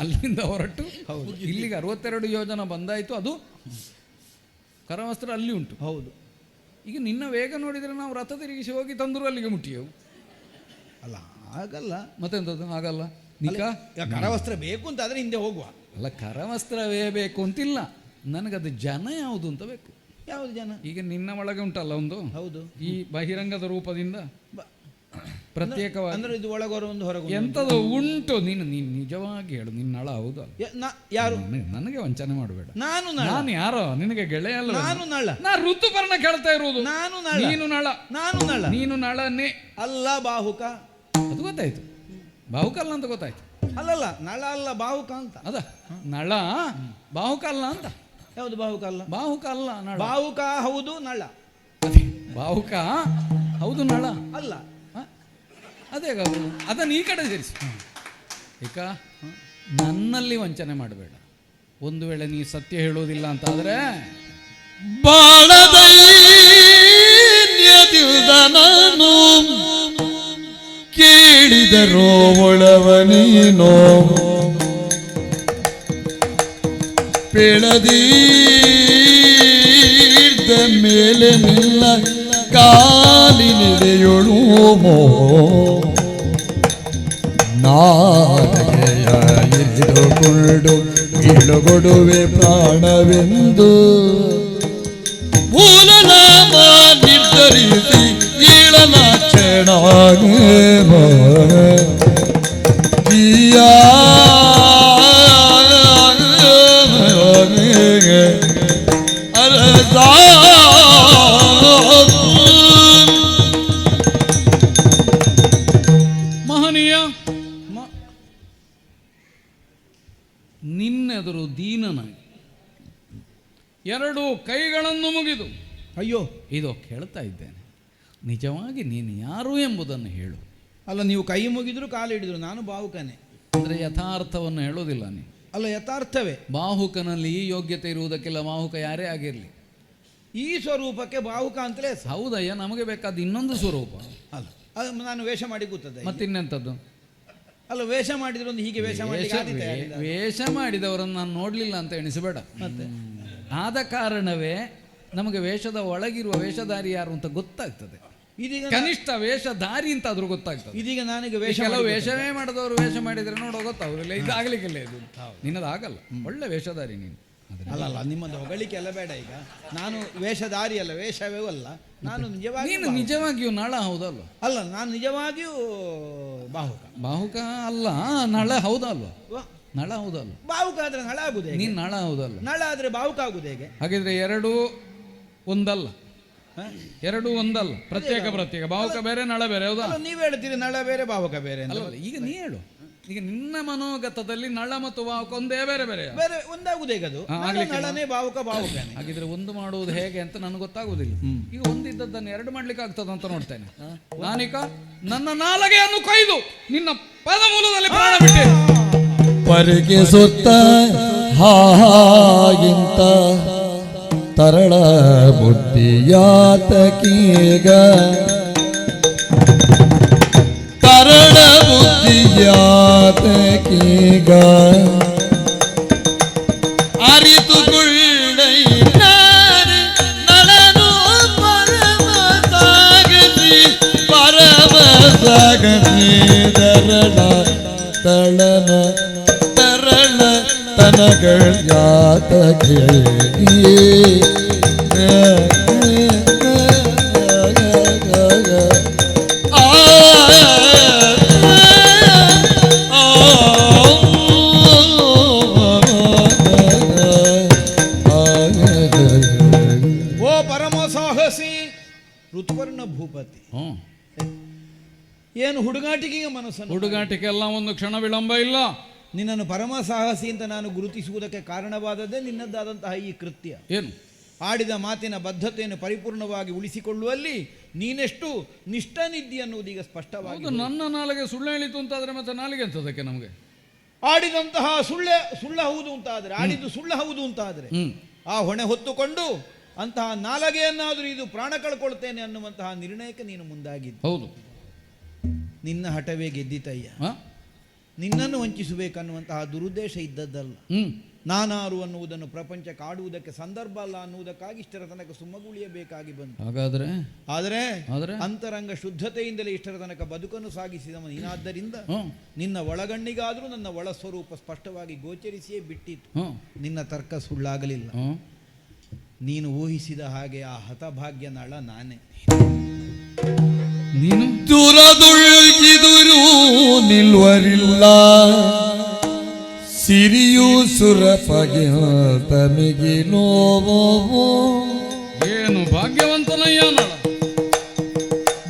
ಅಲ್ಲಿಂದ ಹೊರಟು ಇಲ್ಲಿಗೆ 62 ಯೋಜನ ಬಂದಾಯ್ತು. ಅದು ಕರವಸ್ತ್ರ ಅಲ್ಲಿ ಉಂಟು. ಹೌದು. ಈಗ ನಿನ್ನ ವೇಗ ನೋಡಿದ್ರೆ ನಾವು ರಥ ತಿರುಗಿಸಿ ಹೋಗಿ ತಂದರು ಅಲ್ಲಿಗೆ ಮುಟ್ಟಿಯವು. ಅಲ್ಲ, ಆಗಲ್ಲ. ಮತ್ತೆಂಥದ್ದು ಆಗಲ್ಲ? ನಿಕ ಕರವಸ್ತ್ರ ಬೇಕು ಅಂತ ಆದ್ರೆ ಹಿಂದೆ ಹೋಗುವ. ಅಲ್ಲ, ಕರವಸ್ತ್ರವೇ ಬೇಕು ಅಂತಿಲ್ಲ. ನನಗದು ಜನ ಯಾವುದು ಅಂತ ಬೇಕು. ಯಾವುದು ಜನ? ಈಗ ನಿನ್ನ ಒಳಗೆ ಉಂಟಲ್ಲ ಒಂದು. ಹೌದು. ಈ ಬಹಿರಂಗದ ರೂಪದಿಂದ ಪ್ರತ್ಯೇಕವಾಗಿ ಅಂದ್ರೆ ಇದು ಒಳಗೊರ ಒಂದು ಹೊರಗೆ ಎಂಥದ್ದು ಉಂಟು. ನೀನು ನಿಜವಾಗಿ ಹೇಳು, ನಿನ್ನ ನಳ ಹೌದು? ಯಾರು? ನನಗೆ ವಂಚನೆ ಮಾಡಬೇಡ. ನಾನು ಯಾರೋ ನಿನಗೆ ಗೆಳೆಯ ಅಲ್ಲ. ನಾನು ನಳ. ನಾ ಋತುಪರ್ಣ ಕೇಳ್ತಾ ಇರುವುದು. ನಾನು ನಳ. ನೀನು ನಳ. ನಾನು ನಳ. ನೀನು ನಳನೇ ಅಲ್ಲ, ಬಾಹುಕ. ಅದು ಗೊತ್ತಾಯ್ತು. ಬಾಹುಕಲ್ಲ ಅಂತ ಗೊತ್ತಾಯ್ತು. ಅಲ್ಲಲ್ಲ, ನಳ ಅಲ್ಲ, ಬಾಹುಕ ಅಂತ. ಅದ ನಳ ಬಾಹುಕಲ್ಲ ಅಂತ. ಯಾವುದು ಬಾಹುಕ? ಅಲ್ಲ, ಬಾಹುಕ ಅಲ್ಲ, ನಳ. ಬಾಹುಕ ಹೌದು, ನಳ ಬಾಹುಕ ಹೌದು, ನಳ ಅಲ್ಲ. ಅದೇ ಅದನ್ನು ಈ ಕಡೆ ಸೇರಿಸಿ. ಈಗ ನನ್ನಲ್ಲಿ ವಂಚನೆ ಮಾಡಬೇಡ. ಒಂದು ವೇಳೆ ನೀ ಸತ್ಯ ಹೇಳೋದಿಲ್ಲ ಅಂತ ಆದ್ರೆ ಬಾಳದೈನ್ಯದಿಂದ ನಾನು ಕೇಳಿದರೋ ಒಳವನೀನೋ ಬೆಳದೀರ್ದ ಮೇಲೆ ನಿಲ್ಲ ಕಾಲಿನೆಡೆಯೊಳು ನಾಳೆಯ ಇರಿದುಕೊಂಡು ಇಳುಗೊಡುವೆ ಪ್ರಾಣವೆಂದು ಮೂಲನಾಮ ನಿರ್ಧರಿಸಿ ಈಳನ ಮಹನೀಯ. ನಿನ್ನೆದುರು ದೀನನಾಗಿ 2 ಕೈಗಳನ್ನು ಮುಗಿದು ಅಯ್ಯೋ, ಇದು ಕೇಳ್ತಾ ಇದ್ದೇನೆ, ನಿಜವಾಗಿ ನೀನು ಯಾರು ಎಂಬುದನ್ನು ಹೇಳು. ಅಲ್ಲ, ನೀವು ಕೈ ಮುಗಿದ್ರು ಕಾಲು ಹಿಡಿದ್ರು, ನಾನು ಬಾಹುಕನೇ. ಅಂದರೆ ಯಥಾರ್ಥವನ್ನು ಹೇಳೋದಿಲ್ಲ ನೀನು. ಅಲ್ಲ, ಯಥಾರ್ಥವೇ. ಬಾಹುಕನಲ್ಲಿ ಈ ಯೋಗ್ಯತೆ ಇರುವುದಕ್ಕೆಲ್ಲ ಬಾಹುಕ ಯಾರೇ ಆಗಿರಲಿ, ಈ ಸ್ವರೂಪಕ್ಕೆ ಬಾಹುಕ ಅಂತಲೇ. ಹೌದಯ್ಯ, ನಮಗೆ ಬೇಕಾದ ಇನ್ನೊಂದು ಸ್ವರೂಪ. ಅಲ್ಲ, ಅದು ನಾನು ವೇಷ ಮಾಡಿ ಕೂತದ್ದೆ. ಮತ್ತಿನ್ನೆಂಥದ್ದು? ಅಲ್ಲ, ವೇಷ ಮಾಡಿದ್ರೆ ಒಂದು ಹೀಗೆ ವೇಷ ಮಾಡಿ ವೇಷ ಮಾಡಿದವರನ್ನು ನಾನು ನೋಡಲಿಲ್ಲ ಅಂತ ಎಣಿಸಬೇಡ. ಮತ್ತೆ ಆದ ಕಾರಣವೇ ನಮಗೆ ವೇಷದ ಒಳಗಿರುವ ವೇಷಧಾರಿ ಯಾರು ಅಂತ ಗೊತ್ತಾಗ್ತದೆ. ಇದೀಗ ಕನಿಷ್ಠ ವೇಷಧಾರಿ ಅಂತ ಆದ್ರೂ ಗೊತ್ತಾಗ್ತದೆ. ಇದೀಗ ನನಗೆ ವೇಷ ಕೆಲವು ವೇಷವೇ ಮಾಡಿದವರು ವೇಷ ಮಾಡಿದ್ರೆ ನೋಡೋ ಗೊತ್ತಾಗುದಿಲ್ಲ. ಇದು ಆಗ್ಲಿಕ್ಕಿಲ್ಲ, ಇದು ನಿನ್ನದು ಆಗಲ್ಲ. ಒಳ್ಳೆ ವೇಷಧಾರಿ ನೀನು. ಅಲ್ಲ, ನಿಮ್ಮದು ಹೊಗಳಿಕೆ ಎಲ್ಲ ಬೇಡ. ಈಗ ನಾನು ವೇಷಧಾರಿ ಅಲ್ಲ, ವೇಷವೇ ಅಲ್ಲ. ನಾನು ನಿಜವಾಗಿ ನೀನು ನಿಜವಾಗಿಯೂ ನಳ ಹೌದಲ್ವ? ಅಲ್ಲ, ನಾನು ನಿಜವಾಗಿಯೂ ಬಾಹುಕ. ಬಾಹುಕ ಅಲ್ಲ, ನಳ ಹೌದಲ್ವ? ನಳ ಹೌದಲ್ವ? ಬಾಹುಕ ಆದ್ರೆ ನಳ ಆಗುದೇ? ನೀನು ನಳ ಹೌದಲ್ಲ? ನಳ ಆದ್ರೆ ಬಾಹುಕ ಆಗುದು ಹೇಗೆ? ಹಾಗಿದ್ರೆ 2 ಒಂದಲ್ಲ. 2 ಒಂದಲ್ಲ, ಪ್ರತ್ಯೇಕ. ಬಾಹುಕ ಬೇರೆ, ನಳ ಬೇರೆ. ಹೌದಾ? ನೀವು ಹೇಳ್ತೀರಿ ನಳ ಬೇರೆ ಬಾಹುಕ ಬೇರೆ ಅಂತ. ಈಗ ನೀ ಹೇಳು. ಈಗ ನಿನ್ನ ಮನೋಗತದಲ್ಲಿ ನಳ ಮತ್ತು ವಾಹಕ ಒಂದೇ ಬೇರೆ ಬೇರೆ ಬೇರೆ ಒಂದಾಗುದೇ ಅದು ನಳನೇ ಭಾವುಕನೇ. ಹಾಗಿದ್ರೆ ಒಂದು ಮಾಡುವುದು ಹೇಗೆ ಅಂತ ನನಗೆ ಗೊತ್ತಾಗುವುದಿಲ್ಲ. ಈಗ ಒಂದಿದ್ದದ್ದನ್ನು ಎರಡು ಮಾಡ್ಲಿಕ್ಕೆ ಆಗ್ತದ ಅಂತ ನೋಡ್ತೇನೆ. ನಾನೀಗ ನನ್ನ ನಾಲಗೆಯನ್ನು ಕೊಯ್ದು ನಿನ್ನ ಪದ ಮೂಲದಲ್ಲಿ ಪ್ರಾಣ ಬಿಟ್ಟೆ. ಪರಿಗೆ ಸುತ್ತ ಹಾಗಿಂತ ತರಳ ಬುದ್ಧಿಯಾತಕೀಗ ತರಳ ಬುದ್ಧಿಯಾತಕೀಗ ಅರಿತುಕೊಳ್ಳೈ ನಳನು ಪರಮ ಸಾಗಸಿ ಪರಮ ಸಾಗಸಿ ತರಳ ತಳನ ತರಳ ತನಗಳ ಯಾತಕೇ ಓ ಪರಮ ಸಾಹಸಿ ಋತುಪರ್ಣ ಭೂಪತಿ, ಏನು ಹುಡುಗಾಟಿಕೆಗೆ ಮನಸ್ಸನ್ನು ಹುಡುಗಾಟಿಕೆ ಎಲ್ಲ ಒಂದು ಕ್ಷಣ ವಿಳಂಬ ಇಲ್ಲ. ನಿನ್ನನ್ನು ಪರಮ ಸಾಹಸಿ ಅಂತ ನಾನು ಗುರುತಿಸುವುದಕ್ಕೆ ಕಾರಣವಾದದ್ದೇ ನಿನ್ನದ್ದಾದಂತಹ ಈ ಕೃತ್ಯ. ಏನು? ಆಡಿದ ಮಾತಿನ ಬದ್ಧತೆಯನ್ನು ಪರಿಪೂರ್ಣವಾಗಿ ಉಳಿಸಿಕೊಳ್ಳುವಲ್ಲಿ ನೀನೆಷ್ಟು ನಿಷ್ಠನಿದ್ದಿ ಅನ್ನುವುದು ಈಗ ಸ್ಪಷ್ಟವಾಗಿ. ನನ್ನ ನಾಲಿಗೆ ಸುಳ್ಳು ಹೇಳಿತು ಅಂತಾದ್ರೆ ಮತ್ತೆ ನಾಲಿಗೆ ಅಂತದಕ್ಕೆ ನಮಗೆ ಆಡಿದಂತಹ ಸುಳ್ಳ ಹೌದು ಅಂತಾದ್ರೆ, ಆಡಿದ್ದು ಸುಳ್ಳು ಹೌದು ಅಂತಾದ್ರೆ ಆ ಹೊಣೆ ಹೊತ್ತುಕೊಂಡು ಅಂತಹ ನಾಲಗೆಯನ್ನಾದರೂ ಇದು ಪ್ರಾಣ ಕಳ್ಕೊಳ್ತೇನೆ ಅನ್ನುವಂತಹ ನಿರ್ಣಯಕ್ಕೆ ನೀನು ಮುಂದಾಗಿದ್ದು. ಹೌದು, ನಿನ್ನ ಹಠವೇ ಗೆದ್ದಿತಯ್ಯ. ನಿನ್ನನ್ನು ವಂಚಿಸಬೇಕನ್ನುವಂತಹ ದುರುದ್ದೇಶ ಇದ್ದದ್ದಲ್ಲ. ನಾನಾರು ಅನ್ನುವುದನ್ನು ಪ್ರಪಂಚ ಕಾಡುವುದಕ್ಕೆ ಸಂದರ್ಭ ಅಲ್ಲ ಅನ್ನುವುದಕ್ಕಾಗಿ ಇಷ್ಟರ ತನಕ ಸುಮ್ಮಗುಳಿಯಬೇಕಾಗಿ ಬಂತು. ಆದರೆ ಅಂತರಂಗ ಶುದ್ಧತೆಯಿಂದಲೇ ಇಷ್ಟರ ತನಕ ಬದುಕನ್ನು ಸಾಗಿಸಿದವ ನೀನಾದ್ದರಿಂದ ನಿನ್ನ ಒಳಗಣ್ಣಿಗಾದರೂ ನನ್ನ ಒಳ ಸ್ವರೂಪ ಸ್ಪಷ್ಟವಾಗಿ ಗೋಚರಿಸಿಯೇ ಬಿಟ್ಟಿತ್ತು. ನಿನ್ನ ತರ್ಕ ಸುಳ್ಳಾಗಲಿಲ್ಲ. ನೀನು ಊಹಿಸಿದ ಹಾಗೆ ಆ ಹತಭಾಗ್ಯ ನಳ ನಾನೇ. ನೀನು ದುರದುಳ್ಗಿದುರು ನಿಲ್ವರಿಲ್ಲ ಸಿರಿಯು ಸುರಪಗೆ ತಮಿಗಿನೋ. ಏನು ಭಾಗ್ಯವಂತನಯ್ಯ ನಳ.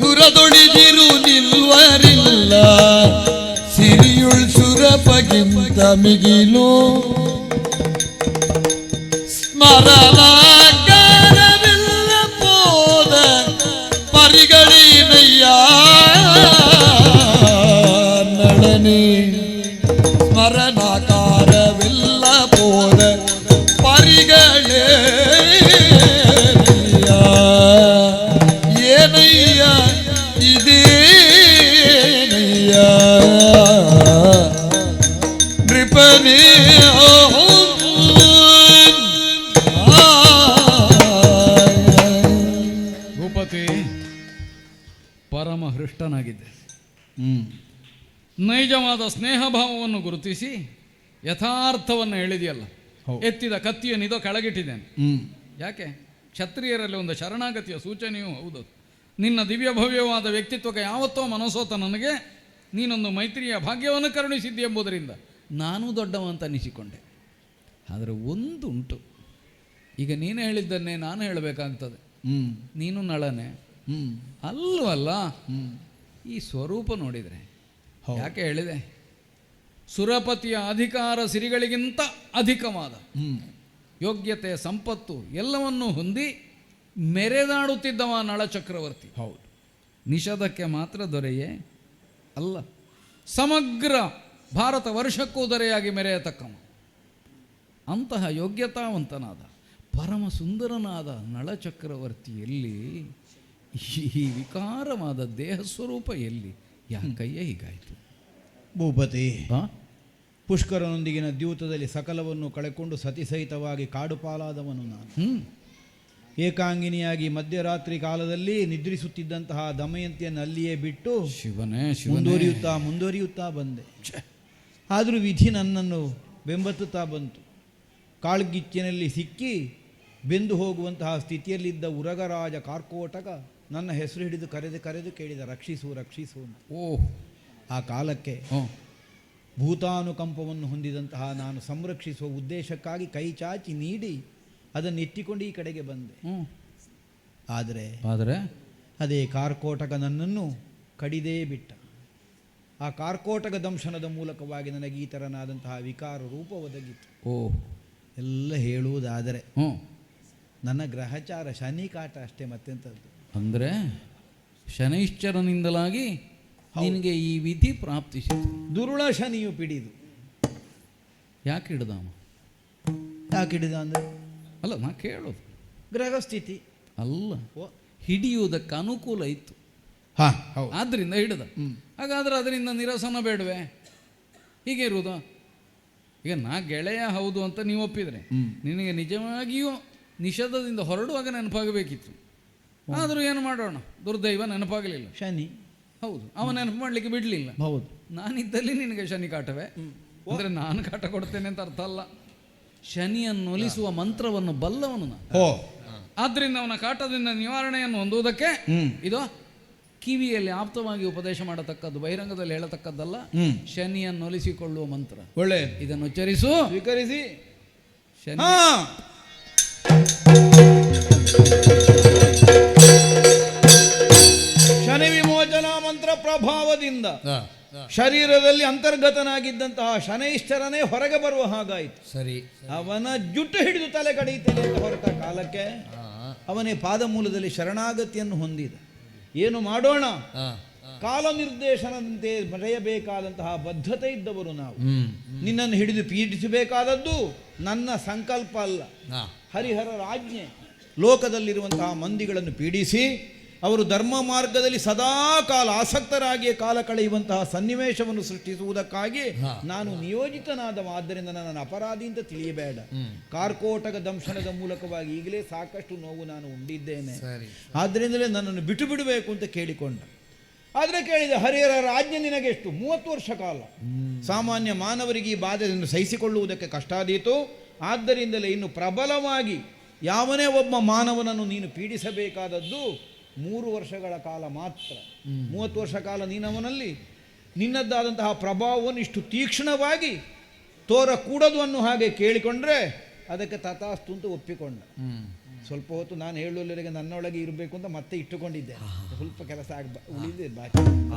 ದುರದೊಳಿದಿರು ನಿಲ್ವರಿಲ್ಲ ಸಿರಿಯುಳ್ ಸುರಪಗಿಂತ ಮಿಗಿಲು ಸ್ಮರಣಾಕಾರವಿಲ್ಲ ಪೋದ ಪರಿಗಳೇನಯ್ಯ ನಳನೆ. ಸ್ಮರಣಾಕಾರವಿಲ್ಲ ಪೋದ ಪರಿಗಳೇನಯ್ಯ ಏನಯ್ಯ ಇದೇನಯ್ಯ ನೃಪನೇ. ಭೂಪತಿ ಪರಮ ಹೃಷ್ಟನಾಗಿದ್ದೆ. ನೈಜವಾದ ಸ್ನೇಹ ಭಾವವನ್ನು ಗುರುತಿಸಿ ಯಥಾರ್ಥವನ್ನು ಹೇಳಿದೆಯಲ್ಲ. ಎತ್ತಿದ ಕತ್ತಿಯನ್ನಿದೋ ಕೆಳಗಿಟ್ಟಿದ್ದೇನೆ. ಯಾಕೆ? ಕ್ಷತ್ರಿಯರಲ್ಲಿ ಒಂದು ಶರಣಾಗತಿಯ ಸೂಚನೆಯೂ ಹೌದು. ನಿನ್ನ ದಿವ್ಯ ಭವ್ಯವಾದ ವ್ಯಕ್ತಿತ್ವಕ್ಕೆ ಯಾವತ್ತೋ ಮನಸೋತ ನನಗೆ ನೀನೊಂದು ಮೈತ್ರಿಯ ಭಾಗ್ಯವನ್ನು ಕರುಣಿಸಿದ್ದೆ ಎಂಬುದರಿಂದ ನಾನೂ ದೊಡ್ಡವಂತ ಅನ್ನಿಸಿಕೊಂಡೆ. ಆದರೆ ಒಂದುಂಟು, ಈಗ ನೀನು ಹೇಳಿದ್ದನ್ನೇ ನಾನು ಹೇಳಬೇಕಾಗ್ತದೆ. ನೀನು ನಳನೆ ಅಲ್ವಲ್ಲ. ಈ ಸ್ವರೂಪ ನೋಡಿದರೆ ಯಾಕೆ ಹೇಳಿದೆ? ಸುರಪತಿಯ ಅಧಿಕಾರ ಸಿರಿಗಳಿಗಿಂತ ಅಧಿಕವಾದ ಯೋಗ್ಯತೆ ಸಂಪತ್ತು ಎಲ್ಲವನ್ನೂ ಹೊಂದಿ ಮೆರೆದಾಡುತ್ತಿದ್ದವ ನಳ ಚಕ್ರವರ್ತಿ. ಹೌದು, ನಿಷಧಕ್ಕೆ ಮಾತ್ರ ದೊರೆಯೇ ಅಲ್ಲ, ಸಮಗ್ರ ಭಾರತ ವರ್ಷಕ್ಕೂ ದೊರೆಯಾಗಿ ಮೆರೆಯತಕ್ಕವ. ಅಂತಹ ಯೋಗ್ಯತಾವಂತನಾದ ಪರಮ ಸುಂದರನಾದ ನಳ ಚಕ್ರವರ್ತಿಯಲ್ಲಿ ಈ ವಿಕಾರವಾದ ದೇಹ ಸ್ವರೂಪ ಎಲ್ಲಿ? ಯಾಕಯ್ಯ ಹೀಗಾಯಿತು? ಭೂಪತಿ, ಪುಷ್ಕರನೊಂದಿಗಿನ ದ್ಯೂತದಲ್ಲಿ ಸಕಲವನ್ನು ಕಳೆಕೊಂಡು ಸತಿಸಹಿತವಾಗಿ ಕಾಡು ಪಾಲಾದವನು ನಾನು. ಏಕಾಂಗಿನಿಯಾಗಿ ಮಧ್ಯರಾತ್ರಿ ಕಾಲದಲ್ಲಿ ನಿದ್ರಿಸುತ್ತಿದ್ದಂತಹ ದಮಯಂತಿಯನ್ನು ಅಲ್ಲಿಯೇ ಬಿಟ್ಟು ಶಿವನೇ ಮುಂದುವರಿಯುತ್ತಾ ಬಂದೆ. ಆದರೂ ವಿಧಿ ನನ್ನನ್ನು ಬೆಂಬತ್ತುತ್ತಾ ಬಂತು. ಕಾಳ್ಗಿಚ್ಚಿನಲ್ಲಿ ಸಿಕ್ಕಿ ಬೆಂದು ಹೋಗುವಂತಹ ಸ್ಥಿತಿಯಲ್ಲಿದ್ದ ಉರಗರಾಜ ಕಾರ್ಕೋಟಕ ನನ್ನ ಹೆಸರು ಹಿಡಿದು ಕರೆದು ಕೇಳಿದ, ರಕ್ಷಿಸು ರಕ್ಷಿಸು ಅಂತ. ಆ ಕಾಲಕ್ಕೆ ಭೂತಾನುಕಂಪವನ್ನು ಹೊಂದಿದಂತಹ ನಾನು ಸಂರಕ್ಷಿಸುವ ಉದ್ದೇಶಕ್ಕಾಗಿ ಕೈ ಚಾಚಿ ನೀಡಿ ಅದನ್ನು ಎತ್ತಿಕೊಂಡು ಈ ಕಡೆಗೆ ಬಂದೆ. ಆದರೆ ಅದೇ ಕಾರ್ಕೋಟಕ ನನ್ನನ್ನು ಕಡಿದೇ ಬಿಟ್ಟ. ಆ ಕಾರ್ಕೋಟಕ ದಂಶನದ ಮೂಲಕವಾಗಿ ನನಗೆ ಈ ಥರನಾದಂತಹ ವಿಕಾರ ರೂಪ ಒದಗಿತು. ಓ, ಎಲ್ಲ ಹೇಳುವುದಾದರೆ ಹ್ಞೂ, ನನ್ನ ಗ್ರಹಚಾರ ಶನಿ ಕಾಟ ಅಷ್ಟೇ, ಮತ್ತೆಂಥದ್ದು. ಅಂದರೆ ಶನೈಶ್ಚರನಿಂದಲಾಗಿ ನಿನಗೆ ಈ ವಿಧಿ ಪ್ರಾಪ್ತಿಸಿತು. ದುರುಳ ಶನಿಯು ಪಿಡಿದು. ಯಾಕೆ ಹಿಡ್ದ ಅವ? ಯಾಕೆ ಹಿಡಿದ ಅಂದರೆ ಅಲ್ಲ, ನಾ ಕೇಳೋದು ಗ್ರಹ ಸ್ಥಿತಿ ಅಲ್ಲ, ಓ, ಹಿಡಿಯುವುದಕ್ಕೆ ಅನುಕೂಲ ಇತ್ತು, ಹಾಂ ಹೌದು. ಆದ್ದರಿಂದ ಹಿಡಿದ. ಹಾಗಾದ್ರೆ ಅದರಿಂದ ನಿರಸನ ಬೇಡವೆ? ಹೀಗೆ ಇರುವುದು. ಈಗ ನಾ ಗೆಳೆಯ ಹೌದು ಅಂತ ನೀವು ಒಪ್ಪಿದರೆ ನಿನಗೆ ನಿಜವಾಗಿಯೂ ನಿಷೇಧದಿಂದ ಹೊರಡುವಾಗ ನೆನಪಾಗಬೇಕಿತ್ತು. ಆದರೂ ಏನು ಮಾಡೋಣ, ದುರ್ದೈವ ನೆನಪಾಗಲಿಲ್ಲ. ಶನಿ ಹೌದು, ಅವ ನೆನಪು ಮಾಡಲಿಕ್ಕೆ ಬಿಡಲಿಲ್ಲ. ಹೌದು. ನಾನಿದ್ದಲ್ಲಿ ನಿನಗೆ ಶನಿ ಕಾಟವೇ? ಅಂದರೆ ನಾನು ಕಾಟ ಕೊಡ್ತೇನೆ ಅಂತ ಅರ್ಥ ಅಲ್ಲ. ಶನಿಯನ್ನು ಒಲಿಸುವ ಮಂತ್ರವನ್ನು ಬಲ್ಲವನು ನಾನು. ಓ, ಆದ್ದರಿಂದ ಅವನ ಕಾಟದಿಂದ ನಿವಾರಣೆಯನ್ನು ಹೊಂದುವುದಕ್ಕೆ ಇದು ಕಿವಿಯಲ್ಲಿ ಆಪ್ತವಾಗಿ ಉಪದೇಶ ಮಾಡತಕ್ಕದ್ದು, ಬಹಿರಂಗದಲ್ಲಿ ಹೇಳತಕ್ಕದ್ದಲ್ಲ. ಶನಿಯನ್ನು ಒಲಿಸಿಕೊಳ್ಳುವ ಮಂತ್ರ. ಒಳ್ಳೆ, ಇದನ್ನು ಉಚ್ಚರಿಸು, ಸ್ವೀಕರಿಸಿ. ಶನಿ. ಶನಿ ವಿಮೋಚನಾ ಮಂತ್ರ ಪ್ರಭಾವದಿಂದ ಶರೀರದಲ್ಲಿ ಅಂತರ್ಗತನಾಗಿದ್ದಂತಹ ಶನೈಶ್ಚರನೇ ಹೊರಗೆ ಬರುವ ಹಾಗಾಯಿತು. ಸರಿ. ಅವನ ಜುಟ್ಟು ಹಿಡಿದು ತಲೆ ಕಡಿಯುತ್ತೇನೆ ಅಂತ ಹೊರಟ ಕಾಲಕ್ಕೆ ಅವನೇ ಪಾದಮೂಲದಲ್ಲಿ ಶರಣಾಗತಿಯನ್ನು ಹೊಂದಿದ. ಏನು ಮಾಡೋಣ, ಕಾಲ ನಿರ್ದೇಶನದಂತೆ ಬರೆಯಬೇಕಾದಂತಹ ಬದ್ಧತೆ ಇದ್ದವರು ನಾವು. ನಿನ್ನನ್ನು ಹಿಡಿದು ಪೀಡಿಸಬೇಕಾದದ್ದು ನನ್ನ ಸಂಕಲ್ಪ ಅಲ್ಲ, ಹರಿಹರರ ಆಜ್ಞೆ. ಲೋಕದಲ್ಲಿರುವಂತಹ ಮಂದಿಗಳನ್ನು ಪೀಡಿಸಿ ಅವರು ಧರ್ಮ ಮಾರ್ಗದಲ್ಲಿ ಸದಾ ಕಾಲ ಆಸಕ್ತರಾಗಿಯೇ ಕಾಲ ಕಳೆಯುವಂತಹ ಸನ್ನಿವೇಶವನ್ನು ಸೃಷ್ಟಿಸುವುದಕ್ಕಾಗಿ ನಾನು ನಿಯೋಜಿತನಾದವ. ಆದ್ದರಿಂದ ನನ್ನನ್ನು ಅಪರಾಧಿ ಅಂತ ತಿಳಿಯಬೇಡ. ಕಾರ್ಕೋಟಕ ದಂಶನದ ಮೂಲಕವಾಗಿ ಈಗಲೇ ಸಾಕಷ್ಟು ನೋವು ನಾನು ಉಂಡಿದ್ದೇನೆ, ಆದ್ದರಿಂದಲೇ ನನ್ನನ್ನು ಬಿಟ್ಟು ಬಿಡಬೇಕು ಅಂತ ಕೇಳಿಕೊಂಡ. ಆದರೆ ಕೇಳಿದೆ, ಹರಿಹರರ ಆಜ್ಞೆ ನಿನಗೆಷ್ಟು? 30 ವರ್ಷ ಕಾಲ. ಸಾಮಾನ್ಯ ಮಾನವರಿಗೆ ಈ ಬಾಧೆಯನ್ನು ಸಹಿಸಿಕೊಳ್ಳುವುದಕ್ಕೆ ಕಷ್ಟ ಆದೀತು. ಆದ್ದರಿಂದಲೇ ಇನ್ನು ಪ್ರಬಲವಾಗಿ ಯಾವನೇ ಒಬ್ಬ ಮಾನವನನ್ನು ನೀನು ಪೀಡಿಸಬೇಕಾದದ್ದು 3 ವರ್ಷಗಳ ಕಾಲ ಮಾತ್ರ. 30 ವರ್ಷ ಕಾಲ ನೀನವನಲ್ಲಿ ನಿನ್ನದ್ದಾದಂತಹ ಪ್ರಭಾವವನ್ನು ಇಷ್ಟು ತೀಕ್ಷ್ಣವಾಗಿ ತೋರಕೂಡದು ಅನ್ನೋ ಹಾಗೆ ಕೇಳಿಕೊಂಡ್ರೆ ಅದಕ್ಕೆ ತಥಾಸ್ತು ಅಂತ ಒಪ್ಪಿಕೊಂಡ. ಸ್ವಲ್ಪ ಹೊತ್ತು ನಾನು ಹೇಳುವವರೆಗೆ ನನ್ನೊಳಗೆ ಇರಬೇಕು ಅಂತ ಮತ್ತೆ ಇಟ್ಟುಕೊಂಡಿದ್ದೆ. ಸ್ವಲ್ಪ ಕೆಲಸ ಉಳಿದೆ ಬಾಕಿ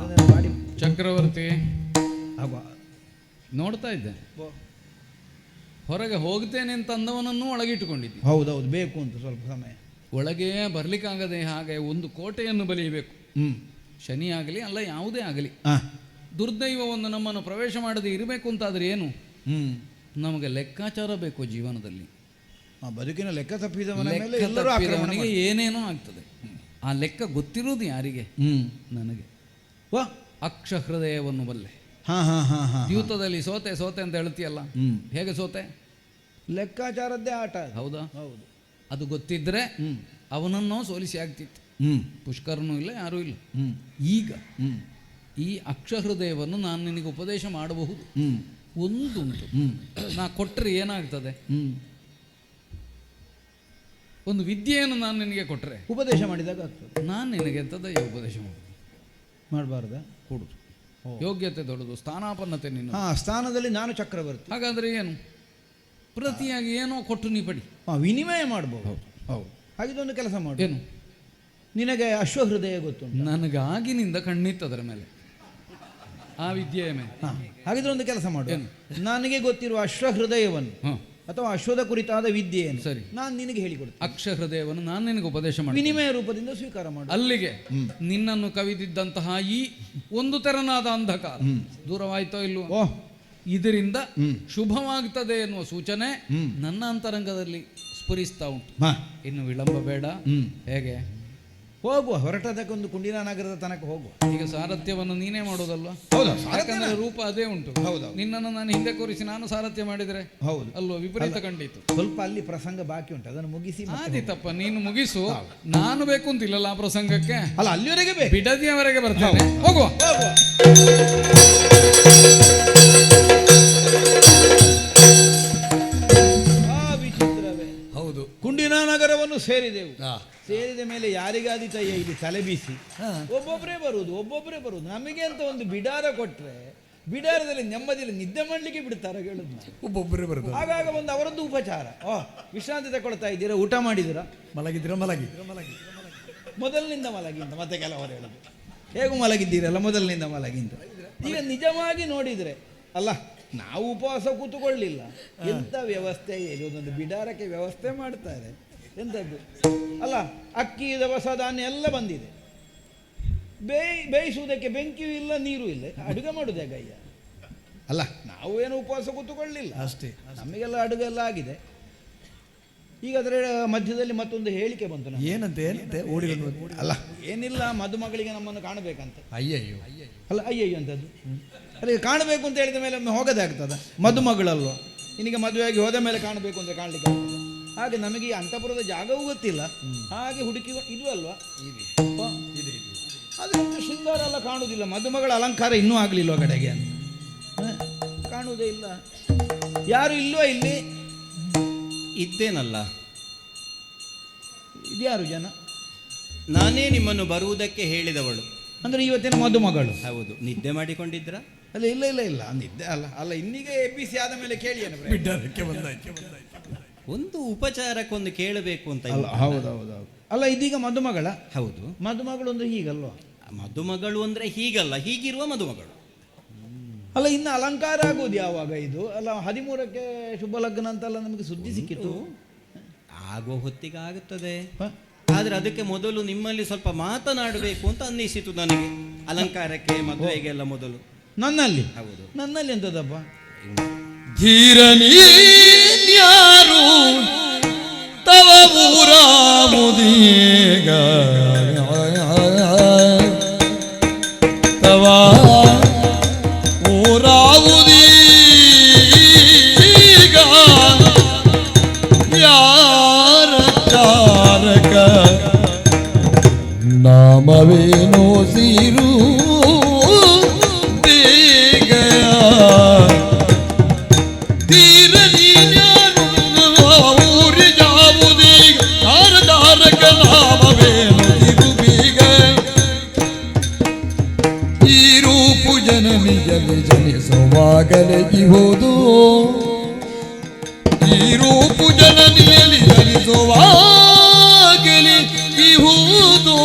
ಮಾಡಿ. ಚಕ್ರವರ್ತಿ ಆಗ ನೋಡ್ತಾ ಇದ್ದೆ, ಹೊರಗೆ ಹೋಗ್ತೇನೆ ಅಂತ ಅಂದವನನ್ನು ಒಳಗಿಟ್ಟುಕೊಂಡಿದ್ದೆ. ಹೌದೌದು, ಬೇಕು ಅಂತ ಸ್ವಲ್ಪ ಸಮಯ. ಒಳಗೆ ಬರಲಿಕ್ಕಾಗದೆ ಹಾಗೆ ಒಂದು ಕೋಟೆಯನ್ನು ಬಲಿಯಬೇಕು. ಶನಿ ಆಗಲಿ ಅಲ್ಲ ಯಾವುದೇ ಆಗಲಿ, ದುರ್ದೈವವನ್ನು ನಮ್ಮನ್ನು ಪ್ರವೇಶ ಮಾಡದೆ ಇರಬೇಕು ಅಂತಾದರೆ ಏನು? ನಮಗೆ ಲೆಕ್ಕಾಚಾರ ಬೇಕು ಜೀವನದಲ್ಲಿ. ಬದುಕಿನ ಲೆಕ್ಕ ತಪ್ಪಿದವನ ಮೇಲೆ ಲೆಕ್ಕ ಎಲ್ಲರೂ ಆಕ್ರಮಣ ತಪ್ಪಿದವನಿಗೆ ಏನೇನೋ ಆಗ್ತದೆ. ಆ ಲೆಕ್ಕ ಗೊತ್ತಿರುವುದು ಯಾರಿಗೆ? ನನಗೆ. ಅಕ್ಷ ಹೃದಯವನ್ನು ಬಲ್ಲೆ. ದ್ಯೂತದಲ್ಲಿ ಸೋತೆ ಸೋತೆ ಅಂತ ಹೇಳ್ತೀಯಲ್ಲ, ಹೇಗೆ ಸೋತೆ? ಲೆಕ್ಕಾಚಾರದ್ದೇ ಆಟ. ಹೌದಾ? ಹೌದು. ಅದು ಗೊತ್ತಿದ್ರೆ ಅವನನ್ನು ಸೋಲಿಸಿ ಆಗ್ತಿತ್ತು. ಪುಷ್ಕರನೂ ಇಲ್ಲ, ಯಾರೂ ಇಲ್ಲ. ಈಗ ಈ ಅಕ್ಷಹೃದಯವನ್ನು ನಾನು ನಿನಗೆ ಉಪದೇಶ ಮಾಡಬಹುದು. ಒಂದುಂಟು, ನಾ ಕೊಟ್ಟರೆ ಏನಾಗ್ತದೆ? ಒಂದು ವಿದ್ಯೆಯನ್ನು ನಾನು ನಿನಗೆ ಕೊಟ್ಟರೆ ಉಪದೇಶ ಮಾಡಿದಾಗ ಆಗ್ತದೆ. ನಾನು ನಿನಗೆ ಎಂಥದ್ದು ಉಪದೇಶ ಮಾಡಬಾರ್ದ? ಕೊಡುದು. ಯೋಗ್ಯತೆ ದೊಡ್ಡದು, ಸ್ಥಾನಾಪನ್ನತೆ ನಿನ್ನ. ಸ್ಥಾನದಲ್ಲಿ ನಾನು ಚಕ್ರವರ್ತಿ. ಹಾಗಾದರೆ ಏನು? ಪ್ರತಿಯಾಗಿ ಏನೋ ಕೊಟ್ಟು ನೀ ಪಡಿ. ವಿನಿಮಯ ಮಾಡಬಹುದು. ಹೌದು. ಹಾಗಿದೊಂದು ಕೆಲಸ ಮಾಡು. ಏನು? ನಿನಗೆ ಅಶ್ವಹೃದಯ ಗೊತ್ತು? ನನಗಾಗಿನಿಂದ ಕಣ್ಣಿತ್ತು ಅದರ ಮೇಲೆ, ಆ ವಿದ್ಯೆಯ ಮೇಲೆ. ಹಾಗಿದ್ರೆ ಒಂದು ಕೆಲಸ ಮಾಡು. ನನಗೆ ಗೊತ್ತಿರುವ ಅಶ್ವಹೃದಯವನ್ನು ಅಥವಾ ಅಶ್ವದ ಕುರಿತಾದ ವಿದ್ಯೆಯನ್ನು ಸರಿ ನಾನು ನಿನಗೆ ಹೇಳಿಕೊಡ್ತೇನೆ. ಅಕ್ಷ ಹೃದಯವನ್ನು ನಾನು ನಿನಗೆ ಉಪದೇಶ ಮಾಡಿ ವಿನಿಮಯ ರೂಪದಿಂದ ಸ್ವೀಕಾರ ಮಾಡು. ಅಲ್ಲಿಗೆ ನಿನ್ನನ್ನು ಕವಿದಿದ್ದಂತಹ ಈ ಒಂದು ತೆರನಾದ ಅಂಧಕಾರ ದೂರವಾಯ್ತೋ ಇಲ್ವೋ? ಇದರಿಂದ ಶುಭವಾಗ್ತದೆ ಎನ್ನುವ ಸೂಚನೆ ನನ್ನ ಅಂತರಂಗದಲ್ಲಿ ಸ್ಫುರಿಸ್ತಾ ಉಂಟು. ಇನ್ನು ವಿಳಂಬ ಬೇಡ. ಹೇಗೆ ಹೋಗುವ? ಹೊರಟದಕ್ಕೊಂದು ಕುಂಡಿನ ನಗರದ ತನಕ ಹೋಗುವ. ಈಗ ಸಾರಥ್ಯವನ್ನು ನೀನೇ ಮಾಡೋದಲ್ವಾ? ಯಾಕಂದ್ರೆ ರೂಪ ಅದೇ ಉಂಟು. ನಿನ್ನನ್ನು ನಾನು ಹಿಂದೆ ಕೂರಿಸಿ ನಾನು ಸಾರಥ್ಯ ಮಾಡಿದರೆ ಹೌದು ಅಲ್ವಾ? ವಿಪರೀತ ಕಂಡಿತು. ಸ್ವಲ್ಪ ಅಲ್ಲಿ ಪ್ರಸಂಗ ಬಾಕಿ ಉಂಟು, ಅದನ್ನು ಮುಗಿಸಿ. ಆದಿತಪ್ಪ, ನೀನು ಮುಗಿಸು. ನಾನು ಬೇಕು ಅಂತಿಲ್ಲಲ್ಲ ಆ ಪ್ರಸಂಗಕ್ಕೆ. ಅಲ್ಲ, ಅಲ್ಲಿವರೆಗೆ ಬೇಕು. ಬಿಡದಿಯವರೆಗೆ ಬರ್ತೇನೆ. ಹೋಗುವ. ವಿಚಿತ್ರವೇ. ಹೌದು. ಕುಂಡಿನ ನಗರವನ್ನು ಸೇರಿದೆವು. ಸೇರಿದ ಮೇಲೆ ಯಾರಿಗಾದಿತಯ್ಯ ಇಲ್ಲಿ ತಲೆ ಬೀಸಿ ಒಬ್ಬೊಬ್ಬರೇ ಬರುವುದು. ನಮಗೆ ಅಂತ ಒಂದು ಬಿಡಾರ ಕೊಟ್ರೆ ಬಿಡಾರದಲ್ಲಿ ನೆಮ್ಮದಿಯಲ್ಲಿ ನಿದ್ದೆ ಮಾಡ್ಲಿಕ್ಕೆ ಬಿಡ್ತಾರ ಹೇಳುದು. ಒಬ್ಬೊಬ್ಬರೇ ಬರೋದು. ಆಗಾಗ ಒಂದು ಅವರದ್ದು ಉಪಚಾರ. ವಿಶ್ರಾಂತಿ ತಗೊಳ್ತಾ ಇದ್ದೀರಾ? ಊಟ ಮಾಡಿದಿರಾ? ಮಲಗಿದ್ದೀರಾ? ಮೊದಲಿನಿಂದ ಮಲಗಿ ಅಂತ ಮತ್ತೆ ಕೆಲವರು ಹೇಳುದು. ಹೇಗೂ ಮಲಗಿದ್ದೀರಲ್ಲ ಮೊದಲಿನಿಂದ ಮಲಗಿ ಅಂತ. ಈಗ ನಿಜವಾಗಿ ನೋಡಿದರೆ ಅಲ್ಲ, ನಾವು ಉಪವಾಸ ಕೂತುಕೊಳ್ಳಿಲ್ಲ, ಎಂಥ ವ್ಯವಸ್ಥೆ ಇದೆ, ಒಂದೊಂದು ಬಿಡಾರಕ್ಕೆ ವ್ಯವಸ್ಥೆ ಮಾಡ್ತಾರೆ, ಎಂಥದ್ದು ಅಲ್ಲ, ಅಕ್ಕಿ ದವಸ ಧಾನ್ಯ ಎಲ್ಲ ಬಂದಿದೆ, ಬೇಯಿಸುವುದಕ್ಕೆ ಬೆಂಕಿಯೂ ಇಲ್ಲ, ನೀರು ಇಲ್ಲ, ಅಡುಗೆ ಮಾಡುವುದು ಹೇಗಯ್ಯ? ಅಲ್ಲ, ನಾವು ಏನು ಉಪವಾಸ ಕೂತುಕೊಳ್ಳಿಲ್ಲ ಅಷ್ಟೇ, ನಮಗೆಲ್ಲ ಅಡುಗೆ ಎಲ್ಲ ಆಗಿದೆ. ಈಗ ಅದರ ಮಧ್ಯದಲ್ಲಿ ಮತ್ತೊಂದು ಹೇಳಿಕೆ ಬಂತು ನಮಗೆ. ಏನಂತೆ ಓಡಿಕೊಂಡು ಅಲ್ಲ, ಏನಿಲ್ಲ, ಮದುಮಗಳಿಗೆ ನಮ್ಮನ್ನು ಕಾಣಬೇಕಂತ. ಅಯ್ಯಯ್ಯೋ ಅಲ್ಲ, ಅಯ್ಯಯ್ಯೋ ಅಂತದ್ದು ಅಲ್ಲ, ಈಗ ಕಾಣಬೇಕು ಅಂತ ಹೇಳಿದ ಮೇಲೆ ಒಮ್ಮೆ ಹೋಗೋದೇ ಆಗ್ತದ? ಮದುಮಗಳಲ್ವ, ನಿನಗೆ ಮದುವೆಯಾಗಿ ಹೋದ ಮೇಲೆ ಕಾಣಬೇಕು ಅಂತ ಕಾಣಲಿಕ್ಕೆ ಆಗ್ತದೆ. ಹಾಗೆ ನಮಗೆ ಈ ಅಂತಃಪುರದ ಜಾಗವೂ ಗೊತ್ತಿಲ್ಲ, ಹಾಗೆ ಹುಡುಕಿ ಇಲ್ವಲ್ವಾ? ಅದರಿಂದ ಶೃಂಗಾರ ಎಲ್ಲ ಕಾಣುವುದಿಲ್ಲ, ಮದುಮಗಳ ಅಲಂಕಾರ ಇನ್ನೂ ಆಗಲಿಲ್ವ ಕಡೆಗೆ ಅಂತ ಕಾಣುವುದೇ ಇಲ್ಲ. ಯಾರು ಇಲ್ವಾ ಇಲ್ಲಿ? ಇದ್ದೇನಲ್ಲ, ಇದ್ಯಾರು ಜನ? ನಾನೇ ನಿಮ್ಮನ್ನು ಬರುವುದಕ್ಕೆ ಹೇಳಿದವಳು. ಅಂದ್ರೆ ಇವತ್ತಿನ ಮದುಮಗಳು? ಹೌದು. ನಿದ್ದೆ ಮಾಡಿಕೊಂಡಿದ್ರ? ಅಲ್ಲ, ಇಲ್ಲ ಇಲ್ಲ ಇಲ್ಲ, ನಿದ್ದೆ ಅಲ್ಲ. ಅಲ್ಲ, ಇನ್ನೀಗ APC ಆದ ಮೇಲೆ ಕೇಳಿ ಏನು ಒಂದು ಉಪಚಾರಕ್ಕೊಂದು ಕೇಳಬೇಕು ಅಂತ. ಅಲ್ಲ, ಹೌದೌದು. ಅಲ್ಲ, ಇದೀಗ ಮದುಮಗಳ? ಹೌದು. ಮದುಮಗಳು ಅಂದ್ರೆ ಹೀಗಲ್ವ? ಮದುಮಗಳು ಅಂದ್ರೆ ಹೀಗಲ್ಲ, ಹೀಗಿರುವ ಮದುಮಗಳು. ಅಲ್ಲ, ಇನ್ನು ಅಲಂಕಾರ ಆಗೋದು ಯಾವಾಗ ಇದು? ಅಲ್ಲ, 13ಕ್ಕೆ ಶುಭ ಲಗ್ನ ಅಂತೆಲ್ಲ ನಮಗೆ ಸುದ್ದಿ ಸಿಕ್ಕಿತ್ತು. ಆಗೋ ಹೊತ್ತಿಗೆ ಆಗುತ್ತದೆ, ಆದ್ರೆ ಅದಕ್ಕೆ ಮೊದಲು ನಿಮ್ಮಲ್ಲಿ ಸ್ವಲ್ಪ ಮಾತನಾಡಬೇಕು ಅಂತ ಅನ್ನಿಸಿತು ನನಗೆ. ಅಲಂಕಾರಕ್ಕೆ ಮದುವೆಗೆಲ್ಲ ಮೊದಲು ನನ್ನಲ್ಲಿ? ಹೌದು. ನನ್ನಲ್ಲಿ ಎಂತದಪ್ಪ? ಧೀರನೀನ್ಯಾರು ತವ ಊರ ಮುದೀಗ ತವ ಊರಾವುದೀಗ ಯಾರ ಚಾರಕ ನಾಮವೇನೋ ಸೀರು ಬೇಗ ತೀರನೀನ್ಯಾರು ಊರಿ ಜಾವುದೀಗ ಯಾರ ಚಾರಕ ನಾಮವೇನೋ ಸೀರು ಬೇಗ ಈ ರೂಪು ಜನನಿ ಜನಿ ಜನಿಸುವಾಗಲೇ ಇಹುದು ಈ ರೂಪು ಜನನಿಯಲ್ಲಿ ಜನಿಸುವಾಗಲೇ ಇಹುದು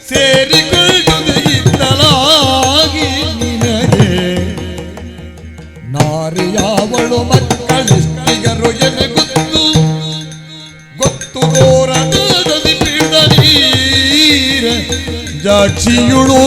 ಸೇರಿಕೊಳ್ಳುವುದಿತ್ತಲಾಗಿ ನಿನಗೆ ನಾರಿಯಾವಳು ಮಕ್ಕಳಿಗರು ಎನ ಗೊತ್ತು ಗೊತ್ತು ಗೋರದಿ ಪೀಡ ನೀರ ಜಾಕ್ಷಿಯುಳು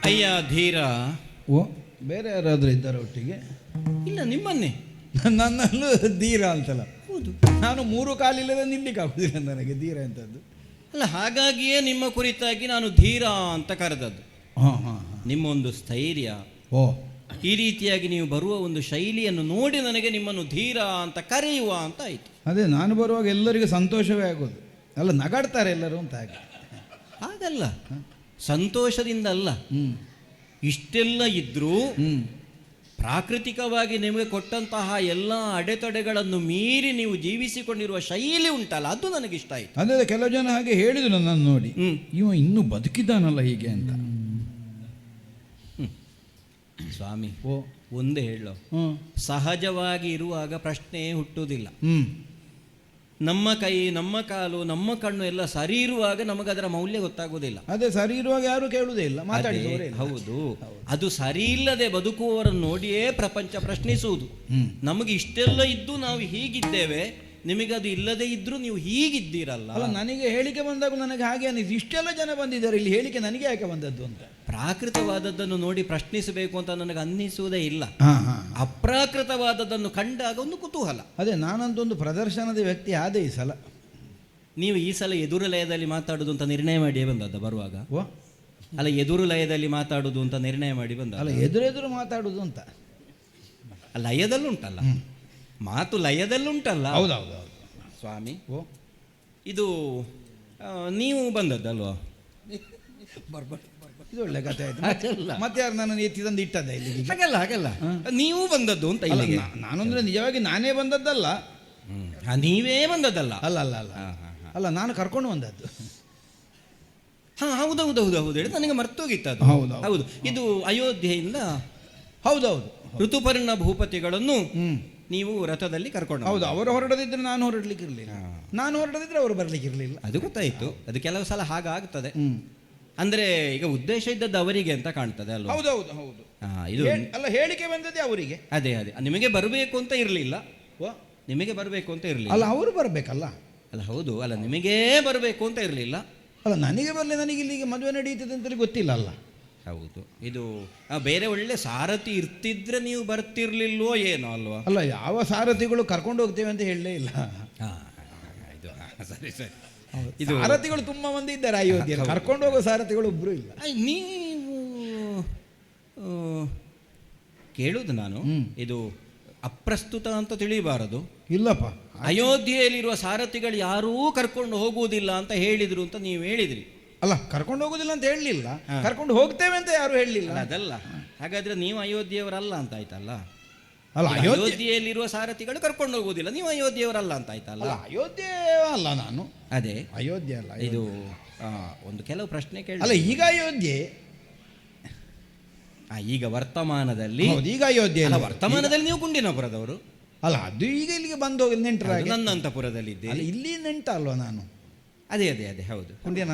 ಅಯ್ಯ ಧೀರ. ಓ, ಬೇರೆ ಯಾರಾದ್ರೂ ಇದ್ದಾರೆ ಒಟ್ಟಿಗೆ? ಇಲ್ಲ, ನಿಮ್ಮನ್ನೇ. ನನ್ನಲ್ಲೂ ಧೀರ ಅಂತಲ್ಲ. ಹೌದು, ನಾನು 3 ಕಾಲಿಲ್ಲದೆ ನಿಲ್ಲಿಕ್ಕೆ ಆಗುದಿಲ್ಲ ನನಗೆ ಧೀರ ಅಂತದ್ದು. ಅಲ್ಲ, ಹಾಗಾಗಿಯೇ ನಿಮ್ಮ ಕುರಿತಾಗಿ ನಾನು ಧೀರ ಅಂತ ಕರೆದದ್ದು. ನಿಮ್ಮ ಒಂದು ಸ್ಥೈರ್ಯ, ಓ, ಈ ರೀತಿಯಾಗಿ ನೀವು ಬರುವ ಒಂದು ಶೈಲಿಯನ್ನು ನೋಡಿ ನನಗೆ ನಿಮ್ಮನ್ನು ಧೀರ ಅಂತ ಕರೆಯುವ ಅಂತ ಆಯಿತು. ಅದೇ, ನಾನು ಬರುವಾಗ ಎಲ್ಲರಿಗೂ ಸಂತೋಷವೇ ಆಗೋದು. ಅಲ್ಲ, ನಗಾಡ್ತಾರೆ ಎಲ್ಲರೂ ಅಂತ ಹಾಗೆ. ಹಾಗಲ್ಲ, ಸಂತೋಷದಿಂದ ಅಲ್ಲ. ಇಷ್ಟೆಲ್ಲ ಇದ್ರೂ ಪ್ರಾಕೃತಿಕವಾಗಿ ನಿಮಗೆ ಕೊಟ್ಟಂತಹ ಎಲ್ಲ ಅಡೆತಡೆಗಳನ್ನು ಮೀರಿ ನೀವು ಜೀವಿಸಿಕೊಂಡಿರುವ ಶೈಲಿ ಉಂಟಲ್ಲ, ಅದು ನನಗಿಷ್ಟ ಆಯಿತು. ಅದೇ, ಕೆಲವು ಜನ ಹಾಗೆ ಹೇಳಿದ್ರು ನನ್ನನ್ನು ನೋಡಿ, ಇವ ಇನ್ನೂ ಬದುಕಿದ್ದಾನಲ್ಲ ಹೀಗೆ ಅಂತ. ಸ್ವಾಮಿ, ಒಂದೇ ಹೇಳೋ, ಸಹಜವಾಗಿ ಇರುವಾಗ ಪ್ರಶ್ನೆಯೇ ಹುಟ್ಟುವುದಿಲ್ಲ. ನಮ್ಮ ಕೈ, ನಮ್ಮ ಕಾಲು, ನಮ್ಮ ಕಣ್ಣು ಎಲ್ಲ ಸರಿ ಇರುವಾಗ ನಮಗದರ ಮೌಲ್ಯ ಗೊತ್ತಾಗುವುದಿಲ್ಲ. ಅದೇ, ಸರಿ ಇರುವಾಗ ಯಾರು ಕೇಳುವುದೇ ಇಲ್ಲ, ಮಾತಾಡಿದವರೇ ಇಲ್ಲ. ಹೌದು, ಅದು ಸರಿ ಇಲ್ಲದೆ ಬದುಕುವವರನ್ನು ನೋಡಿಯೇ ಪ್ರಪಂಚ ಪ್ರಶ್ನಿಸುವುದು. ನಮಗೆ ಇಷ್ಟೆಲ್ಲ ಇದ್ದು ನಾವು ಹೀಗಿದ್ದೇವೆ, ನಿಮಗೆ ಅದು ಇಲ್ಲದೆ ಇದ್ರೂ ನೀವು ಹೀಗಿದ್ದೀರಲ್ಲ. ಅಲ್ಲ, ನನಗೆ ಹೇಳಿಕೆ ಬಂದಾಗ ನನಗೆ ಹಾಗೆ ಅನ್ನಿಸಿ, ಇಷ್ಟೆಲ್ಲ ಜನ ಬಂದಿದ್ದಾರೆ ಇಲ್ಲಿ, ಹೇಳಿಕೆ ನನಗೆ ಯಾಕೆ ಬಂದದ್ದು ಅಂತ. ಪ್ರಾಕೃತವಾದದ್ದನ್ನು ನೋಡಿ ಪ್ರಶ್ನಿಸಬೇಕು ಅಂತ ನನಗೆ ಅನ್ನಿಸುವುದೇ ಇಲ್ಲ. ಅಪ್ರಾಕೃತವಾದದ್ದನ್ನು ಕಂಡಾಗ ಒಂದು ಕುತೂಹಲ. ಅದೇ, ನಾನಂತೊಂದು ಪ್ರದರ್ಶನದ ವ್ಯಕ್ತಿ ಆದೇ ಈ ಸಲ. ನೀವು ಈ ಸಲ ಎದುರು ಲಯದಲ್ಲಿ ಮಾತಾಡುದು ಅಂತ ನಿರ್ಣಯ ಮಾಡಿ ಬಂದದ್ದ ಬರುವಾಗ? ಅಲ್ಲ, ಎದುರು ಲಯದಲ್ಲಿ ಮಾತಾಡುದು ಅಂತ ನಿರ್ಣಯ ಮಾಡಿ ಬಂದ? ಅಲ್ಲ, ಎದುರೆದುರು ಮಾತಾಡುದು ಅಂತ. ಲಯದಲ್ಲುಂಟಲ್ಲ ಮಾತು, ಲಯದಲ್ಲುಂಟಲ್ಲ. ಹೌದೌದು ಸ್ವಾಮಿ, ಇದು ನೀವು ಬಂದದ್ದಲ್ವಾ? ಇದು ಒಳ್ಳೆ ಕಥೆ ಆಯ್ತು. ಹಾಗಲ್ಲ. ಮತ್ತೆ ಯಾರು ನನ್ನನ್ನು ಎತ್ತಿ ತಂದು ಇಟ್ಟದ್ದ ಇಲ್ಲಿಗೆ? ಹಾಗಲ್ಲ ಹಾಗಲ್ಲ, ನೀವು ಬಂದದ್ದು ಅಂತ ಅಲ್ಲ, ಇಲ್ಲಿಗೆ. ನಾನಂದ್ರೆ ನಿಜವಾಗಿ ನಾನೇ ಬಂದದ್ದಲ್ಲ. ನೀವೇ ಬಂದದ್ದಲ್ಲ. ಅಲ್ಲ ಅಲ್ಲ ಅಲ್ಲ ಅಲ್ಲ, ನಾನು ಕರ್ಕೊಂಡು ಬಂದದ್ದು. ಹಾ ಹೌದೌದು ಹೇಳಿ ನನಗೆ ಮರ್ತೋಗಿತ್ತು ಅದು. ಹೌದು. ಹೌದು, ಇದು ಅಯೋಧ್ಯೆಯಿಂದ ಹೌದೌದು. ಋತುಪರ್ಣ ಭೂಪತಿಗಳನ್ನು ನೀವು ರಥದಲ್ಲಿ ಕರ್ಕೊಂಡು ಹೌದು, ಅವರು ಹೊರಡದಿದ್ರೆ ನಾನು ಹೊರಡ್ಲಿಕ್ಕೆ ಇರಲಿಲ್ಲ, ನಾನು ಹೊರಡದಿದ್ರೆ ಅವರು ಬರ್ಲಿಕ್ಕೆ ಇರಲಿಲ್ಲ. ಅದು ಗೊತ್ತಾಯ್ತು. ಅದು ಕೆಲವು ಸಲ ಹಾಗಾಗ್ತದೆ. ಅಂದ್ರೆ ಈಗ ಉದ್ದೇಶ ಇದ್ದದ್ದು ಅವರಿಗೆ ಅಂತ ಕಾಣ್ತದೆ ಅಲ್ವಾ? ಹೌದೌದು ಹೌದು. ಇದು ಅಲ್ಲ, ಹೇಳಿಕೆ ಬಂದದ್ದೇ ಅವರಿಗೆ. ಅದೇ ನಿಮಗೆ ಬರಬೇಕು ಅಂತ ಇರಲಿಲ್ಲ, ನಿಮಗೆ ಬರಬೇಕು ಅಂತ ಇರಲಿಲ್ಲ. ಅಲ್ಲ, ಅವರು ಬರಬೇಕಲ್ಲ. ಅಲ್ಲ ಹೌದು, ಅಲ್ಲ ನಿಮಗೇ ಬರಬೇಕು ಅಂತ ಇರಲಿಲ್ಲ. ಅಲ್ಲ, ನನಗೆ ಬರಲಿ, ನನಗೆ ಇಲ್ಲಿಗೆ ಮದುವೆ ನಡೀತದೆ ಅಂತೇಳಿ ಗೊತ್ತಿಲ್ಲ ಅಲ್ಲ. ಹೌದು, ಇದು ಬೇರೆ ಒಳ್ಳೆ ಸಾರಥಿ ಇರ್ತಿದ್ರೆ ನೀವು ಬರ್ತಿರ್ಲಿಲ್ವೋ ಏನೋ ಅಲ್ವಾ? ಅಲ್ಲ, ಯಾವ ಸಾರಥಿಗಳು ಕರ್ಕೊಂಡು ಹೋಗ್ತೇವೆ ಅಂತ ಹೇಳಲೇ ಇಲ್ಲ. ಸರಿ ಸರಿ. ಇದು ಸಾರಥಿಗಳು ತುಂಬಾ ಮಂದಿ ಇದ್ದಾರೆ ಅಯೋಧ್ಯೆಯಲ್ಲಿ, ಕರ್ಕೊಂಡು ಹೋಗೋ ಸಾರಥಿಗಳು ಒಬ್ರು ಇಲ್ಲ. ನೀವು ಕೇಳುದು ನಾನು ಇದು ಅಪ್ರಸ್ತುತ ಅಂತ ತಿಳಿಯಬಾರದು. ಇಲ್ಲಪ್ಪ, ಅಯೋಧ್ಯೆಯಲ್ಲಿರುವ ಸಾರಥಿಗಳು ಯಾರೂ ಕರ್ಕೊಂಡು ಹೋಗುವುದಿಲ್ಲ ಅಂತ ಹೇಳಿದ್ರು ಅಂತ ನೀವು ಹೇಳಿದ್ರಿ. ಅಲ್ಲ, ಕರ್ಕೊಂಡು ಹೋಗುದಿಲ್ಲ ಅಂತ ಹೇಳಲಿಲ್ಲ, ಕರ್ಕೊಂಡು ಹೋಗ್ತೇವೆ ಅಂತ ಯಾರು ಹೇಳಲಿಲ್ಲ. ಅದಲ್ಲ, ಹಾಗಾದ್ರೆ ನೀವು ಅಯೋಧ್ಯೆಯವರಲ್ಲ ಅಂತ ಆಯ್ತಲ್ಲ. ಅಲ್ಲ, ಅಯೋಧ್ಯೆಯಲ್ಲಿರುವ ಸಾರಥಿಗಳು ಕರ್ಕೊಂಡು ಹೋಗುವುದಿಲ್ಲ, ನೀವು ಅಯೋಧ್ಯೆಯವರಲ್ಲ ಅಂತ ಆಯ್ತಲ್ಲ. ಅಯೋಧ್ಯೆ ಅಲ್ಲ, ನಾನು ಅದೇ ಅಯೋಧ್ಯೆ ಅಲ್ಲ. ಇದು ಒಂದು ಕೆಲವು ಪ್ರಶ್ನೆ ಕೇಳಿ. ಅಲ್ಲ, ಈಗ ಅಯೋಧ್ಯೆ, ಈಗ ವರ್ತಮಾನದಲ್ಲಿ, ಈಗ ಅಯೋಧ್ಯೆ ಅಲ್ಲ, ವರ್ತಮಾನದಲ್ಲಿ ನೀವು ಗುಂಡಿನಪುರದವರು ಅಲ್ಲ. ಅದು ಈಗ ಇಲ್ಲಿಗೆ ಬಂದು ಹೋಗಿ ನೆಂಟರಾಗಿ ನನ್ನ ಅಂತಪುರದಲ್ಲಿ ಇದ್ದೀರಿ. ಇಲ್ಲಿ ನೆಂಟ ಅಲ್ವಾ ನಾನು? ಅದೇ ಅದೇ ಅದೇ ಹೌದು, ಕುಂಡಿನ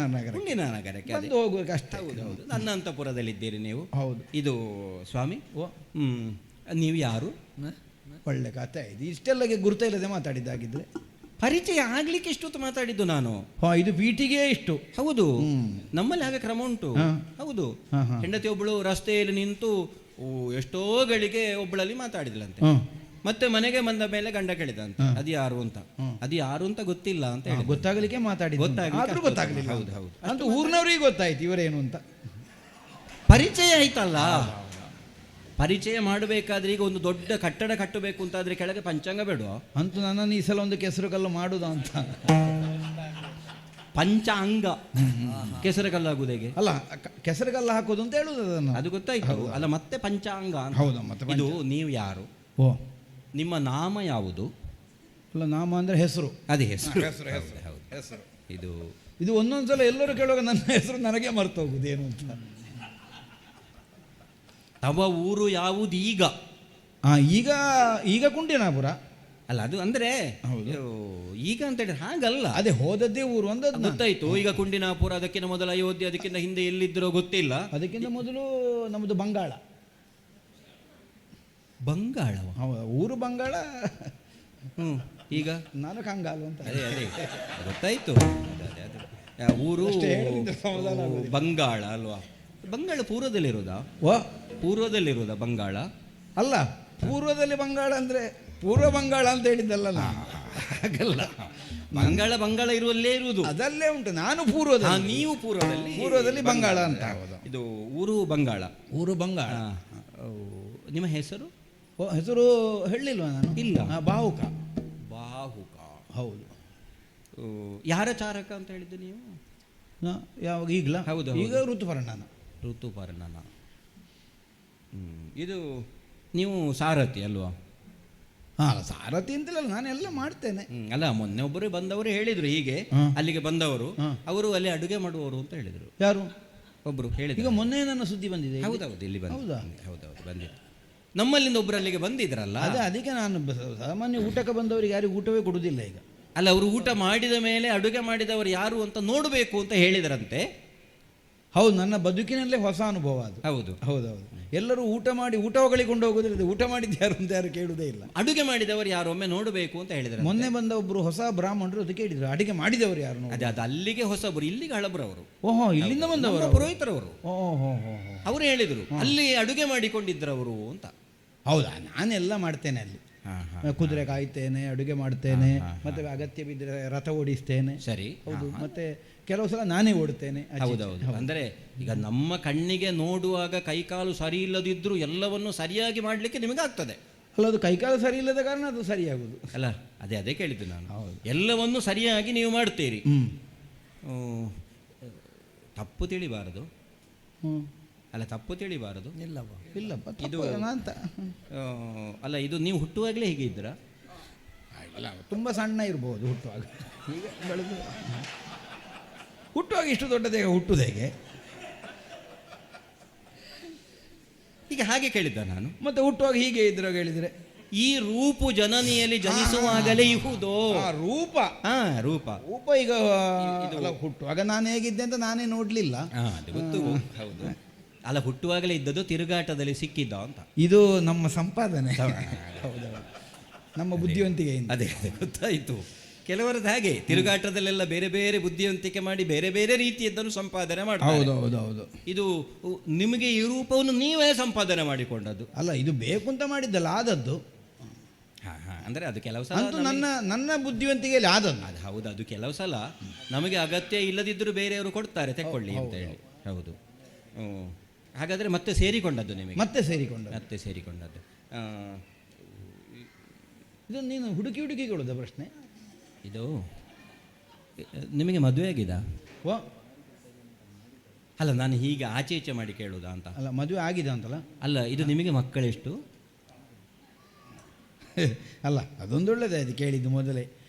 ನಗರಕ್ಕೆ ಬಂದು ಹೋಗ್ಬೇಕಷ್ಟೇ. ಹೌದು ಹೌದು, ನನ್ನ ಅಂತಪುರದಲ್ಲಿದ್ದೀರಿ ನೀವು. ಹೌದು. ಇದು ಸ್ವಾಮಿ, ನೀವು ಯಾರು? ಒಳ್ಳೆ ಕಥೆ ಇದು. ಇಷ್ಟೆಲ್ಲಗೆ ಗುರುತ ಇಲ್ಲದೆ ಮಾತಾಡಿದ್ದಾಗಿದ್ರೆ ಪರಿಚಯ ಆಗ್ಲಿಕ್ಕೆ ಇಷ್ಟೊತ್ತು ಮಾತಾಡಿದ್ದು ನಾನು. ಇದು ಪೀಟಿಗೆ ಇಷ್ಟು. ಹೌದು, ನಮ್ಮಲ್ಲಿ ಹಾಗೆ ಕ್ರಮ ಉಂಟು. ಹೌದು, ಹಾ, ಹಾ. ಹೆಂಡತಿ ಒಬ್ಬಳು ರಸ್ತೆಯಲ್ಲಿ ನಿಂತು ಎಷ್ಟೋ ಗಳಿಗೆ ಒಬ್ಬಳಲ್ಲಿ ಮಾತಾಡಿದ್ಲಂತೆ. ಮತ್ತೆ ಮನೆಗೆ ಬಂದ ಮೇಲೆ ಗಂಡ ಕೇಳಿದಂತೆ ಅದು ಯಾರು ಅಂತ. ಅದು ಯಾರು ಅಂತ ಗೊತ್ತಿಲ್ಲ ಅಂತ ಹೇಳಿ ಗೊತ್ತಾಗಲಿಕ್ಕೆ ಮಾತಾಡಿದ್ರು, ಗೊತ್ತಾಗಲಿಲ್ಲ. ಹೌದು ಹೌದು, ಅಂತೂ ಊರಿನವರಿಗೆ ಗೊತ್ತಾಯ್ತು ಇವರೇನು ಅಂತ. ಪರಿಚಯ ಆಯ್ತಲ್ಲ. ಪರಿಚಯ ಮಾಡಬೇಕಾದ್ರೆ ಈಗ ಒಂದು ದೊಡ್ಡ ಕಟ್ಟಡ ಕಟ್ಟಬೇಕು ಅಂತಾದ್ರೆ ಕೆಳಗೆ ಪಂಚಾಂಗ ಬೇಡುವ? ಅಂತೂ ನನ್ನನ್ನು ಈ ಸಲ ಒಂದು ಕೆಸರು ಕಲ್ಲು ಮಾಡುದ ಅಂತ. ಪಂಚಾಂಗ ಕೆಸರು ಕಲ್ಲಾಗುವುದು ಹೇಗೆ? ಅಲ್ಲ, ಕೆಸರು ಕಲ್ಲು ಹಾಕೋದು ಅಂತ ಹೇಳುದು ಅದನ್ನು. ಅದು ಗೊತ್ತಾಯ್ತು. ಅಲ್ಲ, ಮತ್ತೆ ಪಂಚಾಂಗ ಅಂತ. ಹೌದು, ಮತ್ತೆ ಇದು ನೀವು ಯಾರು? ಓ, ನಿಮ್ಮ ನಾಮ ಯಾವುದು? ಅಲ್ಲ, ನಾಮ ಅಂದ್ರೆ ಹೆಸರು. ಅದೇ ಹೆಸರು. ಹೆಸರು. ಇದು ಒಂದೊಂದ್ಸಲ ಎಲ್ಲರೂ ಕೇಳುವಾಗ ನನ್ನ ಹೆಸರು ನನಗೆ ಮರ್ತು ಹೋಗುದು ಏನು ಅಂತ. ತವ ಊರು ಯಾವುದು ಈಗ? ಈಗ ಈಗ ಕುಂಡಿನಾಪುರ. ಅಲ್ಲ, ಅದು ಅಂದ್ರೆ ಈಗ ಅಂತ ಹೇಳಿದ್ರೆ ಹಾಗಲ್ಲ. ಅದೇ ಹೋದದ್ದೇ ಊರು ಅಂತ ಗೊತ್ತಾಯ್ತು. ಈಗ ಕುಂಡಿನಾಪುರ, ಅದಕ್ಕಿಂತ ಮೊದಲು ಅಯೋಧ್ಯೆ, ಅದಕ್ಕಿಂತ ಹಿಂದೆ ಎಲ್ಲಿದ್ರೋ ಗೊತ್ತಿಲ್ಲ. ಅದಕ್ಕಿಂತ ಮೊದಲು ನಮ್ಮದು ಬಂಗಾಳ. ಬಂಗಾಳ ಊರು ಬಂಗಾಳ. ಈಗ ನಾನು ಕಂಗಾಲು ಅಂತ. ಅದೇ ಅದೇ ಗೊತ್ತಾಯ್ತು. ಊರು ಬಂಗಾಳ ಅಲ್ವಾ? ಬಂಗಾಳ ಪೂರ್ವದಲ್ಲಿರೋದಾ? ಪೂರ್ವದಲ್ಲಿರೋದಾ ಬಂಗಾಳ? ಅಲ್ಲ, ಪೂರ್ವದಲ್ಲಿ ಬಂಗಾಳ ಅಂದ್ರೆ ಪೂರ್ವ ಬಂಗಾಳ ಅಂತ ಹೇಳಿದ್ದಲ್ಲ. ಹಾಗಲ್ಲ, ಬಂಗಾಳ ಇರುವಲ್ಲೇ ಇರುವುದು. ಅದಲ್ಲೇ ಉಂಟು. ನಾನು ಪೂರ್ವದಲ್ಲಿ, ನೀವು ಪೂರ್ವದಲ್ಲಿ ಬಂಗಾಳ ಅಂತ. ಇದು ಊರು ಬಂಗಾಳ. ಊರು ಬಂಗಾಳ. ನಿಮ್ಮ ಹೆಸರು? ಹೆಸರು ಹೇಳಿಲ್ವಾ ನಾನು? ಇಲ್ಲ. ಬಾಹುಕ. ಹೌದು. ಯಾರ ಚಾರಕ ಅಂತ ಹೇಳಿದ್ದು ನೀವು? ಯಾವಾಗ? ಈಗಲ? ಹೌದು, ಈಗ ಋತುಪರ್ಣನ. ಇದು ನೀವು ಸಾರಥಿ ಅಲ್ವಾ? ಸಾರಥಿ ಅಂತಿಲ್ಲ, ನಾನೆಲ್ಲ ಮಾಡ್ತೇನೆ. ಅಲ್ಲ, ಮೊನ್ನೆ ಒಬ್ಬರು ಬಂದವರು ಹೇಳಿದ್ರು ಹೀಗೆ, ಅಲ್ಲಿಗೆ ಬಂದವರು ಅವರು ಅಲ್ಲಿ ಅಡುಗೆ ಮಾಡುವವರು ಅಂತ ಹೇಳಿದ್ರು. ಯಾರು? ಒಬ್ರು ಹೇಳಿದ್ರು. ಈಗ ಮೊನ್ನೆ ನನ್ನ ಸುದ್ದಿ ಬಂದಿದೆ. ಹೌದೌದು, ಇಲ್ಲಿ ಬಂದಿದೆ. ಹೌದೌದು, ಬಂದಿದೆ. ನಮ್ಮಲ್ಲಿಂದ ಒಬ್ರು ಅಲ್ಲಿಗೆ ಬಂದಿದ್ರಲ್ಲ. ಅದಕ್ಕೆ ನಾನು ಸಾಮಾನ್ಯ ಊಟಕ್ಕೆ ಬಂದವರಿಗೆ ಯಾರಿಗೂ ಊಟವೇ ಕೊಡುವುದಿಲ್ಲ ಈಗ. ಅಲ್ಲ, ಅವರು ಊಟ ಮಾಡಿದ ಮೇಲೆ ಅಡುಗೆ ಮಾಡಿದವರು ಯಾರು ಅಂತ ನೋಡಬೇಕು ಅಂತ ಹೇಳಿದ್ರಂತೆ. ಹೌದು, ನನ್ನ ಬದುಕಿನಲ್ಲೇ ಹೊಸ ಅನುಭವ ಅದು. ಹೌದು ಹೌದೌದು. ಎಲ್ಲರೂ ಊಟ ಮಾಡಿ ಊಟ ಹೊಗಳಿಕೊಂಡು ಹೋಗೋದಿಲ್ಲ, ಊಟ ಮಾಡಿದ್ದು ಯಾರು ಅಂತ ಯಾರು ಕೇಳುವುದೇ ಇಲ್ಲ. ಅಡುಗೆ ಮಾಡಿದವರು ಯಾರು ಒಮ್ಮೆ ನೋಡಬೇಕು ಅಂತ ಹೇಳಿದ್ರು. ಮೊನ್ನೆ ಬಂದ ಒಬ್ರು ಹೊಸ ಬ್ರಾಹ್ಮಣರು ಅದು ಕೇಳಿದ್ರು, ಅಡುಗೆ ಮಾಡಿದವರು ಯಾರು? ಅದು ಅಲ್ಲಿಗೆ ಹೊಸಬರು, ಇಲ್ಲಿಗೆ ಹಳಬರವರು. ಓಹೋ, ಇಲ್ಲಿಂದ ಬಂದವರು, ಪುರೋಹಿತರವರು. ಅವರು ಹೇಳಿದ್ರು ಅಲ್ಲಿ ಅಡುಗೆ ಮಾಡಿಕೊಂಡಿದ್ರವರು ಅಂತ. ಹೌದಾ? ನಾನೆಲ್ಲ ಮಾಡ್ತೇನೆ ಅಲ್ಲಿ. ಕುದುರೆ ಕಾಯ್ತೇನೆ, ಅಡುಗೆ ಮಾಡ್ತೇನೆ, ಮತ್ತೆ ಅಗತ್ಯ ಬಿದ್ದರೆ ರಥ ಓಡಿಸ್ತೇನೆ. ಸರಿ, ಹೌದು. ಮತ್ತೆ ಕೆಲವು ಸಲ ನಾನೇ ಓಡ್ತೇನೆ. ಹೌದೌದು. ಅಂದ್ರೆ ಈಗ ನಮ್ಮ ಕಣ್ಣಿಗೆ ನೋಡುವಾಗ ಕೈಕಾಲು ಸರಿ ಇಲ್ಲದಿದ್ರು ಎಲ್ಲವನ್ನು ಸರಿಯಾಗಿ ಮಾಡ್ಲಿಕ್ಕೆ ನಿಮಗಾಗ್ತದೆ. ಅಲ್ಲ, ಅದು ಕೈಕಾಲು ಸರಿ ಇಲ್ಲದ ಕಾರಣ ಅದು ಸರಿಯಾಗುದು ಅಲ್ಲ. ಅದೇ ಕೇಳಿದ್ದು ನಾನು. ಎಲ್ಲವನ್ನು ಸರಿಯಾಗಿ ನೀವು ಮಾಡ್ತೀರಿ. ತಪ್ಪು ತಿಳಿಬಾರದು. ಅಲ್ಲ ತಪ್ಪು ತಿಳಿಬಾರದು. ಇಲ್ಲಪ್ಪ ಇದು ಅಂತ ಅಲ್ಲ, ಇದು ನೀವು ಹುಟ್ಟುವಾಗಲೇ ಹೀಗೆ ಇದ್ದೀರಾ? ಅಲ್ಲ, ತುಂಬ ಸಣ್ಣ ಇರ್ಬೋದು ಹುಟ್ಟುವಾಗ. ಈಗ ಬೆಳೆದು ಹುಟ್ಟುವಾಗ ಇಷ್ಟು ದೊಡ್ಡ ದೇಹ ಹುಟ್ಟುದು ಹೇಗೆ? ಈಗ ಹಾಗೆ ಕೇಳಿದ್ದ ನಾನು. ಮತ್ತೆ ಹುಟ್ಟುವಾಗ ಹೀಗೆ ಇದ್ರಾಗ ಹೇಳಿದರೆ ಈ ರೂಪು ಜನನಿಯಲ್ಲಿ ಜನಿಸುವಾಗಲೇ ಇಹುದು. ರೂಪ ರೂಪ ರೂಪ ಈಗ ಅಲ್ಲ, ಹುಟ್ಟುವಾಗ ನಾನು ಹೇಗಿದ್ದೆ ಅಂತ ನಾನೇ ನೋಡ್ಲಿಲ್ಲ. ಅದು ಗೊತ್ತು. ಹೌದು. ಅಲ್ಲ, ಹುಟ್ಟುವಾಗಲೇ ಇದ್ದದ್ದು ತಿರುಗಾಟದಲ್ಲಿ ಸಿಕ್ಕಿದ್ದ ಅಂತ. ಇದು ನಮ್ಮ ಸಂಪಾದನೆ. ಹೌದು, ನಮ್ಮ ಬುದ್ಧಿವಂತಿಕೆಯಿಂದ. ಅದೇ ಗೊತ್ತಾಯಿತು. ಕೆಲವರದ್ದು ಹಾಗೆ ತಿರುಗಾಟದಲ್ಲೆಲ್ಲ ಬೇರೆ ಬೇರೆ ಬುದ್ಧಿವಂತಿಕೆ ಮಾಡಿ ಬೇರೆ ಬೇರೆ ರೀತಿಯದ್ದನ್ನು ಸಂಪಾದನೆ ಮಾಡ್ತಾರೆ. ಹೌದು ಹೌದು ಹೌದು. ಇದು ನಿಮಗೆ ಈ ರೂಪವನ್ನು ನೀವೇ ಸಂಪಾದನೆ ಮಾಡಿಕೊಂಡದ್ದು ಅಲ್ಲ, ಇದು ಬೇಕು ಅಂತ ಮಾಡಿದ್ದಲ್ಲ, ಆದದ್ದು. ಅಂದ್ರೆ ಅದು ಕೆಲವು ಸಲ ಅಂತೂ ನನ್ನ ಬುದ್ಧಿವಂತಿಕೆಯಲ್ಲಿ ಆದದ್ದು. ಅದು ಹೌದು, ಅದು ಕೆಲವು ಸಲ ನಮಗೆ ಅಗತ್ಯ ಇಲ್ಲದಿದ್ದರೂ ಬೇರೆಯವರು ಕೊಡ್ತಾರೆ, ತೆಕ್ಕೊಳ್ಳಿ ಅಂತ ಹೇಳಿ. ಹೌದು. ಹಾಗಾದ್ರೆ ಮತ್ತೆ ಸೇರಿಕೊಂಡದ್ದು ನಿಮಗೆ? ಮತ್ತೆ ಸೇರಿಕೊಂಡದ್ದು. ಇದು ನೀನು ಹುಡುಕಿ ಕೇಳೋದ ಪ್ರಶ್ನೆ? ಇದು ನಿಮಗೆ ಮದುವೆ ಆಗಿದಾ? ಓ ಅಲ್ಲ, ನಾನು ಹೀಗೆ ಆಚೆ ಈಚೆ ಮಾಡಿ ಕೇಳುವುದಾ ಅಂತ. ಅಲ್ಲ, ಮದುವೆ ಆಗಿದೆ ಅಂತಲ್ಲ. ಅಲ್ಲ, ಇದು ನಿಮಗೆ ಮಕ್ಕಳೆಷ್ಟು? ಅಲ್ಲ, ಅದೊಂದು ಒಳ್ಳೆಯದೇ ಅದು ಕೇಳಿದ್ದು ಮೊದಲೇ.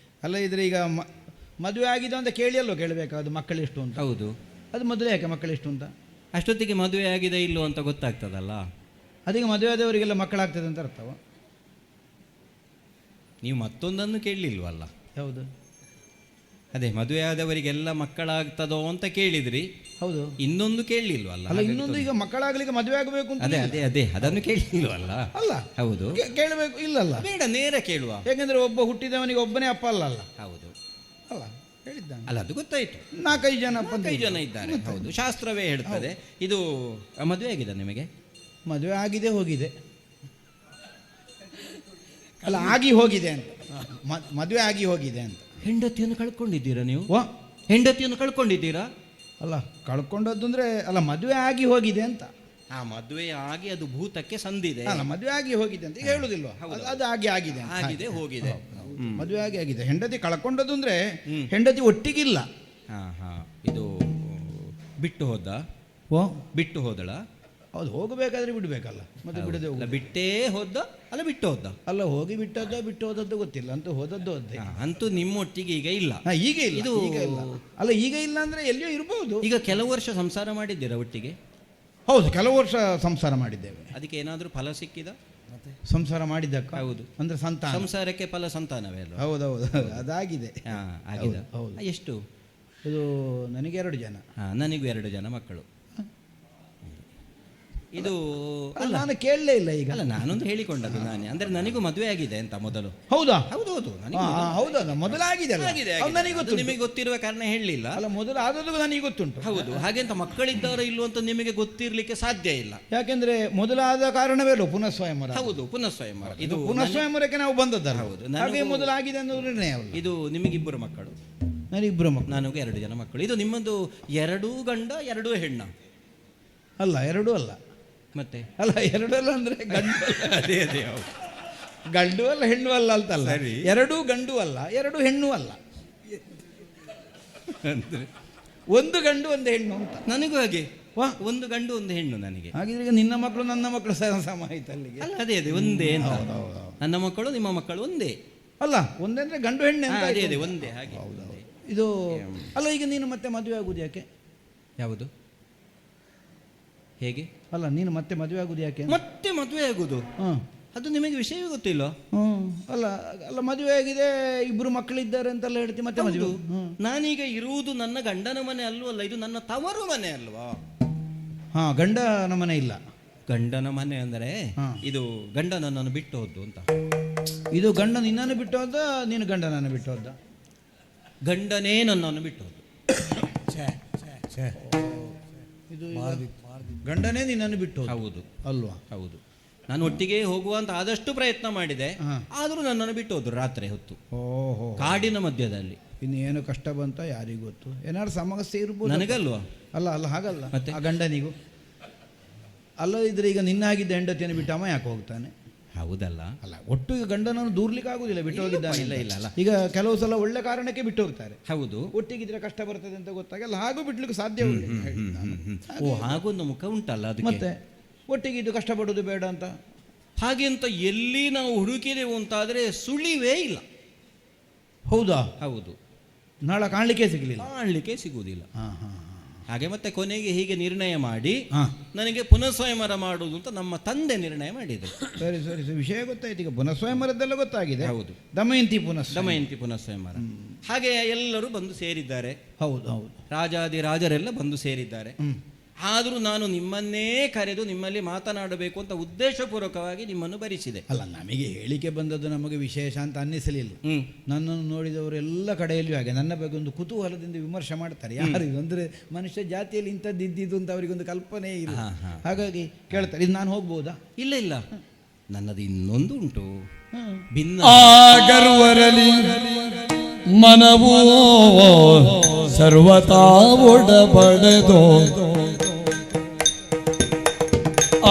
ಅಲ್ಲ, ಇದ್ರೆ ಈಗ ಮದುವೆ ಆಗಿದೆ ಅಂತ ಕೇಳಿಯಲ್ಲೋ ಕೇಳಬೇಕಾದ್ರು ಮಕ್ಕಳೆಷ್ಟು ಅಂತ. ಹೌದು. ಅದು ಮೊದಲೇ ಯಾಕೆ ಮಕ್ಕಳೆಷ್ಟು ಅಂತ? ಅಷ್ಟೊತ್ತಿಗೆ ಮದುವೆ ಆಗಿದೆ ಇಲ್ಲೋ ಅಂತ ಗೊತ್ತಾಗ್ತದಲ್ಲ. ಅದೀಗ ಮದುವೆ ಆದವರಿಗೆಲ್ಲ ಮಕ್ಕಳಾಗ್ತದೆ ಅಂತ ಅರ್ಥವ? ನೀವು ಮತ್ತೊಂದನ್ನು ಕೇಳಲಿಲ್ವಲ್ಲ? ಹೌದು. ಅದೇ ಮದುವೆ ಆದವರಿಗೆಲ್ಲ ಮಕ್ಕಳಾಗ್ತದೋ ಅಂತ ಕೇಳಿದ್ರಿ. ಹೌದು. ಇನ್ನೊಂದು ಕೇಳಲಿಲ್ವಲ್ಲ? ಅಲ್ಲ, ಇನ್ನೊಂದು ಈಗ ಮಕ್ಕಳಾಗ್ಲಿಕ್ಕೆ ಮದುವೆ ಆಗಬೇಕು ಅಂತ. ಅದೇ ಅದನ್ನು ಕೇಳಲಿಲ್ವಲ್ಲ? ಅಲ್ಲ, ಹೌದು. ಕೇಳಬೇಕು. ಇಲ್ಲಲ್ಲ, ಬೇಡ, ನೇರ ಕೇಳುವ. ಯಾಕೆಂದ್ರೆ ಒಬ್ಬ ಹುಟ್ಟಿದವನಿಗೆ ಒಬ್ಬನೇ ಅಪ್ಪ ಅಲ್ಲ. ಹೌದು. ಅಲ್ಲ, ಹೇಳಿದ್ದಾನೆ. ಅಲ್ಲ, ಅದು ಗೊತ್ತಾಯ್ತು. 4-5 ಜನ ಅಪ್ಪ, 5 ಜನ ಇದ್ದಾರೆ. ಹೌದು, ಶಾಸ್ತ್ರವೇ ಹೇಳ್ತದೆ. ಇದು ಮದುವೆ ಆಗಿದೆ ನಿಮಗೆ? ಮದುವೆ ಆಗಿದೆ, ಹೋಗಿದೆ. ಅಲ್ಲ, ಆಗಿ ಹೋಗಿದೆ ಅಂತ. ಮದುವೆ ಆಗಿ ಹೋಗಿದೆ ಅಂತ. ಹೆಂಡತಿಯನ್ನು ಕಳ್ಕೊಂಡಿದ್ದೀರಾ ನೀವು? ಓ, ಹೆಂಡತಿಯನ್ನು ಕಳ್ಕೊಂಡಿದ್ದೀರಾ? ಅಲ್ಲ, ಕಳ್ಕೊಂಡದ್ದು ಅಂದ್ರೆ ಅಲ್ಲ, ಮದುವೆ ಆಗಿ ಹೋಗಿದೆ ಅಂತ. ಮದುವೆ ಆಗಿ ಅದು ಭೂತಕ್ಕೆ ಸಂದಿದೆ. ಅಲ್ಲ, ಮದುವೆ ಆಗಿ ಹೋಗಿದೆ ಅಂತ ಈಗ ಹೇಳುದಿಲ್ವಾ? ಅದು ಆಗಿದೆ ಹೋಗಿದೆ. ಮದುವೆ ಆಗಿದೆ. ಹೆಂಡತಿ ಕಳ್ಕೊಂಡದ್ದು ಅಂದ್ರೆ ಹೆಂಡತಿ ಒಟ್ಟಿಗಿಲ್ಲ. ಇದು ಬಿಟ್ಟು ಹೋದ? ಓ, ಬಿಟ್ಟು ಹೋದಳ? ಹೌದು, ಹೋಗಬೇಕಾದ್ರೆ ಬಿಡ್ಬೇಕಲ್ಲ, ಮತ್ತೆ ಬಿಡದೆ ಅಲ್ಲ, ಬಿಟ್ಟೇ ಹೋದ ಅಲ್ಲ ಬಿಟ್ಟು ಹೋದ? ಅಲ್ಲ, ಹೋಗಿ ಬಿಟ್ಟದ್ದು ಬಿಟ್ಟು ಹೋದದ್ದು ಗೊತ್ತಿಲ್ಲ, ಅಂತೂ ಹೋದದ್ದು ಹೋದೆ. ಅಂತೂ ನಿಮ್ಮೊಟ್ಟಿಗೆ ಈಗ ಇಲ್ಲ. ಈಗ ಇಲ್ಲ, ಈಗ ಇಲ್ಲ. ಅಲ್ಲ, ಈಗ ಇಲ್ಲ ಅಂದ್ರೆ ಎಲ್ಲಿಯೋ ಇರಬಹುದು. ಈಗ ಕೆಲವು ವರ್ಷ ಸಂಸಾರ ಮಾಡಿದ್ದೀರಾ ಒಟ್ಟಿಗೆ? ಹೌದು, ಕೆಲವು ವರ್ಷ ಸಂಸಾರ ಮಾಡಿದ್ದೇವೆ. ಅದಕ್ಕೆ ಏನಾದರೂ ಫಲ ಸಿಕ್ಕಿದ? ಸಂಸಾರ ಮಾಡಿದ್ದಕ್ಕ? ಹೌದು. ಅಂದ್ರೆ ಸಂತಾನ. ಸಂಸಾರಕ್ಕೆ ಫಲ ಸಂತಾನವೇ ಅಲ್ವಾ? ಹೌದೌದು, ಅದಾಗಿದೆ. ಆಗಿದೆ. ಹೌದು. ಎಷ್ಟು? ಇದು ನನಗೆ 2 ಜನ. ನನಗೂ 2 ಜನ ಮಕ್ಕಳು. ಇದು ಅಲ್ಲ, ನಾನು ಕೇಳಲೇ ಇಲ್ಲ ಈಗ. ಅಲ್ಲ, ನಾನೊಂದು ಹೇಳಿಕೊಂಡದ್ದು ನಾನೇ. ಅಂದ್ರೆ ನನಗೂ ಮದುವೆ ಆಗಿದೆ ಅಂತ ಮೊದಲು. ಹೌದಾ? ಹೌದು. ಹೌದಲ್ಲ, ಮೊದಲಾಗಿದೆ ಅಲ್ಲ? ನನಗೆ ಗೊತ್ತು. ನಿಮಗೆ ಗೊತ್ತಿರುವ ಕಾರಣ ಹೇಳಲಿಲ್ಲ. ಅಲ್ಲ, ಮೊದಲು ಆದದ್ದು ನನಗೆ ಗೊತ್ತುಂಟು. ಹೌದು. ಹಾಗೆಂತ ಮಕ್ಕಳಿದ್ದಾರೋ ಇಲ್ಲೋ ಅಂತ ನಿಮಗೆ ಗೊತ್ತಿರ್ಲಿಕ್ಕೆ ಸಾಧ್ಯ ಇಲ್ಲ. ಯಾಕೆಂದ್ರೆ ಮೊದಲಾದ ಕಾರಣವೇ ಅಲ್ಲ, ಪುನಃ ಸ್ವಯಂವರ. ಹೌದು, ಪುನಃ ಸ್ವಯಂವರ. ಇದು ಪುನಃ ಸ್ವಯಂವರಕ್ಕೆ ನಾವು ಬಂದದ್ದಲ್ಲ. ಹೌದು. ಹಾಗೆ ಮೊದಲಾಗಿದೆ ಅನ್ನೋ ನಿರ್ಣಯ ಅಲ್ಲ. ಇದು ನಿಮಗಿಬ್ಬರು ಮಕ್ಕಳು? ನನಗಿಬ್ಬರು ಮಕ್ಕಳು. ನನಗೂ 2 ಜನ ಮಕ್ಕಳು. ಇದು ನಿಮ್ಮದು 2 ಗಂಡ 2 ಹೆಣ್ಣ? ಅಲ್ಲ, 2 ಅಲ್ಲ. ಮತ್ತೆ? ಅಲ್ಲ, 2 ಅಲ್ಲ ಅಂದ್ರೆ ಗಂಡು. ಅದೇ ಗಂಡು ಅಲ್ಲ, ಹೆಣ್ಣು ಅಲ್ಲ ಅಂತಲ್ಲ. 2 ಗಂಡು ಅಲ್ಲ, 2 ಹೆಣ್ಣು ಅಲ್ಲ. ಅಂದ್ರೆ 1 ಗಂಡು 1 ಹೆಣ್ಣು ಅಂತ. ನನಗೂ ಹಾಗೆ. 1 ಗಂಡು 1 ಹೆಣ್ಣು ನನಗೆ. ಹಾಗಿದ್ರೆ ಈಗ ನಿನ್ನ ಮಕ್ಕಳು ನನ್ನ ಮಕ್ಕಳು ಸಮ ಆಯ್ತು ಅಲ್ಲಿಗೆ. ಅಲ್ಲ, ಅದೇ ಒಂದೇ ಅಂತ. ನನ್ನ ಮಕ್ಕಳು ನಿಮ್ಮ ಮಕ್ಕಳು ಒಂದೇ. ಅಲ್ಲ, ಒಂದೇ ಅಂದ್ರೆ ಗಂಡು ಹೆಣ್ಣೆ ಅಂತ. ಅದೇ ಒಂದೇ. ಹಾಗೆ ಇದು ಅಲ್ಲ, ಈಗ ನೀನು ಮತ್ತೆ ಮದುವೆ ಆಗುದು ಯಾಕೆ? ಯಾವುದು? ಹೇಗೆ? ಅಲ್ಲ, ನೀನು ಮತ್ತೆ ಮದುವೆ ಆಗುದು ಯಾಕೆ? ಮತ್ತೆ ಮದುವೆ ಆಗುದು? ಅದು ನಿಮಗೆ ವಿಷಯವೇ ಗೊತ್ತಿಲ್ಲ? ಅಲ್ಲ ಅಲ್ಲ, ಮದುವೆ ಆಗಿದೆ, 2 ಮಕ್ಕಳಿದ್ದಾರೆ ಅಂತೆಲ್ಲ ಹೇಳ್ತಿ, ಮತ್ತೆ ಮದುವೆ? ನಾನೀಗ ಇರುವುದು ನನ್ನ ಗಂಡನ ಮನೆ ಅಲ್ವಲ್ಲ, ಇದು ನನ್ನ ತವರು ಮನೆ ಅಲ್ವಾ? ಗಂಡನ ಮನೆ ಇಲ್ಲ. ಗಂಡನ ಮನೆ ಅಂದರೆ ಇದು ಗಂಡ ನನ್ನನ್ನು ಬಿಟ್ಟು ಹೋದ್ದು ಅಂತ. ಇದು ಗಂಡ ನಿನ್ನನ್ನು ಬಿಟ್ಟು ಹೋದ, ನೀನು ಗಂಡನನ್ನು ಬಿಟ್ಟು ಹೋದ? ಗಂಡನೇ ನನ್ನನ್ನು ಬಿಟ್ಟು ಹೋದ್ದು. ಇದು ಗಂಡನೇ ನಿನ್ನನ್ನು ಬಿಟ್ಟು ಹೋದ? ಹೌದು. ಅಲ್ವಾ? ಹೌದು. ನಾನು ಒಟ್ಟಿಗೆ ಹೋಗುವಂತ ಆದಷ್ಟು ಪ್ರಯತ್ನ ಮಾಡಿದೆ, ಆದರೂ ನನ್ನನ್ನು ಬಿಟ್ಟು ಹೋದ್ರು ರಾತ್ರಿ ಹೊತ್ತು. ಓಹೋ, ಕಾಡಿನ ಮಧ್ಯದಲ್ಲಿ. ಇನ್ನು ಏನು ಕಷ್ಟ ಬಂತ ಯಾರಿಗೂ ಗೊತ್ತು. ಏನಾದ್ರು ಸಮಸ್ಯೆ ಇರ್ಬೋದು. ನನಗಲ್ವಾ? ಅಲ್ಲ ಅಲ್ಲ, ಹಾಗಲ್ಲ. ಮತ್ತೆ ಆ ಗಂಡನಿಗೂ ಅಲ್ಲ. ಇದ್ರೆ ಈಗ ನಿನ್ನಾಗಿದ್ದ ಹೆಂಡತಿಯನ್ನು ಬಿಟ್ಟು ಅಮ್ಮ ಯಾಕೆ ಹೋಗ್ತಾನೆ? ಹೌದಲ್ಲ? ಅಲ್ಲ, ಒಟ್ಟು ಗಂಡನನ್ನು ದೂರ್ಲಿಕ್ಕೆ ಆಗುದಿಲ್ಲ, ಬಿಟ್ಟು ಹೋಗಿದ್ದಾನೆ. ಇಲ್ಲ, ಇಲ್ಲ, ಅಲ್ಲ. ಈಗ ಕೆಲವು ಸಲ ಒಳ್ಳೆ ಕಾರಣಕ್ಕೆ ಬಿಟ್ಟು ಹೋಗ್ತಾರೆ. ಹೌದು. ಒಟ್ಟಿಗಿದ್ರೆ ಕಷ್ಟ ಬರ್ತದೆ ಅಂತ ಗೊತ್ತಾಗ ಅಲ್ಲ, ಹಾಗೂ ಬಿಡ್ಲಿಕ್ಕೆ ಸಾಧ್ಯವಿಲ್ಲ. ಓ, ಹಾಗೊಂದು ಮುಖ ಉಂಟಲ್ಲ ಅದಕ್ಕೆ. ಮತ್ತೆ ಒಟ್ಟಿಗಿದ್ದು ಕಷ್ಟಪಡುವುದು ಬೇಡ ಅಂತ ಹಾಗೆ ಅಂತ ಎಲ್ಲಿ ನಾವು ಹುಡುಕಿದೆವು ಅಂತಾದ್ರೆ ಸುಳಿವೇ ಇಲ್ಲ. ಹೌದಾ? ಹೌದು, ನಾಳೆ ಕಾಣಲಿಕ್ಕೆ ಸಿಗಲಿಲ್ಲ, ಕಾಣಲಿಕ್ಕೆ ಸಿಗುವುದಿಲ್ಲ. ಹಾಂ ಹಾಂ ಹಾಗೆ ಮತ್ತೆ ಕೊನೆಗೆ ಹೀಗೆ ನಿರ್ಣಯ ಮಾಡಿ ಹಾಂ ನನಗೆ ಪುನಃ ಸ್ವಯಂವರ ಮಾಡುವುದು ಅಂತ ನಮ್ಮ ತಂದೆ ನಿರ್ಣಯ ಮಾಡಿದರು. ಸರಿ ಸರಿ ಸರಿ, ವಿಷಯ ಗೊತ್ತಾಯ್ತು. ಈಗ ಪುನಃ ಸ್ವಯಂವರದ್ದೆಲ್ಲ ಗೊತ್ತಾಗಿದೆ. ಹೌದು, ದಮಯಂತಿ ಪುನಃ ದಮಯಂತಿ ಪುನಃ ಸ್ವಯಂವರ. ಹಾಗೆ ಎಲ್ಲರೂ ಬಂದು ಸೇರಿದ್ದಾರೆ. ಹೌದು ಹೌದು. ರಾಜಾದಿರಾಜರೆಲ್ಲ ಬಂದು ಸೇರಿದ್ದಾರೆ. ಆದರೂ ನಾನು ನಿಮ್ಮನ್ನೇ ಕರೆದು ನಿಮ್ಮಲ್ಲಿ ಮಾತನಾಡಬೇಕು ಅಂತ ಉದ್ದೇಶಪೂರ್ವಕವಾಗಿ ನಿಮ್ಮನ್ನು ಬರಿಸಿದೆ. ಅಲ್ಲ, ನಮಗೆ ಹೇಳಿಕೆ ಬಂದದ್ದು ನಮಗೆ ವಿಶೇಷ ಅಂತ ಅನ್ನಿಸಲಿಲ್ಲ. ನನ್ನನ್ನು ನೋಡಿದವರು ಎಲ್ಲ ಕಡೆಯಲ್ಲಿಯೂ ಹಾಗೆ ನನ್ನ ಬಗ್ಗೆ ಒಂದು ಕುತೂಹಲದಿಂದ ವಿಮರ್ಶೆ ಮಾಡ್ತಾರೆ. ಯಾರಿಗೂ ಅಂದರೆ ಮನುಷ್ಯ ಜಾತಿಯಲ್ಲಿ ಇಂಥದ್ದು ಇದ್ದಿದ್ದು ಅಂತ ಅವರಿಗೊಂದು ಕಲ್ಪನೆ ಇಲ್ಲ. ಹಾಗಾಗಿ ಕೇಳ್ತಾರೆ, ಇದು ನಾನು ಹೋಗ್ಬೋದಾ? ಇಲ್ಲ ಇಲ್ಲ, ನನ್ನದು ಇನ್ನೊಂದು ಉಂಟು, ಭಿನ್ನ. ಆಗರ್ವರಲಿ ಮನವೋ ಸರ್ವತಾ ಒಡಬಡದೋ,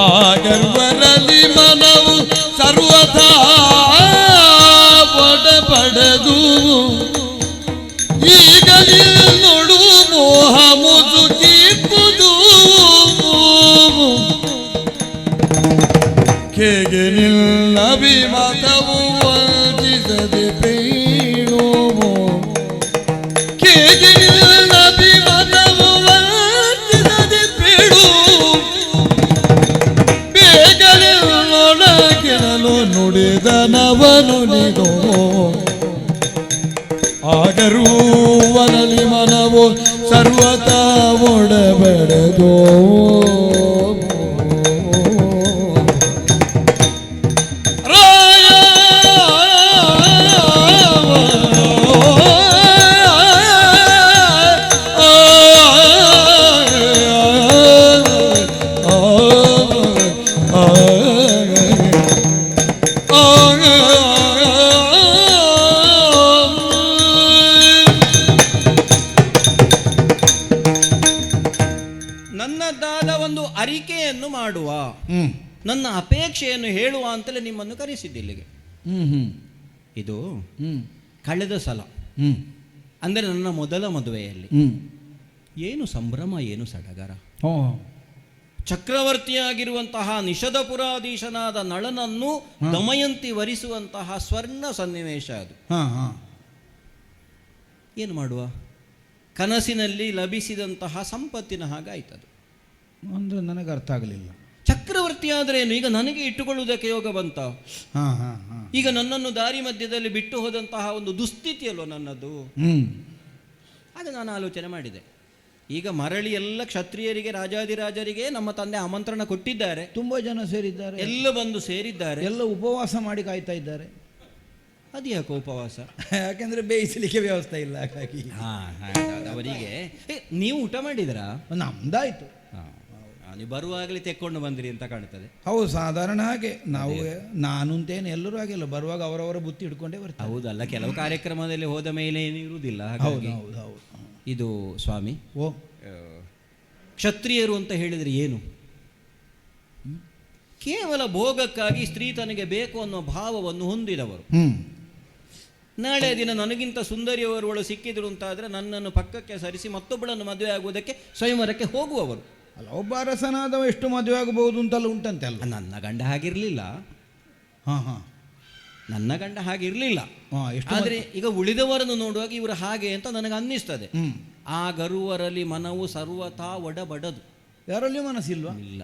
ಆಗರ್ವರಲಿ ಮನವು ಸರ್ವತಾ ಒಡಬಡದು, ಈಗ ನೋಡು ಮೋಹ ಮುದುಕಿಪ್ಪುದು, ಕೇಗೆ ನಿಲ್ಲಭಿಮತವು ವಂಚಿಸದೆ ಪೇಳುವು, ಕೇಗೆ ನಿಲ್ಲಭಿಮತವು ವಂಚಿಸದೆ ಪೇಳು, ಬೇಗಲೊಳಗಿರಲು ನುಡಿದನವನು ನಿಗೋ, ಆಗರುವನಲ್ಲಿ ಮನವು ಸರ್ವತಾ ಒಡಬೆಡದೋ, ನನ್ನದಾದ ಒಂದು ಅರಿಕೆಯನ್ನು ಮಾಡುವ, ನನ್ನ ಅಪೇಕ್ಷೆಯನ್ನು ಹೇಳುವ ಅಂತಲೇ ನಿಮ್ಮನ್ನು ಕರೆಸಿದ್ದಿಲ್ಲಿಗೆ. ಇದು ಕಳೆದ ಸಲ ಅಂದರೆ ನನ್ನ ಮೊದಲ ಮದುವೆಯಲ್ಲಿ ಏನು ಸಂಭ್ರಮ, ಏನು ಸಡಗರ. ಚಕ್ರವರ್ತಿಯಾಗಿರುವಂತಹ ನಿಷಧಪುರಾಧೀಶನಾದ ನಳನನ್ನು ದಮಯಂತಿ ವರಿಸುವಂತಹ ಸ್ವರ್ಣ ಸನ್ನಿವೇಶ ಅದು. ಏನು ಮಾಡುವ, ಕನಸಿನಲ್ಲಿ ಲಭಿಸಿದಂತಹ ಸಂಪತ್ತಿನ ಹಾಗಾಯ್ತದು. ಅಂದರೆ ನನಗೆ ಅರ್ಥ ಆಗಲಿಲ್ಲ. ಚಕ್ರವರ್ತಿ ಆದ್ರೇನು, ಈಗ ನನಗೆ ಇಟ್ಟುಕೊಳ್ಳುವುದಕ್ಕೆ ಯೋಗ ಬಂತ. ಈಗ ನನ್ನನ್ನು ದಾರಿ ಮಧ್ಯದಲ್ಲಿ ಬಿಟ್ಟು ಹೋದಂತಹ ಒಂದು ದುಸ್ಥಿತಿ ಅಲ್ವ ನನ್ನದು. ಆಗ ನಾನು ಆಲೋಚನೆ ಮಾಡಿದೆ, ಈಗ ಮರಳಿ ಎಲ್ಲ ಕ್ಷತ್ರಿಯರಿಗೆ ರಾಜಾದಿರಾಜರಿಗೆ ನಮ್ಮ ತಂದೆ ಆಮಂತ್ರಣ ಕೊಟ್ಟಿದ್ದಾರೆ, ತುಂಬಾ ಜನ ಸೇರಿದ್ದಾರೆ, ಎಲ್ಲ ಬಂದು ಸೇರಿದ್ದಾರೆ, ಎಲ್ಲ ಉಪವಾಸ ಮಾಡಿ ಕಾಯ್ತಾ ಇದ್ದಾರೆ. ಅದು ಯಾಕೆ ಉಪವಾಸ? ಯಾಕೆಂದ್ರೆ ಬೇಯಿಸಲಿಕ್ಕೆ ವ್ಯವಸ್ಥೆ ಇಲ್ಲ, ಹಾಗಾಗಿ. ಅವರಿಗೆ ನೀವು ಊಟ ಮಾಡಿದ್ರಾ? ನಮ್ದಾಯ್ತು. ನೀವು ಬರುವಾಗಲೇ ತೆಕ್ಕೊಂಡು ಬಂದಿರಿ ಅಂತ ಕಾಣ್ತದೆ. ಹೌದು, ಸಾಧಾರಣ ಹಾಗೆ ನಾವು, ನಾನು ಅಂತೇನು ಎಲ್ಲರೂ ಹಾಗೆಲ್ಲ ಬರುವಾಗ ಅವರವರ ಬುತ್ತಿ ಹಿಡ್ಕೊಂಡೇ ಬರ್ತಾರೆ. ಹೌದಲ್ಲ, ಕೆಲವು ಕಾರ್ಯಕ್ರಮದಲ್ಲಿ ಹೋದ ಮೇಲೆ ಏನು ಇರುವುದಿಲ್ಲ. ಹೌದು ಹೌದು ಹೌದು. ಇದು ಸ್ವಾಮಿ, ಓ, ಕ್ಷತ್ರಿಯರು ಅಂತ ಹೇಳಿದರೆ ಏನು? ಕೇವಲ ಭೋಗಕ್ಕಾಗಿ ಸ್ತ್ರೀ ತನಗೆ ಬೇಕು ಅನ್ನೋ ಭಾವವನ್ನು ಹೊಂದಿದವರು. ನಾಳೆ ದಿನ ನನಗಿಂತ ಸುಂದರಿಯವರುಗಳು ಸಿಕ್ಕಿದ್ರು ಅಂತಾದರೆ ನನ್ನನ್ನು ಪಕ್ಕಕ್ಕೆ ಸರಿಸಿ ಮತ್ತೊಬ್ಬಳನ್ನು ಮದುವೆ ಆಗುವುದಕ್ಕೆ ಸ್ವಯಂವರಕ್ಕೆ ಹೋಗುವವರು. ಅಲ್ಲ, ಒಬ್ಬ ಅರಸನಾದವ ಎಷ್ಟು ಮದುವೆ ಆಗಬಹುದು ಅಂತಲ್ಲ ಉಂಟಂತೆ ಅಲ್ಲ. ನನ್ನ ಗಂಡ ಹಾಗಿರ್ಲಿಲ್ಲ. ನನ್ನ ಗಂಡ ಹಾಗಿರ್ಲಿಲ್ಲ. ಆದರೆ ಈಗ ಉಳಿದವರನ್ನು ನೋಡುವಾಗ ಇವರು ಹಾಗೆ ಅಂತ ನನಗೆ ಅನ್ನಿಸ್ತದೆ. ಆ ಗರುವರಲ್ಲಿ ಮನವು ಸರ್ವತಾ ಒಡಬಡದು. ಯಾರಲ್ಲಿ ಮನಸ್ಸಿಲ್ವಾ? ಇಲ್ಲ.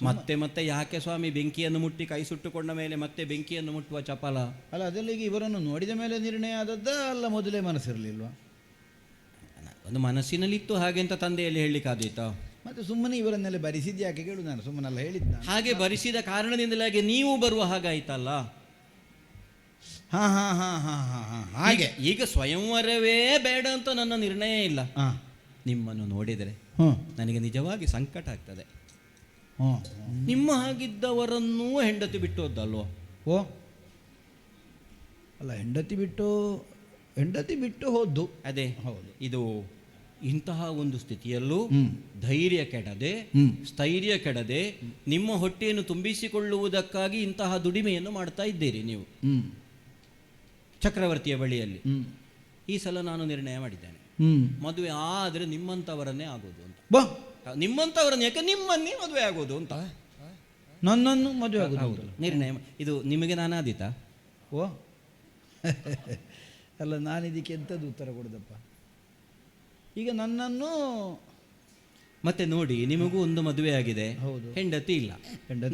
ಮತ್ತೆ ಮತ್ತೆ ಯಾಕೆ ಸ್ವಾಮಿ ಬೆಂಕಿಯನ್ನು ಮುಟ್ಟಿ ಕೈ ಸುಟ್ಟುಕೊಂಡ ಮೇಲೆ ಮತ್ತೆ ಬೆಂಕಿಯನ್ನು ಮುಟ್ಟುವ ಚಪಲ? ಅಲ್ಲ, ಅದೆಲ್ಲ ಈಗ ಇವರನ್ನು ನೋಡಿದ ಮೇಲೆ ನಿರ್ಣಯ ಆದದ್ದ ಅಲ್ಲ, ಮೊದಲೇ ಮನಸ್ಸಿರಲಿಲ್ವಾ? ಒಂದು ಮನಸ್ಸಿನಲ್ಲಿತ್ತು ಹಾಗೆ ಅಂತ ತಂದೆಯಲ್ಲಿ ಹೇಳಲಿಕ್ಕಾದೀತಾ? ಮತ್ತೆ ಸುಮ್ಮನೆ ಇವರನ್ನೆಲ್ಲ ಬರಿಸಿದ್ದು ಯಾಕೆ ಕೇಳು, ನಾನು ಸುಮ್ಮನೆಲ್ಲ ಹೇಳಿದ್ದ. ಹಾಗೆ ಬರಿಸಿದ ಕಾರಣದಿಂದಲಾಗಿ ನೀವು ಬರುವ ಹಾಗಾಯ್ತಲ್ಲ. ಹಾಗೆ ಈಗ ಸ್ವಯಂವರವೇ ಬೇಡ ಅಂತ ನನ್ನ ನಿರ್ಣಯ ಇಲ್ಲ. ನಿಮ್ಮನ್ನು ನೋಡಿದರೆ ನನಗೆ ನಿಜವಾಗಿ ಸಂಕಟ ಆಗ್ತದೆ. ನಿಮ್ಮ ಹಾಗಿದ್ದವರನ್ನೂ ಹೆಂಡತಿ ಬಿಟ್ಟು ಹೋದಲ್ವೋ? ಓ ಅಲ್ಲ, ಹೆಂಡತಿ ಬಿಟ್ಟು ಹೋದ್ದು. ಅದೇ ಹೌದು. ಇದು ಇಂತಹ ಒಂದು ಸ್ಥಿತಿಯಲ್ಲೂ ಧೈರ್ಯ ಕೆಡದೆ, ಸ್ಥೈರ್ಯ ಕೆಡದೆ, ನಿಮ್ಮ ಹೊಟ್ಟೆಯನ್ನು ತುಂಬಿಸಿಕೊಳ್ಳುವುದಕ್ಕಾಗಿ ಇಂತಹ ದುಡಿಮೆಯನ್ನು ಮಾಡ್ತಾ ಇದ್ದೀರಿ ನೀವು ಚಕ್ರವರ್ತಿಯ ಬಳಿಯಲ್ಲಿ. ಈ ಸಲ ನಾನು ನಿರ್ಣಯ ಮಾಡಿದ್ದೇನೆ, ಮದುವೆ ಆದರೆ ನಿಮ್ಮಂಥವರನ್ನೇ ಆಗೋದು ಅಂತ. ಬಾ, ನಿಮ್ಮಂಥವರನ್ನ ಯಾಕೆ ನಿಮ್ಮನ್ನೇ ಮದುವೆ ಆಗೋದು ಅಂತ ನನ್ನನ್ನು ಮದುವೆ ಆಗೋದು ನಿರ್ಣಯ. ಇದು ನಿಮಗೆ ನಾನಾದೀತಾ? ಓ ಅಲ್ಲ, ನಾನು ಇದಕ್ಕೆ ಎಂಥದ್ದು ಉತ್ತರ ಕೊಡೋದಪ್ಪ? ಈಗ ನನ್ನನ್ನು ಮತ್ತೆ ನೋಡಿ, ನಿಮಗೂ ಒಂದು ಮದುವೆ ಆಗಿದೆ, ಹೌದು, ಹೆಂಡತಿ ಇಲ್ಲ.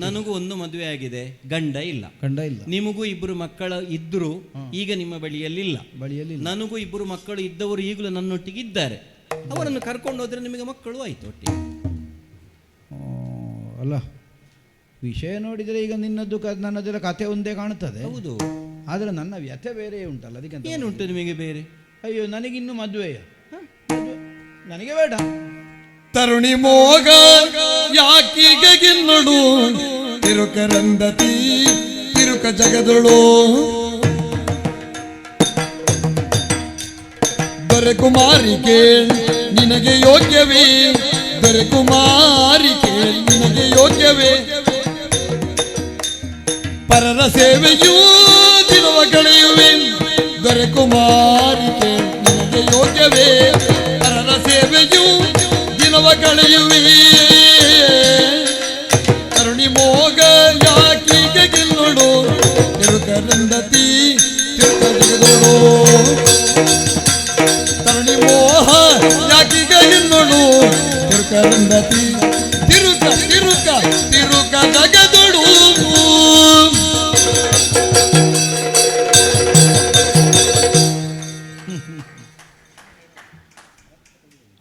ನನಗೂ ಒಂದು ಮದುವೆ ಆಗಿದೆ, ಗಂಡ ಇಲ್ಲ. ನಿಮಗೂ ಇಬ್ಬರು ಮಕ್ಕಳ ಇದ್ದರು, ಈಗ ನಿಮ್ಮ ಬಳಿಯಲ್ಲಿ ನನಗೂ ಇಬ್ಬರು ಮಕ್ಕಳು ಇದ್ದವರು ಈಗಲೂ ನನ್ನೊಟ್ಟಿಗೆ ಇದ್ದಾರೆ. ಅವರನ್ನು ಕರ್ಕೊಂಡು ಹೋದ್ರೆ ನಿಮಗೆ ಮಕ್ಕಳು ಆಯ್ತು ಒಟ್ಟಿಗೆ. ಅಲ್ಲ, ವಿಷಯ ನೋಡಿದರೆ ಈಗ ನಿನ್ನದ್ದು ನನ್ನದೆಲ್ಲ ಕಥೆ ಒಂದೇ ಕಾಣುತ್ತದೆ. ಹೌದು, ಆದರೆ ನನ್ನ ವ್ಯಥೆ ಬೇರೆ ಉಂಟಲ್ಲ. ಅದಕ್ಕೆ ಏನುಂಟು ನಿಮಗೆ ಬೇರೆ? ಅಯ್ಯೋ, ನನಗಿನ್ನು ಮದುವೆಯ ನನಗೆ ಬೇಡ. ತರುಣಿ ಮೋಗ ಯಾಕೀಗ ಗಿನ್ನಡು ತಿರುಕರಂದತಿ ತಿರುಕ ಜಗದಳು ದೊರೆ ಕುಮಾರಿಕೆ ನಿನಗೆ ಯೋಗ್ಯವೇ, ದೊರೆ ಕುಮಾರಿಕೆ ನಿನಗೆ ಯೋಗ್ಯವೇ, ಪರರ ಸೇವೆಯೂ ದಿನವ ಕಳೆಯುವೆ, ದೊರೆ ಕುಮಾರಿಕೆ ನಿನಗೆ ಯೋಗ್ಯವೇ, ಪರರ ಸೇವೆಯೂ ದಿನವ ಕಳೆಯುವೆ, ತರುಣಿ ಮೋಗ ಯಾಕೀಗ ಗೆಲ್ಲೋಡು ತಿರುಕರಂದತಿ ತಿರುಕ ಜಗದೋಡು, ತರುಣಿ ಮೋಹ ಯಾಕೀಗ ಗೆಲ್ಲೋಡು ತಿರುಕರಂದತಿ ತಿರುಕ ತಿರುಕ ತಿರುಕ ಜಗದೋಡು.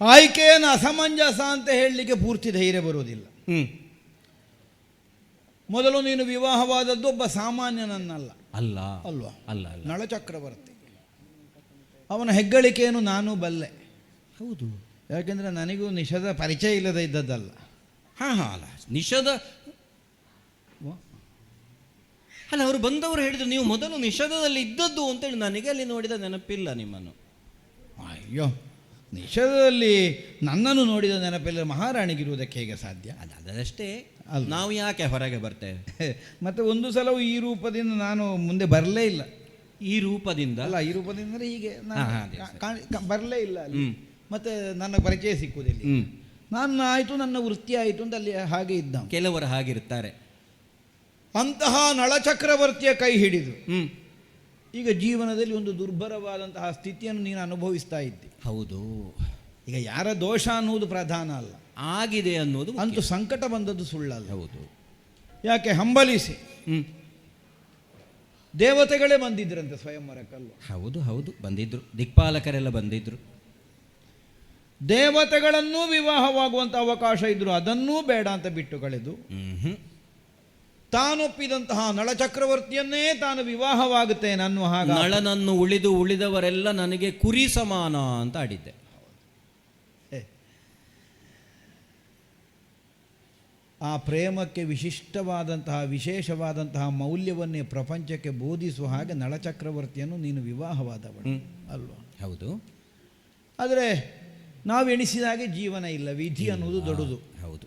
ಆಯ್ಕೆಯನ್ನು ಅಸಮಂಜಸ ಅಂತ ಹೇಳಲಿಕ್ಕೆ ಪೂರ್ತಿ ಧೈರ್ಯ ಬರುವುದಿಲ್ಲ. ಮೊದಲು ನೀನು ವಿವಾಹವಾದದ್ದು ಒಬ್ಬ ಸಾಮಾನ್ಯನನ್ನಲ್ಲ, ಅಲ್ಲ ಅಲ್ವಾ? ಅಲ್ಲ, ನಳಚಕ್ರವರ್ತಿ. ಅವನ ಹೆಗ್ಗಳಿಕೆಯನ್ನು ನಾನು ಬಲ್ಲೆ. ಹೌದು, ಯಾಕೆಂದರೆ ನನಗೂ ನಿಷದ ಪರಿಚಯ ಇಲ್ಲದೆ ಇದ್ದದ್ದಲ್ಲ. ಅಲ್ಲ, ನಿಷದ ಅಲ್ಲ, ಅವರು ಬಂದವರು ಹೇಳಿದ್ರು ನೀವು ಮೊದಲು ನಿಷೇಧದಲ್ಲಿ ಇದ್ದದ್ದು ಅಂತೇಳಿ ನನಗೆ ಅಲ್ಲಿ ನೋಡಿದ ನೆನಪಿಲ್ಲ ನಿಮ್ಮನ್ನು. ಅಯ್ಯೋ, ನಿಷೇಧದಲ್ಲಿ ನನ್ನನ್ನು ನೋಡಿದ ನೆನಪಿಲ್ಲ, ಮಹಾರಾಣಿಗಿರುವುದಕ್ಕೆ ಹೇಗೆ ಸಾಧ್ಯ? ಅದಷ್ಟೇ, ನಾವು ಯಾಕೆ ಹೊರಗೆ ಬರ್ತೇವೆ? ಮತ್ತೆ ಒಂದು ಸಲವೂ ಈ ರೂಪದಿಂದ ನಾನು ಮುಂದೆ ಬರಲೇ ಇಲ್ಲ. ಈ ರೂಪದಿಂದ ಅಲ್ಲ, ಈ ರೂಪದಿಂದ ಹೀಗೆ ಬರಲೇ ಇಲ್ಲ ಅಲ್ಲಿ. ಮತ್ತೆ ನನ್ನ ಪರಿಚಯ ಸಿಕ್ಕುವುದಿಲ್ಲ. ನಾನು ಆಯಿತು, ನನ್ನ ವೃತ್ತಿ ಆಯಿತು ಅಂತ ಅಲ್ಲಿ ಹಾಗೆ ಇದ್ದ. ಕೆಲವರು ಹಾಗಿರುತ್ತಾರೆ. ಅಂತಹ ನಳಚಕ್ರವರ್ತಿಯ ಕೈ ಹಿಡಿದು ಈಗ ಜೀವನದಲ್ಲಿ ಒಂದು ದುರ್ಭರವಾದಂತಹ ಸ್ಥಿತಿಯನ್ನು ನೀನು ಅನುಭವಿಸ್ತಾ ಇದ್ದಿ. ಹೌದು, ಈಗ ಯಾರ ದೋಷ ಅನ್ನುವುದು ಪ್ರಧಾನ ಅಲ್ಲ, ಆಗಿದೆ ಅನ್ನೋದು. ಅಂತೂ ಸಂಕಟ ಬಂದದ್ದು ಸುಳ್ಳಲ್ಲ. ಹೌದು, ಯಾಕೆ ಹಂಬಲಿಸಿ ದೇವತೆಗಳೇ ಬಂದಿದ್ರಂತೆ ಸ್ವಯಂವರಕ್ಕಲ್ವ? ಹೌದು ಹೌದು, ಬಂದಿದ್ರು, ದಿಕ್ಪಾಲಕರೆಲ್ಲ ಬಂದಿದ್ರು. ದೇವತೆಗಳನ್ನೂ ವಿವಾಹವಾಗುವಂಥ ಅವಕಾಶ ಇದ್ರು, ಅದನ್ನೂ ಬೇಡ ಅಂತ ಬಿಟ್ಟು ಕಳೆದು ತಾನೊಪ್ಪಿದಂತಹ ನಳಚಕ್ರವರ್ತಿಯನ್ನೇ ತಾನು ವಿವಾಹವಾಗುತ್ತೇನೆ ಅನ್ನುವ ಹಾಗೆ ನಳನನ್ನು ಉಳಿದವರೆಲ್ಲ ನನಗೆ ಕುರಿ ಸಮಾನ ಅಂತ ಆಡಿದ್ದೆ. ಆ ಪ್ರೇಮಕ್ಕೆ ವಿಶಿಷ್ಟವಾದಂತಹ ವಿಶೇಷವಾದಂತಹ ಮೌಲ್ಯವನ್ನೇ ಪ್ರಪಂಚಕ್ಕೆ ಬೋಧಿಸುವ ಹಾಗೆ ನಳಚಕ್ರವರ್ತಿಯನ್ನು ನೀನು ವಿವಾಹವಾದವಳು ಅಲ್ವಾ? ಹೌದು. ಆದರೆ ನಾವು ಎಣಿಸಿದಾಗೆ ಜೀವನ ಇಲ್ಲ, ವಿಧಿ ಅನ್ನುವುದು ದೊಡ್ಡದು. ಹೌದು,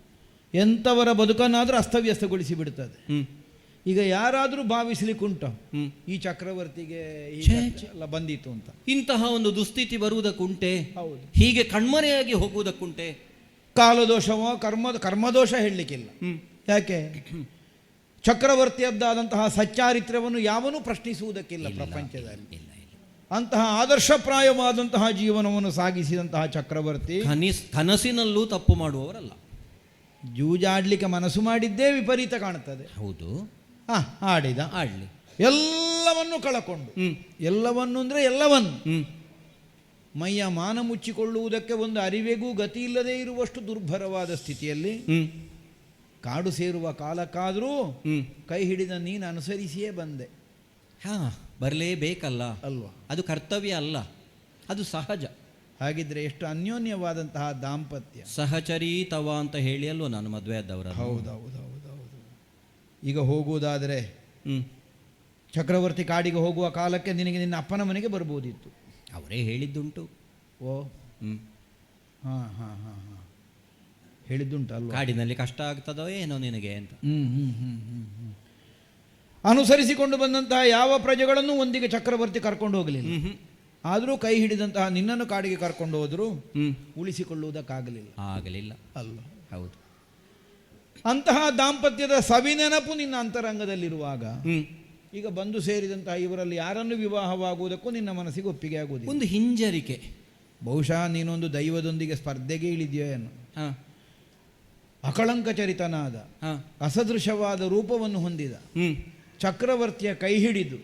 ಎಂಥವರ ಬದುಕನ್ನಾದರೂ ಅಸ್ತವ್ಯಸ್ತಗೊಳಿಸಿ ಬಿಡುತ್ತದೆ. ಈಗ ಯಾರಾದರೂ ಭಾವಿಸ್ಲಿಕ್ಕುಂಟ ಈ ಚಕ್ರವರ್ತಿಗೆ ಎಲ್ಲ ಬಂದಿತ್ತು ಅಂತ? ಇಂತಹ ಒಂದು ದುಸ್ಥಿತಿ ಬರುವುದಕ್ಕುಂಟೆ? ಹೌದು. ಹೀಗೆ ಕಣ್ಮರೆಯಾಗಿ ಹೋಗುವುದಕ್ಕುಂಟೆ? ಕಾಲದೋಷವೋ ಕರ್ಮದೋಷ ಹೇಳಲಿಕ್ಕಿಲ್ಲ. ಯಾಕೆ? ಚಕ್ರವರ್ತಿಯದ್ದಾದಂತಹ ಸಚ್ಚಾರಿತ್ರ್ಯವನ್ನು ಯಾವನೂ ಪ್ರಶ್ನಿಸುವುದಕ್ಕಿಲ್ಲ ಪ್ರಪಂಚದಲ್ಲಿ. ಅಂತಹ ಆದರ್ಶಪ್ರಾಯವಾದಂತಹ ಜೀವನವನ್ನು ಸಾಗಿಸಿದಂತಹ ಚಕ್ರವರ್ತಿ ಕನಸಿನಲ್ಲೂ ತಪ್ಪು ಮಾಡುವವರಲ್ಲ. ಜೂಜಾಡ್ಲಿಕ್ಕೆ ಮನಸ್ಸು ಮಾಡಿದ್ದೇ ವಿಪರೀತ ಕಾಣುತ್ತದೆ. ಹೌದು, ಆಡಿದ, ಆಡ್ಲಿ, ಎಲ್ಲವನ್ನು ಕಳಕೊಂಡು, ಎಲ್ಲವನ್ನು ಅಂದರೆ ಎಲ್ಲವನ್ನು, ಮೈಯ ಮಾನ ಮುಚ್ಚಿಕೊಳ್ಳುವುದಕ್ಕೆ ಒಂದು ಅರಿವೆಗೂ ಗತಿ ಇಲ್ಲದೆ ಇರುವಷ್ಟು ದುರ್ಭರವಾದ ಸ್ಥಿತಿಯಲ್ಲಿ ಕಾಡು ಸೇರುವ ಕಾಲಕ್ಕಾದರೂ ಕೈ ಹಿಡಿದ ನೀನು ಅನುಸರಿಸಿಯೇ ಬಂದೆ. ಬರಲೇಬೇಕಲ್ಲ ಅಲ್ವಾ? ಅದು ಕರ್ತವ್ಯ ಅಲ್ಲ, ಅದು ಸಹಜ. ಹಾಗಿದ್ರೆ ಎಷ್ಟು ಅನ್ಯೋನ್ಯವಾದಂತಹ ದಾಂಪತ್ಯ. ಸಹಚರಿ ತವ ಅಂತ ಹೇಳಿ ಅಲ್ವ ನಾನು ಮದುವೆ ಆದವರ. ಹೌದೌದೌದೌದು. ಈಗ ಹೋಗುವುದಾದರೆ ಚಕ್ರವರ್ತಿ ಕಾಡಿಗೆ ಹೋಗುವ ಕಾಲಕ್ಕೆ ನಿನಗೆ ನಿನ್ನ ಅಪ್ಪನ ಮನೆಗೆ ಬರ್ಬೋದಿತ್ತು. ಅವರೇ ಹೇಳಿದ್ದುಂಟು. ಓ, ಹಾಂ ಹಾಂ ಹಾಂ ಹಾಂ ಹೇಳಿದ್ದುಂಟಲ್ವ. ಕಾಡಿನಲ್ಲಿ ಕಷ್ಟ ಆಗ್ತದೋ ಏನೋ ನಿನಗೆ ಅಂತ. ಅನುಸರಿಸಿಕೊಂಡು ಬಂದಂತಹ ಯಾವ ಪ್ರಜೆಗಳನ್ನು ಒಂದಿಗೆ ಚಕ್ರವರ್ತಿ ಕರ್ಕೊಂಡು ಹೋಗಲಿಲ್ಲ. ಆದರೂ ಕೈ ಹಿಡಿದಂತಹ ನಿನ್ನನ್ನು ಕಾಡಿಗೆ ಕರ್ಕೊಂಡು ಹೋದ್ರು ಉಳಿಸಿಕೊಳ್ಳುವುದಕ್ಕಾಗಲಿಲ್ಲ. ಆಗಲಿಲ್ಲ ಅಲ್ಲ, ಹೌದು. ಅಂತಹ ದಾಂಪತ್ಯದ ಸವಿನೆನಪು ನಿನ್ನ ಅಂತರಂಗದಲ್ಲಿರುವಾಗ ಈಗ ಬಂದು ಸೇರಿದಂತಹ ಇವರಲ್ಲಿ ಯಾರನ್ನು ವಿವಾಹವಾಗುವುದಕ್ಕೂ ನಿನ್ನ ಮನಸ್ಸಿಗೆ ಒಪ್ಪಿಗೆ ಆಗುವುದಿಲ್ಲ. ಒಂದು ಹಿಂಜರಿಕೆ. ಬಹುಶಃ ನೀನೊಂದು ದೈವದೊಂದಿಗೆ ಸ್ಪರ್ಧೆಗೆ ಇಳಿದೆಯೋ ಏನೋ. ಹಾ ಅಕಳಂಕ ಚರಿತನಾದ ಹಾ ಅಸದೃಶವಾದ ರೂಪವನ್ನು ಹೊಂದಿದ ಚಕ್ರವರ್ತಿಯ ಕೈ ಹಿಡಿದು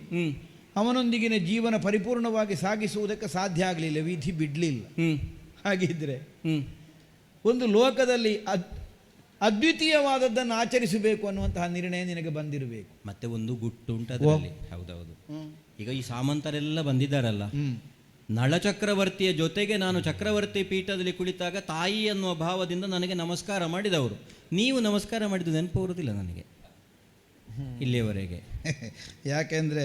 ಅವನೊಂದಿಗಿನ ಜೀವನ ಪರಿಪೂರ್ಣವಾಗಿ ಸಾಗಿಸುವುದಕ್ಕೆ ಸಾಧ್ಯ ಆಗಲಿಲ್ಲ, ವಿಧಿ ಬಿಡಲಿಲ್ಲ. ಹಾಗಿದ್ರೆ ಒಂದು ಲೋಕದಲ್ಲಿ ಅದ್ವಿತೀಯವಾದದ್ದನ್ನು ಆಚರಿಸಬೇಕು ಅನ್ನುವಂತಹ ನಿರ್ಣಯ ನಿನಗೆ ಬಂದಿರಬೇಕು. ಮತ್ತೆ ಒಂದು ಗುಟ್ಟು ಉಂಟದಲ್ಲಿ. ಹೌದೌದು. ಈಗ ಈ ಸಾಮಂತರೆಲ್ಲ ಬಂದಿದ್ದಾರಲ್ಲ, ನಳಚಕ್ರವರ್ತಿಯ ಜೊತೆಗೆ ನಾನು ಚಕ್ರವರ್ತಿ ಪೀಠದಲ್ಲಿ ಕುಳಿತಾಗ ತಾಯಿ ಅನ್ನುವ ಭಾವದಿಂದ ನನಗೆ ನಮಸ್ಕಾರ ಮಾಡಿದವರು. ನೀವು ನಮಸ್ಕಾರ ಮಾಡಿದ್ದು ನೆನಪು ಬರುವುದಿಲ್ಲ ನನಗೆ ಇಲ್ಲಿಯವರೆಗೆ. ಯಾಕೆಂದ್ರೆ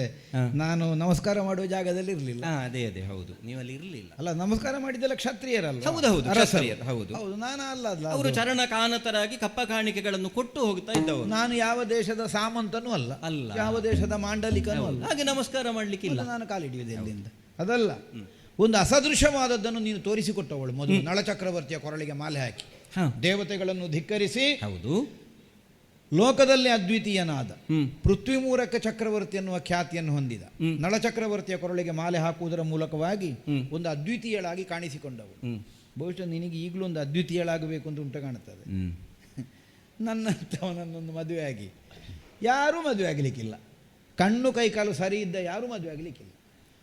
ನಾನು ನಮಸ್ಕಾರ ಮಾಡುವ ಜಾಗದಲ್ಲಿ ಇರಲಿಲ್ಲ. ಅದೇ ಅದೇ ಹೌದು, ನೀವಲ್ಲಿ ಇರಲಿಲ್ಲ. ಅಲ್ಲ, ನಮಸ್ಕಾರ ಮಾಡಿದ್ದೆಲ್ಲ ಕ್ಷತ್ರಿಯರಲ್ಲ. ಹೌದೌದು, ಕ್ಷತ್ರಿಯರು. ಹೌದು ಹೌದು, ನಾನು ಅಲ್ಲ. ಅವರು ಚರಣ ಕಾನತರಾಗಿ ಕಪ್ಪ ಕಾಣಿಕೆಗಳನ್ನು ಕೊಟ್ಟು ಹೋಗ್ತಾ ಇದ್ದವರು. ನಾನು ಯಾವ ದೇಶದ ಸಾಮಂತನೂ ಅಲ್ಲ, ಅಲ್ಲ ಯಾವ ದೇಶದ ಮಾಂಡಲಿಕನೂ ಅಲ್ಲ. ಹಾಗೆ ನಮಸ್ಕಾರ ಮಾಡ್ಲಿಕ್ಕಿಲ್ಲ. ನಾನು ಕಾಲಿಡಿಯುವುದು ಎಲ್ಲಿಂದ? ಅದಲ್ಲ, ಒಂದು ಅಸದೃಶವಾದದ್ದನ್ನು ನೀನು ತೋರಿಸಿಕೊಟ್ಟವಳು ಮೊದಲು. ನಳಚಕ್ರವರ್ತಿಯ ಕೊರಳಿಗೆ ಮಾಲೆ ಹಾಕಿ ದೇವತೆಗಳನ್ನು ಧಿಕ್ಕರಿಸಿ, ಹೌದು, ಲೋಕದಲ್ಲಿ ಅದ್ವಿತೀಯನಾದ ಪೃಥ್ವಿ ಮೂರಕ ಚಕ್ರವರ್ತಿ ಎನ್ನುವ ಖ್ಯಾತಿಯನ್ನು ಹೊಂದಿದ ನಳಚಕ್ರವರ್ತಿಯ ಕೊರಳಿಗೆ ಮಾಲೆ ಹಾಕುವುದರ ಮೂಲಕವಾಗಿ ಒಂದು ಅದ್ವಿತೀಯಳಾಗಿ ಕಾಣಿಸಿಕೊಂಡವು. ಬಹುಶಃ ನಿನಗೆ ಈಗಲೂ ಒಂದು ಅದ್ವಿತೀಯಳಾಗಬೇಕು ಅಂತ ಉಂಟು ಕಾಣುತ್ತದೆ. ನನ್ನಂಥವನನ್ನೊಂದು ಮದುವೆ ಆಗಿ ಯಾರೂ ಮದುವೆ ಆಗಲಿಕ್ಕಿಲ್ಲ. ಕಣ್ಣು ಕೈಕಾಲು ಸರಿ ಇದ್ದ ಯಾರೂ ಮದುವೆ ಆಗಲಿಕ್ಕಿಲ್ಲ.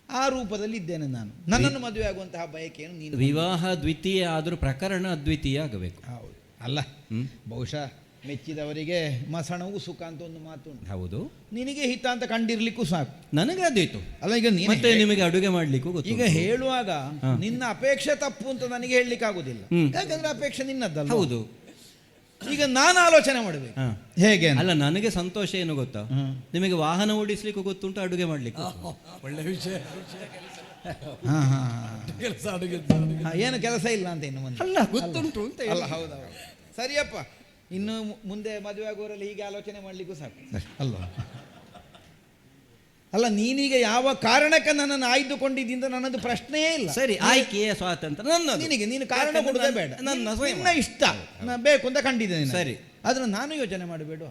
ಆ ರೂಪದಲ್ಲಿ ಇದ್ದೇನೆ ನಾನು. ನನ್ನನ್ನು ಮದುವೆ ಆಗುವಂತಹ ಬಯಕೆಯನ್ನು ನೀನು. ವಿವಾಹ ದ್ವಿತೀಯ ಆದರೂ ಪ್ರಕರಣ ಅದ್ವಿತೀಯ ಆಗಬೇಕು. ಹೌದು, ಅಲ್ಲ ಬಹುಶಃ ಮೆಚ್ಚಿದವರಿಗೆ ಮಸಣವು ಸುಖ ಅಂತ ಒಂದು ಮಾತು ಉಂಟು. ಹೌದು, ನಿನಗೆ ಹಿತ ಅಂತ ಕಂಡಿರ್ಲಿಕ್ಕೂ ಸಾಕು. ನನಗೆ ಅದಿತ್ತು. ಅಲ್ಲ, ಈಗ ಮತ್ತೆ ನಿಮಗೆ ಅಡುಗೆ ಮಾಡ್ಲಿಕ್ಕೂ ಗೊತ್ತು. ಈಗ ಹೇಳುವಾಗ ನಿನ್ನ ಅಪೇಕ್ಷೆ ತಪ್ಪು ಅಂತ ನನಗೆ ಹೇಳಲಿಕ್ಕೆ ಆಗುದಿಲ್ಲ. ಯಾಕಂದ್ರೆ ಅಪೇಕ್ಷೆ ನಿನ್ನದ್ದಲ್ಲ. ಹೌದು, ಈಗ ನಾನು ಆಲೋಚನೆ ಮಾಡಬೇಕು ಹೇಗೆ. ಅಲ್ಲ, ನನಗೆ ಸಂತೋಷ ಏನು ಗೊತ್ತಾ, ನಿಮಗೆ ವಾಹನ ಓಡಿಸ್ಲಿಕ್ಕೂ ಗೊತ್ತುಂಟು, ಅಡುಗೆ ಮಾಡ್ಲಿಕ್ಕೆ ಒಳ್ಳೆ ವಿಷಯ. ಕೆಲಸ ಏನು ಕೆಲಸ ಇಲ್ಲ ಅಂತ ಇನ್ನು ಮುಂದೆ ಅಲ್ಲ ಗೊತ್ತುಂಟು ಅಂತ. ಅಲ್ಲ, ಹೌದೌದು, ಸರಿಯಪ್ಪ. ಇನ್ನು ಮುಂದೆ ಮದುವೆ ಆಗುವವರಲ್ಲಿ ಹೀಗೆ ಆಲೋಚನೆ ಮಾಡಲಿಕ್ಕೂ ಸಾಕು ಅಲ್ವಾ? ಅಲ್ಲ, ನೀನೀಗ ಯಾವ ಕಾರಣಕ್ಕೆ ನನ್ನನ್ನು ಆಯ್ದುಕೊಂಡಿದ್ದಿಂದ ನನ್ನದು ಪ್ರಶ್ನೆಯೇ ಇಲ್ಲ. ಸರಿ, ಆಯ್ಕೆಯ ಸ್ವಾತಂತ್ರ್ಯ ನಿನಗೆ. ನೀನು ಕಾರಣ ಕೊಡುವುದೇ ಬೇಡ, ನಿನ್ನ ಇಷ್ಟ ಬೇಕು ಅಂತ ಕಂಡಿದ್ದೇನೆ. ಸರಿ, ಆದ್ರೆ ನಾನು ಯೋಚನೆ ಮಾಡಬೇಡ.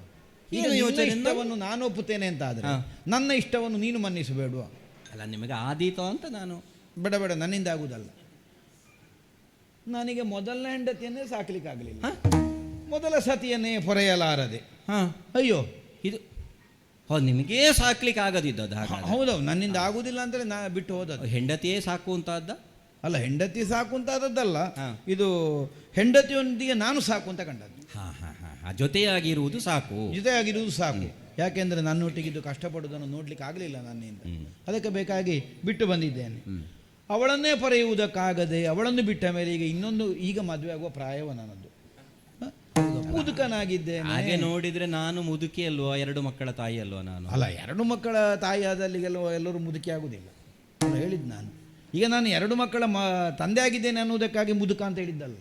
ಈಗ ಇಷ್ಟವನ್ನು ನಾನು ಒಪ್ಪುತ್ತೇನೆ ಅಂತ ಆದ್ರೆ ನನ್ನ ಇಷ್ಟವನ್ನು ನೀನು ಮನ್ನಿಸಬೇಡುವ. ಅಲ್ಲ, ನಿಮಗೆ ಆದೀತೋ ಅಂತ ನಾನು. ಬೇಡ ಬೇಡ, ನನ್ನಿಂದ ಆಗುವುದಲ್ಲ. ನನಗೆ ಮೊದಲನೇ ಹೆಂಡತಿಯನ್ನೇ ಸಾಕಲಿಕ್ಕಾಗಲಿಲ್ಲ, ಮೊದಲ ಸತಿಯನ್ನೇ ಪೊರೆಯಲಾರದೆ. ಅಯ್ಯೋ, ಇದು ನಿಮಗೇ ಸಾಕ್ಲಿಕ್ಕೆ ಆಗದಿದ್ದದ? ಹೌದೌದು, ನನ್ನಿಂದ ಆಗುದಿಲ್ಲ ಅಂತೇಳಿ ನಾ ಬಿಟ್ಟು ಹೋದದ್ದು. ಹೆಂಡತಿಯೇ ಸಾಕು ಅಂತಾದ? ಅಲ್ಲ, ಹೆಂಡತಿ ಸಾಕು ಅಂತಾದದ್ದಲ್ಲ, ಇದು ಹೆಂಡತಿಯೊಂದಿಗೆ ನಾನು ಸಾಕು ಅಂತ ಕಂಡದ್ದು. ಜೊತೆಯಾಗಿರುವುದು ಸಾಕು, ಜೊತೆಯಾಗಿರುವುದು ಸಾಕು. ಯಾಕೆಂದ್ರೆ ನನ್ನೊಟ್ಟಿಗಿದ್ದು ಕಷ್ಟಪಡುವುದನ್ನು ನೋಡ್ಲಿಕ್ಕೆ ಆಗಲಿಲ್ಲ ನನ್ನಿಂದ. ಅದಕ್ಕೆ ಬೇಕಾಗಿ ಬಿಟ್ಟು ಬಂದಿದ್ದೇನೆ. ಅವಳನ್ನೇ ಪಡೆಯುವುದಕ್ಕಾಗದೆ ಅವಳನ್ನು ಬಿಟ್ಟ ಮೇಲೆ ಈಗ ಮದುವೆ ಆಗುವ ಪ್ರಾಯವ ನನ್ನದು. ಮುದುಕನಾಗಿದ್ದೇನೆ. ಹಾಗೆ ನೋಡಿದ್ರೆ ನಾನು ಮುದುಕಿ ಅಲ್ವಾ? 2 ಮಕ್ಕಳ ತಾಯಿ ಅಲ್ವಾ ನಾನು? ಅಲ್ಲ, 2 ಮಕ್ಕಳ ತಾಯಿ ಆದಲ್ಲಿಗೆಲ್ಲ ಎಲ್ಲರೂ ಮುದುಕಿ ಆಗುದಿಲ್ಲ ಹೇಳಿದ್ದು ನಾನು. ಈಗ ನಾನು 2 ಮಕ್ಕಳ ತಂದೆ ಆಗಿದ್ದೇನೆ ಅನ್ನುವುದಕ್ಕಾಗಿ ಮುದುಕ ಅಂತ ಹೇಳಿದ್ದಲ್ಲ.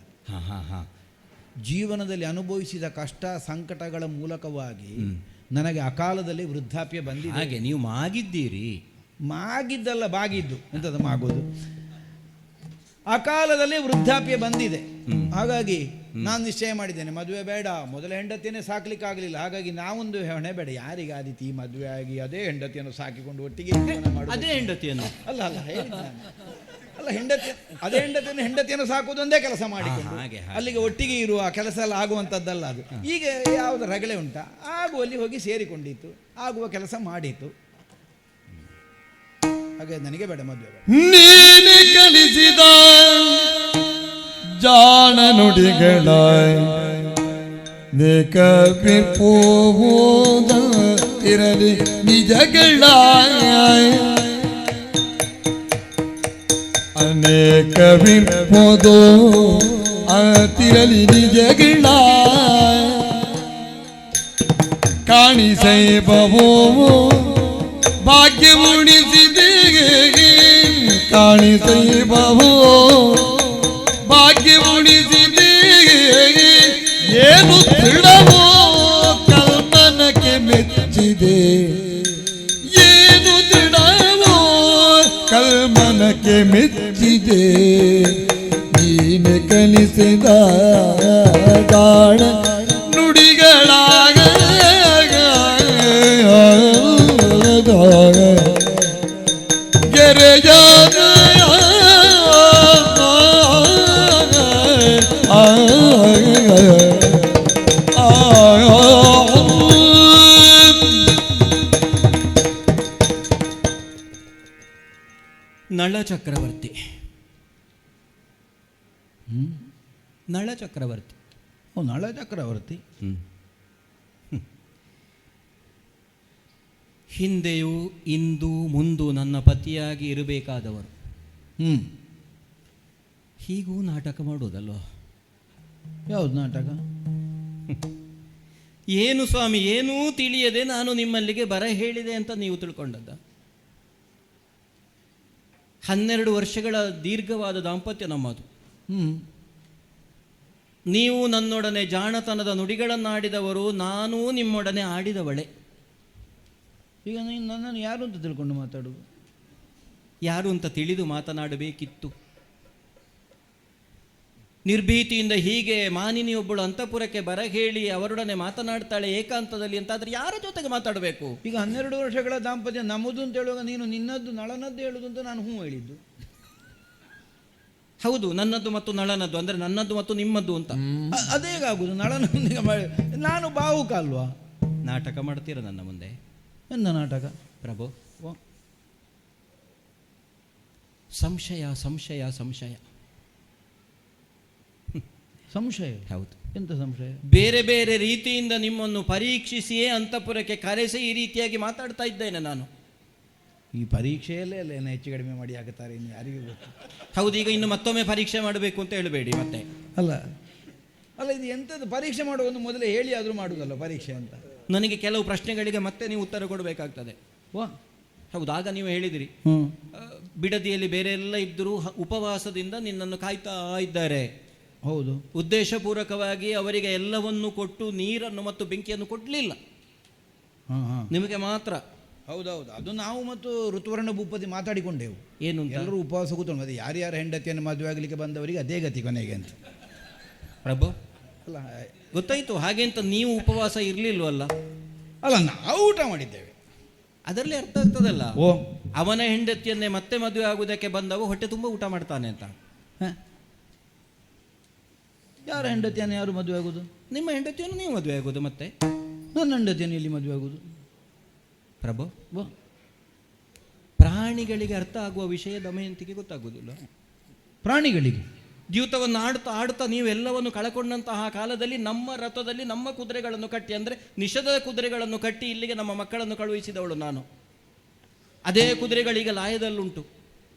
ಜೀವನದಲ್ಲಿ ಅನುಭವಿಸಿದ ಕಷ್ಟ ಸಂಕಟಗಳ ಮೂಲಕವಾಗಿ ನನಗೆ ಅಕಾಲದಲ್ಲಿ ವೃದ್ಧಾಪ್ಯ ಬಂದಿದೆ. ಹಾಗೆ ನೀವು ಮಾಗಿದ್ದೀರಿ? ಮಾಗಿದ್ದಲ್ಲ, ಬಾಗಿದ್ದು. ಎಂಥದ್ದು ಮಾಗೋದು? ಅಕಾಲದಲ್ಲಿ ವೃದ್ಧಾಪ್ಯ ಬಂದಿದೆ. ಹಾಗಾಗಿ ನಾನು ನಿಶ್ಚಯ ಮಾಡಿದ್ದೇನೆ, ಮದುವೆ ಬೇಡ. ಮೊದಲ ಹೆಂಡತಿಯನ್ನೇ ಸಾಕ್ಲಿಕ್ಕೆ ಆಗಲಿಲ್ಲ, ಹಾಗಾಗಿ ನಾವೊಂದು ಹೊಣೆ ಬೇಡ. ಯಾರಿಗೆ ಆದಿತಿ ಮದುವೆ ಆಗಿ ಅದೇ ಹೆಂಡತಿಯನ್ನು ಸಾಕಿಕೊಂಡು ಒಟ್ಟಿಗೆ ಜೀವನ ಮಾಡುವುದು? ಅದೇ ಹೆಂಡತಿಯನ್ನು ಅಲ್ಲ ಅಲ್ಲ ಹೇಳಿದ್ದೆ ನಾನು. ಅಲ್ಲ, ಅದೇ ಹೆಂಡತಿಯನ್ನು ಸಾಕುವುದು ಒಂದೇ ಕೆಲಸ ಮಾಡಿಕೊಂಡು ಅಲ್ಲಿಗೆ ಒಟ್ಟಿಗೆ ಇರುವ ಕೆಲಸ ಎಲ್ಲ ಆಗುವಂಥದ್ದಲ್ಲ ಅದು. ಈಗ ಯಾವುದು ರಗಳೆ ಉಂಟಾ? ಆಗುವಲ್ಲಿ ಹೋಗಿ ಸೇರಿಕೊಂಡಿತ್ತು, ಆಗುವ ಕೆಲಸ ಮಾಡಿತು. ಹಾಗೆ ನನಗೆ ಬೇಡ ಮದುವೆ. ನೀನೆ ಕಲಿಸಿದ ಜಾಣ ನುಡಿಗಳ ನೇಕವಿರ್ಪೋದ ಇರಲಿ ನಿಜಗಳ ಅನೇಕವಿರ್ಪೋದೋ ಅತಿರಲಿ ನಿಜಗಳ ಕಾಣಿಸೈ ಬವೋ ಭಾಗ್ಯ ಉಣಿಸಿದೆ ಕಾಣಿಸೈ ಬವೋ ಭಾಗ್ಯ ಉಣಿ ಕಲಿಸಿದೆ ನೀನೆ ಕಲಿಸಿದ ಗಾಣ ನುಡಿಗಳಾಗ ಗೆರೆಯಾಗ ನಳ ಚಕ್ರವರ್ತಿ. ನಳ ಚಕ್ರವರ್ತಿ. ಓ, ನಳ ಚಕ್ರವರ್ತಿ. ಹಿಂದೆಯೂ ಇಂದು ಮುಂದು ನನ್ನ ಪತಿಯಾಗಿ ಇರಬೇಕಾದವರು ಹೀಗೂ ನಾಟಕ ಮಾಡೋದಲ್ವ? ಯಾವುದು ನಾಟಕ? ಏನು ಸ್ವಾಮಿ, ಏನೂ ತಿಳಿಯದೆ ನಾನು ನಿಮ್ಮಲ್ಲಿಗೆ ಬರ ಹೇಳಿದೆ ಅಂತ ನೀವು ತಿಳ್ಕೊಂಡದ್ದ? 12 ವರ್ಷಗಳ ದೀರ್ಘವಾದ ದಾಂಪತ್ಯ ನಮ್ಮದು. ನೀವು ನನ್ನೊಡನೆ ಜಾಣತನದ ನುಡಿಗಳನ್ನಾಡಿದವರು, ನಾನೂ ನಿಮ್ಮೊಡನೆ ಆಡಿದವಳೆ. ಈಗ ನೀನು ನನ್ನನ್ನು ಯಾರು ಅಂತ ತಿಳ್ಕೊಂಡು ಮಾತಾಡುವುದು? ಯಾರು ಅಂತ ತಿಳಿದು ಮಾತನಾಡಬೇಕಿತ್ತು. ನಿರ್ಭೀತಿಯಿಂದ ಹೀಗೆ ಮಾನಿನಿಯೊಬ್ಬಳು ಅಂತಃಪುರಕ್ಕೆ ಬರ ಹೇಳಿ ಅವರೊಡನೆ ಮಾತನಾಡ್ತಾಳೆ ಏಕಾಂತದಲ್ಲಿ ಅಂತಾದ್ರೆ ಯಾರ ಜೊತೆಗೆ ಮಾತಾಡಬೇಕು? ಈಗ 12 ವರ್ಷಗಳ ದಾಂಪತ್ಯ ನಮ್ಮದು ಅಂತ ಹೇಳುವಾಗ ನೀನು ನಿನ್ನದ್ದು ನಳನದ್ದು ಹೇಳುದು ಅಂತ ನಾನು ಹೇಳಿದ್ದು. ಹೌದು, ನನ್ನದ್ದು ಮತ್ತು ನಳನದ್ದು ಅಂದ್ರೆ ನನ್ನದ್ದು ಮತ್ತು ನಿಮ್ಮದ್ದು ಅಂತ. ಅದೇಗಾಗುದು? ನಳನೊಂದಿಗೆ ನಾನು ಬಾವುಕ ಅಲ್ವಾ? ನಾಟಕ ಮಾಡ್ತೀರ ನನ್ನ ಮುಂದೆ? ಎಂದ ನಾಟಕ ಪ್ರಭು? ಸಂಶಯ ಸಂಶಯ ಸಂಶಯ ಸಂಶಯ. ಹೌದು. ಎಂತ ಸಂಶಯ? ಬೇರೆ ಬೇರೆ ರೀತಿಯಿಂದ ನಿಮ್ಮನ್ನು ಪರೀಕ್ಷಿಸಿಯೇ ಅಂತಃಪುರಕ್ಕೆ ಕರೆಸಿ ಈ ರೀತಿಯಾಗಿ ಮಾತಾಡ್ತಾ ಇದ್ದೇನೆ ನಾನು. ಈ ಪರೀಕ್ಷೆಯಲ್ಲೇ ಅಲ್ಲ ಏನು ಹೆಚ್ಚು ಕಡಿಮೆ ಮಾಡಿ ಹಾಕುತ್ತಾರೆ, ಇನ್ನು ಯಾರಿಗೂ ಗೊತ್ತು. ಹೌದು, ಈಗ ಇನ್ನು ಮತ್ತೊಮ್ಮೆ ಪರೀಕ್ಷೆ ಮಾಡಬೇಕು ಅಂತ ಹೇಳಬೇಡಿ ಮತ್ತೆ. ಅಲ್ಲ ಅಲ್ಲ, ಇದು ಎಂಥದ್ದು ಪರೀಕ್ಷೆ ಮಾಡುವ ಮೊದಲೇ ಹೇಳಿ ಆದರೂ ಮಾಡುವುದಲ್ಲ ಪರೀಕ್ಷೆ ಅಂತ. ನನಗೆ ಕೆಲವು ಪ್ರಶ್ನೆಗಳಿಗೆ ಮತ್ತೆ ನೀವು ಉತ್ತರ ಕೊಡಬೇಕಾಗ್ತದೆ. ವಾ, ಹೌದು, ಆಗ ನೀವು ಹೇಳಿದಿರಿ ಬಿಡದಿಯಲ್ಲಿ ಬೇರೆ ಎಲ್ಲ ಇದ್ದರೂ ಉಪವಾಸದಿಂದ ನಿನ್ನನ್ನು ಕಾಯ್ತಾ ಇದ್ದಾರೆ. ಹೌದು, ಉದ್ದೇಶಪೂರ್ವಕವಾಗಿ ಅವರಿಗೆ ಎಲ್ಲವನ್ನು ಕೊಟ್ಟು ನೀರನ್ನು ಮತ್ತು ಬೆಂಕಿಯನ್ನು ಕೊಡಲಿಲ್ಲ, ನಿಮಗೆ ಮಾತ್ರ. ಹೌದೌದು, ಅದು ನಾವು ಮತ್ತು ಋತುವರ್ಣ ಭೂಪತಿ ಮಾತಾಡಿಕೊಂಡೆವು. ಏನು ಎಲ್ಲರೂ ಉಪವಾಸ ಕೂತ್ಕೊಂಡು ಮತ್ತೆ ಯಾರ್ಯಾರ ಹೆಂಡತಿಯನ್ನು ಮದುವೆ ಆಗಲಿಕ್ಕೆ ಬಂದವರಿಗೆ ಅದೇ ಗತಿ ಕೊನೆಗೆ ಅಂತ. ಪ್ರಭು ಅಲ್ಲ, ಗೊತ್ತಾಯ್ತು. ಹಾಗೆ ಅಂತ ನೀವು ಉಪವಾಸ ಇರಲಿಲ್ವಲ್ಲ? ಅಲ್ಲ, ನಾವು ಊಟ ಮಾಡಿದ್ದೇವೆ, ಅದರಲ್ಲಿ ಅರ್ಥ ಆಗ್ತದಲ್ಲ. ಓ, ಅವನ ಹೆಂಡತಿಯನ್ನೇ ಮತ್ತೆ ಮದುವೆ ಆಗುವುದಕ್ಕೆ ಬಂದವ ಹೊಟ್ಟೆ ತುಂಬ ಊಟ ಮಾಡ್ತಾನೆ ಅಂತ. ಯಾರ ಹೆಂಡತಿಯನ್ನು ಯಾರು ಮದುವೆ ಆಗುದು? ನಿಮ್ಮ ಹೆಂಡತಿಯನ್ನು ನೀವು ಮದುವೆ ಆಗುದು ಮತ್ತೆ? ನನ್ನ ಹೆಂಡತಿಯನ್ನು ಇಲ್ಲಿ ಮದುವೆ ಆಗುದು? ಪ್ರಭು, ವಾ, ಪ್ರಾಣಿಗಳಿಗೆ ಅರ್ಥ ಆಗುವ ವಿಷಯ ದಮಯಂತಿಗೆ ಗೊತ್ತಾಗುವುದಿಲ್ಲ. ಪ್ರಾಣಿಗಳಿಗೆ ದ್ಯೂತವನ್ನು ಆಡ್ತಾ ಆಡ್ತಾ ನೀವೆಲ್ಲವನ್ನು ಕಳಕೊಂಡಂತಹ ಕಾಲದಲ್ಲಿ ನಮ್ಮ ರಥದಲ್ಲಿ ನಮ್ಮ ಕುದುರೆಗಳನ್ನು ಕಟ್ಟಿ, ಅಂದರೆ ನಿಷಧದ ಕುದುರೆಗಳನ್ನು ಕಟ್ಟಿ ಇಲ್ಲಿಗೆ ನಮ್ಮ ಮಕ್ಕಳನ್ನು ಕಳುಹಿಸಿದವಳು ನಾನು. ಅದೇ ಕುದುರೆಗಳೀಗ ಲಾಯದಲ್ಲುಂಟು.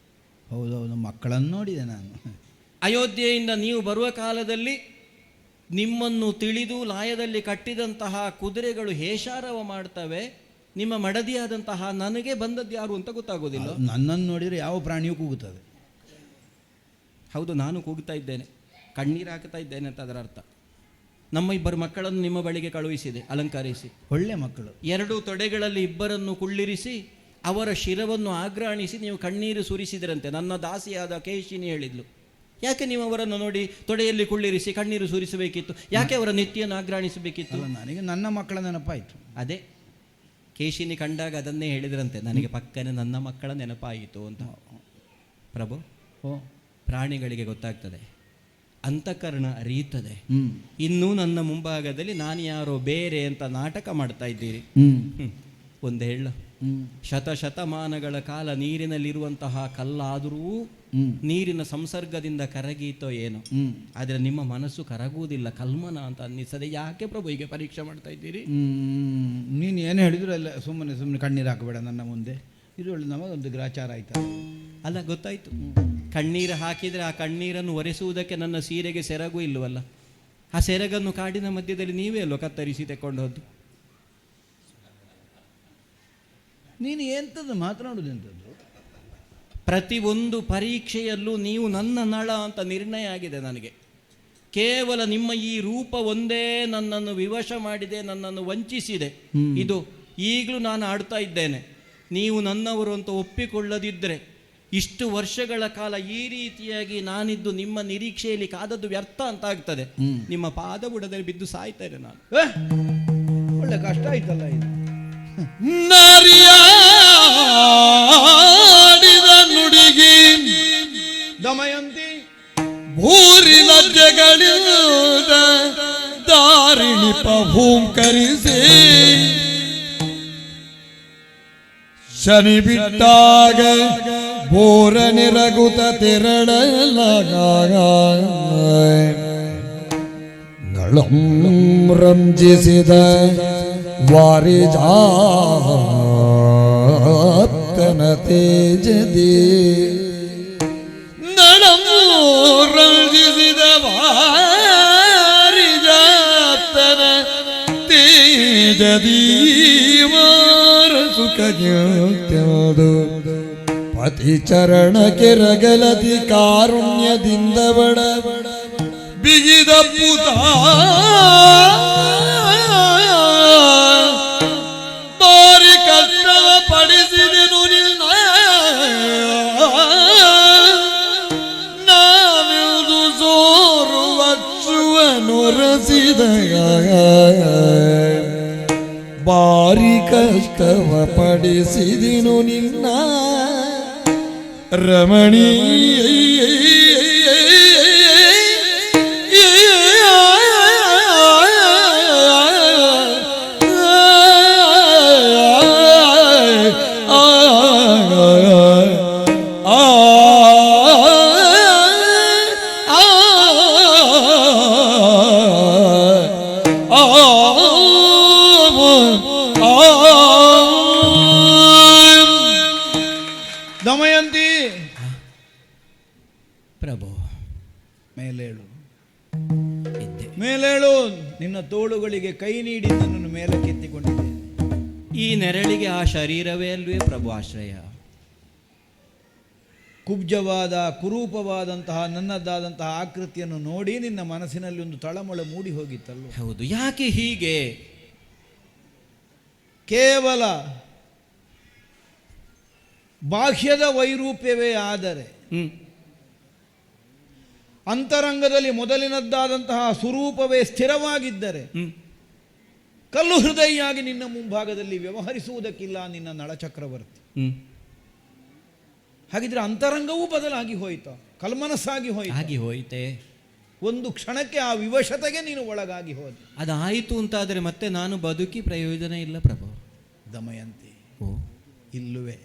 ಹೌದೌದು, ಮಕ್ಕಳನ್ನು ನೋಡಿದೆ ನಾನು. ಅಯೋಧ್ಯೆಯಿಂದ ನೀವು ಬರುವ ಕಾಲದಲ್ಲಿ ನಿಮ್ಮನ್ನು ತಿಳಿದು ಲಾಯದಲ್ಲಿ ಕಟ್ಟಿದಂತಹ ಕುದುರೆಗಳು ಹೇಷಾರವ ಮಾಡ್ತವೆ. ನಿಮ್ಮ ಮಡದಿಯಾದಂತಹ ನನಗೆ ಬಂದದ್ದು ಯಾರು ಅಂತ ಗೊತ್ತಾಗೋದಿಲ್ಲ. ನನ್ನನ್ನು ನೋಡಿದರೆ ಯಾವ ಪ್ರಾಣಿಯೂ ಕೂಗುತ್ತದೆ. ಹೌದು, ನಾನು ಕೂಗ್ತಾ ಇದ್ದೇನೆ, ಕಣ್ಣೀರು ಹಾಕ್ತಾ ಇದ್ದೇನೆ ಅಂತ ಅದರ ಅರ್ಥ. ನಮ್ಮ ಇಬ್ಬರು ಮಕ್ಕಳನ್ನು ನಿಮ್ಮ ಬಳಿಗೆ ಕಳುಹಿಸಿದೆ ಅಲಂಕರಿಸಿ. ಒಳ್ಳೆ ಮಕ್ಕಳು. 2 ತೊಡೆಗಳಲ್ಲಿ ಇಬ್ಬರನ್ನು ಕುಳ್ಳಿರಿಸಿ ಅವರ ಶಿರವನ್ನು ಆಗ್ರಾಣಿಸಿ ನೀವು ಕಣ್ಣೀರು ಸುರಿಸಿದ್ರಂತೆ. ನನ್ನ ದಾಸಿಯಾದ ಕೇಶಿನಿ ಹೇಳಿದ್ಲು, ಯಾಕೆ ನೀವು ಅವರನ್ನು ನೋಡಿ ತೊಡೆಯಲ್ಲಿ ಕುಳ್ಳಿರಿಸಿ ಕಣ್ಣೀರು ಸುರಿಸಬೇಕಿತ್ತು? ಯಾಕೆ ಅವರ ನೆತ್ತಿಯನ್ನು ಆಗ್ರಾಣಿಸಬೇಕಿತ್ತು? ನನಗೆ ನನ್ನ ಮಕ್ಕಳ ನೆನಪಾಯಿತು. ಅದೇ ಕೇಶಿನಿ ಕಂಡಾಗ ಅದನ್ನೇ ಹೇಳಿದ್ರಂತೆ, ನನಗೆ ಪಕ್ಕನೆ ನನ್ನ ಮಕ್ಕಳ ನೆನಪಾಯಿತು ಅಂತ. ಪ್ರಭು, ಪ್ರಾಣಿಗಳಿಗೆ ಗೊತ್ತಾಗ್ತದೆ, ಅಂತಃಕರಣ ಅರಿಯುತ್ತದೆ. ಇನ್ನೂ ನನ್ನ ಮುಂಭಾಗದಲ್ಲಿ ನಾನು ಯಾರೋ ಬೇರೆ ಅಂತ ನಾಟಕ ಮಾಡ್ತಾ ಇದ್ದೀರಿ. ಒಂದು ಹೇಳ, ಶತಶತಮಾನಗಳ ಕಾಲ ನೀರಿನಲ್ಲಿರುವಂತಹ ಕಲ್ಲಾದರೂ ನೀರಿನ ಸಂಸರ್ಗದಿಂದ ಕರಗೀತೋ ಏನೋ, ಆದರೆ ನಿಮ್ಮ ಮನಸ್ಸು ಕರಗುವುದಿಲ್ಲ, ಕಲ್ಮನ ಅಂತ ಅನ್ನಿಸದೆ. ಯಾಕೆ ಪ್ರಭು ಹೀಗೆ ಪರೀಕ್ಷೆ ಮಾಡ್ತಾ ಇದ್ದೀರಿ? ನೀನು ಏನು ಹೇಳಿದ್ರು ಅಲ್ಲ, ಸುಮ್ಮನೆ ಕಣ್ಣೀರು ಹಾಕಬೇಡ ನನ್ನ ಮುಂದೆ. ಇದು ಒಳ್ಳೆ ನಮಗೊಂದು ಗ್ರಾಚಾರ ಆಯ್ತಾ? ಅಲ್ಲ, ಗೊತ್ತಾಯ್ತು. ಕಣ್ಣೀರು ಹಾಕಿದರೆ ಆ ಕಣ್ಣೀರನ್ನು ಒರೆಸುವುದಕ್ಕೆ ನನ್ನ ಸೀರೆಗೆ ಸೆರಗು ಇಲ್ಲವಲ್ಲ. ಆ ಸೆರಗನ್ನು ಕಾಡಿನ ಮಧ್ಯದಲ್ಲಿ ನೀವೇ ಅಲ್ವ ಕತ್ತರಿಸಿ ತೆಕೊಂಡು ಹೋದ್ದು. ನೀನು ಎಂಥದ್ದು ಮಾತನಾಡುವುದೆಂಥದ್ದು? ಪ್ರತಿಯೊಂದು ಪರೀಕ್ಷೆಯಲ್ಲೂ ನೀವು ನನ್ನ ನಳ ಅಂತ ನಿರ್ಣಯ ಆಗಿದೆ ನನಗೆ. ಕೇವಲ ನಿಮ್ಮ ಈ ರೂಪ ಒಂದೇ ನನ್ನನ್ನು ವಿವಶ ಮಾಡಿದೆ, ನನ್ನನ್ನು ವಂಚಿಸಿದೆ. ಇದು ಈಗಲೂ ನಾನು ಆಡ್ತಾ ಇದ್ದೇನೆ. ನೀವು ನನ್ನವರು ಅಂತ ಒಪ್ಪಿಕೊಳ್ಳದಿದ್ದರೆ ಇಷ್ಟು ವರ್ಷಗಳ ಕಾಲ ಈ ರೀತಿಯಾಗಿ ನಾನಿದ್ದು ನಿಮ್ಮ ನಿರೀಕ್ಷೆಯಲ್ಲಿ ಕಾದದ್ದು ವ್ಯರ್ಥ ಅಂತ ಆಗ್ತದೆ. ನಿಮ್ಮ ಪಾದ ಬುಡದಲ್ಲಿ ಬಿದ್ದು ಸಾಯ್ತೇನೆ ನಾನು. ಒಳ್ಳೆ ಕಷ್ಟ ಆಯ್ತಲ್ಲ ಇದು. ನರಿಯಾಡಿದ ನುಡಿಗಿ ದಮಯಂತಿ ಭೂರಿ ಲಜ್ಜೆಗಳಿಂದ ದಾರಿಣಿ ಪಹೂಂಕರಿಸಿ ಶನಿ ಬಿಟ್ಟಾಗ ಬೋರನೆ ರಘುತ ತೆರಳಲಾಗ ನಳಂ ರಂಜಿಸಿದ ವಾರಿಜಾತನ ತೇಜದಿ ನಳಂ ರಂಜಿಸಿದ ವಾರಿಜಾತನ ತೇಜದಿ ಸುಖಜ್ಞಾತ್ಯಾದು ಪತಿ ಚರಣಕ್ಕೆ ರಗಲತಿ ಕಾರುಣ್ಯದಿಂದ ಬಡ ಬಿಗಿದ ಪುತ ಬಾರಿ ಕಷ್ಟವ ಪಡಿಸಿದೆನು ನಿನ್ನ ನಾನೆಂದು ಸೋರುವ ನೊರಸಿದ ಬಾರಿ ಕಷ್ಟವ ಪಡಿಸಿದಿನು ನಿನ್ನ ರಮಣೀ ದಮಯಂತಿ ಪ್ರಭು ಮೇಲೇಳು, ಇದ್ದೆ. ಮೇಲೇಳು. ನಿನ್ನ ತೋಳುಗಳಿಗೆ ಕೈ ನೀಡಿ ನನ್ನನ್ನು ಮೇಲಕ್ಕೆತ್ತಿಕೊಂಡಿದ್ದೇನೆ. ಈ ನೆರಳಿಗೆ ಆ ಶರೀರವೇ ಅಲ್ವೇ ಪ್ರಭು ಆಶ್ರಯ. ಕುಬ್ಜವಾದ ಕುರೂಪವಾದಂತಹ ನನ್ನದಾದಂತಹ ಆಕೃತಿಯನ್ನು ನೋಡಿ ನಿನ್ನ ಮನಸ್ಸಿನಲ್ಲಿ ಒಂದು ತಳಮಳ ಮೂಡಿ ಹೋಗಿತ್ತಲ್ಲ. ಹೌದು, ಯಾಕೆ ಹೀಗೆ? ಕೇವಲ ಬಾಹ್ಯದ ವೈರೂಪ್ಯವೇ ಆದರೆ ಅಂತರಂಗದಲ್ಲಿ ಮೊದಲಿನದ್ದಾದಂತಹ ಸ್ವರೂಪವೇ ಸ್ಥಿರವಾಗಿದ್ದರೆ ಕಲ್ಲು ಹೃದಯಿಯಾಗಿ ನಿನ್ನ ಮುಂಭಾಗದಲ್ಲಿ ವ್ಯವಹರಿಸುವುದಕ್ಕಿಲ್ಲ ನಿನ್ನ ನಳಚಕ್ರವರ್ತಿ. ಹಾಗಿದ್ರೆ ಅಂತರಂಗವೂ ಬದಲಾಗಿ ಹೋಯಿತು, ಕಲ್ಮನಸ್ಸಾಗಿ ಹೋಯಿತೆ. ಒಂದು ಕ್ಷಣಕ್ಕೆ ಆ ವಿವಶತೆಗೆ ನೀನು ಒಳಗಾಗಿ ಹೋದೆ. ಅದಾಯಿತು ಅಂತಾದರೆ ಮತ್ತೆ ನಾನು ಬದುಕಿ ಪ್ರಯೋಜನ ಇಲ್ಲ ಪ್ರಭು. ದಮಯಂತಿ, ಓ ಇಲ್ಲವೇ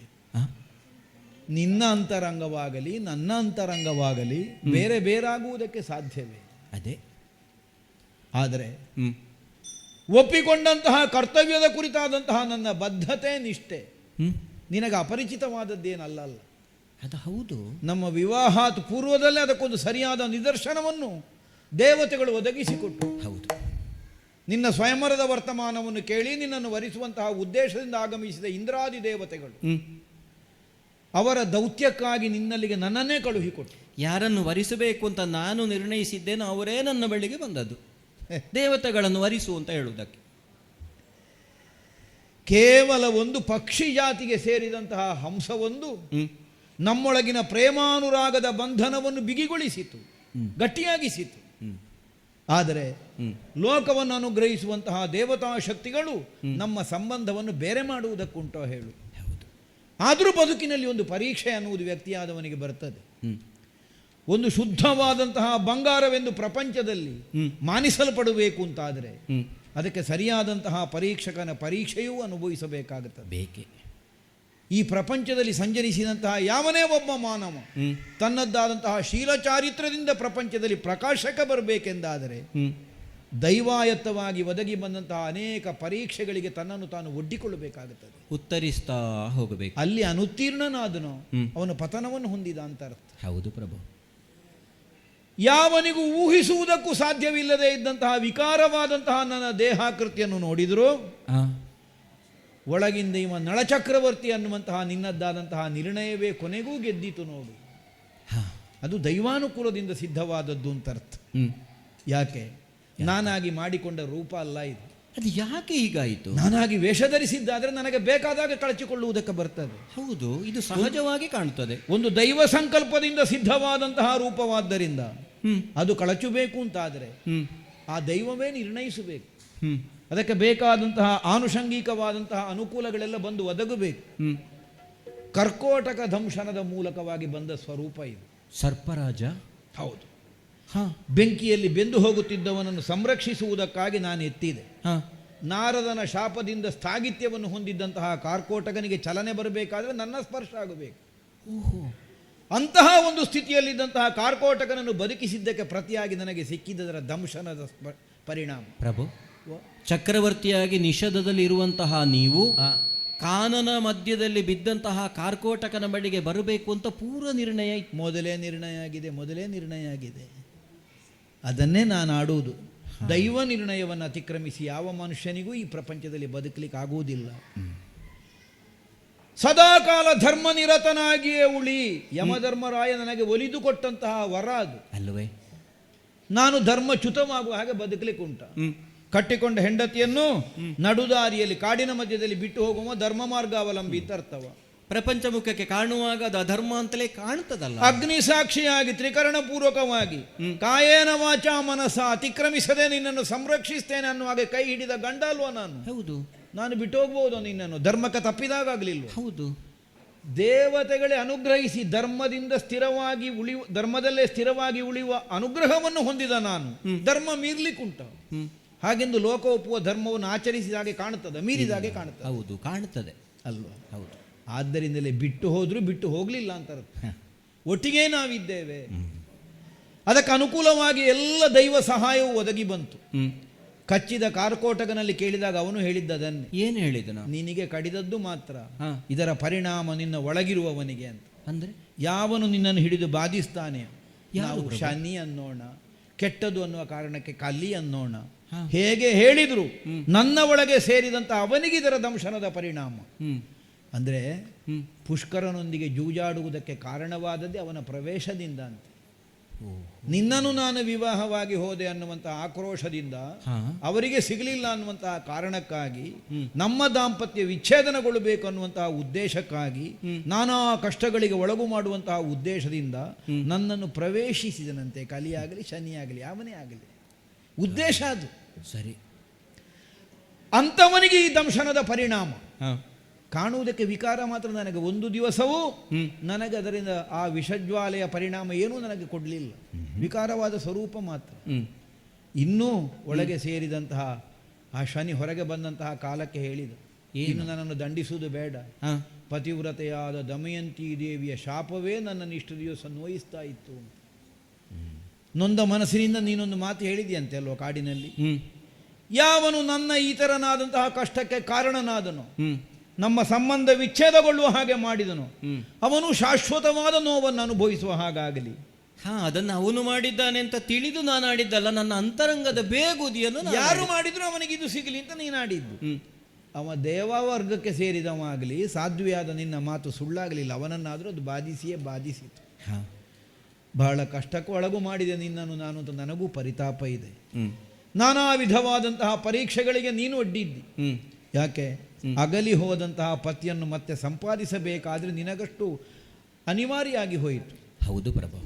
ನಿನ್ನ ಅಂತರಂಗವಾಗಲಿ ನನ್ನ ಅಂತರಂಗವಾಗಲಿ ಬೇರೆ ಬೇರಾಗುವುದಕ್ಕೆ ಸಾಧ್ಯವೇ? ಅದೇ. ಆದರೆ ಒಪ್ಪಿಕೊಂಡಂತಹ ಕರ್ತವ್ಯದ ಕುರಿತಾದಂತಹ ನನ್ನ ಬದ್ಧತೆ ನಿಷ್ಠೆ ನಿನಗೆ ಅಪರಿಚಿತವಾದದ್ದೇನಲ್ಲ. ಅದು ಹೌದು. ನಮ್ಮ ವಿವಾಹಾತ್ ಪೂರ್ವದಲ್ಲೇ ಅದಕ್ಕೊಂದು ಸರಿಯಾದ ನಿದರ್ಶನವನ್ನು ದೇವತೆಗಳು ಒದಗಿಸಿಕೊಟ್ಟು, ಹೌದು, ನಿನ್ನ ಸ್ವಯಂವರದ ವರ್ತಮಾನವನ್ನು ಕೇಳಿ ನಿನ್ನನ್ನು ವರಿಸುವಂತಹ ಉದ್ದೇಶದಿಂದ ಆಗಮಿಸಿದ ಇಂದ್ರಾದಿ ದೇವತೆಗಳು ಅವರ ದೌತ್ಯಕ್ಕಾಗಿ ನಿನ್ನಲ್ಲಿಗೆ ನನ್ನನ್ನೇ ಕಳುಹಿಕೊಟ್ಟು ಯಾರನ್ನು ವರಿಸಬೇಕು ಅಂತ ನಾನು ನಿರ್ಣಯಿಸಿದ್ದೇನೋ ಅವರೇ ನನ್ನ ಬಳಿಗೆ ಬಂದದ್ದು ದೇವತೆಗಳನ್ನು ವರಿಸು ಅಂತ ಹೇಳುವುದಕ್ಕೆ. ಕೇವಲ ಒಂದು ಪಕ್ಷಿ ಜಾತಿಗೆ ಸೇರಿದಂತಹ ಹಂಸವೊಂದು ನಮ್ಮೊಳಗಿನ ಪ್ರೇಮಾನುರಾಗದ ಬಂಧನವನ್ನು ಬಿಗಿಗೊಳಿಸಿತು, ಗಟ್ಟಿಯಾಗಿಸಿತು. ಆದರೆ ಲೋಕವನ್ನು ಅನುಗ್ರಹಿಸುವಂತಹ ದೇವತಾ ಶಕ್ತಿಗಳು ನಮ್ಮ ಸಂಬಂಧವನ್ನು ಬೇರೆ ಮಾಡುವುದಕ್ಕುಂಟೋ ಹೇಳು. ಆದರೂ ಬದುಕಿನಲ್ಲಿ ಒಂದು ಪರೀಕ್ಷೆ ಅನ್ನುವುದು ವ್ಯಕ್ತಿಯಾದವನಿಗೆ ಬರ್ತದೆ. ಒಂದು ಶುದ್ಧವಾದಂತಹ ಬಂಗಾರವೆಂದು ಪ್ರಪಂಚದಲ್ಲಿ ಮಾನಿಸಲ್ಪಡಬೇಕು ಅಂತಾದರೆ ಅದಕ್ಕೆ ಸರಿಯಾದಂತಹ ಪರೀಕ್ಷಕನ ಪರೀಕ್ಷೆಯೂ ಅನುಭವಿಸಬೇಕಾಗುತ್ತದೆ. ಬೇಕೆ. ಈ ಪ್ರಪಂಚದಲ್ಲಿ ಸಂಚರಿಸಿದಂತಹ ಯಾವನೇ ಒಬ್ಬ ಮಾನವ ತನ್ನದ್ದಾದಂತಹ ಶೀಲ ಚಾರಿತ್ರದಿಂದ ಪ್ರಪಂಚದಲ್ಲಿ ಪ್ರಕಾಶಕ ಬರಬೇಕೆಂದಾದರೆ ದೈವಾಯತ್ತವಾಗಿ ಒದಗಿ ಬಂದಂತಹ ಅನೇಕ ಪರೀಕ್ಷೆಗಳಿಗೆ ತನ್ನನ್ನು ತಾನು ಒಡ್ಡಿಕೊಳ್ಳಬೇಕಾಗುತ್ತದೆ, ಉತ್ತರಿಸ್ತಾ ಹೋಗಬೇಕು. ಅಲ್ಲಿ ಅನುತ್ತೀರ್ಣನಾದನೋ ಅವನು ಪತನವನ್ನು ಹೊಂದಿದ ಅಂತ ಅರ್ಥ. ಹೌದು ಪ್ರಭು. ಯಾವನಿಗೂ ಊಹಿಸುವುದಕ್ಕೂ ಸಾಧ್ಯವಿಲ್ಲದೆ ಇದ್ದಂತಹ ವಿಕಾರವಾದಂತಹ ನನ್ನ ದೇಹಾಕೃತಿಯನ್ನು ನೋಡಿದರೂ ಒಳಗಿಂದ ಇವ ನಳಚಕ್ರವರ್ತಿ ಅನ್ನುವಂತಹ ನಿನ್ನದ್ದಾದಂತಹ ನಿರ್ಣಯವೇ ಕೊನೆಗೂ ಗೆದ್ದಿತು ನೋಡು. ಅದು ದೈವಾನುಕೂಲದಿಂದ ಸಿದ್ಧವಾದದ್ದು ಅಂತ ಅರ್ಥ. ಯಾಕೆ? ನಾನಾಗಿ ಮಾಡಿಕೊಂಡ ರೂಪ ಅಲ್ಲ ಇದು. ಅದು ಯಾಕೆ ಹೀಗಾಯಿತು? ನಾನಾಗಿ ವೇಷ ಧರಿಸಿದ್ದಾದ್ರೆ ನನಗೆ ಬೇಕಾದಾಗ ಕಳಚಿಕೊಳ್ಳುವುದಕ್ಕೆ ಬರ್ತದೆ. ಹೌದು, ಇದು ಸಹಜವಾಗಿ ಕಾಣುತ್ತದೆ. ಒಂದು ದೈವ ಸಂಕಲ್ಪದಿಂದ ಸಿದ್ಧವಾದಂತಹ ರೂಪವಾದ್ದರಿಂದ ಅದು ಕಳಚಬೇಕು ಅಂತಾದರೆ ಆ ದೈವವೇ ನಿರ್ಣಯಿಸಬೇಕು. ಅದಕ್ಕೆ ಬೇಕಾದಂತಹ ಆನುಷಂಗಿಕವಾದಂತಹ ಅನುಕೂಲಗಳೆಲ್ಲ ಬಂದು ಒದಗಬೇಕು. ಕರ್ಕೋಟಕ ದಂಶನದ ಮೂಲಕವಾಗಿ ಬಂದ ಸ್ವರೂಪ ಇದು. ಸರ್ಪರಾಜ. ಹೌದು. ಹಾ, ಬೆಂಕಿಯಲ್ಲಿ ಬೆಂದು ಹೋಗುತ್ತಿದ್ದವನನ್ನು ಸಂರಕ್ಷಿಸುವುದಕ್ಕಾಗಿ ನಾನು ಎತ್ತಿದೆ. ಹಾ, ನಾರದನ ಶಾಪದಿಂದ ಸ್ಥಾಗಿತ್ಯವನ್ನು ಹೊಂದಿದ್ದಂತಹ ಕಾರ್ಕೋಟಕನಿಗೆ ಚಲನೆ ಬರಬೇಕಾದ್ರೆ ನನ್ನ ಸ್ಪರ್ಶ ಆಗಬೇಕು. ಅಂತಹ ಒಂದು ಸ್ಥಿತಿಯಲ್ಲಿದ್ದಂತಹ ಕಾರ್ಕೋಟಕನನ್ನು ಬದುಕಿಸಿದ್ದಕ್ಕೆ ಪ್ರತಿಯಾಗಿ ನನಗೆ ಸಿಕ್ಕಿದ್ದರ ದಂಶನದ ಪರಿಣಾಮ. ಪ್ರಭು, ಚಕ್ರವರ್ತಿಯಾಗಿ ನಿಷೇಧದಲ್ಲಿ ಇರುವಂತಹ ನೀವು ಕಾನನ ಮಧ್ಯದಲ್ಲಿ ಬಿದ್ದಂತಹ ಕಾರ್ಕೋಟಕನ ಬಳಿಗೆ ಬರಬೇಕು ಅಂತ ಪೂರ್ವ ನಿರ್ಣಯ ಇತ್ತು. ಮೊದಲೇ ನಿರ್ಣಯ ಆಗಿದೆ. ಅದನ್ನೇ ನಾನು ಆಡುವುದು. ದೈವ ನಿರ್ಣಯವನ್ನು ಅತಿಕ್ರಮಿಸಿ ಯಾವ ಮನುಷ್ಯನಿಗೂ ಈ ಪ್ರಪಂಚದಲ್ಲಿ ಬದುಕಲಿಕ್ಕೆ ಆಗುವುದಿಲ್ಲ. ಸದಾಕಾಲ ಧರ್ಮನಿರತನಾಗಿಯೇ ಉಳಿ. ಯಮಧರ್ಮರಾಯ ನನಗೆ ಒಲಿದು ಕೊಟ್ಟಂತಹ ವರ ಅದು ಅಲ್ಲವೇ? ನಾನು ಧರ್ಮಚ್ಯುತವಾಗುವ ಹಾಗೆ ಬದುಕಲಿಕ್ಕೆ ಉಂಟ. ಕಟ್ಟಿಕೊಂಡ ಹೆಂಡತಿಯನ್ನು ನಡುದಾರಿಯಲ್ಲಿ ಕಾಡಿನ ಮಧ್ಯದಲ್ಲಿ ಬಿಟ್ಟು ಹೋಗುವ ಧರ್ಮ ಮಾರ್ಗಾವಲಂಬಿ ಅರ್ಥವ. ಪ್ರಪಂಚ ಮುಖಕ್ಕೆ ಕಾಣುವಾಗ ಅದು ಅಧರ್ಮ ಅಂತಲೇ ಕಾಣುತ್ತದಲ್ಲ. ಅಗ್ನಿ ಸಾಕ್ಷಿಯಾಗಿ ತ್ರಿಕರಣ ಪೂರ್ವಕವಾಗಿ ಕಾಯೇನ ವಾಚ ಮನಸ ಅತಿಕ್ರಮಿಸದೆ ನಿನ್ನನ್ನು ಸಂರಕ್ಷಿಸ್ತೇನೆ ಅನ್ನುವಾಗ ಕೈ ಹಿಡಿದ ಗಂಡ ಅಲ್ವಾ ನಾನು. ಹೌದು. ನಾನು ಬಿಟ್ಟು ಹೋಗ್ಬೋದು ನಿನ್ನನ್ನು, ಧರ್ಮಕ್ಕೆ ತಪ್ಪಿದಾಗಲಿಲ್ವ. ಹೌದು. ದೇವತೆಗಳೇ ಅನುಗ್ರಹಿಸಿ ಧರ್ಮದಲ್ಲೇ ಸ್ಥಿರವಾಗಿ ಉಳಿಯುವ ಅನುಗ್ರಹವನ್ನು ಹೊಂದಿದ ನಾನು ಧರ್ಮ ಮೀರ್ಲಿಕ್ಕುಂಟ. ಹಾಗೆಂದು ಲೋಕ ಒಪ್ಪುವ ಧರ್ಮವನ್ನು ಆಚರಿಸಿದಾಗೆ ಕಾಣುತ್ತದೆ, ಮೀರಿದಾಗೆ ಕಾಣುತ್ತದೆ. ಹೌದು, ಕಾಣುತ್ತದೆ ಅಲ್ವಾ? ಹೌದು. ಆದ್ದರಿಂದಲೇ ಬಿಟ್ಟು ಹೋದ್ರು ಬಿಟ್ಟು ಹೋಗಲಿಲ್ಲ ಅಂತ ಒಟ್ಟಿಗೆ ನಾವಿದ್ದೇವೆ. ಅದಕ್ಕೆ ಅನುಕೂಲವಾಗಿ ಎಲ್ಲ ದೈವ ಸಹಾಯವು ಒದಗಿ ಬಂತು. ಕಚ್ಚಿದ ಕಾರ್ಕೋಟಕನಲ್ಲಿ ಕೇಳಿದಾಗ ಅವನು ಹೇಳಿದ್ದದನ್ನೇ. ಏನು ಹೇಳಿದನು? ನಿನಗೆ ಕಡಿದದ್ದು ಮಾತ್ರ, ಇದರ ಪರಿಣಾಮ ನಿನ್ನ ಒಳಗಿರುವವನಿಗೆ ಅಂತ. ಅಂದ್ರೆ ಯಾವನು ನಿನ್ನನ್ನು ಹಿಡಿದು ಬಾಧಿಸ್ತಾನೆ ನಾವು ಶನಿ ಅನ್ನೋಣ, ಕೆಟ್ಟದು ಅನ್ನುವ ಕಾರಣಕ್ಕೆ ಕಲಿ ಅನ್ನೋಣ, ಹೇಗೆ ಹೇಳಿದ್ರು ನನ್ನ ಒಳಗೆ ಸೇರಿದಂತ ಅವನಿಗೆ ಇದರ ದಂಶನದ ಪರಿಣಾಮ. ಅಂದ್ರೆ ಪುಷ್ಕರನೊಂದಿಗೆ ಜೂಜಾಡುವುದಕ್ಕೆ ಕಾರಣವಾದದ್ದೇ ಅವನ ಪ್ರವೇಶದಿಂದ ಅಂತ. ನಿನ್ನನ್ನು ನಾನು ವಿವಾಹವಾಗಿ ಹೋದೆ ಅನ್ನುವಂತಹ ಆಕ್ರೋಶದಿಂದ, ಅವರಿಗೆ ಸಿಗಲಿಲ್ಲ ಅನ್ನುವಂತಹ ಕಾರಣಕ್ಕಾಗಿ, ನಮ್ಮ ದಾಂಪತ್ಯ ವಿಚ್ಛೇದನಗೊಳ್ಳಬೇಕು ಅನ್ನುವಂತಹ ಉದ್ದೇಶಕ್ಕಾಗಿ, ನಾನಾ ಕಷ್ಟಗಳಿಗೆ ಒಳಗು ಮಾಡುವಂತಹ ಉದ್ದೇಶದಿಂದ ನನ್ನನ್ನು ಪ್ರವೇಶಿಸಿದನಂತೆ. ಕಲಿಯಾಗಲಿ ಶನಿಯಾಗಲಿ ಯಾವನೇ ಆಗಲಿ, ಉದ್ದೇಶ ಅದು. ಸರಿ. ಅಂಥವನಿಗೆ ಈ ದಂಶನದ ಪರಿಣಾಮ ಕಾಣುವುದಕ್ಕೆ ವಿಕಾರ ಮಾತ್ರ. ನನಗೆ ಒಂದು ದಿವಸವೂ ನನಗೆ ಅದರಿಂದ ಆ ವಿಷಜ್ವಾಲೆಯ ಪರಿಣಾಮ ಏನೂ ನನಗೆ ಕೊಡಲಿಲ್ಲ, ವಿಕಾರವಾದ ಸ್ವರೂಪ ಮಾತ್ರ. ಇನ್ನೂ ಒಳಗೆ ಸೇರಿದಂತಹ ಆ ಶನಿ ಹೊರಗೆ ಬಂದಂತಹ ಕಾಲಕ್ಕೆ ಹೇಳಿದ, ಇನ್ನು ನನ್ನನ್ನು ದಂಡಿಸುವುದು ಬೇಡ, ಪತಿವ್ರತೆಯಾದ ದಮಯಂತಿ ದೇವಿಯ ಶಾಪವೇ ನನ್ನನ್ನು ಇಷ್ಟು ದಿವಸ ನೋಯಿಸ್ತಾ ಇತ್ತು. ನೊಂದ ಮನಸ್ಸಿನಿಂದ ನೀನೊಂದು ಮಾತು ಹೇಳಿದೆಯಂತೆ ಅಲ್ವ ಕಾಡಿನಲ್ಲಿ, ಯಾವನು ನನ್ನ ಈ ಥರನಾದಂತಹ ಕಷ್ಟಕ್ಕೆ ಕಾರಣನಾದನು, ನಮ್ಮ ಸಂಬಂಧ ವಿಚ್ಛೇದಗೊಳ್ಳುವ ಹಾಗೆ ಮಾಡಿದನು, ಅವನು ಶಾಶ್ವತವಾದ ನೋವನ್ನು ಅನುಭವಿಸುವ ಹಾಗಾಗಲಿ. ಅದನ್ನು ಅವನು ಮಾಡಿದ್ದಾನೆ ಅಂತ ತಿಳಿದು ನಾನು ಆಡಿದ್ದಲ್ಲ, ನನ್ನ ಅಂತರಂಗದ ಬೇಗುದಿಯನ್ನು ಯಾರು ಮಾಡಿದ್ರು ಅವನಿಗೆ ಇದು ಸಿಗಲಿ ಅಂತ ನೀನು ಆಡಿದ್ದು. ಅವ ದೇವವರ್ಗಕ್ಕೆ ಸೇರಿದವಾಗಲಿ, ಸಾಧ್ವಿಯಾದ ನಿನ್ನ ಮಾತು ಸುಳ್ಳಾಗಲಿಲ್ಲ, ಅವನನ್ನಾದರೂ ಅದು ಬಾಧಿಸಿಯೇ ಬಾಧಿಸಿತು. ಬಹಳ ಕಷ್ಟಕ್ಕೂ ಒಳಗು ಮಾಡಿದೆ ನಿನ್ನನ್ನು ನಾನು ಅಂತ ನನಗೂ ಪರಿತಾಪ ಇದೆ. ನಾನಾ ವಿಧವಾದಂತಹ ಪರೀಕ್ಷೆಗಳಿಗೆ ನೀನು ಒಡ್ಡಿದ್ದಿ. ಯಾಕೆ? ಅಗಲಿ ಹೋದಂತಹ ಪತಿಯನ್ನು ಮತ್ತೆ ಸಂಪಾದಿಸಬೇಕಾದ್ರೆ ನಿನಗಷ್ಟು ಅನಿವಾರ್ಯವಾಗಿ ಹೋಯಿತು. ಹೌದು ಪ್ರಭು.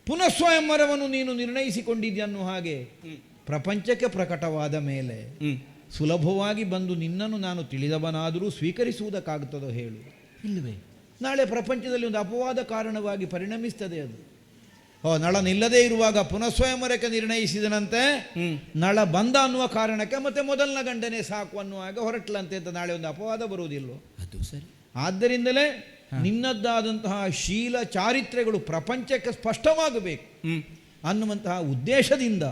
ಪುನಃ ಸ್ವಯಂವರವನ್ನು ನೀನು ನಿರ್ಣಯಿಸಿಕೊಂಡಿದ್ಯನ್ನೋ ಹಾಗೆ ಪ್ರಪಂಚಕ್ಕೆ ಪ್ರಕಟವಾದ ಮೇಲೆ ಸುಲಭವಾಗಿ ಬಂದು ನಿನ್ನನ್ನು ನಾನು ತಿಳಿದವನಾದರೂ ಸ್ವೀಕರಿಸುವುದಕ್ಕಾಗುತ್ತದೋ ಹೇಳು? ಇಲ್ಲವೇ? ನಾಳೆ ಪ್ರಪಂಚದಲ್ಲಿ ಒಂದು ಅಪವಾದ ಕಾರಣವಾಗಿ ಪರಿಣಮಿಸ್ತದೆ ಅದು. ನಳ ನಿಲ್ಲದೇ ಇರುವಾಗ ಪುನಃ ಸ್ವಯಂವರಕ್ಕೆ ನಿರ್ಣಯಿಸಿದನಂತೆ, ನಳ ಬಂದ ಅನ್ನುವ ಕಾರಣಕ್ಕೆ ಮತ್ತೆ ಮೊದಲನ ಗಂಡನೇ ಸಾಕು ಅನ್ನುವಾಗ ಹೊರಟ್ಲಂತೆ ಅಂತ ನಾಳೆ ಒಂದು ಅಪವಾದ ಬರುವುದಿಲ್ವೋ? ಅದು ಸರಿ. ಆದ್ದರಿಂದಲೇ ನಿನ್ನದ್ದಾದಂತಹ ಶೀಲ ಚಾರಿತ್ರ್ಯಗಳು ಪ್ರಪಂಚಕ್ಕೆ ಸ್ಪಷ್ಟವಾಗಬೇಕು ಅನ್ನುವಂತಹ ಉದ್ದೇಶದಿಂದ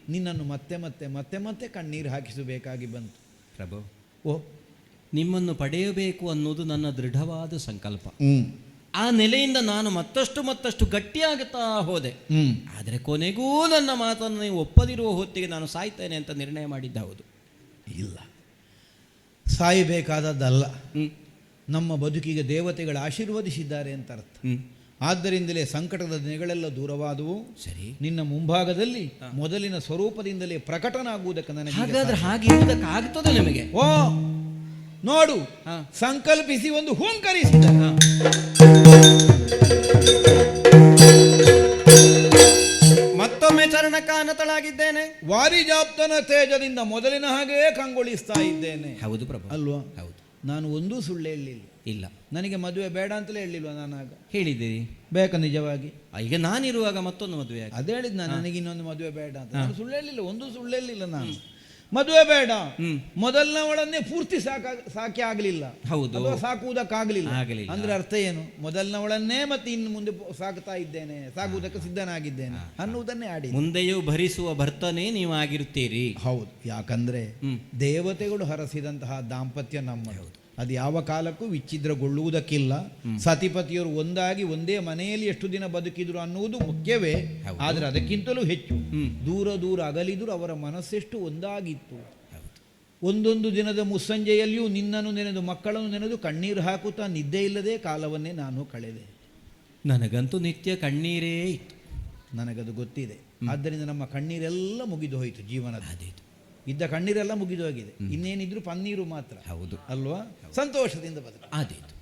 ನಿನ್ನನ್ನು ಮತ್ತೆ ಮತ್ತೆ ಮತ್ತೆ ಮತ್ತೆ ಕಣ್ಣೀರು ಹಾಕಿಸಬೇಕಾಗಿ ಬಂತು. ಪ್ರಭು, ನಿಮ್ಮನ್ನು ಪಡೆಯಬೇಕು ಅನ್ನೋದು ನನ್ನ ದೃಢವಾದ ಸಂಕಲ್ಪ. ಆ ನೆಲೆಯಿಂದ ನಾನು ಮತ್ತಷ್ಟು ಗಟ್ಟಿಯಾಗುತ್ತಾ ಹೋದೆ. ಆದರೆ ಕೊನೆಗೂ ನನ್ನ ಮಾತನ್ನು ನೀವು ಒಪ್ಪದಿರುವ ಹೊತ್ತಿಗೆ ನಾನು ಸಾಯ್ತೇನೆ ಅಂತ ನಿರ್ಣಯ ಮಾಡಿದ್ದ. ಹೌದು. ಇಲ್ಲ, ಸಾಯಬೇಕಾದದ್ದಲ್ಲ. ನಮ್ಮ ಬದುಕಿಗೆ ದೇವತೆಗಳು ಆಶೀರ್ವದಿಸಿದ್ದಾರೆ ಅಂತ ಅರ್ಥ. ಆದ್ದರಿಂದಲೇ ಸಂಕಟದ ದಿನಗಳೆಲ್ಲ ದೂರವಾದವು. ಸರಿ, ನಿನ್ನ ಮುಂಭಾಗದಲ್ಲಿ ಮೊದಲಿನ ಸ್ವರೂಪದಿಂದಲೇ ಪ್ರಕಟನಾಗುವುದಕ್ಕೆ ನನಗೆ ಹಾಗಾದ್ರೆ ಹಾಗೆ ಇರುವುದಕ್ಕೆ ಆಗ್ತದೆ ನಿಮಗೆ? ಓ ನೋಡು, ಸಂಕಲ್ಪಿಸಿ ಒಂದು ಹೂಂಕರಿಸಿದ. ಮತ್ತೊಮ್ಮೆ ಚರಣಕಾನತಳಾಗಿದ್ದೇನೆ. ವಾರಿಜಾಪ್ತನ ತೇಜದಿಂದ ಮೊದಲಿನ ಹಾಗೆಯೇ ಕಂಗೊಳಿಸ್ತಾ ಇದ್ದೇನೆ. ಹೌದು ಪ್ರಭು, ಅಲ್ವಾ? ಹೌದು. ನಾನು ಒಂದೂ ಸುಳ್ಳು ಹೇಳಲಿಲ್ಲ. ಇಲ್ಲ, ನನಗೆ ಮದುವೆ ಬೇಡ ಅಂತಲೇ ಹೇಳಿಲ್ವ ನಾನು ಆಗ? ಹೇಳಿದ್ದೀರಿ. ಬೇಕಾ ನಿಜವಾಗಿ? ಈಗ ನಾನಿರುವಾಗ ಮತ್ತೊಂದು ಮದುವೆ ಆಗಿ ಅದೇ ಹೇಳಿದ್ ನಾನು, ನನಗೆ ಇನ್ನೊಂದು ಮದುವೆ ಬೇಡ ಅಂತ. ನಾನು ಸುಳ್ಳು ಹೇಳಿಲ್ಲ, ಒಂದೂ ಸುಳ್ಳು ಹೇಳಿಲ್ಲ ನಾನು. ಮದುವೆ ಬೇಡ, ಮೊದಲನವಳನ್ನೇ ಪೂರ್ತಿ ಸಾಕಿ ಆಗಲಿಲ್ಲ. ಹೌದು, ಅಥವಾ ಸಾಕುವುದಕ್ಕಾಗಲಿಲ್ಲ. ಆಗಲಿಲ್ಲ. ಅಂದ್ರೆ ಅರ್ಥ ಏನು? ಮೊದಲನವಳನ್ನೇ ಮತ್ತೆ ಇನ್ನು ಮುಂದೆ ಸಾಕ್ತಾ ಇದ್ದೇನೆ, ಸಾಕುವುದಕ್ಕೆ ಸಿದ್ಧನಾಗಿದ್ದೇನೆ ಅನ್ನುವುದನ್ನೇ ಆಡಿ. ಮುಂದೆಯೂ ಭರಿಸುವ ಭರ್ತನೇ ನೀವು ಆಗಿರುತ್ತೀರಿ. ಹೌದು, ಯಾಕಂದ್ರೆ ದೇವತೆಗಳು ಹರಸಿದಂತಹ ದಾಂಪತ್ಯ ನಮ್ಮದು. ಅದು ಯಾವ ಕಾಲಕ್ಕೂ ವಿಚ್ಛಿದ್ರಗೊಳ್ಳುವುದಕ್ಕಿಲ್ಲ. ಸತಿಪತಿಯರು ಒಂದಾಗಿ ಒಂದೇ ಮನೆಯಲ್ಲಿ ಎಷ್ಟು ದಿನ ಬದುಕಿದ್ರು ಅನ್ನುವುದು ಮುಖ್ಯವೇ. ಆದರೆ ಅದಕ್ಕಿಂತಲೂ ಹೆಚ್ಚು ದೂರ ದೂರ ಅಗಲಿದ್ರು ಅವರ ಮನಸ್ಸೆಷ್ಟು ಒಂದಾಗಿತ್ತು. ಒಂದೊಂದು ದಿನದ ಮುಸ್ಸಂಜೆಯಲ್ಲಿಯೂ ನಿನ್ನನ್ನು ನೆನೆದು ಮಕ್ಕಳನ್ನು ನೆನೆದು ಕಣ್ಣೀರು ಹಾಕುತ್ತಾ ನಿದ್ದೆ ಇಲ್ಲದೆ ಕಾಲವನ್ನೇ ನಾನು ಕಳೆದೆ. ನನಗಂತೂ ನಿತ್ಯ ಕಣ್ಣೀರೇ ಇತ್ತು. ನನಗದು ಗೊತ್ತಿದೆ. ಆದ್ದರಿಂದ ನಮ್ಮ ಕಣ್ಣೀರೆಲ್ಲ ಮುಗಿದು ಹೋಯಿತು. ಜೀವನದ ಇದ್ದ ಕಣ್ಣೀರೆಲ್ಲ ಮುಗಿದು ಹೋಗಿದೆ. ಇನ್ನೇನಿದ್ರು ಪನ್ನೀರು ಮಾತ್ರ. ಹೌದು ಅಲ್ವಾ? ಸಂತೋಷದಿಂದ ಬದುಕು. ಆದೀತು.